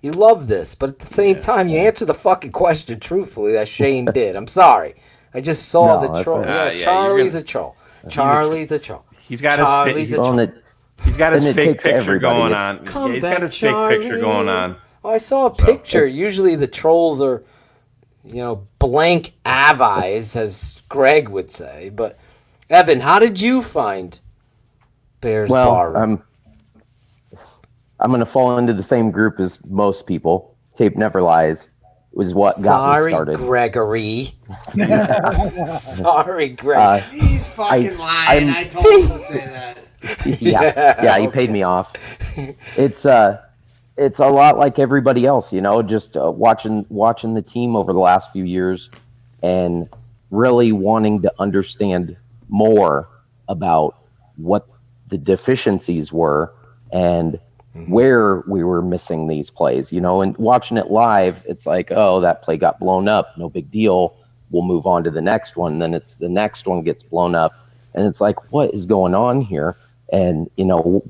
You love this, but at the same time, you answer the fucking question truthfully that Shane did. I'm sorry. I just saw the troll. Charlie's a troll. Charlie's a troll. He's got his fake picture going on. He's got his fake picture going on. Oh, I saw a picture. Usually the trolls are, blank avies, as Greg would say. But Evan, how did you find Bears Bar? I'm going to fall into the same group as most people. Tape Never Lies was what got me started. Gregory. Sorry, Greg. He's fucking lying. I told him to say that. Yeah, he paid me off. It's a lot like everybody else, just watching the team over the last few years and really wanting to understand more about what the deficiencies were and where we were missing these plays, and watching it live, it's like, oh, that play got blown up. No big deal. We'll move on to the next one. Then it's the next one gets blown up. And it's like, what is going on here? And,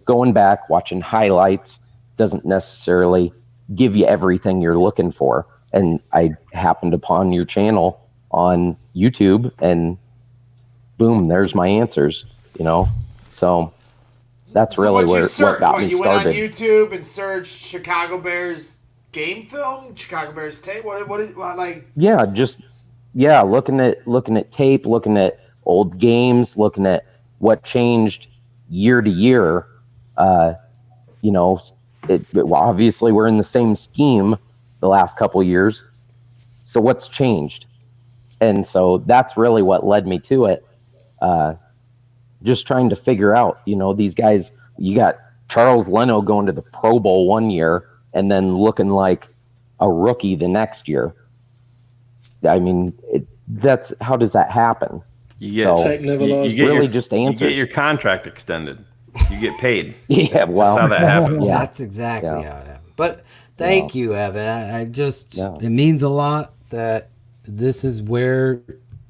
going back, watching highlights doesn't necessarily give you everything you're looking for. And I happened upon your channel on YouTube and boom, there's my answers, So that's really what got me started. You went on YouTube and searched Chicago Bears game film, Chicago Bears tape. Looking at tape, looking at old games, looking at what changed year to year. Obviously we're in the same scheme the last couple of years. So what's changed? And so that's really what led me to it. Just trying to figure out, these guys, you got Charles Leno going to the Pro Bowl one year and then looking like a rookie the next year. I mean, how does that happen? Just answers. You get your contract extended. You get paid. Yeah, well. That's how that happens. Yeah. That's exactly how it happened. But thank you, Evan. It means a lot that this is where,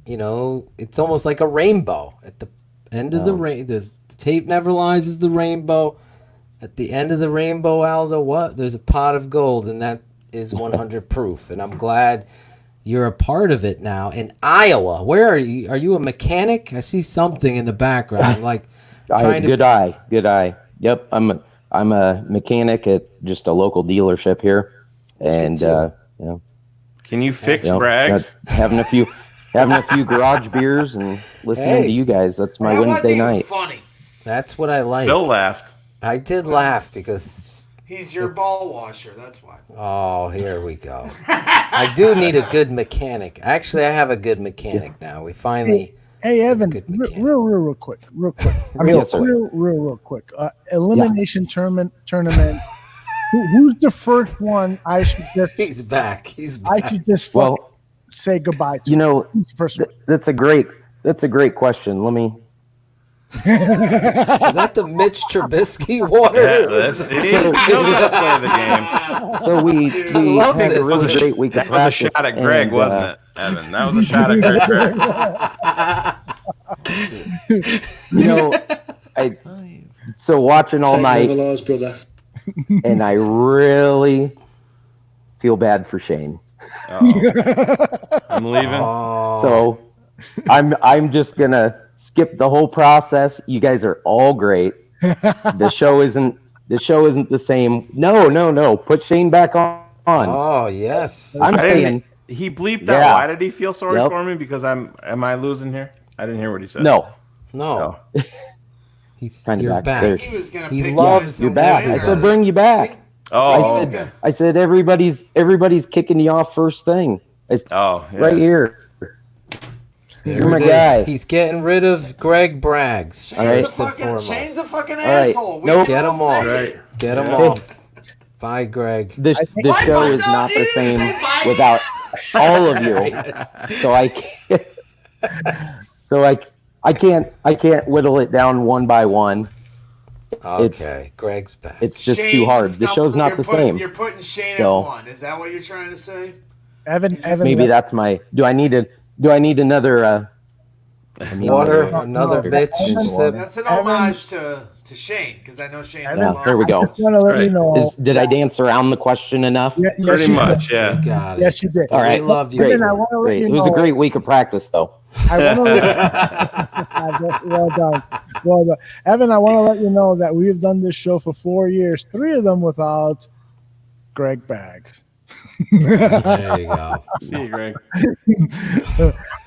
it's almost like a rainbow. At the end of the tape never lies is the rainbow. At the end of the rainbow, Aldo, there's a pot of gold, and that is 100 proof. And I'm glad you're a part of it now. In Iowa, where are you? Are you a mechanic? I see something in the background, Good eye. Yep, I'm a mechanic at just a local dealership here, and Can you fix Brags? Having a few garage beers and listening to you guys. That's my Wednesday night. Funny. That's what I like. Bill laughed. I did laugh because he's your ball washer. That's why. Oh, here we go. I do need a good mechanic. Actually, I have a good mechanic now. We finally. Hey Evan, real quick. Real quick. Elimination tournament. Who's the first one I should just? He's back. I should just say goodbye to. First one. That's a great question. Let me. Is that the Mitch Trubisky water? Yeah, that's it. He knows how to play the game. So we had a really great week of practice. That was a shot at Greg, wasn't it, Evan? That was a shot at Greg. So watching all night, and I really feel bad for Shane. I'm leaving. So I'm just gonna skip the whole process. You guys are all great. The show isn't the same. No. Put Shane back on. Oh yes. I'm saying he bleeped out. Why did he feel sorry for me? Because am I losing here? I didn't hear what he said. No. He's you're back. He loves you're back. I said bring you back. I said everybody's kicking you off first thing. Right here. You're my guy. He's getting rid of Greg Braggs. Shane's a fucking asshole. Nope. Get him off. Right. Get him off. Bye, Greg. This show is not the same without all of you. So I can't whittle it down one by one. Okay, Greg's back. It's just too hard. The show's not the same. You're putting Shane at one. Is that what you're trying to say? Evan. Maybe that's my. Do I need another Water, another Mitch. That's an homage to Shane, because I know Shane. Yeah, there we go. I just want to let you know. Did I dance around the question enough? Yes, Pretty you much, did. yeah. Got it. Yes, you did. All right. We love you. Great. Evan, I want to let Great. you It was a know- great week of practice, though. I want to well done. Well done. Evan, I want to let you know that we've done this show for 4 years, 3 of them without Greg Baggs. There you go. See you, Greg.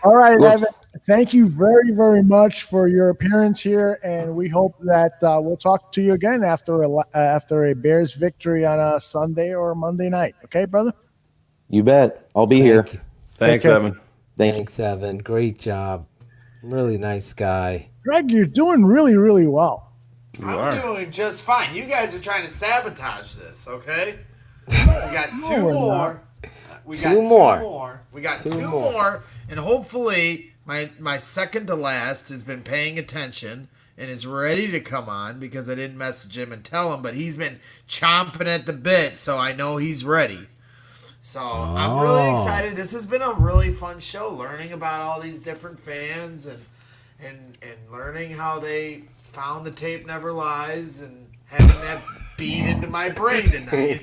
All right, Whoops. Evan. Thank you very, very much for your appearance here, and we hope that we'll talk to you again after a Bears victory on a Sunday or Monday night. Okay, brother? You bet. I'll be here. Thanks, Evan. Thanks, Evan. Great job. Really nice guy. Greg, you're doing really, really well. I'm doing just fine. You guys are trying to sabotage this, okay? We got two we're more. We got Two more. more. We got Two two more. more, and hopefully my second to last has been paying attention and is ready to come on, because I didn't message him and tell him, but he's been chomping at the bit, so I know he's ready. So I'm really excited. This has been a really fun show, learning about all these different fans and learning how they found the tape never lies and having that beat into my brain tonight.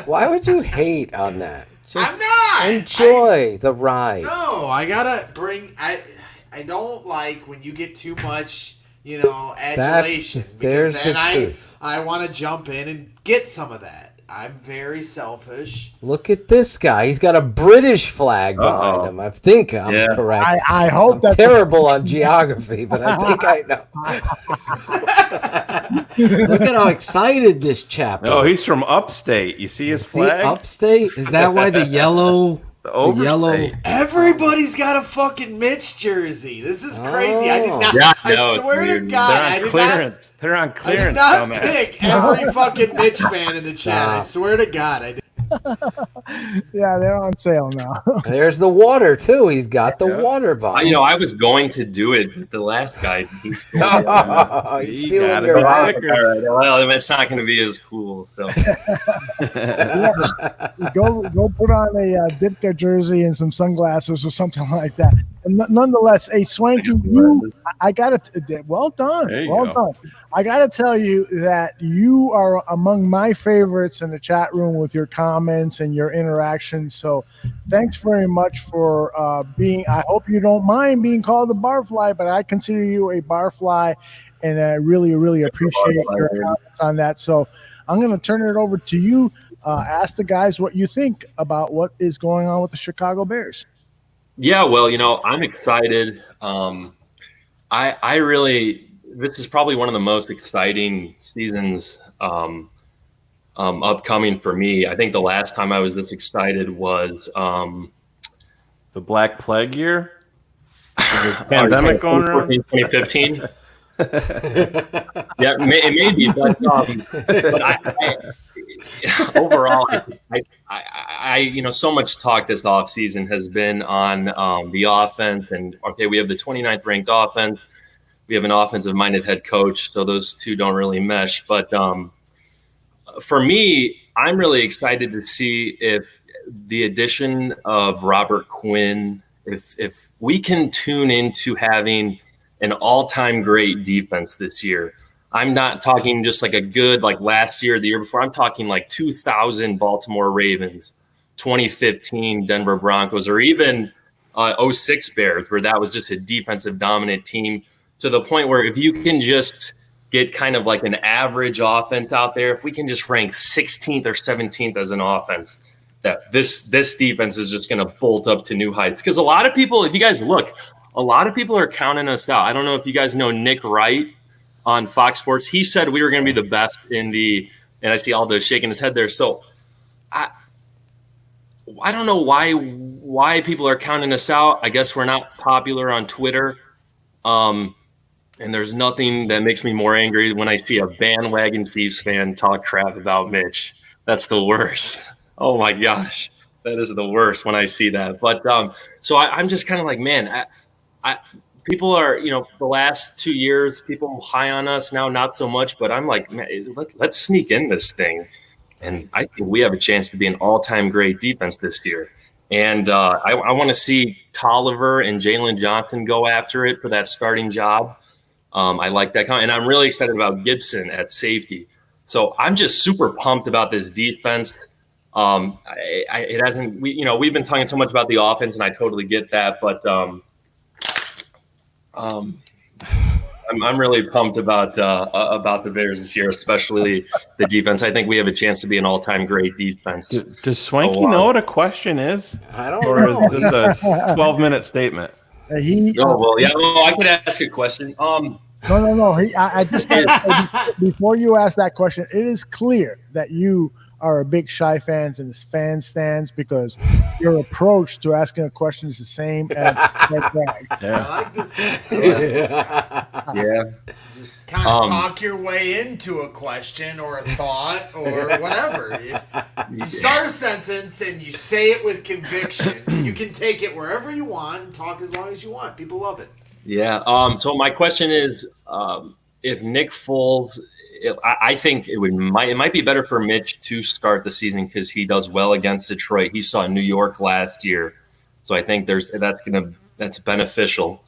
Why would you hate on that? Just I'm not. enjoy the ride. No, I gotta bring. I don't like when you get too much, adulation. There's because then the truth. I want to jump in and get some of that. I'm very selfish. Look at this guy. He's got a British flag behind him. I think I'm correct. I hope I'm that's terrible on geography, but I think I know. Look at how excited this chap is. Oh, he's from upstate. You see his flag? Upstate? Is that why the yellow? The overstate. Everybody's got a fucking Mitch jersey. This is crazy. I did not. Yeah, I no, swear to dude. God, They're on I did clearance. They're on not. I clearance. did not dumbass. pick every fucking Mitch fan in the chat. I swear to God, I did. Yeah, they're on sale now. There's the water too. He's got the water bottle. I was going to do it, but the last guy. He's stealing your All right, well, it's not going to be as cool. So. Go put on a Dipka jersey and some sunglasses or something like that. And nonetheless, a Swanky, I got to. Well done, done. I got to tell you that you are among my favorites in the chat room with your comments and your interactions. So, thanks very much for being. I hope you don't mind being called a barfly, but I consider you a barfly, and I really, really appreciate your comments on that. So, I'm going to turn it over to you. Ask the guys what you think about what is going on with the Chicago Bears. Yeah, well, I'm excited. I really, this is probably one of the most exciting seasons upcoming for me. I think the last time I was this excited was the Black Plague year. Pandemic going around. 2015. Yeah, it may be, but overall, I so much talk this offseason has been on the offense, and okay, we have the 29th ranked offense, we have an offensive minded head coach, so those two don't really mesh. But for me, I'm really excited to see if the addition of Robert Quinn, if we can tune into having an all-time great defense this year. I'm not talking just like a good, like last year, the year before. I'm talking like 2000 Baltimore Ravens, 2015 Denver Broncos, or even 06 Bears, where that was just a defensive dominant team, to the point where if you can just get kind of like an average offense out there, if we can just rank 16th or 17th as an offense, that this defense is just going to bolt up to new heights. Because a lot of people, if you guys look, a lot of people are counting us out. I don't know if you guys know Nick Wright on Fox Sports. He said we were going to be the best and I see Aldo shaking his head there. So I don't know why people are counting us out. I guess we're not popular on Twitter. And there's nothing that makes me more angry when I see a bandwagon Chiefs fan talk crap about Mitch. That's the worst. Oh my gosh. That is the worst when I see that. But so I'm just kind of like, man, people are, the last 2 years, people high on us, now not so much, but I'm like, man, let's sneak in this thing. And I think we have a chance to be an all-time great defense this year. And I want to see Tolliver and Jalen Johnson go after it for that starting job. I like that. And I'm really excited about Gibson at safety. So I'm just super pumped about this defense. It hasn't, we've been talking so much about the offense, and I totally get that. But I'm really pumped about the Bears this year, especially the defense. I think we have a chance to be an all-time great defense. Does Swanky know what a question is? I don't or know. Is this a 12-minute statement? I could ask a question. No. I just before you ask that question, it is clear that you are a big Shy fans and fan stands, because your approach to asking a question is the same as Greg. I like this. Yeah. Just kind of talk your way into a question or a thought or whatever. You start a sentence and you say it with conviction. You can take it wherever you want and talk as long as you want. People love it. Yeah. So my question is, if Nick Foles, I think it might be better for Mitch to start the season because he does well against Detroit. He saw New York last year, so I think that's beneficial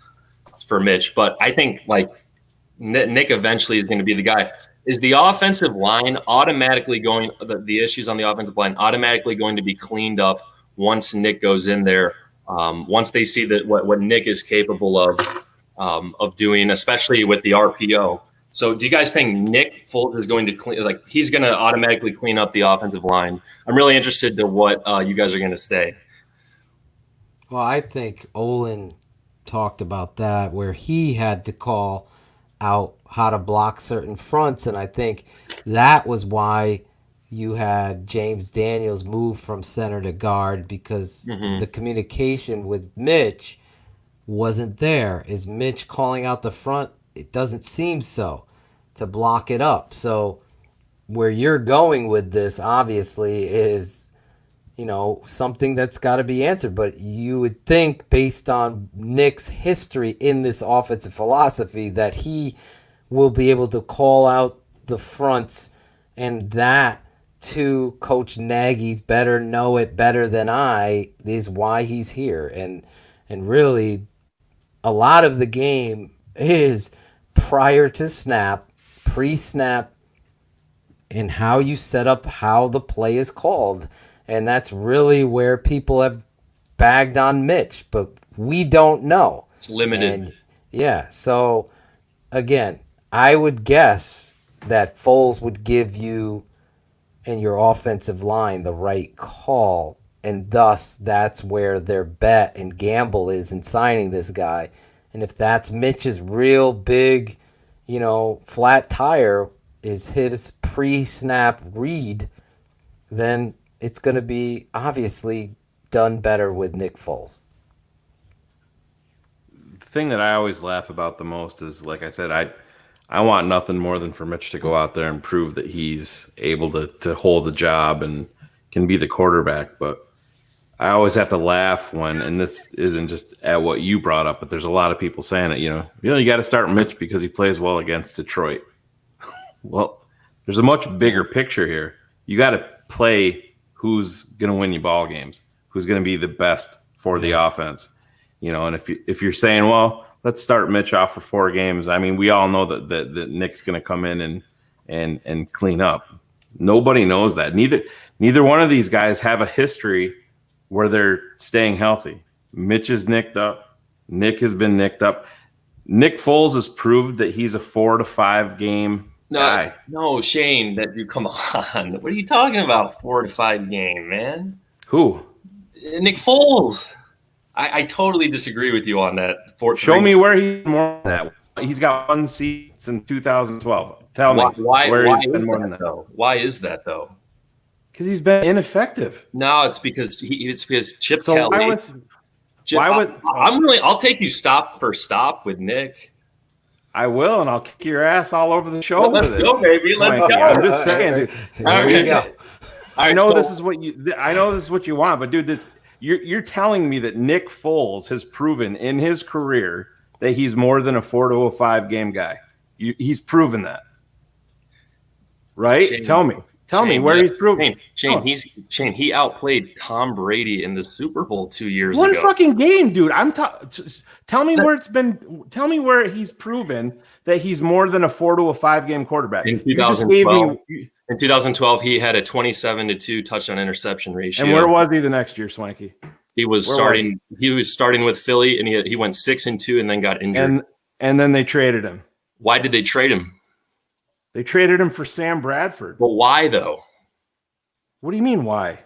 for Mitch. But I think like Nick eventually is going to be the guy. Is the offensive line automatically going? The issues on the offensive line automatically going to be cleaned up once Nick goes in there? Once they see that what Nick is capable of doing, especially with the RPO. So do you guys think Nick Foles is going to he's going to automatically clean up the offensive line? I'm really interested to what you guys are going to say. Well, I think Olin talked about that, where he had to call out how to block certain fronts, and I think that was why you had James Daniels move from center to guard, because the communication with Mitch wasn't there. Is Mitch calling out the front? It doesn't seem so, to block it up. So where you're going with this, obviously, is, something that's got to be answered. But you would think, based on Nick's history in this offensive philosophy, that he will be able to call out the fronts, and that, to Coach Nagy's better know it better than I, is why he's here. And really, a lot of the game is prior to snap, pre-snap, and how you set up how the play is called. And that's really where people have bagged on Mitch, but we don't know. It's limited. And so again, I would guess that Foles would give you and your offensive line the right call, and thus that's where their bet and gamble is in signing this guy. And if that's Mitch's real big, flat tire is his pre-snap read, then it's going to be obviously done better with Nick Foles. The thing that I always laugh about the most is, like I said, I want nothing more than for Mitch to go out there and prove that he's able to hold the job and can be the quarterback. But I always have to laugh when, and this isn't just at what you brought up, but there's a lot of people saying it, you got to start Mitch because he plays well against Detroit. Well, there's a much bigger picture here. You got to play who's going to win you ball games, who's going to be the best for the offense. And if you're saying, well, let's start Mitch off for 4 games. I mean, we all know that Nick's going to come in and clean up. Nobody knows that. Neither one of these guys have a history where they're staying healthy. Mitch is nicked up. Nick has been nicked up. Nick Foles has proved that he's a 4 to 5 game guy. No, Shane, come on. What are you talking about? 4 to 5 game, man. Who? Nick Foles. I totally disagree with you on that. Show me where he's more than that. He's got 1 season in 2012. Tell me where he's been more than that. Though? Why is that, though? Because he's been ineffective. No, it's because Chip Kelly. I'll take you stop for stop with Nick. I will, and I'll kick your ass all over the show. Let's go, baby. Let's go. I'm just saying, dude. I know so, this is what you want, but dude, you're telling me that Nick Foles has proven in his career that he's more than a 4 to 5 game guy. He's proven that, right? Shane, Tell me Tell me where he's proven. Shane, he outplayed Tom Brady in the Super Bowl 2 years One ago. fucking game, dude. Tell me where it's been. Tell me where he's proven that he's more than a 4 to a 5 game quarterback. In 2012, he had a 27-2 touchdown interception ratio. And where was he the next year, Swanky? He was starting. He was starting with Philly, and he went 6-2, and then got injured. And then they traded him. Why did they trade him? They traded him for Sam Bradford. But why though? What do you mean why?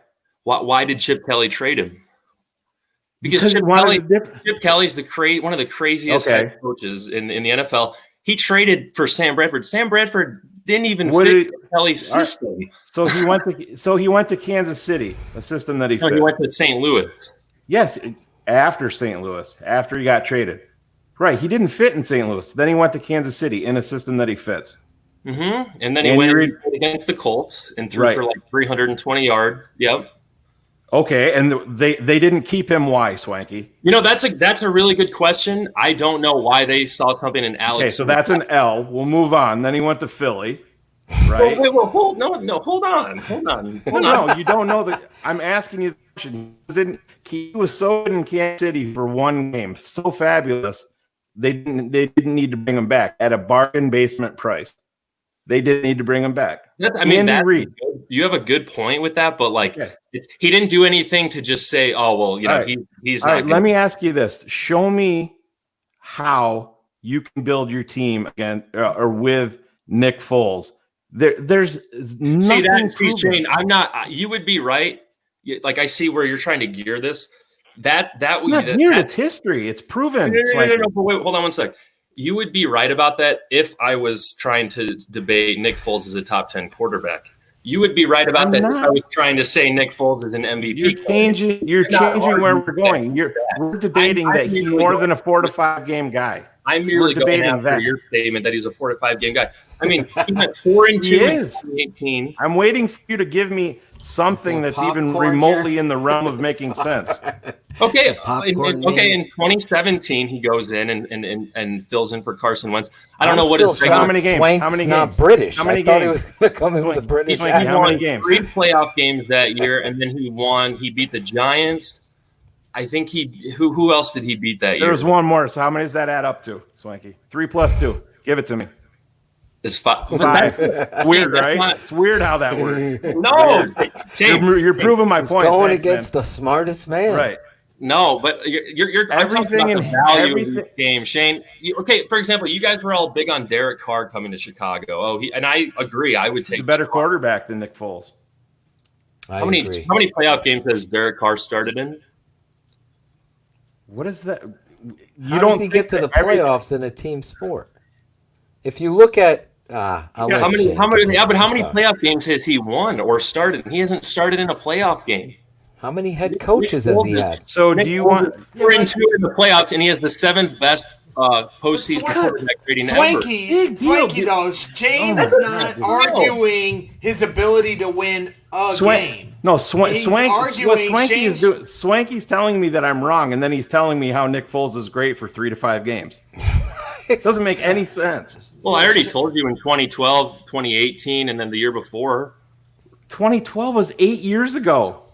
Why did Chip Kelly trade him? Because Chip Kelly's one of the craziest head coaches in the NFL. He traded for Sam Bradford. Sam Bradford didn't even fit Kelly's system. So he went to Kansas City, a system that he fit. He went to St. Louis. Yes, after St. Louis, after he got traded. Right, he didn't fit in St. Louis. Then he went to Kansas City in a system that he fits. Mm-hmm. And then he went against the Colts and threw for like 320 yards. Yep. Okay, and they didn't keep him. Why, Swanky? You know, that's a really good question. I don't know why they saw something in Alex. Okay, so that's an L. We'll move on. Then he went to Philly, right? Hold on. No, you don't know that. I'm asking you the question. He was so good in Kansas City for one game, so fabulous. They didn't need to bring him back at a bargain basement price. They didn't need to bring him back. Andy Reid. You have a good point with that, but he didn't do anything to just say, "Oh, well, you know, he's not." All right, let me ask you this: show me how you can build your team again or with Nick Foles. There's nothing. See, Shane, I'm not. You would be right. Like I see where you're trying to gear this. That would not geared. It's history. It's proven. No. But wait, hold on one sec. You would be right about that if I was trying to debate Nick Foles as a top 10 quarterback. You would be right about that if I was trying to say Nick Foles is an MVP. You're changing where we're going. We're debating that he's more than a 4 to 5 game guy. I'm merely going after your statement that he's a 4 to 5 game guy. I mean, he went 4-2 in 2018. I'm waiting for you to give me something that's even remotely in the realm of making sense. Okay. In 2017, he goes in and fills in for Carson Wentz. I don't know what it's how many games. How many games? Not British. How many I thought games? he was going to come in with a British. He won 3 playoff games that year, and then he won. He beat the Giants. I think who else did he beat that year? There was one more. So how many does that add up to, Swanky? 3 + 2. Give it to me. It's 5. Weird, right? It's weird how that works. No, you're proving my point. Going against the smartest man, right? No, but you're everything in the value of this game, Shane. For example, you guys were all big on Derek Carr coming to Chicago. And I agree. I would take a better quarterback than Nick Foles. How many playoff games has Derek Carr started in? What is that? How does he get to the playoffs in a team sport? If you look at how many playoff games has he won or started? He hasn't started in a playoff game. How many head coaches has he had? So do you want 4-2 in the playoffs, and he has the 7th best postseason quarterback rating Swanky though, Shane is not arguing his ability to win a game. No, Swanky's telling me that I'm wrong, and then he's telling me how Nick Foles is great for 3 to 5 games. It doesn't make any sense. Well, I already told you in 2012, 2018, and then the year before. 2012 was 8 years ago.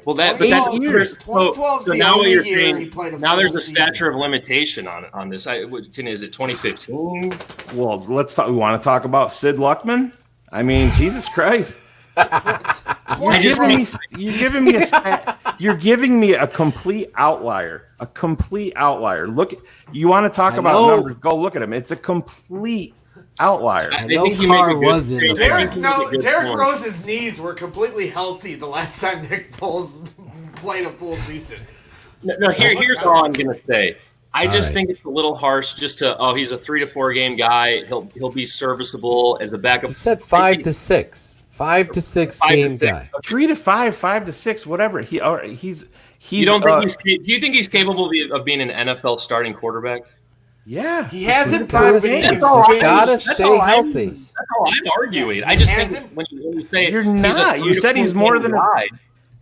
Well, that's years. So now what you're saying? Now there's a stature of limitation on this. Is it 2015? Well, let's talk. We want to talk about Sid Luckman. I mean, Jesus Christ! You're giving me a complete outlier. A complete outlier. Look, you want to talk about numbers? Go look at him. It's a complete outlier. I know Carr was in. Derek Rose's knees were completely healthy the last time Nick Foles played a full season. No, here's all I'm gonna say. I just think it's a little harsh just to he's a 3 to 4 game guy. He'll be serviceable as a backup. He said 5 to 6. 5 to 6 game guy. 3 to 5, 5 to 6, whatever. He's. You don't think do you think he's capable of being an NFL starting quarterback? Yeah, he hasn't proven. He's gotta stay healthy. That's all I'm arguing. I just think when you say you're not. You said he's more than a guy.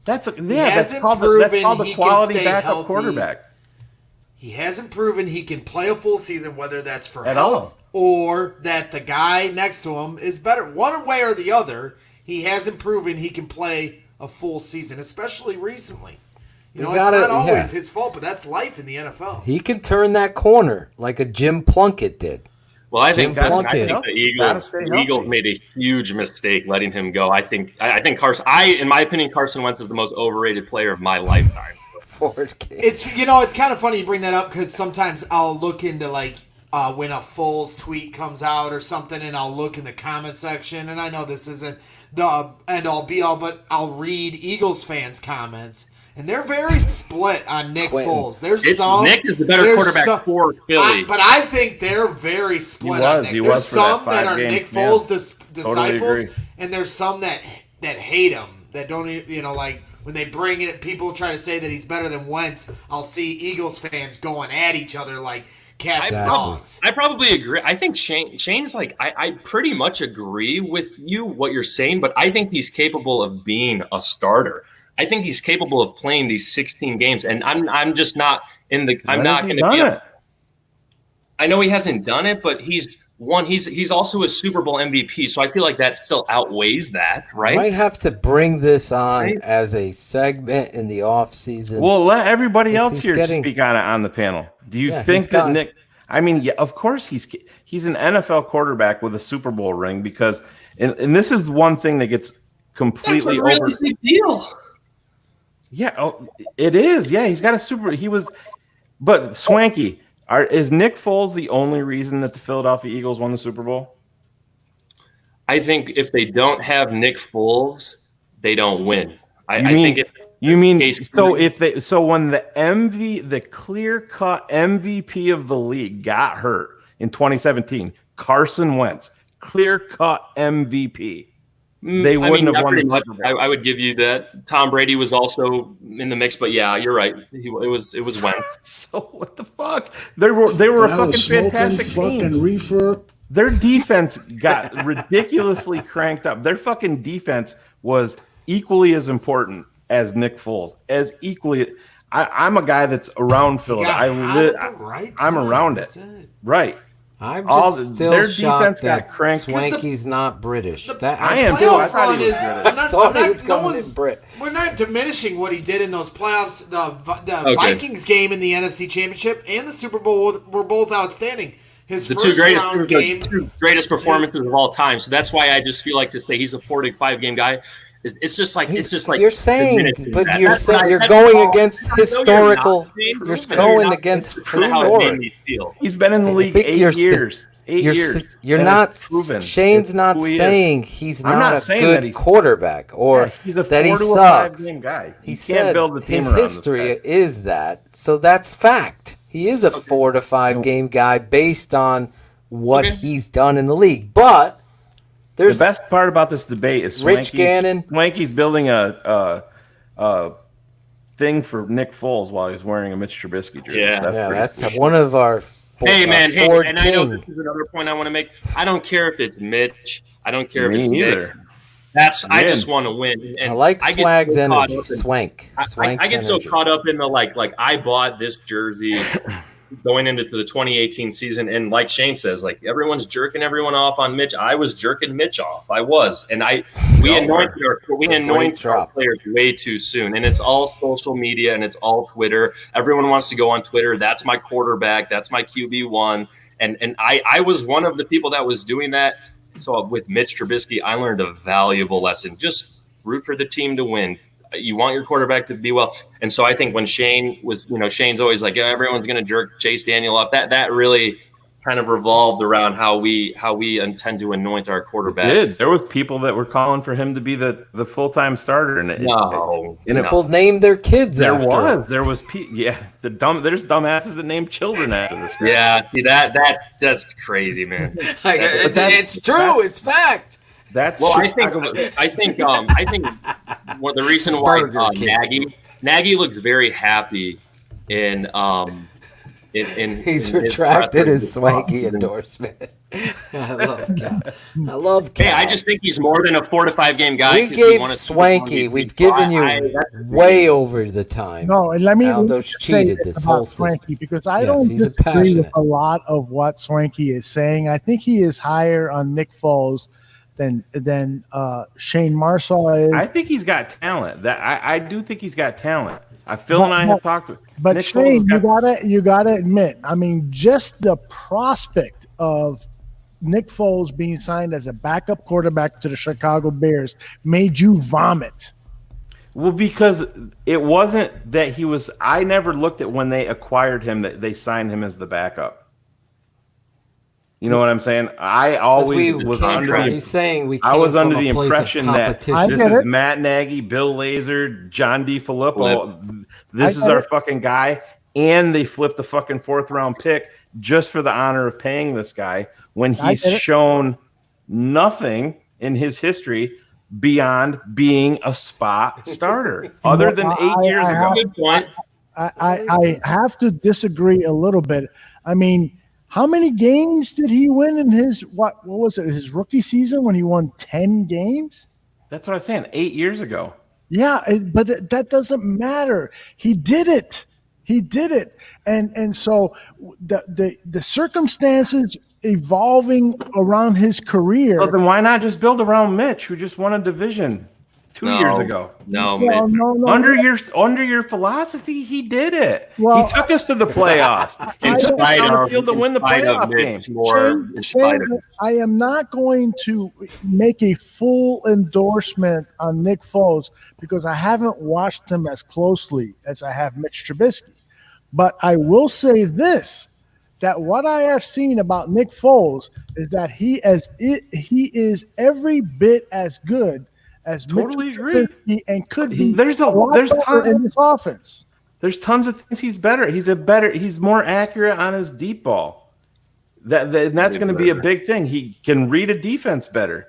That's called the quality backup quarterback. He hasn't proven he can play a full season, whether that's for at health or that the guy next to him is better. One way or the other, he hasn't proven he can play a full season, especially recently. You know, it's not always his fault, but that's life in the NFL. He can turn that corner like a Jim Plunkett did. Well, I think the Eagles made a huge mistake letting him go. I think Carson. In my opinion, Carson Wentz is the most overrated player of my lifetime. It's it's kind of funny you bring that up because sometimes I'll look into when a Foles tweet comes out or something, and I'll look in the comment section, and I know this isn't the end all be all, but I'll read Eagles fans' comments. And they're very split on Nick Foles. Nick is the better quarterback for Philly. But I think they're very split on Nick. There's some that are Nick Foles disciples, and there's some that hate him, that don't, when they bring it, people try to say that he's better than Wentz. I'll see Eagles fans going at each other like cats and dogs. I probably agree. I think Shane's I pretty much agree with you, what you're saying, but I think he's capable of being a starter. I think he's capable of playing these 16 games, and I'm just not in the. I'm not going to be. I know he hasn't done it, but he's also a Super Bowl MVP, so I feel like that still outweighs that, right? Might have to bring this on as a segment in the off season. Well, let everybody else here speak on it on the panel. Do you think that Nick? I mean, yeah, of course he's an NFL quarterback with a Super Bowl ring because, and this is one thing that gets completely That's a really big deal. Yeah, it is. Yeah, he's got a super. But Swanky, is Nick Foles the only reason that the Philadelphia Eagles won the Super Bowl? I think if they don't have Nick Foles, they don't win. When the clear-cut MVP of the league got hurt in 2017, Carson Wentz, clear-cut MVP. They wouldn't have won the Super Bowl. I would give you that. Tom Brady was also in the mix, but yeah, you're right. It was Wentz. So what the fuck? They were a fucking fantastic team. Reefer. Their defense got ridiculously cranked up. Their fucking defense was equally as important as Nick Foles. I'm a guy that's around Philadelphia. I'm around it. Right. I'm just still shocked that Swanky's not British. I am too. I thought he was British. We're not diminishing what he did in those playoffs. The Vikings game in the NFC Championship and the Super Bowl were both outstanding. His two greatest performances of all time. So that's why I just feel like to say he's a 4-5 game guy. It's just like you're saying, but you're going against historical. You're going against historical. He's been in the league 8 years. 8 years. You're not. Shane's not saying he's not a good quarterback or that he sucks. He said his history is that. So that's fact. He is a 4 to 5 game guy based on what he's done in the league, but. The best part about this debate is Swanky's building a thing for Nick Foles while he's wearing a Mitch Trubisky jersey. Yeah, that's one of our. And I know this is another point I want to make. I don't care if it's Mitch. I don't care if it's Nick. I just want to win. And I like Swag's energy. Swank. I get so caught up in the like I bought this jersey. Going into the 2018 season, and like Shane says, like everyone's jerking everyone off on Mitch. I was jerking Mitch off. I was, and we anoint our players way too soon, and it's all social media and it's all Twitter. Everyone wants to go on Twitter. That's my quarterback. That's my QB1, and I was one of the people that was doing that. So with Mitch Trubisky, I learned a valuable lesson. Just root for the team to win. You want your quarterback to be well. And so I think when Shane was, Shane's always like, everyone's going to jerk Chase Daniel off. That really kind of revolved around how we intend to anoint our quarterbacks. There was people that were calling for him to be the full-time starter. And people named their kids There was there's dumbasses that named children after this guy. Yeah, see that's just crazy, man. It's true. It's fact. That's I think what the reason why Nagy looks very happy in he's retracted his Swanky endorsement. I love Cal. Hey, I just think he's more than a 4 to 5 game guy. We gave Swanky. We've given you way over the time. No, and let me Aldo's cheated this whole Swanky because I don't disagree with a lot of what Swanky is saying. I think he is higher on Nick Foles than Shane Marsaw is. I think he's got talent. I do think he's got talent. Phil and I have talked to. But Nick Shane, Foles you gotta admit, I mean, just the prospect of Nick Foles being signed as a backup quarterback to the Chicago Bears made you vomit. Well, because it wasn't that he was. I never looked at when they acquired him that they signed him as the backup. You know what I'm saying? I always was under the. He's saying we. I was came under from the a place of impression that competition. this is Matt Nagy, Bill Lazor, John DeFilippo. This is our fucking guy, and they flipped the fucking 4th round pick just for the honor of paying this guy when he's shown nothing in his history beyond being a spot starter, other than 8 years ago. Good point. I have to disagree a little bit. I mean, how many games did he win in his what was it, his rookie season when he won 10 games? That's what I'm saying. 8 years ago. Yeah, but that doesn't matter. He did it. He did it. And so the circumstances evolving around his career. Well, then why not just build around Mitch, who just won a division 2 years ago? No. Under your philosophy, he did it. Well, he took us to the playoffs. In spite of to win the playoff game. Shane, I am not going to make a full endorsement on Nick Foles because I haven't watched him as closely as I have Mitch Trubisky. But I will say this, that what I have seen about Nick Foles is that he is every bit as good as Totally Mitch agree. Trubisky and could be There's tons in this offense. There's tons of things he's better. He's more accurate on his deep ball. That's going to be a big thing. He can read a defense better.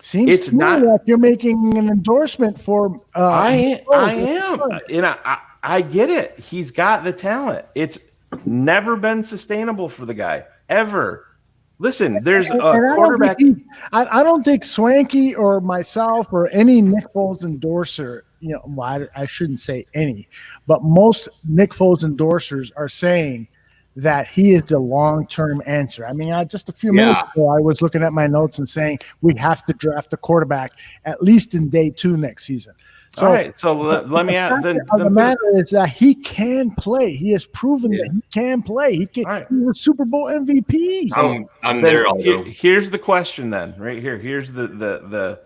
Seems to me like you're making an endorsement for. I am, and I get it. He's got the talent. It's never been sustainable for the guy ever. Listen, there's a quarterback. I don't think Swanky or myself or any Nick Foles endorser, I shouldn't say any, but most Nick Foles endorsers are saying that he is the long-term answer. I mean, just a few minutes ago, I was looking at my notes and saying we have to draft a quarterback at least in day 2 next season. So, all right, so let me add. The matter is that he can play. He has proven that he can play. He was Super Bowl MVP. I'm there. Here's the question then, right here. Here's the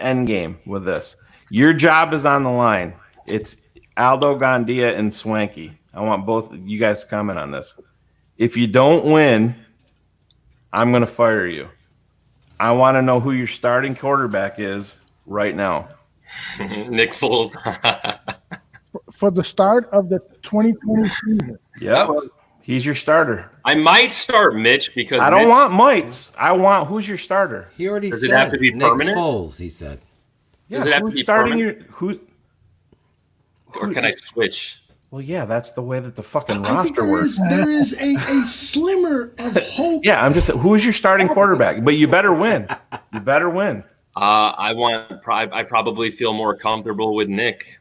end game with this. Your job is on the line. It's Aldo Gandia and Swanky. I want both you guys to comment on this. If you don't win, I'm going to fire you. I want to know who your starting quarterback is right now. Nick Foles. For the start of the 2020 season. Yep. He's your starter. I might start Mitch because I don't want mites. I want who's your starter. He already Does said it have to be Nick permanent? Foles, he said. Does it have to who's be starting permanent? Or can I switch? Well, yeah, that's the way that the fucking I think roster works. there is a slimmer of hope. Yeah, I'm just who's your starting quarterback? But you better win. You better win. I probably feel more comfortable with Nick.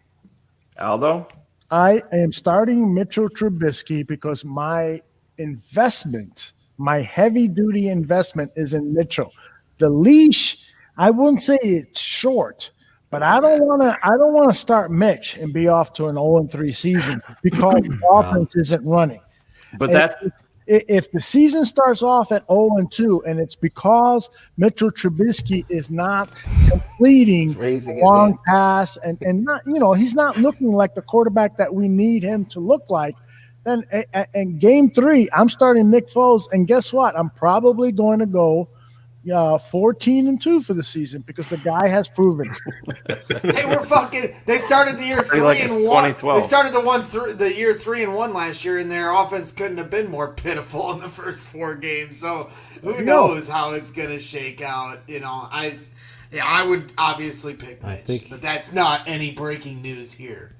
Aldo? I am starting Mitchell Trubisky because my investment, my heavy-duty investment is in Mitchell. The leash, I wouldn't say it's short, but I don't want to start Mitch and be off to an 0-3 season because the offense isn't running. But if the season starts off at 0-2 and it's because Mitchell Trubisky is not completing long pass and not, he's not looking like the quarterback that we need him to look like, then in game 3, I'm starting Nick Foles. And guess what? I'm probably going to go 14-2 for the season because the guy has proven They started the year 3-1. They started the year 3-1 last year, and their offense couldn't have been more pitiful in the first 4 games. So who knows how it's gonna shake out? I would obviously pick Mitch, but that's not any breaking news here.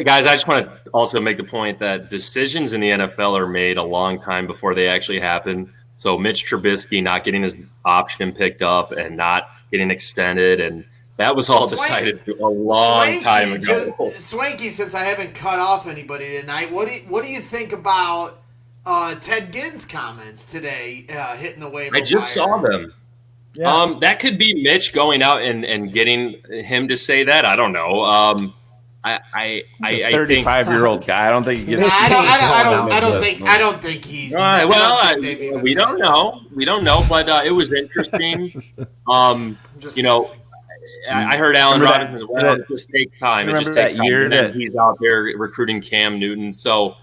Guys, I just want to also make the point that decisions in the NFL are made a long time before they actually happen. So Mitch Trubisky not getting his option picked up and not getting extended, and that was all decided a long time ago. Swanky, since I haven't cut off anybody tonight, what do you think about Ted Ginn's comments today hitting the waiver wire? I just saw them. That could be Mitch going out and getting him to say that. I don't know. I 35-year-old guy. I don't think he gets. I don't think he's. We don't know. We don't know. But it was interesting. I heard Allen Robinson as well. It just takes time. It just takes time. And then he's out there recruiting Cam Newton. So,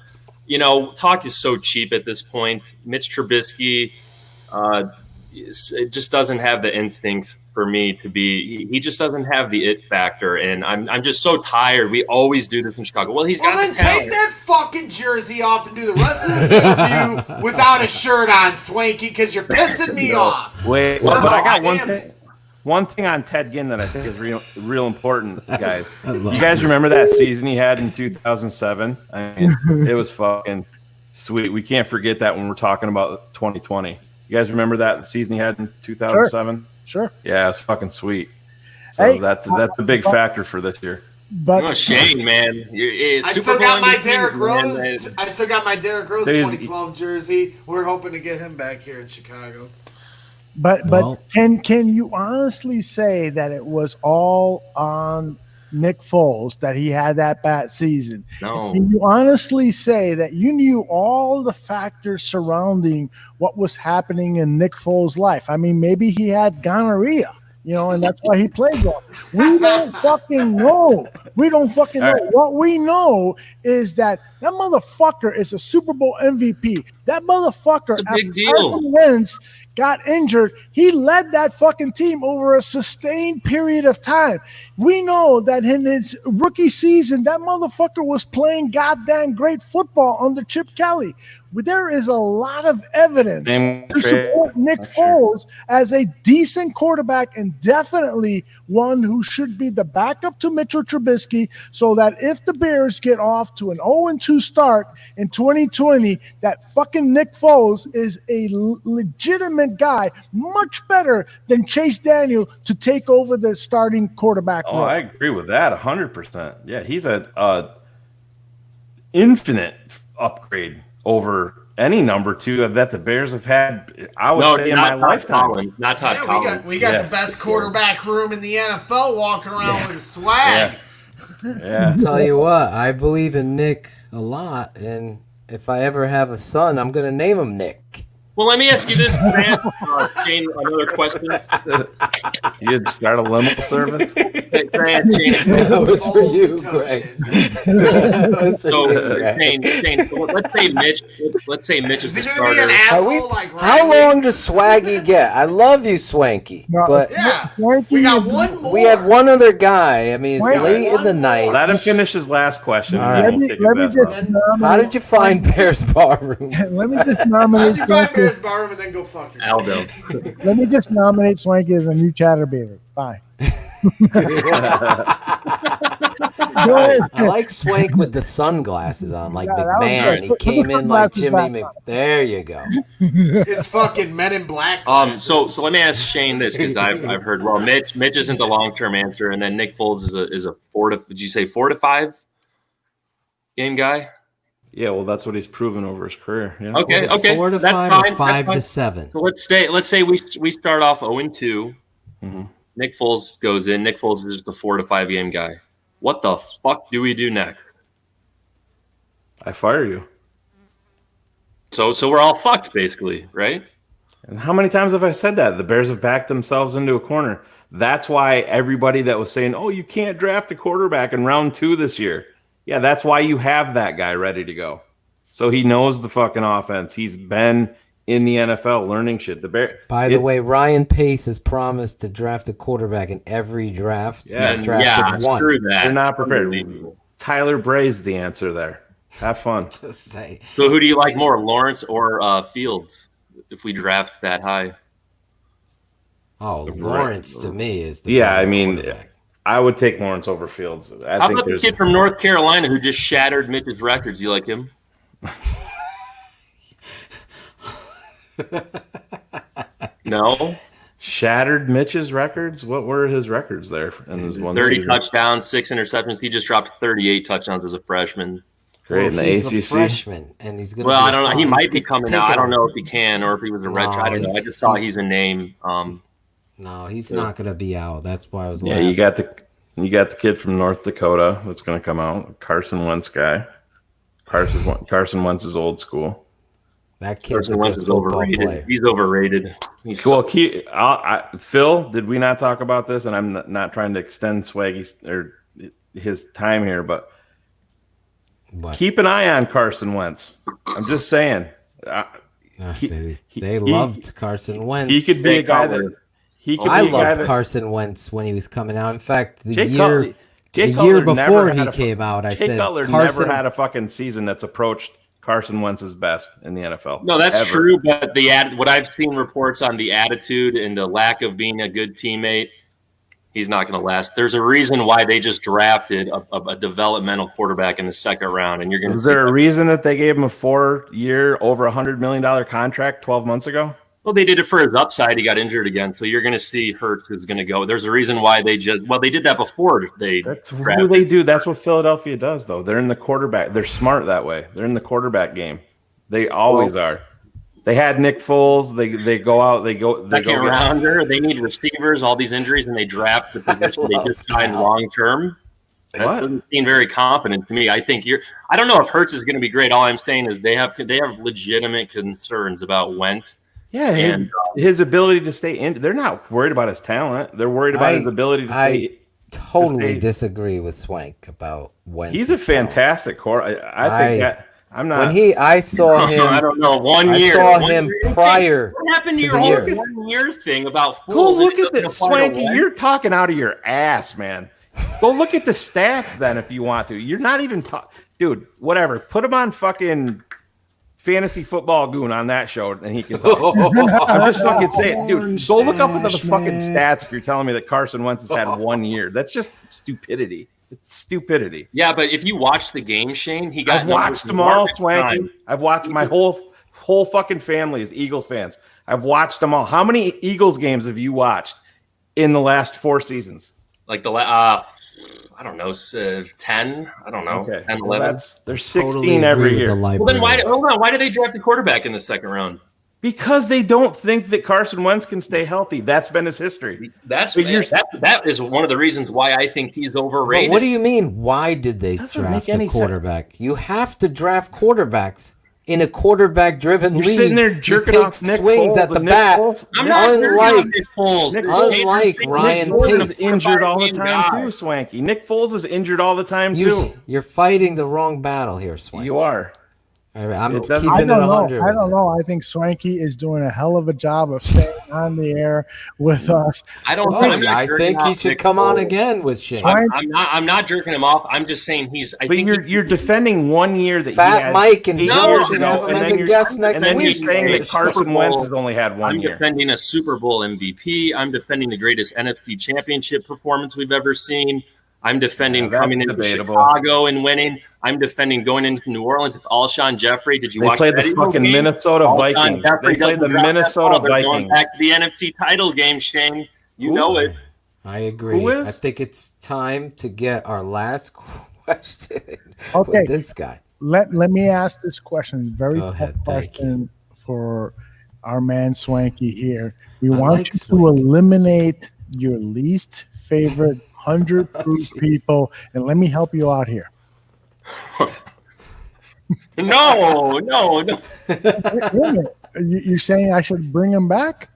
talk is so cheap at this point. Mitch Trubisky, it just doesn't have the instincts for me to be. He just doesn't have the it factor, and I'm just so tired. We always do this in Chicago. Well, he's got the talent. Take that fucking jersey off and do the rest of this interview without a shirt on, Swanky, because you're pissing me off. Wait, but I got one thing on Ted Ginn that I think is real important, guys. You guys remember that season he had in 2007? I mean, it was fucking sweet. We can't forget that when we're talking about 2020. You guys remember that season he had in 2007? Sure. Yeah, it's fucking sweet. So that's a big factor for this year. But Shane, man, I still got my Derrick Rose. I still got my Derrick Rose 2012 jersey. We're hoping to get him back here in Chicago. But can you honestly say that it was all on Nick Foles that he had that bad season? No. Can you honestly say that you knew all the factors surrounding what was happening in Nick Foles' life? I mean, maybe he had gonorrhea, and that's why he played well. We don't fucking know. We don't fucking know. Right. What we know is that motherfucker is a Super Bowl MVP. That motherfucker, it's a big deal. Wentz got injured, he led that fucking team over a sustained period of time. We know that in his rookie season, that motherfucker was playing goddamn great football under Chip Kelly. There is a lot of evidence to support Nick Foles as a decent quarterback and definitely one who should be the backup to Mitchell Trubisky, so that if the Bears get off to an 0-2 start in 2020, that fucking Nick Foles is a legitimate guy, much better than Chase Daniel to take over the starting quarterback role. I agree with that 100%. Yeah, he's a infinite upgrade over any number two that the Bears have had, I would say, in my lifetime. Not Todd Collins. We got the best quarterback room in the NFL walking around with a swag. Yeah. I'll tell you what, I believe in Nick a lot, and if I ever have a son, I'm going to name him Nick. Well, let me ask you this, Grant. Shane, another question. You'd start a limo service? Grant, Shane. That was for you, Greg. Shane, let's say Mitch is the starter. How long does Swaggy get? I love you, Swanky. But we got one more. We have one other guy. I mean, it's late in the night. Let him finish his last question. Right. How did you find Bears Barroom? Let me just nominate Bears Barroom and then go fuck yourself. Aldo. Let me just nominate Swanky as a new chatterbeater. Bye. I like Swank with the sunglasses on, like McMahon. He came in like Jimmy There you go. His fucking Men in Black glasses. So let me ask Shane this, because I've heard. Well, Mitch isn't the long term answer, and then Nick Foles is a 4 to 5 game guy. Yeah, well, that's what he's proven over his career. Yeah. Okay. 4 to 5 or 5 to 7. So let's say we start off 0-2. Mm-hmm. Nick Foles goes in. Nick Foles is just a 4 to 5 game guy. What the fuck do we do next? I fire you. So we're all fucked, basically, right? And how many times have I said that? The Bears have backed themselves into a corner. That's why everybody that was saying, "Oh, you can't draft a quarterback in round 2 this year." Yeah, that's why you have that guy ready to go. So he knows the fucking offense. He's been in the NFL learning shit. By the way, Ryan Pace has promised to draft a quarterback in every draft. Yeah, he's drafted one. Screw that. They're not prepared. Tyler Bray's the answer there. Have fun. Just say. So who do you like more, Lawrence or Fields, if we draft that high? Oh, Lawrence to me is the I would take Lawrence over Fields. How about the kid from North Carolina who just shattered Mitch's records? You like him? No? Shattered Mitch's records? What were his records there in his one 30 season? touchdowns, 6 interceptions. He just dropped 38 touchdowns as a freshman. Great in the he's ACC. A freshman, and he's gonna. Well, I don't know. He might be coming out. I don't know if he can or if he was a retro. I don't know. I just saw he's a name. No, he's not going to be out. That's why I was. Yeah, laughing. you got the kid from North Dakota that's going to come out, Carson Wentz guy. Carson Wentz is old school. That kid's a Carson Wentz good is football overrated. player. He's overrated. He's Well, Phil, did we not talk about this? And I'm not trying to extend Swaggy or his time here, but keep an eye on Carson Wentz. I'm just saying. They loved Carson Wentz. He could be a guy that. I loved Carson Wentz when he was coming out. In fact, the Jay year Cutler before he came out, I Jay said Cutler Carson never had a fucking season that's approached Carson Wentz's best in the NFL. No, that's ever. true. But what I've seen reports on the attitude and the lack of being a good teammate, he's not going to last. There's a reason why they just drafted a developmental quarterback in the second round, and you're going to. Is there a reason that they gave him a 4-year, over $100 million contract 12 months ago? Well, they did it for his upside. He got injured again, so you're going to see Hurts is going to go. There's a reason why they did that before. That's who they do. That's what Philadelphia does, though. They're in the quarterback. They're smart that way. They're in the quarterback game. They always are. They had Nick Foles. They go out. They go rounder. They need receivers. All these injuries, and they draft the position they just signed long term. That doesn't seem very confident to me. I think I don't know if Hurts is going to be great. All I'm saying is they have legitimate concerns about Wentz. Yeah, his ability to stay in. They're not worried about his talent. They're worried about his ability to stay. Totally disagree with Swank about Wentz. He's a fantastic quarterback. I think I'm not. I saw him. I don't know. 1 year. I saw him prior. What happened to your whole 1 year thing about? Go look at this, Swanky. You're talking out of your ass, man. Go look at the stats then, if you want to. You're not even dude. Whatever. Put him on fucking Fantasy Football Goon on that show, and he can talk. I'm just fucking saying, dude. Go look up the fucking stats if you're telling me that Carson Wentz has had 1 year. That's just stupidity. It's stupidity. Yeah, but if you watch the game, Shane, I've watched them all, Swanky. I've watched my whole fucking family is Eagles fans. I've watched them all. How many Eagles games have you watched in the last 4 seasons? Like I don't know, 10. I don't know, okay. 10, 11. There's 16 every year. Well, then why did they draft a quarterback in the second round? Because they don't think that Carson Wentz can stay healthy. That's been his history. That is one of the reasons why I think he's overrated. But what do you mean? Why did they draft a quarterback? Sense. You have to draft quarterbacks in a quarterback-driven league. You're sitting there jerking off Nick swings Foles at the bat. I'm not unlike Nick Foles. Unlike Ryan Nick Foles Pace. is injured all the time too, Swanky. Nick Foles is injured all the time too. You're fighting the wrong battle here, Swanky. You are. I'm keeping I it don't 100. know. I don't know. I think Swanky is doing a hell of a job of staying on the air with us. I don't. I think he should come on again with Shane. I'm not jerking him off. I'm just saying you're defending 1 year that Fat he had Mike and Joe should have him as a guest next and then week. You're saying that Carson Wentz has only had 1 year. I'm defending a Super Bowl MVP. I'm defending the greatest NFC Championship performance we've ever seen. I'm defending coming into Chicago and winning. I'm defending going into New Orleans with Alshon Jeffrey. Did you watch that? They played the fucking Minnesota Vikings. They played the Minnesota Vikings. Going back to the NFC title game, Shane. You know it. I agree. I think it's time to get our last question. Okay, with this guy. Let me ask this question. Very tough question for our man Swanky here. We want you to eliminate your least favorite 100 proof people, and let me help you out here. No. You're saying I should bring him back?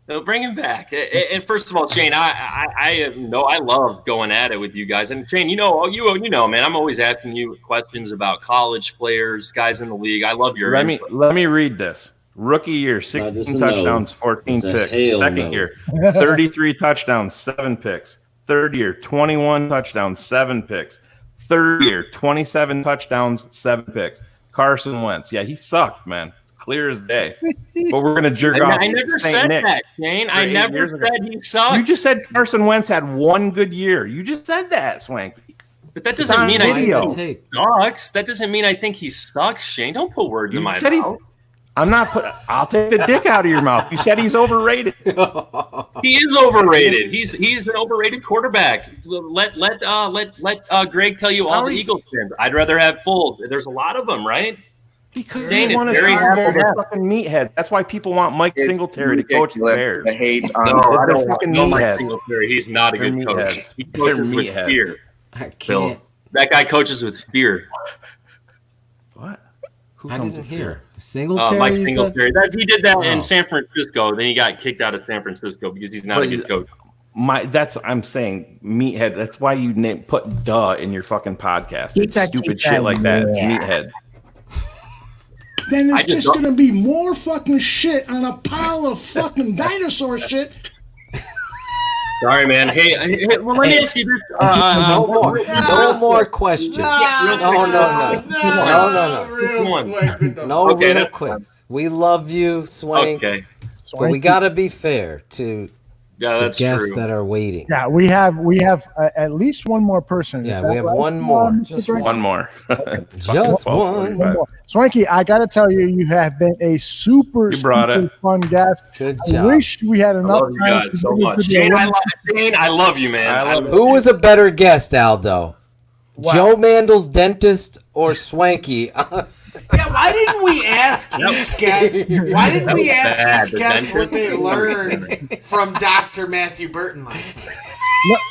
No, bring him back. And first of all, Shane, I love going at it with you guys. And Shane, you know, man, I'm always asking you questions about college players, guys in the league. I love your. Let me read this. Rookie year, 16 touchdowns, 14 picks. Second year, 33 touchdowns, 7 picks. Third year, 21 touchdowns, 7 picks. Third year, 27 touchdowns, 7 picks. Carson Wentz. Yeah, he sucked, man. It's clear as day. But we're going to jerk off. I never said that, Shane. I never said he sucks. You just said Carson Wentz had 1 good year. You just said that, Swanky. But that doesn't mean I think he sucks. That doesn't mean I think he sucks, Shane. Don't put words in my mouth. I'll take the dick out of your mouth. You said he's overrated. He is overrated. He's an overrated quarterback. Let Greg tell you all the Eagles fans. I'd rather have Foles. There's a lot of them, right? Because Dane they is want to very sample hard. the fucking meathead. That's why people want Mike Singletary to coach the Bears. The hate on No, I They're don't want fucking no Mike meatheads. Singletary. He's not a They're good coach. meatheads. He They're coaches with meatheads. fear. I can't. Bill. That guy coaches with fear. What? I didn't hear. Singletary. Mike you said? Singletary. He did that in Oh. San Francisco. Then he got kicked out of San Francisco because he's not a good coach. I'm saying meathead. That's why you put "duh" in your fucking podcast. Keep It's that, stupid keep shit that, like that. It's yeah. meathead. Then I it's just just don't- gonna be more fucking shit on a pile of fucking dinosaur shit. Sorry, man. Hey, well, let me ask you this. No more questions. No. No Okay, real quiz. We love you, Swank. Okay. But we gotta be fair to Yeah, the that's guests true. that are waiting. Yeah, we have at least one more person. Yeah, Is that we have right? one more. Mr. Just Drake? One more. Just one. One more. Swanky, I got to tell you, you have been a super, You brought super it. fun guest. Good I job. wish we had I enough love you time guys so to do much. the Shane, Olympics. I love you, man. Who was a better guest, Aldo? Joe Mandel's dentist or Swanky? Yeah, why didn't we ask each guest? Why didn't we That was ask bad. each The guest dentist what they was learned from Dr. Matthew Burton last night?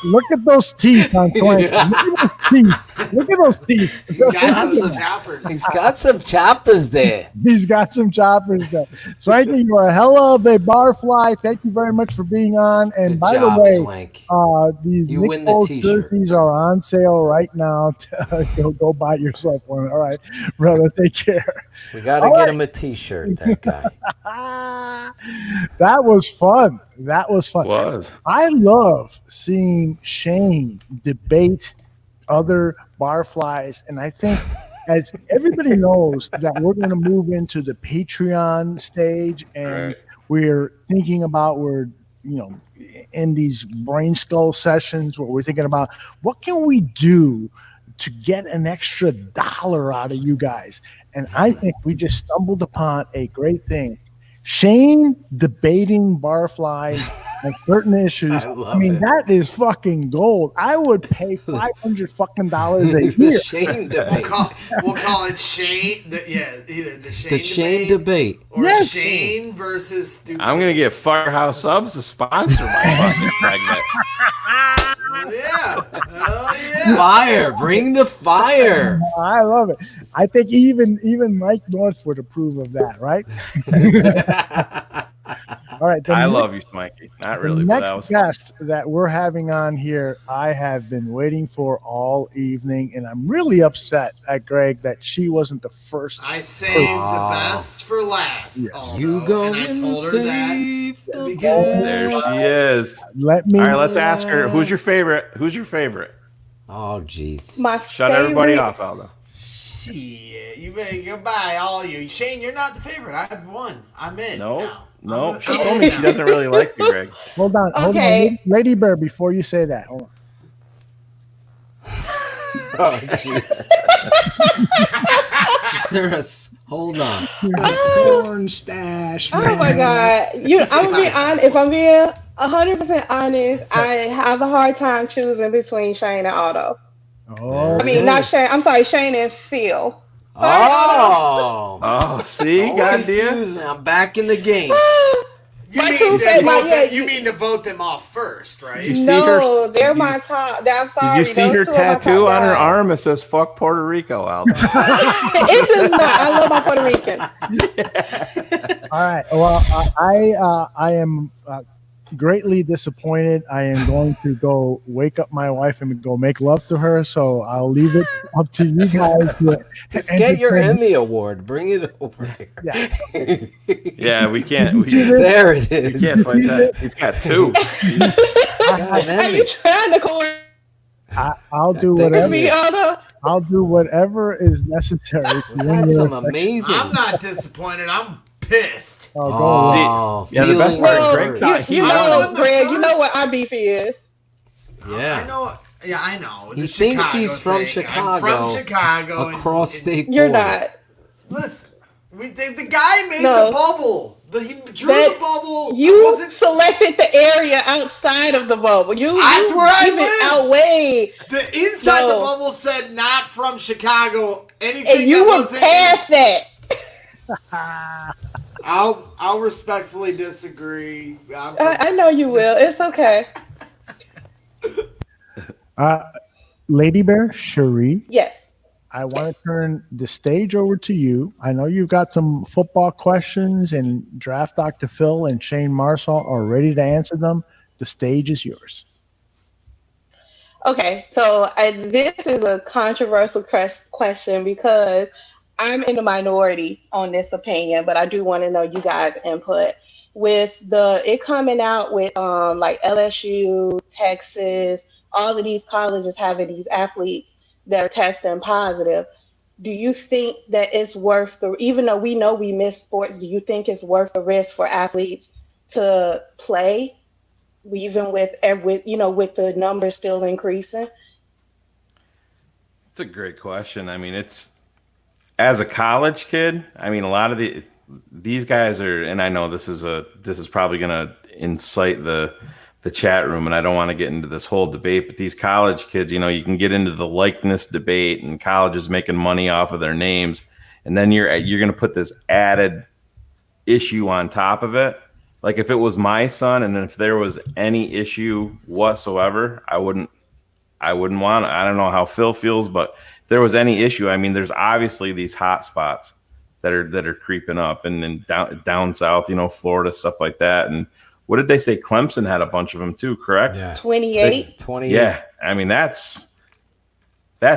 Look at those teeth on Swanky. Look at those teeth. He's got some choppers. He's got some choppers there. He's got some choppers there. Swanky, you are a hell of a barfly. Thank you very much for being on. And Good by job, the way, Swank. these You Nick win the Foles t-shirt. jerseys are on sale right now. Go buy yourself one. All right, brother. Take care. We gotta All get right. him a T-shirt. That guy. That was fun. That was fun. Was. I love seeing Shane debate other barflies, and I think as everybody knows that we're going to move into the Patreon stage, and we're thinking about in these brain skull sessions where we're thinking about what can we do to get an extra $1 out of you guys. And I think we just stumbled upon a great thing. Shane debating barflies on certain issues. I mean, that is fucking gold. I would pay $500 fucking dollars a year. Shane debate. We'll call it Shane. Either the Shane, The Shane debate. or Yes. Shane versus Stupid. I'm gonna get Firehouse Subs to sponsor my fucking segment. Yeah. Hell yeah. Fire. Bring the fire. I love it. I think even Mike North would approve of that, right? All right. I love you, Smikey. Not really, The but next that was fun. guest that we're having on here, I have been waiting for all evening, and I'm really upset at Greg that she wasn't the first. I saved the best for last. Yes. You Aldo, go and I told her that. save at the the beginning. There she is. Let me. All right, let's ask her. Who's your favorite? Who's your favorite? Oh, jeez. My Shut everybody favorite- off, Aldo. Shit, you better goodbye, all you. Shane, you're not the favorite. I've won. I'm in. No, now. no. I'm She told me she doesn't really like you, Greg. Hold on, Okay. Lady Bear. Before you say that, hold on. Oh, jeez. Hold on. Porn stash. Oh my God! I'm gonna be honest. If I'm being 100% honest, I have a hard time choosing between Shane and Otto. Oh, I mean, not Shane. I'm sorry, Shane and Phil. Oh, see, Don't God damn. confuse me. I'm back in the game. You mean to vote them off first, right? You see her- No, they're my top. I'm sorry. Did you see those her two are my top tattoo on her guys. arm? It says "Fuck Puerto Rico," Aldo. It does not. I love my Puerto Rican. All right. Well, I am greatly disappointed. I am going to go wake up my wife and go make love to her. So I'll leave it up to you guys. To Just get your entertain- Emmy award. Bring it over here. Yeah. Yeah, we can't. There it is. We can't fight that. He's got two. God, Are you trying to corner I'll do Thank whatever. me, Otto? I'll do whatever is necessary. to win That's your some affection. amazing. I'm not disappointed. I'm pissed. Oh, go away. Oh, Yeah, the best part, Well, Greg thought he you won. know, Greg, you know what our beef is. Yeah. I know. Yeah, I know. He The thinks Chicago he's from thing. Chicago. I'm from Chicago. Across state You're border. not. Listen, the guy made No. the bubble. He drew That- the bubble. You selected the area outside of the bubble. That's you where I even live. outweighed. The inside No. the bubble said not from Chicago. Anything And you that were wasn't past that. I'll respectfully disagree. I know you will. It's okay. Lady Bear, Cherie. Yes. I want to turn the stage over to you. I know you've got some football questions, and Draft Dr. Phil and Shane Marshall are ready to answer them. The stage is yours. Okay, so this is a controversial question because I'm in the minority on this opinion, but I do want to know you guys' input. With it coming out with like LSU, Texas, all of these colleges having these athletes that are testing positive, do you think that it's worth even though we know we miss sports, do you think it's worth the risk for athletes to play? Even with with the numbers still increasing? It's a great question. I mean, it's as a college kid. I mean, a lot of these guys are, and I know this is probably going to incite the chat room, and I don't want to get into this whole debate. But these college kids, you can get into the likeness debate, and colleges making money off of their names, and then you're going to put this added issue on top of it. Like if it was my son, and if there was any issue whatsoever, I wouldn't want it. I don't know how Phil feels, but if there was any issue, I mean, there's obviously these hot spots that are creeping up, and down south, Florida, stuff like that. And what did they say? Clemson had a bunch of them too, correct? Yeah. 28. Yeah, I mean that's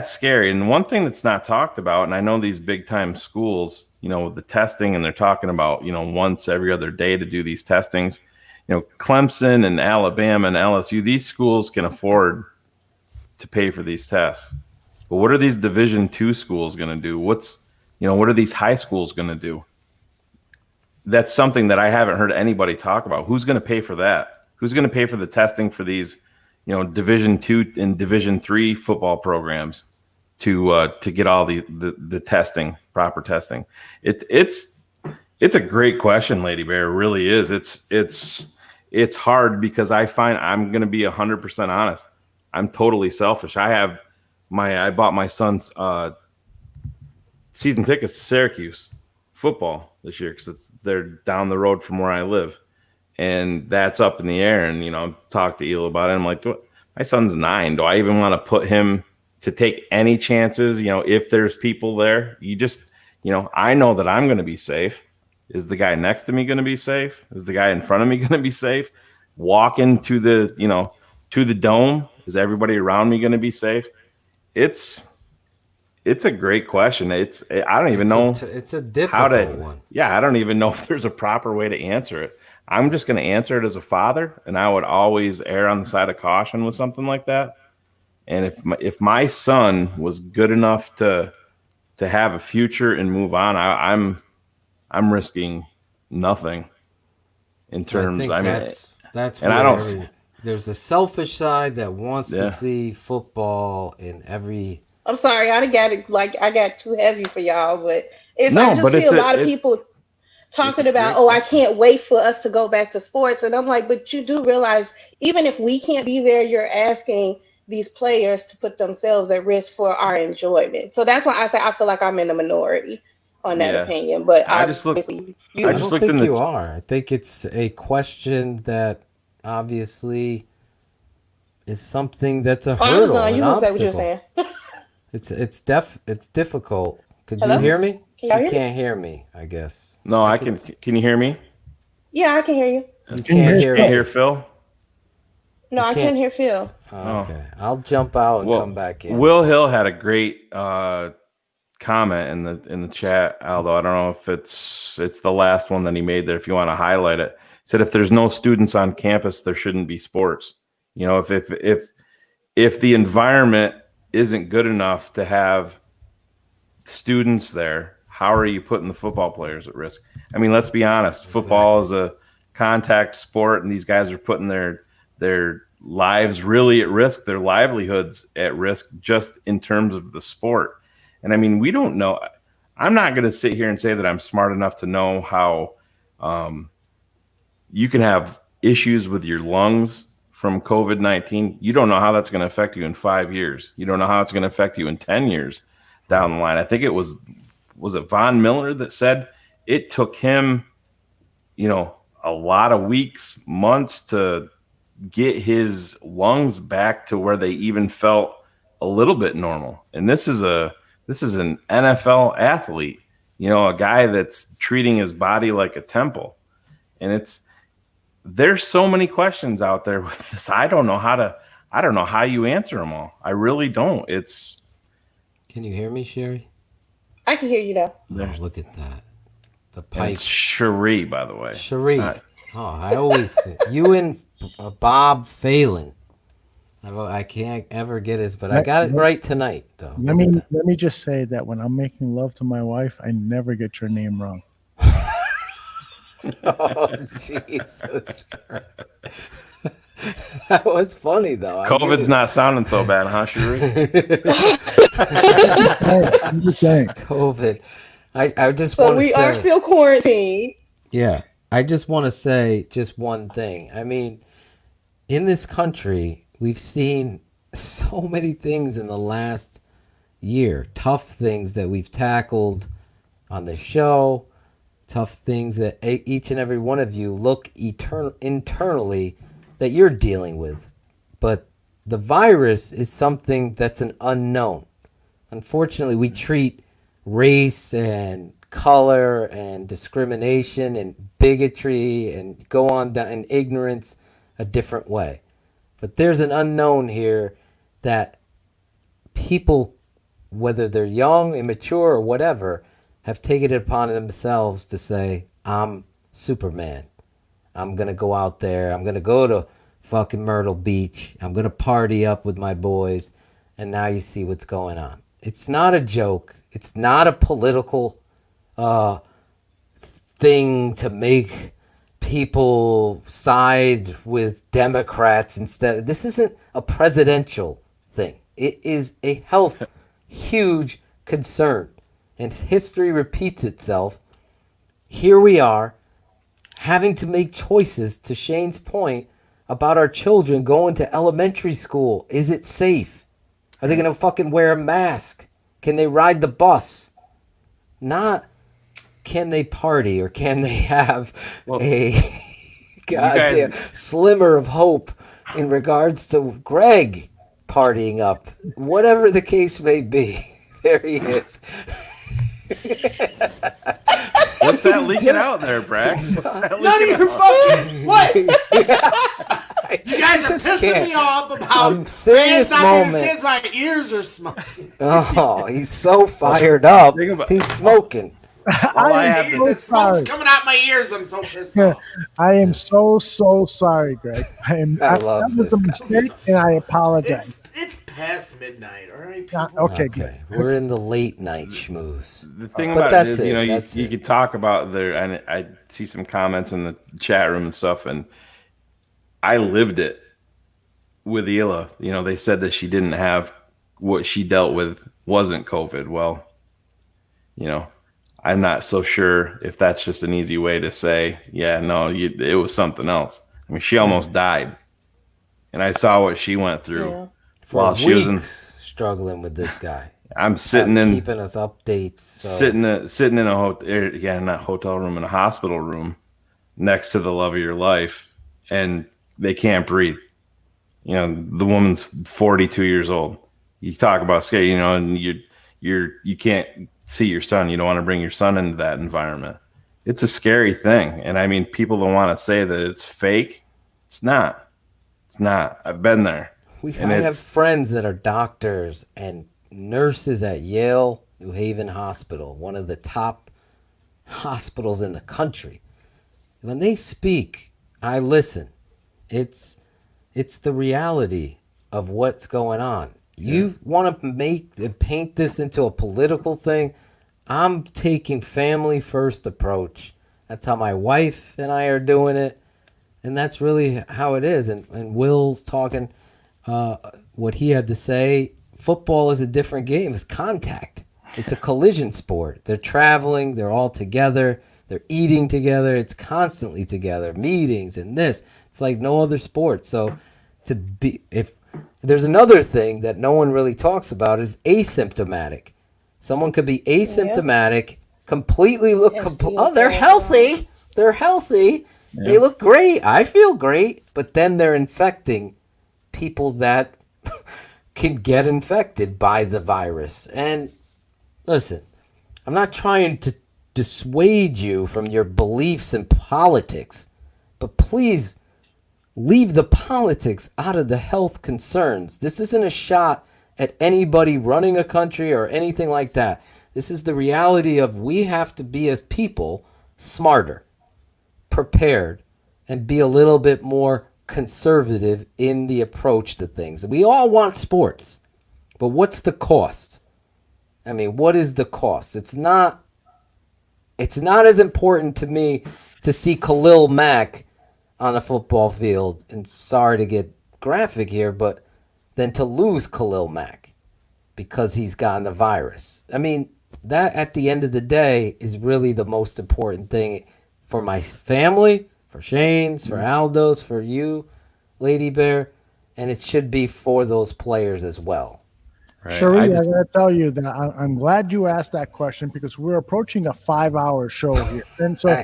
scary. And one thing that's not talked about, and I know these big time schools, with the testing, and they're talking about, once every other day to do these testings, Clemson and Alabama and LSU, these schools can afford to pay for these tests. But what are these Division II schools going to do? What are these high schools going to do? That's something that I haven't heard anybody talk about. Who's going to pay for that? Who's going to pay for the testing for these, Division II and Division III football programs to get all the testing, proper testing? It's a great question, Lady Bear. It really is. It's hard because I find, I'm going to be 100% honest, I'm totally selfish. I bought my son's season tickets to Syracuse football this year because they're down the road from where I live, and that's up in the air. And talk to Eel about it. I'm like, my son's 9. Do I even want to put him to take any chances? If there's people there, I know that I'm going to be safe. Is the guy next to me going to be safe? Is the guy in front of me going to be safe? Walking to the dome, is everybody around me going to be safe? It's a great question. I don't even know. It's a difficult one. Yeah, I don't even know if there's a proper way to answer it. I'm just going to answer it as a father, and I would always err on the side of caution with something like that. And if my son was good enough to have a future and move on, I'm risking nothing in terms. That's where there's a selfish side that wants to see football in every. I'm sorry, I got too heavy for y'all, but I just see a lot of people talking about, I can't wait for us to go back to sports. And I'm like, but you do realize, even if we can't be there, you're asking these players to put themselves at risk for our enjoyment. So that's why I say I feel like I'm in the minority on that opinion. But I don't think you are. I think it's a question that obviously is something that's a hurdle, an obstacle. It's difficult. Could you hear me? She can't hear me, I guess. No, I can. Can you hear me? Yeah, I can hear you. You can't hear Phil? No, I can't hear Phil. Oh, okay. I'll jump out and come back in. Will Hill had a great comment in the chat, Aldo. I don't know if it's the last one that he made there. If you want to highlight it, he said if there's no students on campus, there shouldn't be sports. If the environment isn't good enough to have students there, how are you putting the football players at risk? I mean, let's be honest. Football is a contact sport, and these guys are putting their lives really at risk, their livelihoods at risk, just in terms of the sport. And I mean, we don't know. I'm not going to sit here and say that I'm smart enough to know how you can have issues with your lungs from COVID-19. You don't know how that's going to affect you in 5 years. You don't know how it's going to affect you in 10 years down the line. I think it was it Von Miller that said it took him, a lot of weeks, months to get his lungs back to where they even felt a little bit normal. And this is an NFL athlete, a guy that's treating his body like a temple. And there's so many questions out there with this. I don't know how you answer them all. I really don't. Can you hear me, Sherry? I can hear you though. Oh, look at that. The pipe. It's Cherie, by the way. Cherie. I always say you and Bob Phelan. I can't ever get his, but I got it right tonight, though. Let me just say that when I'm making love to my wife, I never get your name wrong. Oh, Jesus. That was funny, though. COVID's not sounding so bad, huh, Cherie? I'm just saying. COVID. I just But want to say. we are still quarantined. Yeah. I just want to say just one thing. I mean, in this country, we've seen so many things in the last year. Tough things that we've tackled on the show. Tough things that each and every one of you look internally that you're dealing with. But the virus is something that's an unknown. Unfortunately, we treat race and color and discrimination and bigotry and go on down in ignorance a different way. But there's an unknown here that people, whether they're young, immature, or whatever, have taken it upon themselves to say, I'm Superman. I'm going to go out there. I'm going to go to fucking Myrtle Beach. I'm going to party up with my boys. And now you see what's going on. It's not a joke. It's not a political thing to make people side with Democrats instead. This isn't a presidential thing. It is a health huge concern. And history repeats itself. Here we are having to make choices, to Shane's point, about our children going to elementary school. Is it safe? Are they going to fucking wear a mask? Can they ride the bus? Not can they party or can they have a goddamn slimmer of hope in regards to Greg partying up. Whatever the case may be, there he is. What's that leaking out there, Brax? None of your fucking what? You guys are pissing me off about serious moment. My ears are smoking. Oh, he's so fired up. He's smoking. The smoke's coming out my ears. I'm so pissed off. I am so sorry, Greg. I love that was a mistake, and I apologize. It's past midnight, all right? Okay, good. We're in the late night schmooze. The thing about it is, you could talk about there, and I see some comments in the chat room and stuff, and I lived it with Hila. They said that she didn't have what she dealt with wasn't COVID. Well, I'm not so sure if that's just an easy way to say, yeah, no, it was something else. I mean, she almost died, and I saw what she went through. Yeah. For weeks struggling with this guy. I'm sitting in keeping us updates. So. Sitting in a hotel room, in a hospital room, next to the love of your life, and they can't breathe. The woman's 42 years old. You talk about scary, and you can't see your son. You don't want to bring your son into that environment. It's a scary thing, and I mean, people don't want to say that it's fake. It's not. It's not. I've been there. I have friends that are doctors and nurses at Yale New Haven Hospital, one of the top hospitals in the country. When they speak, I listen. It's the reality of what's going on. You want to paint this into a political thing? I'm taking family first approach. That's how my wife and I are doing it, and that's really how it is. And Will's talking. What he had to say, football is a different game. It's contact. It's a collision sport. They're traveling. They're all together. They're eating together. It's constantly together. Meetings and this. It's like no other sport. So if there's another thing that no one really talks about is asymptomatic. Someone could be asymptomatic completely look. They're healthy. They're healthy. Yeah. They look great. I feel great. But then they're infecting people that can get infected by the virus. And listen, I'm not trying to dissuade you from your beliefs in politics, but please leave the politics out of the health concerns. This isn't a shot at anybody running a country or anything like that. This is the reality of we have to be, as people, smarter, prepared, and be a little bit more conservative in the approach to things. We all want sports, but what's the cost? I mean, what is the cost? It's not as important to me to see Khalil Mack on a football field, and sorry to get graphic here, but than to lose Khalil Mack because he's gotten the virus. I mean, that at the end of the day is really the most important thing for my family, for Shane's, for Aldo's, for you, Lady Bear, and it should be for those players as well. Right. Sheree, I got to tell you that I'm glad you asked that question because we're approaching a 5-hour show here. And so,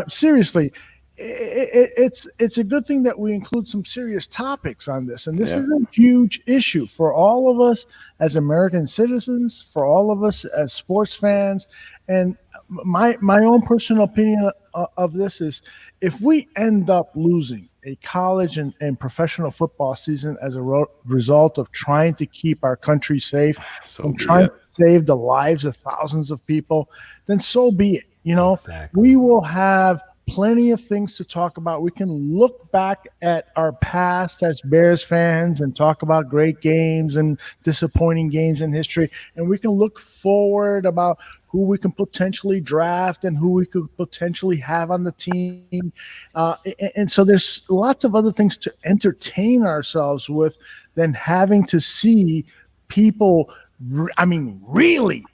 seriously, it's a good thing that we include some serious topics on this. And this is a huge issue for all of us as American citizens, for all of us as sports fans. And my own personal opinion of this is if we end up losing a college and professional football season as a result of trying to keep our country safe and trying to save the lives of thousands of people, then so be it. You know, we will have plenty of things to talk about. We can look back at our past as Bears fans and talk about great games and disappointing games in history. And we can look forward about who we can potentially draft and who we could potentially have on the team. And so there's lots of other things to entertain ourselves with than having to see people really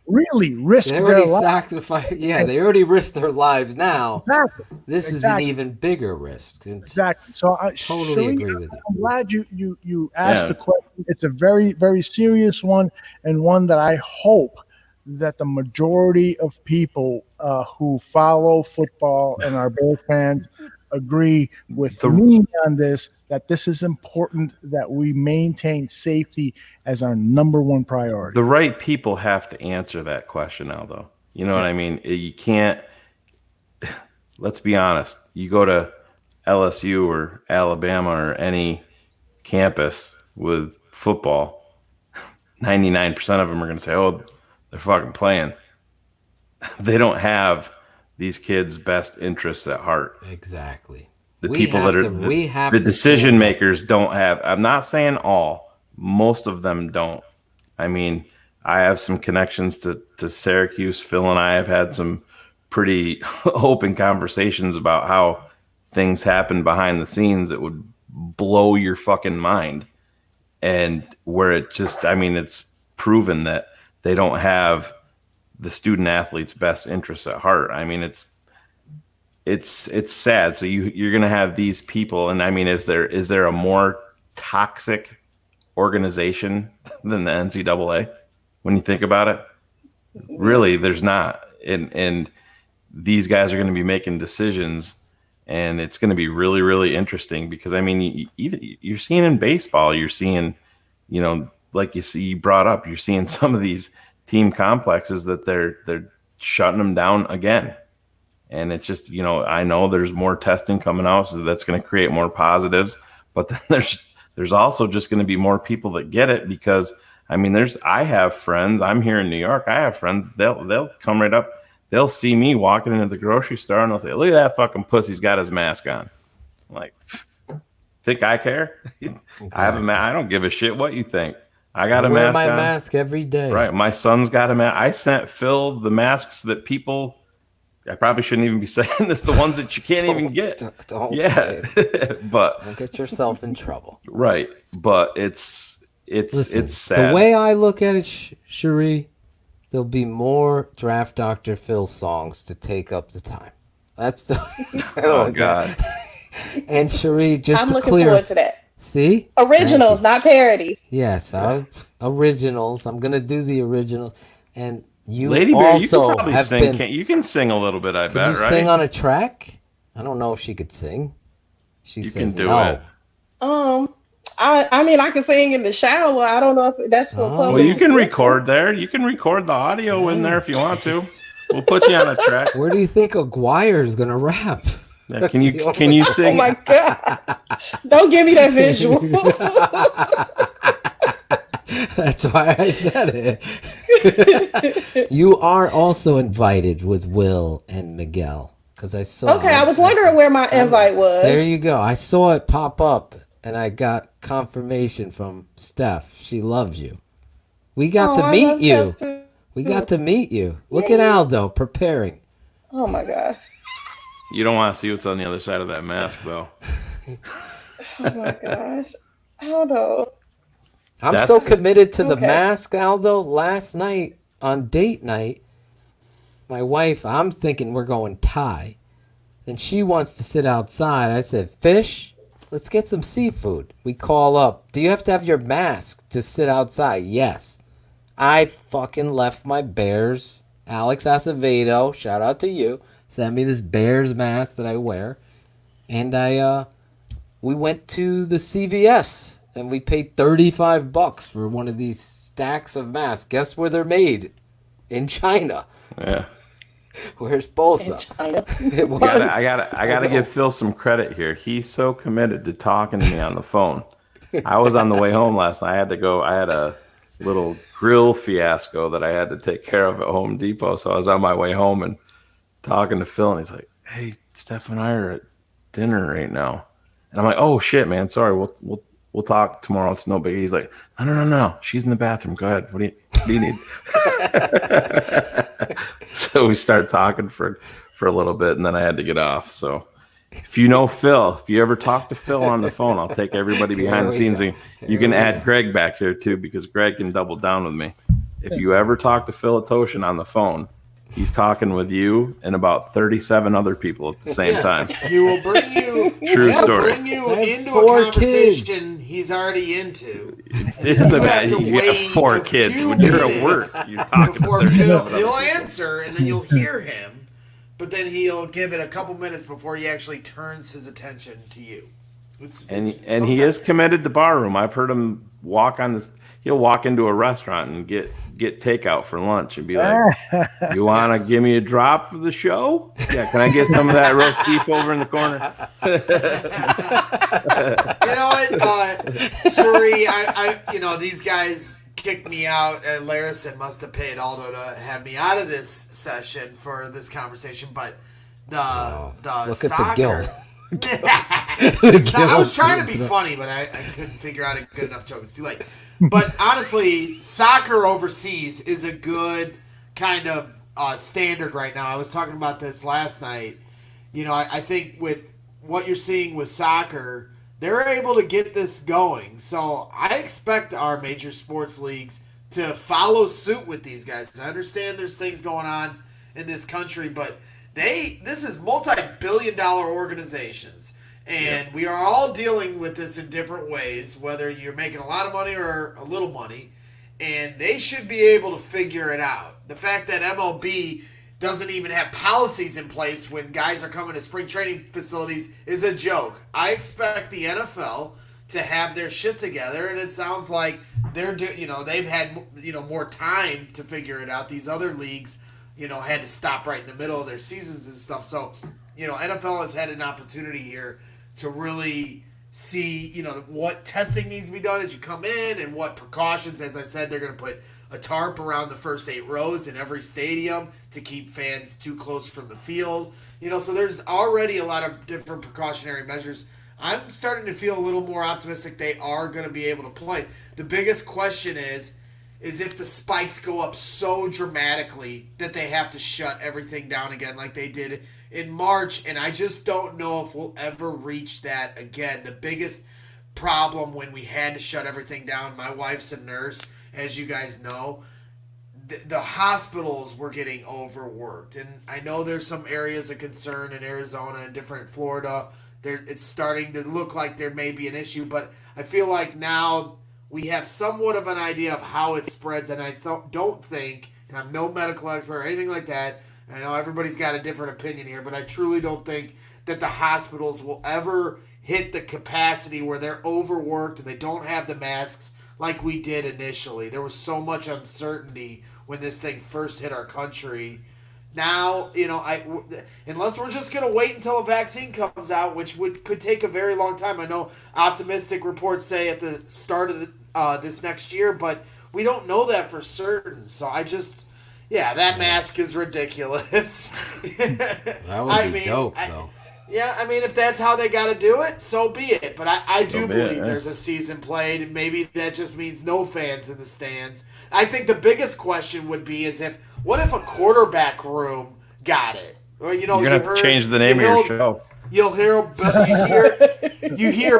risk their lives. They already risked their lives now. Exactly. This is an even bigger risk. Exactly. So I totally agree with you. I'm glad you asked the question. It's a very, very serious one, and one that I hope that the majority of people who follow football and are Bears fans agree with me on this, that this is important, that we maintain safety as our number one priority. The right people have to answer that question, Aldo. You know what I mean? You can't, let's be honest, you go to LSU or Alabama or any campus with football, 99% of them are going to say, oh, they're fucking playing. They don't have these kids' best interests at heart. Exactly. The people that are the decision makers don't have. I'm not saying all. Most of them don't. I mean, I have some connections to Syracuse. Phil and I have had some pretty open conversations about how things happen behind the scenes that would blow your fucking mind. And where it just, I mean, it's proven that they don't have the student athlete's best interests at heart. I mean, it's sad. So you're going to have these people, and I mean, is there a more toxic organization than the NCAA when you think about it? Really, there's not. And these guys are going to be making decisions, and it's going to be really, really interesting because I mean, you're seeing in baseball, you're seeing, you know, like you brought up, you're seeing some of these team complexes that they're shutting them down again. And it's just, you know, I know there's more testing coming out, so that's going to create more positives, but then there's also just going to be more people that get it because I mean, I have friends, I'm here in New York. I have friends, they'll come right up. They'll see me walking into the grocery store and they'll say, look at that fucking pussy's got his mask on. I'm like, think I care? Exactly. I don't give a shit what you think. I got a mask on. I wear my mask every day. Right. My son's got a mask. I sent Phil the masks that people, I probably shouldn't even be saying this, the ones that you can't even get. Don't say it. But don't get yourself in trouble. Right. But Listen, it's sad. The way I look at it, Cherie, there'll be more Draft Dr. Phil songs to take up the time. That's the oh God. And Cherie, just I'm to looking clear, forward to that. See? Originals, not parodies. Yes, originals. I'm gonna do the originals, and You Lady Bear, you also can probably have sing. been. You can sing a little bit, I Can bet, you right? sing on a track? I don't know if she could sing. She You says can do no. it. I mean, I can sing in the shower. I don't know if that's for public. Well, you can listen. record there. You can record the audio in there if you want to. We'll put you on a track. Where do you think Aguirre's gonna rap? Yeah, can you sing? Oh my god! Don't give me that visual. That's why I said it. You are also invited with Will and Miguel because I saw. Okay, I was wondering where my invite was. There you go. I saw it pop up, and I got confirmation from Steph. She loves you. We got to meet you. We got to meet you. Look at Aldo preparing. Oh my gosh. You don't want to see what's on the other side of that mask, though. Oh my gosh. Aldo. I'm so committed to the mask, Aldo. Last night on date night, my wife, I'm thinking we're going Thai. And she wants to sit outside. I said, fish? Let's get some seafood. We call up. Do you have to have your mask to sit outside? Yes. I fucking left my Bears. Alex Acevedo, shout out to you, sent me this Bears mask that I wear. And we went to the CVS. And we paid $35 for one of these stacks of masks. Guess where they're made? In China. Yeah. Where's both of them? It was. I gotta give Phil some credit here. He's so committed to talking to me on the phone. I was on the way home last night. I had to go. I had a little grill fiasco that I had to take care of at Home Depot. So I was on my way home and talking to Phil, and he's like, "Hey, Steph and I are at dinner right now," and I'm like, "Oh shit, man, sorry. We'll talk tomorrow. It's no big." He's like, no. She's in the bathroom. Go ahead. What do you need? So we start talking for a little bit, and then I had to get off. So if you know Phil, if you ever talk to Phil on the phone, I'll take everybody behind the scenes. You can add Greg back here too, because Greg can double down with me. If you ever talk to Phil Atoshin on the phone, he's talking with you and about 37 other people at the same time. He will bring you. True story. Bring you into a conversation he's already into. You have 4 kids. When you're at work, you're talking before to 37 he'll other people. answer, and then you'll hear him, but then he'll give it a couple minutes before he actually turns his attention to you. And he is committed to barroom. I've heard him walk on this. He'll walk into a restaurant and get takeout for lunch and be like, "You want to give me a drop for the show? Yeah, can I get some of that roast beef over in the corner?" You know what, Suri, these guys kicked me out. Larison must have paid Aldo to have me out of this session for this conversation, but the Look soccer. at the guilt. I was trying to be funny, but I couldn't figure out a good enough joke. It's too late. But honestly, soccer overseas is a good kind of standard right now. I was talking about this last night. I think with what you're seeing with soccer, they're able to get this going. So I expect our major sports leagues to follow suit with these guys. I understand there's things going on in this country, but this is multi-billion-dollar organizations. And we are all dealing with this in different ways, whether you're making a lot of money or a little money, and they should be able to figure it out. The fact that MLB doesn't even have policies in place when guys are coming to spring training facilities is a joke. I expect the NFL to have their shit together, and it sounds like they've had more time to figure it out. These other leagues, had to stop right in the middle of their seasons and stuff. So, NFL has had an opportunity here to really see, what testing needs to be done as you come in and what precautions. As I said, they're going to put a tarp around the first 8 rows in every stadium to keep fans too close from the field. So there's already a lot of different precautionary measures. I'm starting to feel a little more optimistic they are going to be able to play. The biggest question is if the spikes go up so dramatically that they have to shut everything down again like they did in March, and I just don't know if we'll ever reach that again. The biggest problem when we had to shut everything down, my wife's a nurse, as you guys know, the hospitals were getting overworked. And I know there's some areas of concern in Arizona and different Florida. It's starting to look like there may be an issue, but I feel like now we have somewhat of an idea of how it spreads, and I don't think and I'm no medical expert or anything like that. I know everybody's got a different opinion here, but I truly don't think that the hospitals will ever hit the capacity where they're overworked and they don't have the masks like we did initially. There was so much uncertainty when this thing first hit our country. Now, unless we're just going to wait until a vaccine comes out, which could take a very long time. I know optimistic reports say at the start of this next year, but we don't know that for certain. So that mask is ridiculous. That would be dope, though. Yeah, I mean, if that's how they got to do it, so be it. But I do believe there's a season played, and maybe that just means no fans in the stands. I think the biggest question would be what if a quarterback room got it? Well, you're gonna have to change the name of your show. You hear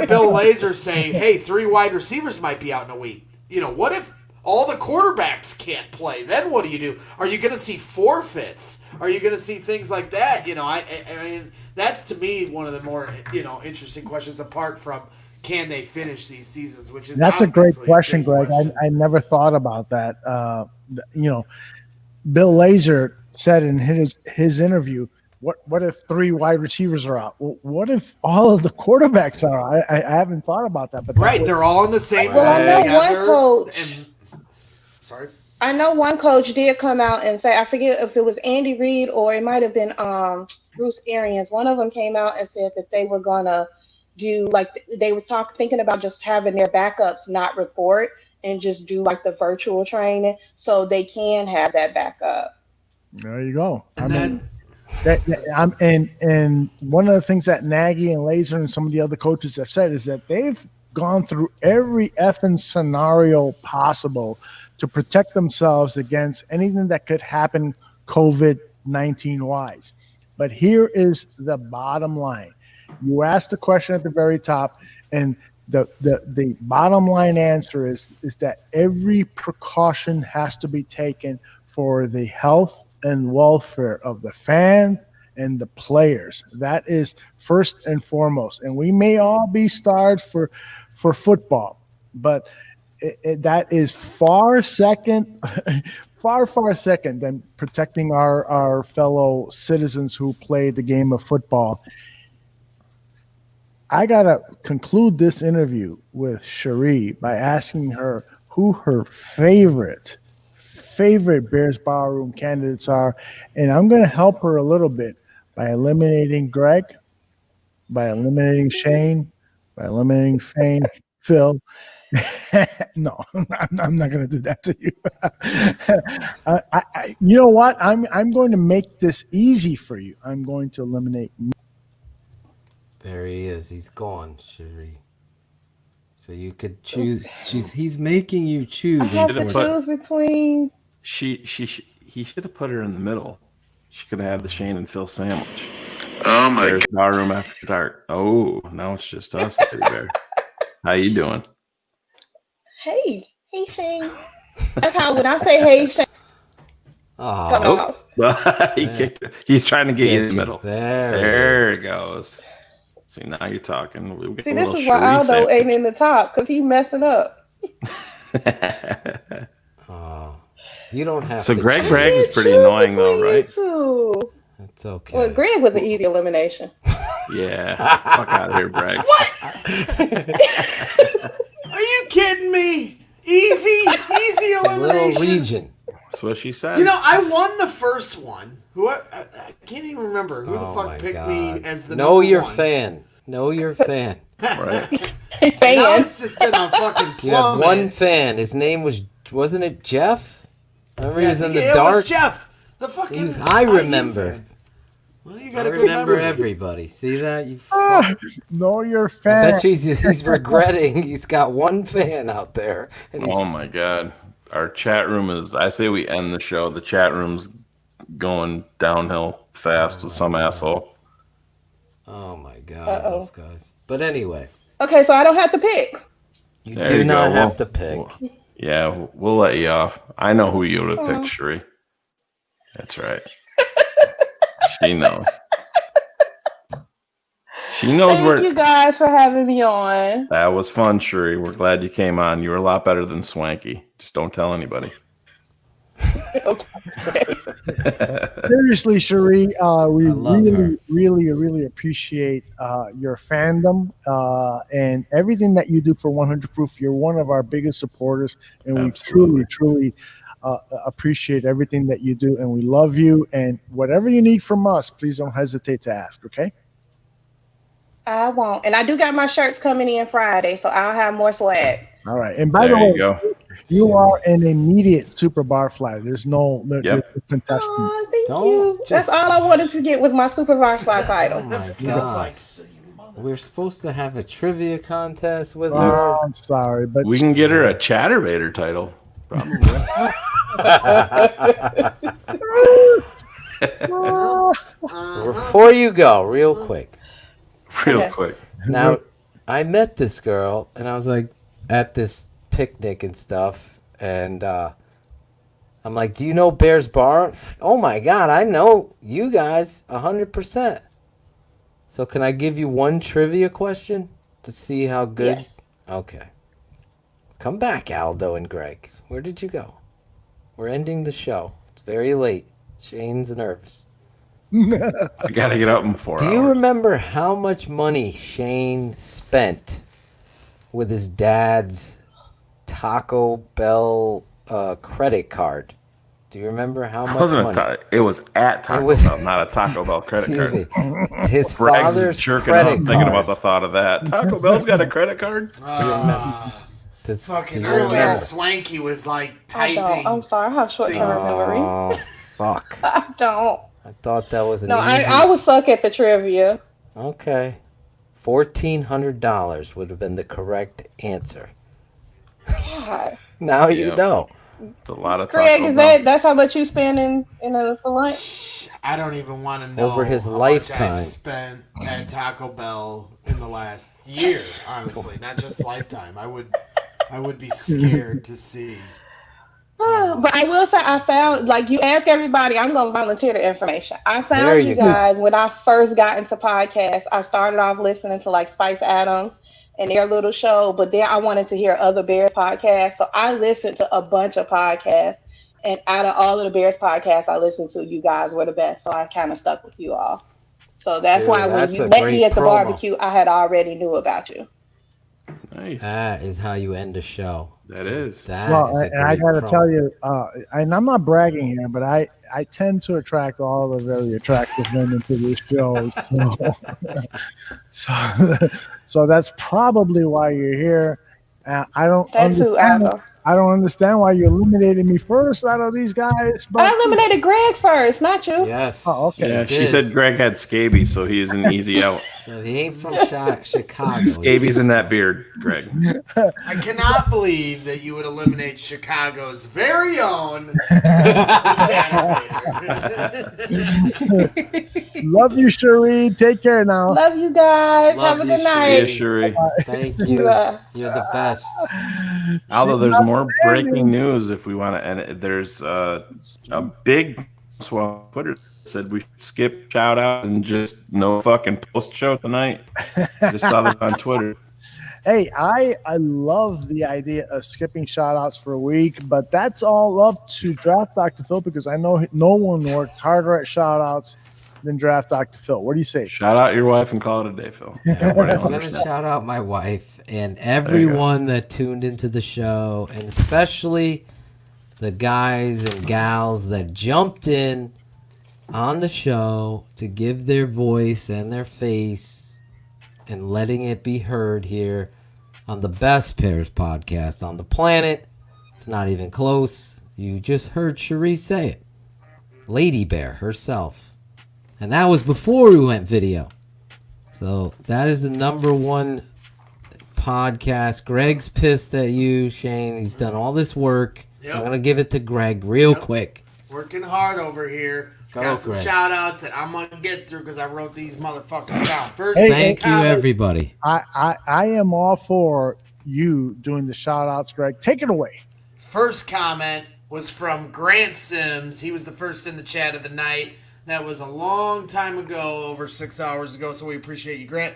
Bill Lazor say, "Hey, 3 wide receivers might be out in a week." What if all the quarterbacks can't play? Then what do you do? Are you going to see forfeits? Are you going to see things like that? I mean, that's to me one of the more interesting questions. Apart from can they finish these seasons, which is that's a great question, Greg. I never thought about that. Bill Lazor said in his interview, what if 3 wide receivers are out? Well, what if all of the quarterbacks are out? I haven't thought about that. But they're all in the same room together. Sorry. I know one coach did come out and say, I forget if it was Andy Reid or it might have been Bruce Arians. One of them came out and said that they were gonna do they were thinking about just having their backups not report and just do the virtual training so they can have that backup. There you go. And one of the things that Nagy and Lazor and some of the other coaches have said is that they've gone through every effing scenario possible to protect themselves against anything that could happen COVID-19 wise. But here is the bottom line. You asked the question at the very top, and the bottom line answer is that every precaution has to be taken for the health and welfare of the fans and the players. That is first and foremost. And we may all be starved for football, but that is far second than protecting our fellow citizens who play the game of football. I got to conclude this interview with Cherie by asking her who her favorite Bears Barroom candidates are. And I'm going to help her a little bit by eliminating Greg, by eliminating Shane, by eliminating Phil. No, I'm not going to do that to you. You know what? I'm going to make this easy for you. I'm going to eliminate. There he is. He's gone, Cherie. So you could choose. He's making you choose. I have to choose between. He should have put her in the middle. She could have had the Shane and Phil sandwich. Oh my God. Barroom after dark. Oh, now it's just us, Teddy Bear. How you doing? Hey Shane. That's how when I say hey Shane. Oh, he's trying to get you in the middle. There it goes. See, now you're talking. See, this is why Aldo ain't in the top because he's messing up. You don't have to. So Greg is pretty annoying though, right? That's okay. Well, Greg was an easy elimination. Yeah. Fuck out of here, Greg. What? Are you kidding me? Easy elimination. Little region. That's what she said. I won the first one. I can't even remember who the fuck picked me as the Know your one. fan. Know your fan. Right. Now it's just been a fucking plummet. You had one fan. His name wasn't it Jeff? Remember he was in the dark. It was Jeff. The fucking. I remember. Well, you got I a good remember memory. everybody. See that? You know your fan. I bet you he's regretting he's got one fan out there. And oh my God. Our chat room I say we end the show. The chat room's going downhill fast with some asshole. Oh my God, those guys. But anyway. Okay, so I don't have to pick. You do not have to pick. We'll let you off. I know who you would have picked, Cherie. That's right. She knows. She knows Thank you guys for having me on. That was fun, Cherie. We're glad you came on. You were a lot better than Swanky. Just don't tell anybody. Seriously, Cherie, we really appreciate your fandom and everything that you do for 100 Proof. You're one of our biggest supporters, and we truly appreciate everything that you do, and we love you. And whatever you need from us, please don't hesitate to ask, okay? I won't. And I do got my shirts coming in Friday, so I'll have more swag. All right. And by the way, you are an immediate Super Barfly. There's no contestant. Oh, thank you. That's all I wanted to get was my Super Barfly title. Oh my God. We're supposed to have a trivia contest with Oh, her. I'm sorry, but We can get her a Chatterbaiter title. Probably. Before you go, real quick. Real quick. Now, I met this girl, and I was like at this picnic and stuff, and I'm like, "Do you know Bears Bar?" Oh my God, I know you guys 100%. So can I give you one trivia question to see how good? Yes. Okay. Come back, Aldo and Greg. Where did you go? We're ending the show. It's very late. Shane's nervous. I gotta get up in 4 hours. Do you remember how much money Shane spent with his dad's Taco Bell credit card? Do you remember how much money? It was at Taco Bell, not a Taco Bell credit Excuse card. me. His Bragg's father's jerking credit off thinking card. about the thought of that. Taco Bell's got a credit card? Fucking earlier, Swanky was like typing. I'm sorry. I have short-term memory. Oh, fuck. I don't. I thought that was an No, easy... I would suck at the trivia. Okay. $1,400 would have been the correct answer. God. Now you know. It's a lot of Craig, Taco is Bell. that's how much you spend for lunch? I don't even want to know Over his how lifetime. much I've spent at Taco Bell in the last year. Honestly, not just lifetime. I would be scared to see. But I will say, I found, like you ask everybody, I'm going to volunteer the information. I There found you you go. guys when I first got into podcasts. I started off listening to like Spice Adams and their little show, but then I wanted to hear other Bears podcasts. So I listened to a bunch of podcasts. And out of all of the Bears podcasts I listened to, you guys were the best. So I kind of stuck with you all. So that's Dude, why when that's you a met great me at the promo. barbecue, I had already knew about you. Nice. That is how you end a show. That is. That well, is a and I great got to promo. tell you, and I'm not bragging here, but I tend to attract all the very attractive women to this show. So that's probably why you're here. I don't That's who understand. I don't understand why you eliminated me first out of these guys. But I eliminated Greg first, not you. Yes. Oh, okay. Yeah, she did. said Greg had scabies, so he's an easy out. So he ain't from Chicago. Scabies in that beard, Greg. I cannot believe that you would eliminate Chicago's very own. Love you, Cherie. Take care now. Love you guys. Love Have a you, good night. Cherie. Thank you. Bye. You're the best. Although there's more breaking news if we want to end it. There's a big swell Twitter said we skip shout out and just no fucking post show tonight. Just saw this on Twitter. Hey, I love the idea of skipping shout outs for a week, but that's all up to Draft Dr. Phil because I know no one worked harder at shout outs than Draft Dr. Phil. What do you say? Shout out your wife and call it a day, Phil. I'm going to shout out my wife and everyone that tuned into the show, and especially the guys and gals that jumped in on the show to give their voice and their face and letting it be heard here on the best Bears podcast on the planet. It's not even close. You just heard Cherie say it. Lady Bear herself. And that was before we went video. So that is the #1 podcast. Greg's pissed at you, Shane. He's done all this work. Yep. So I'm going to give it to Greg real quick. Working hard over here. Go, Got some Greg. shout outs that I'm going to get through because I wrote these motherfuckers down. First, Thank you, everybody. I am all for you doing the shout outs, Greg. Take it away. First comment was from Grant Sims. He was the first in the chat of the night. That was a long time ago, over 6 hours ago, so we appreciate you, Grant.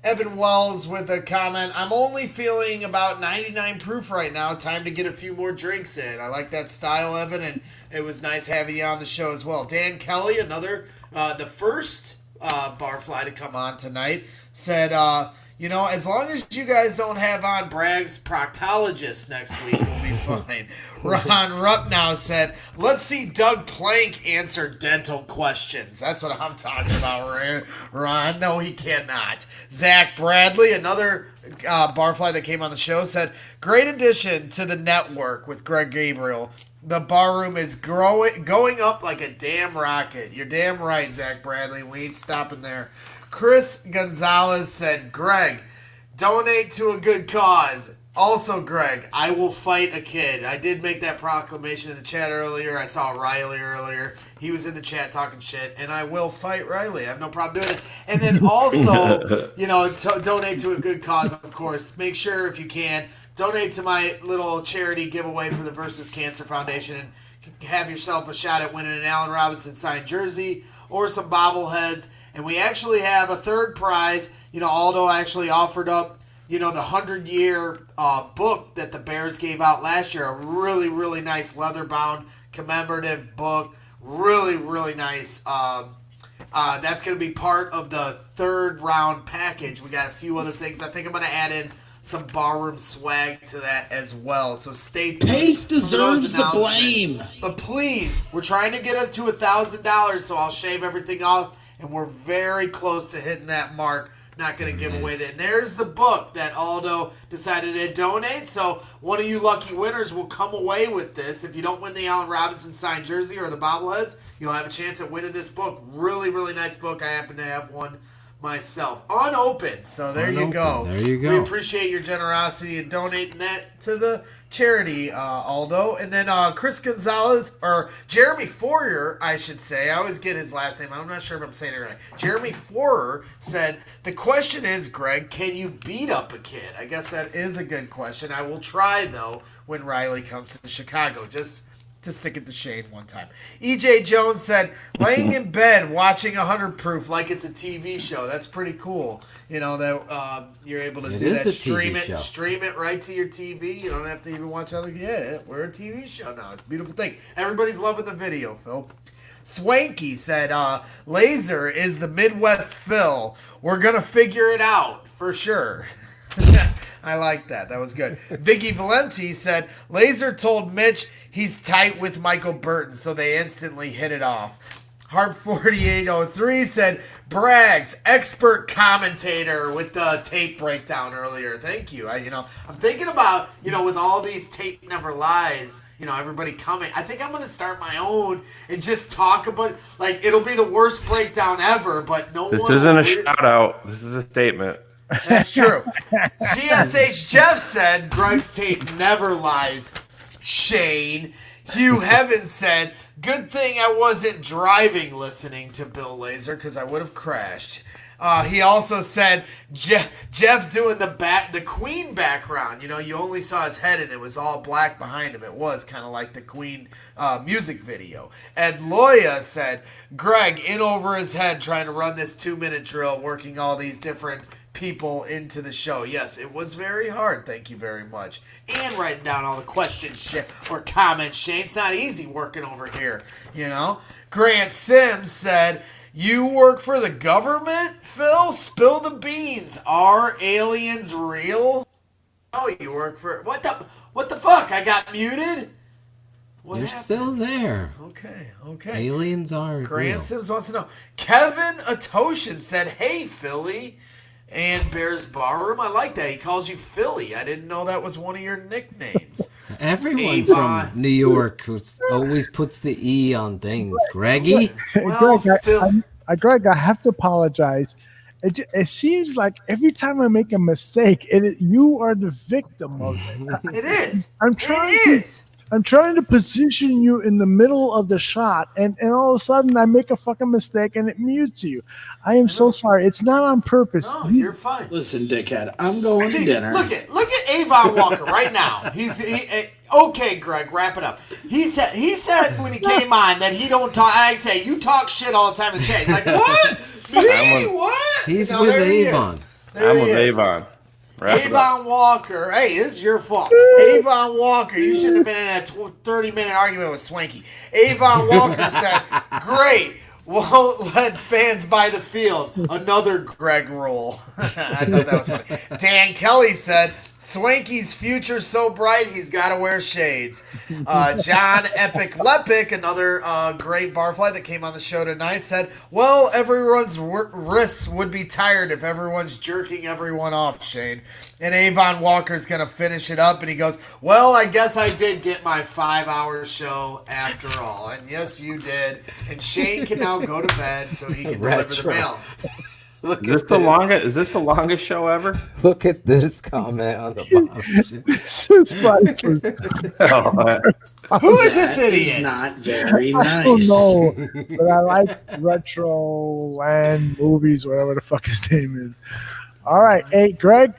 Evan Wells with a comment. I'm only feeling about 99 proof right now. Time to get a few more drinks in. I like that style, Evan, and it was nice having you on the show as well. Dan Kelly, the first Barfly to come on tonight, said, as long as you guys don't have on Bragg's proctologist next week, we'll be fine. Ron Ruppnow said, let's see Doug Plank answer dental questions. That's what I'm talking about, Ron. No, he cannot. Zach Bradley, another Barfly that came on the show, said, great addition to the network with Greg Gabriel. The bar room is going up like a damn rocket. You're damn right, Zach Bradley. We ain't stopping there. Chris Gonzalez said, Greg, donate to a good cause. Also, Greg, I will fight a kid. I did make that proclamation in the chat earlier. I saw Riley earlier. He was in the chat talking shit, and I will fight Riley. I have no problem doing it. And then also, donate to a good cause, of course. Make sure, if you can, donate to my little charity giveaway for the Versus Cancer Foundation and have yourself a shot at winning an Allen Robinson signed jersey or some bobbleheads. And we actually have a third prize. Aldo actually offered up, the 100-year book that the Bears gave out last year. A really, really nice leather-bound commemorative book. Really, really nice. That's going to be part of the third round package. We got a few other things. I think I'm going to add in some barroom swag to that as well. So stay tuned. Pace deserves the blame. But please, we're trying to get up to $1,000, so I'll shave everything off, and we're very close to hitting that mark. Not going to give away that. And there's the book that Aldo decided to donate. So one of you lucky winners will come away with this. If you don't win the Allen Robinson signed jersey or the bobbleheads, you'll have a chance at winning this book. Really, really nice book. I happen to have one myself. Unopened. So there you go. There you go. We appreciate your generosity in donating that to the charity, Aldo. And then Chris Gonzalez, or Jeremy Fourier, I should say. I always get his last name. I'm not sure if I'm saying it right. Jeremy Fourier said, the question is, Greg, can you beat up a kid? I guess that is a good question. I will try, though, when Riley comes to Chicago. Just to stick it to Shane one time. EJ Jones said, laying in bed watching 100 Proof like it's a TV show. That's pretty cool. That you're able to do that. Stream it right to your TV. You don't have to even watch other. Yeah, we're a TV show now. It's a beautiful thing. Everybody's loving the video, Phil. Swanky said, Lazor is the Midwest Phil. We're going to figure it out for sure. I like that. That was good. Vicky Valenti said, Lazor told Mitch he's tight with Michael Burton, so they instantly hit it off. Harp4803 said, Braggs, expert commentator with the tape breakdown earlier. Thank you. I'm thinking about, with all these tape never lies, everybody coming. I think I'm going to start my own and just talk about, it'll be the worst breakdown ever, but This isn't a shout out. This is a statement. That's true. GSH Jeff said, Greg's tape never lies. Shane. Hugh Heaven said, good thing I wasn't driving listening to Bill Lazor because I would have crashed. He also said, Jeff doing the Queen background. You only saw his head and it was all black behind him. It was kind of like the Queen music video. Ed Loya said, Greg in over his head trying to run this 2-minute drill, working all these different people into the show. Yes, it was very hard. Thank you very much. And writing down all the questions or comments, Shane. It's not easy working over here, Grant Sims said, you work for the government, Phil? Spill the beans. Are aliens real? Oh, you work for... What the fuck? I got muted? You're still there. Okay. Aliens are Grant real. Sims wants to know. Kevin Atoshin said, hey, Philly. And Bears Barroom. I like that. He calls you Philly. I didn't know that was one of your nicknames. Everyone from New York always puts the E on things. Greggy? Well, Greg, I have to apologize. It seems like every time I make a mistake, you are the victim of it. It is. I'm trying to position you in the middle of the shot, and all of a sudden I make a fucking mistake and it mutes you. I am so sorry. It's not on purpose. No, you're fine. Listen, dickhead, I'm going to dinner. Look at Avon Walker right now. Okay, Greg, wrap it up. He said when he came on that he don't talk. I say you talk shit all the time in chat. He's like, what? Me? What? He's with Avon. There I'm he with is. Avon. Wrap it up. Avon Walker. Hey, this is your fault. Avon Walker, you shouldn't have been in a 30-minute argument with Swanky. Avon Walker said, great. Won't let fans buy the field. Another Greg rule. I thought that was funny. Dan Kelly said, Swanky's future's so bright, he's got to wear shades. John Epic Lepic, another great barfly that came on the show tonight, said, well, everyone's wrists would be tired if everyone's jerking everyone off, Shane. And Avon Walker's going to finish it up, and he goes, well, I guess I did get my 5-hour show after all. And yes, you did. And Shane can now go to bed so he can deliver the mail. Is this the longest show ever? Look at this comment on the bottom. This is priceless. Who is this idiot? Not very I don't know, but I like retro land movies, whatever the fuck his name is. All right, hey Greg,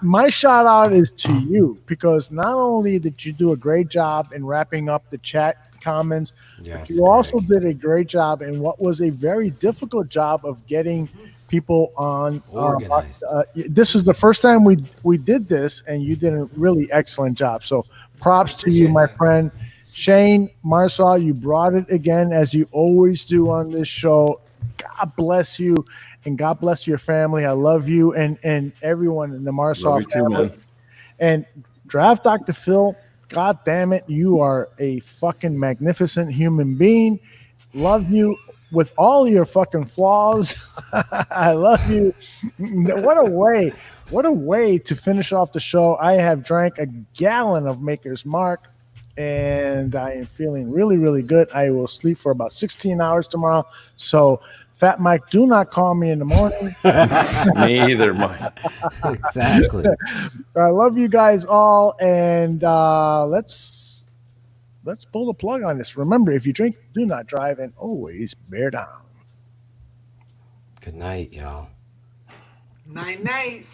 my shout out is to you because not only did you do a great job in wrapping up the chat comments, but you also did a great job in what was a very difficult job of getting people on. Organized. This is the first time we did this, and you did a really excellent job. So props to you, my friend. Shane, Marcel, you brought it again, as you always do on this show. God bless you, and God bless your family. I love you and everyone in the Marcel family. Too, and Draft Dr. Phil, God damn it, you are a fucking magnificent human being. Love you with all your fucking flaws. I love you. What a way to finish off the show. I have drank a gallon of Maker's Mark, and I am feeling really, really good. I will sleep for about 16 hours tomorrow. So, Fat Mike, do not call me in the morning. Me either, Mike. Exactly. I love you guys all, and let's pull the plug on this. Remember, if you drink, do not drive, and always bear down. Good night, y'all. Night.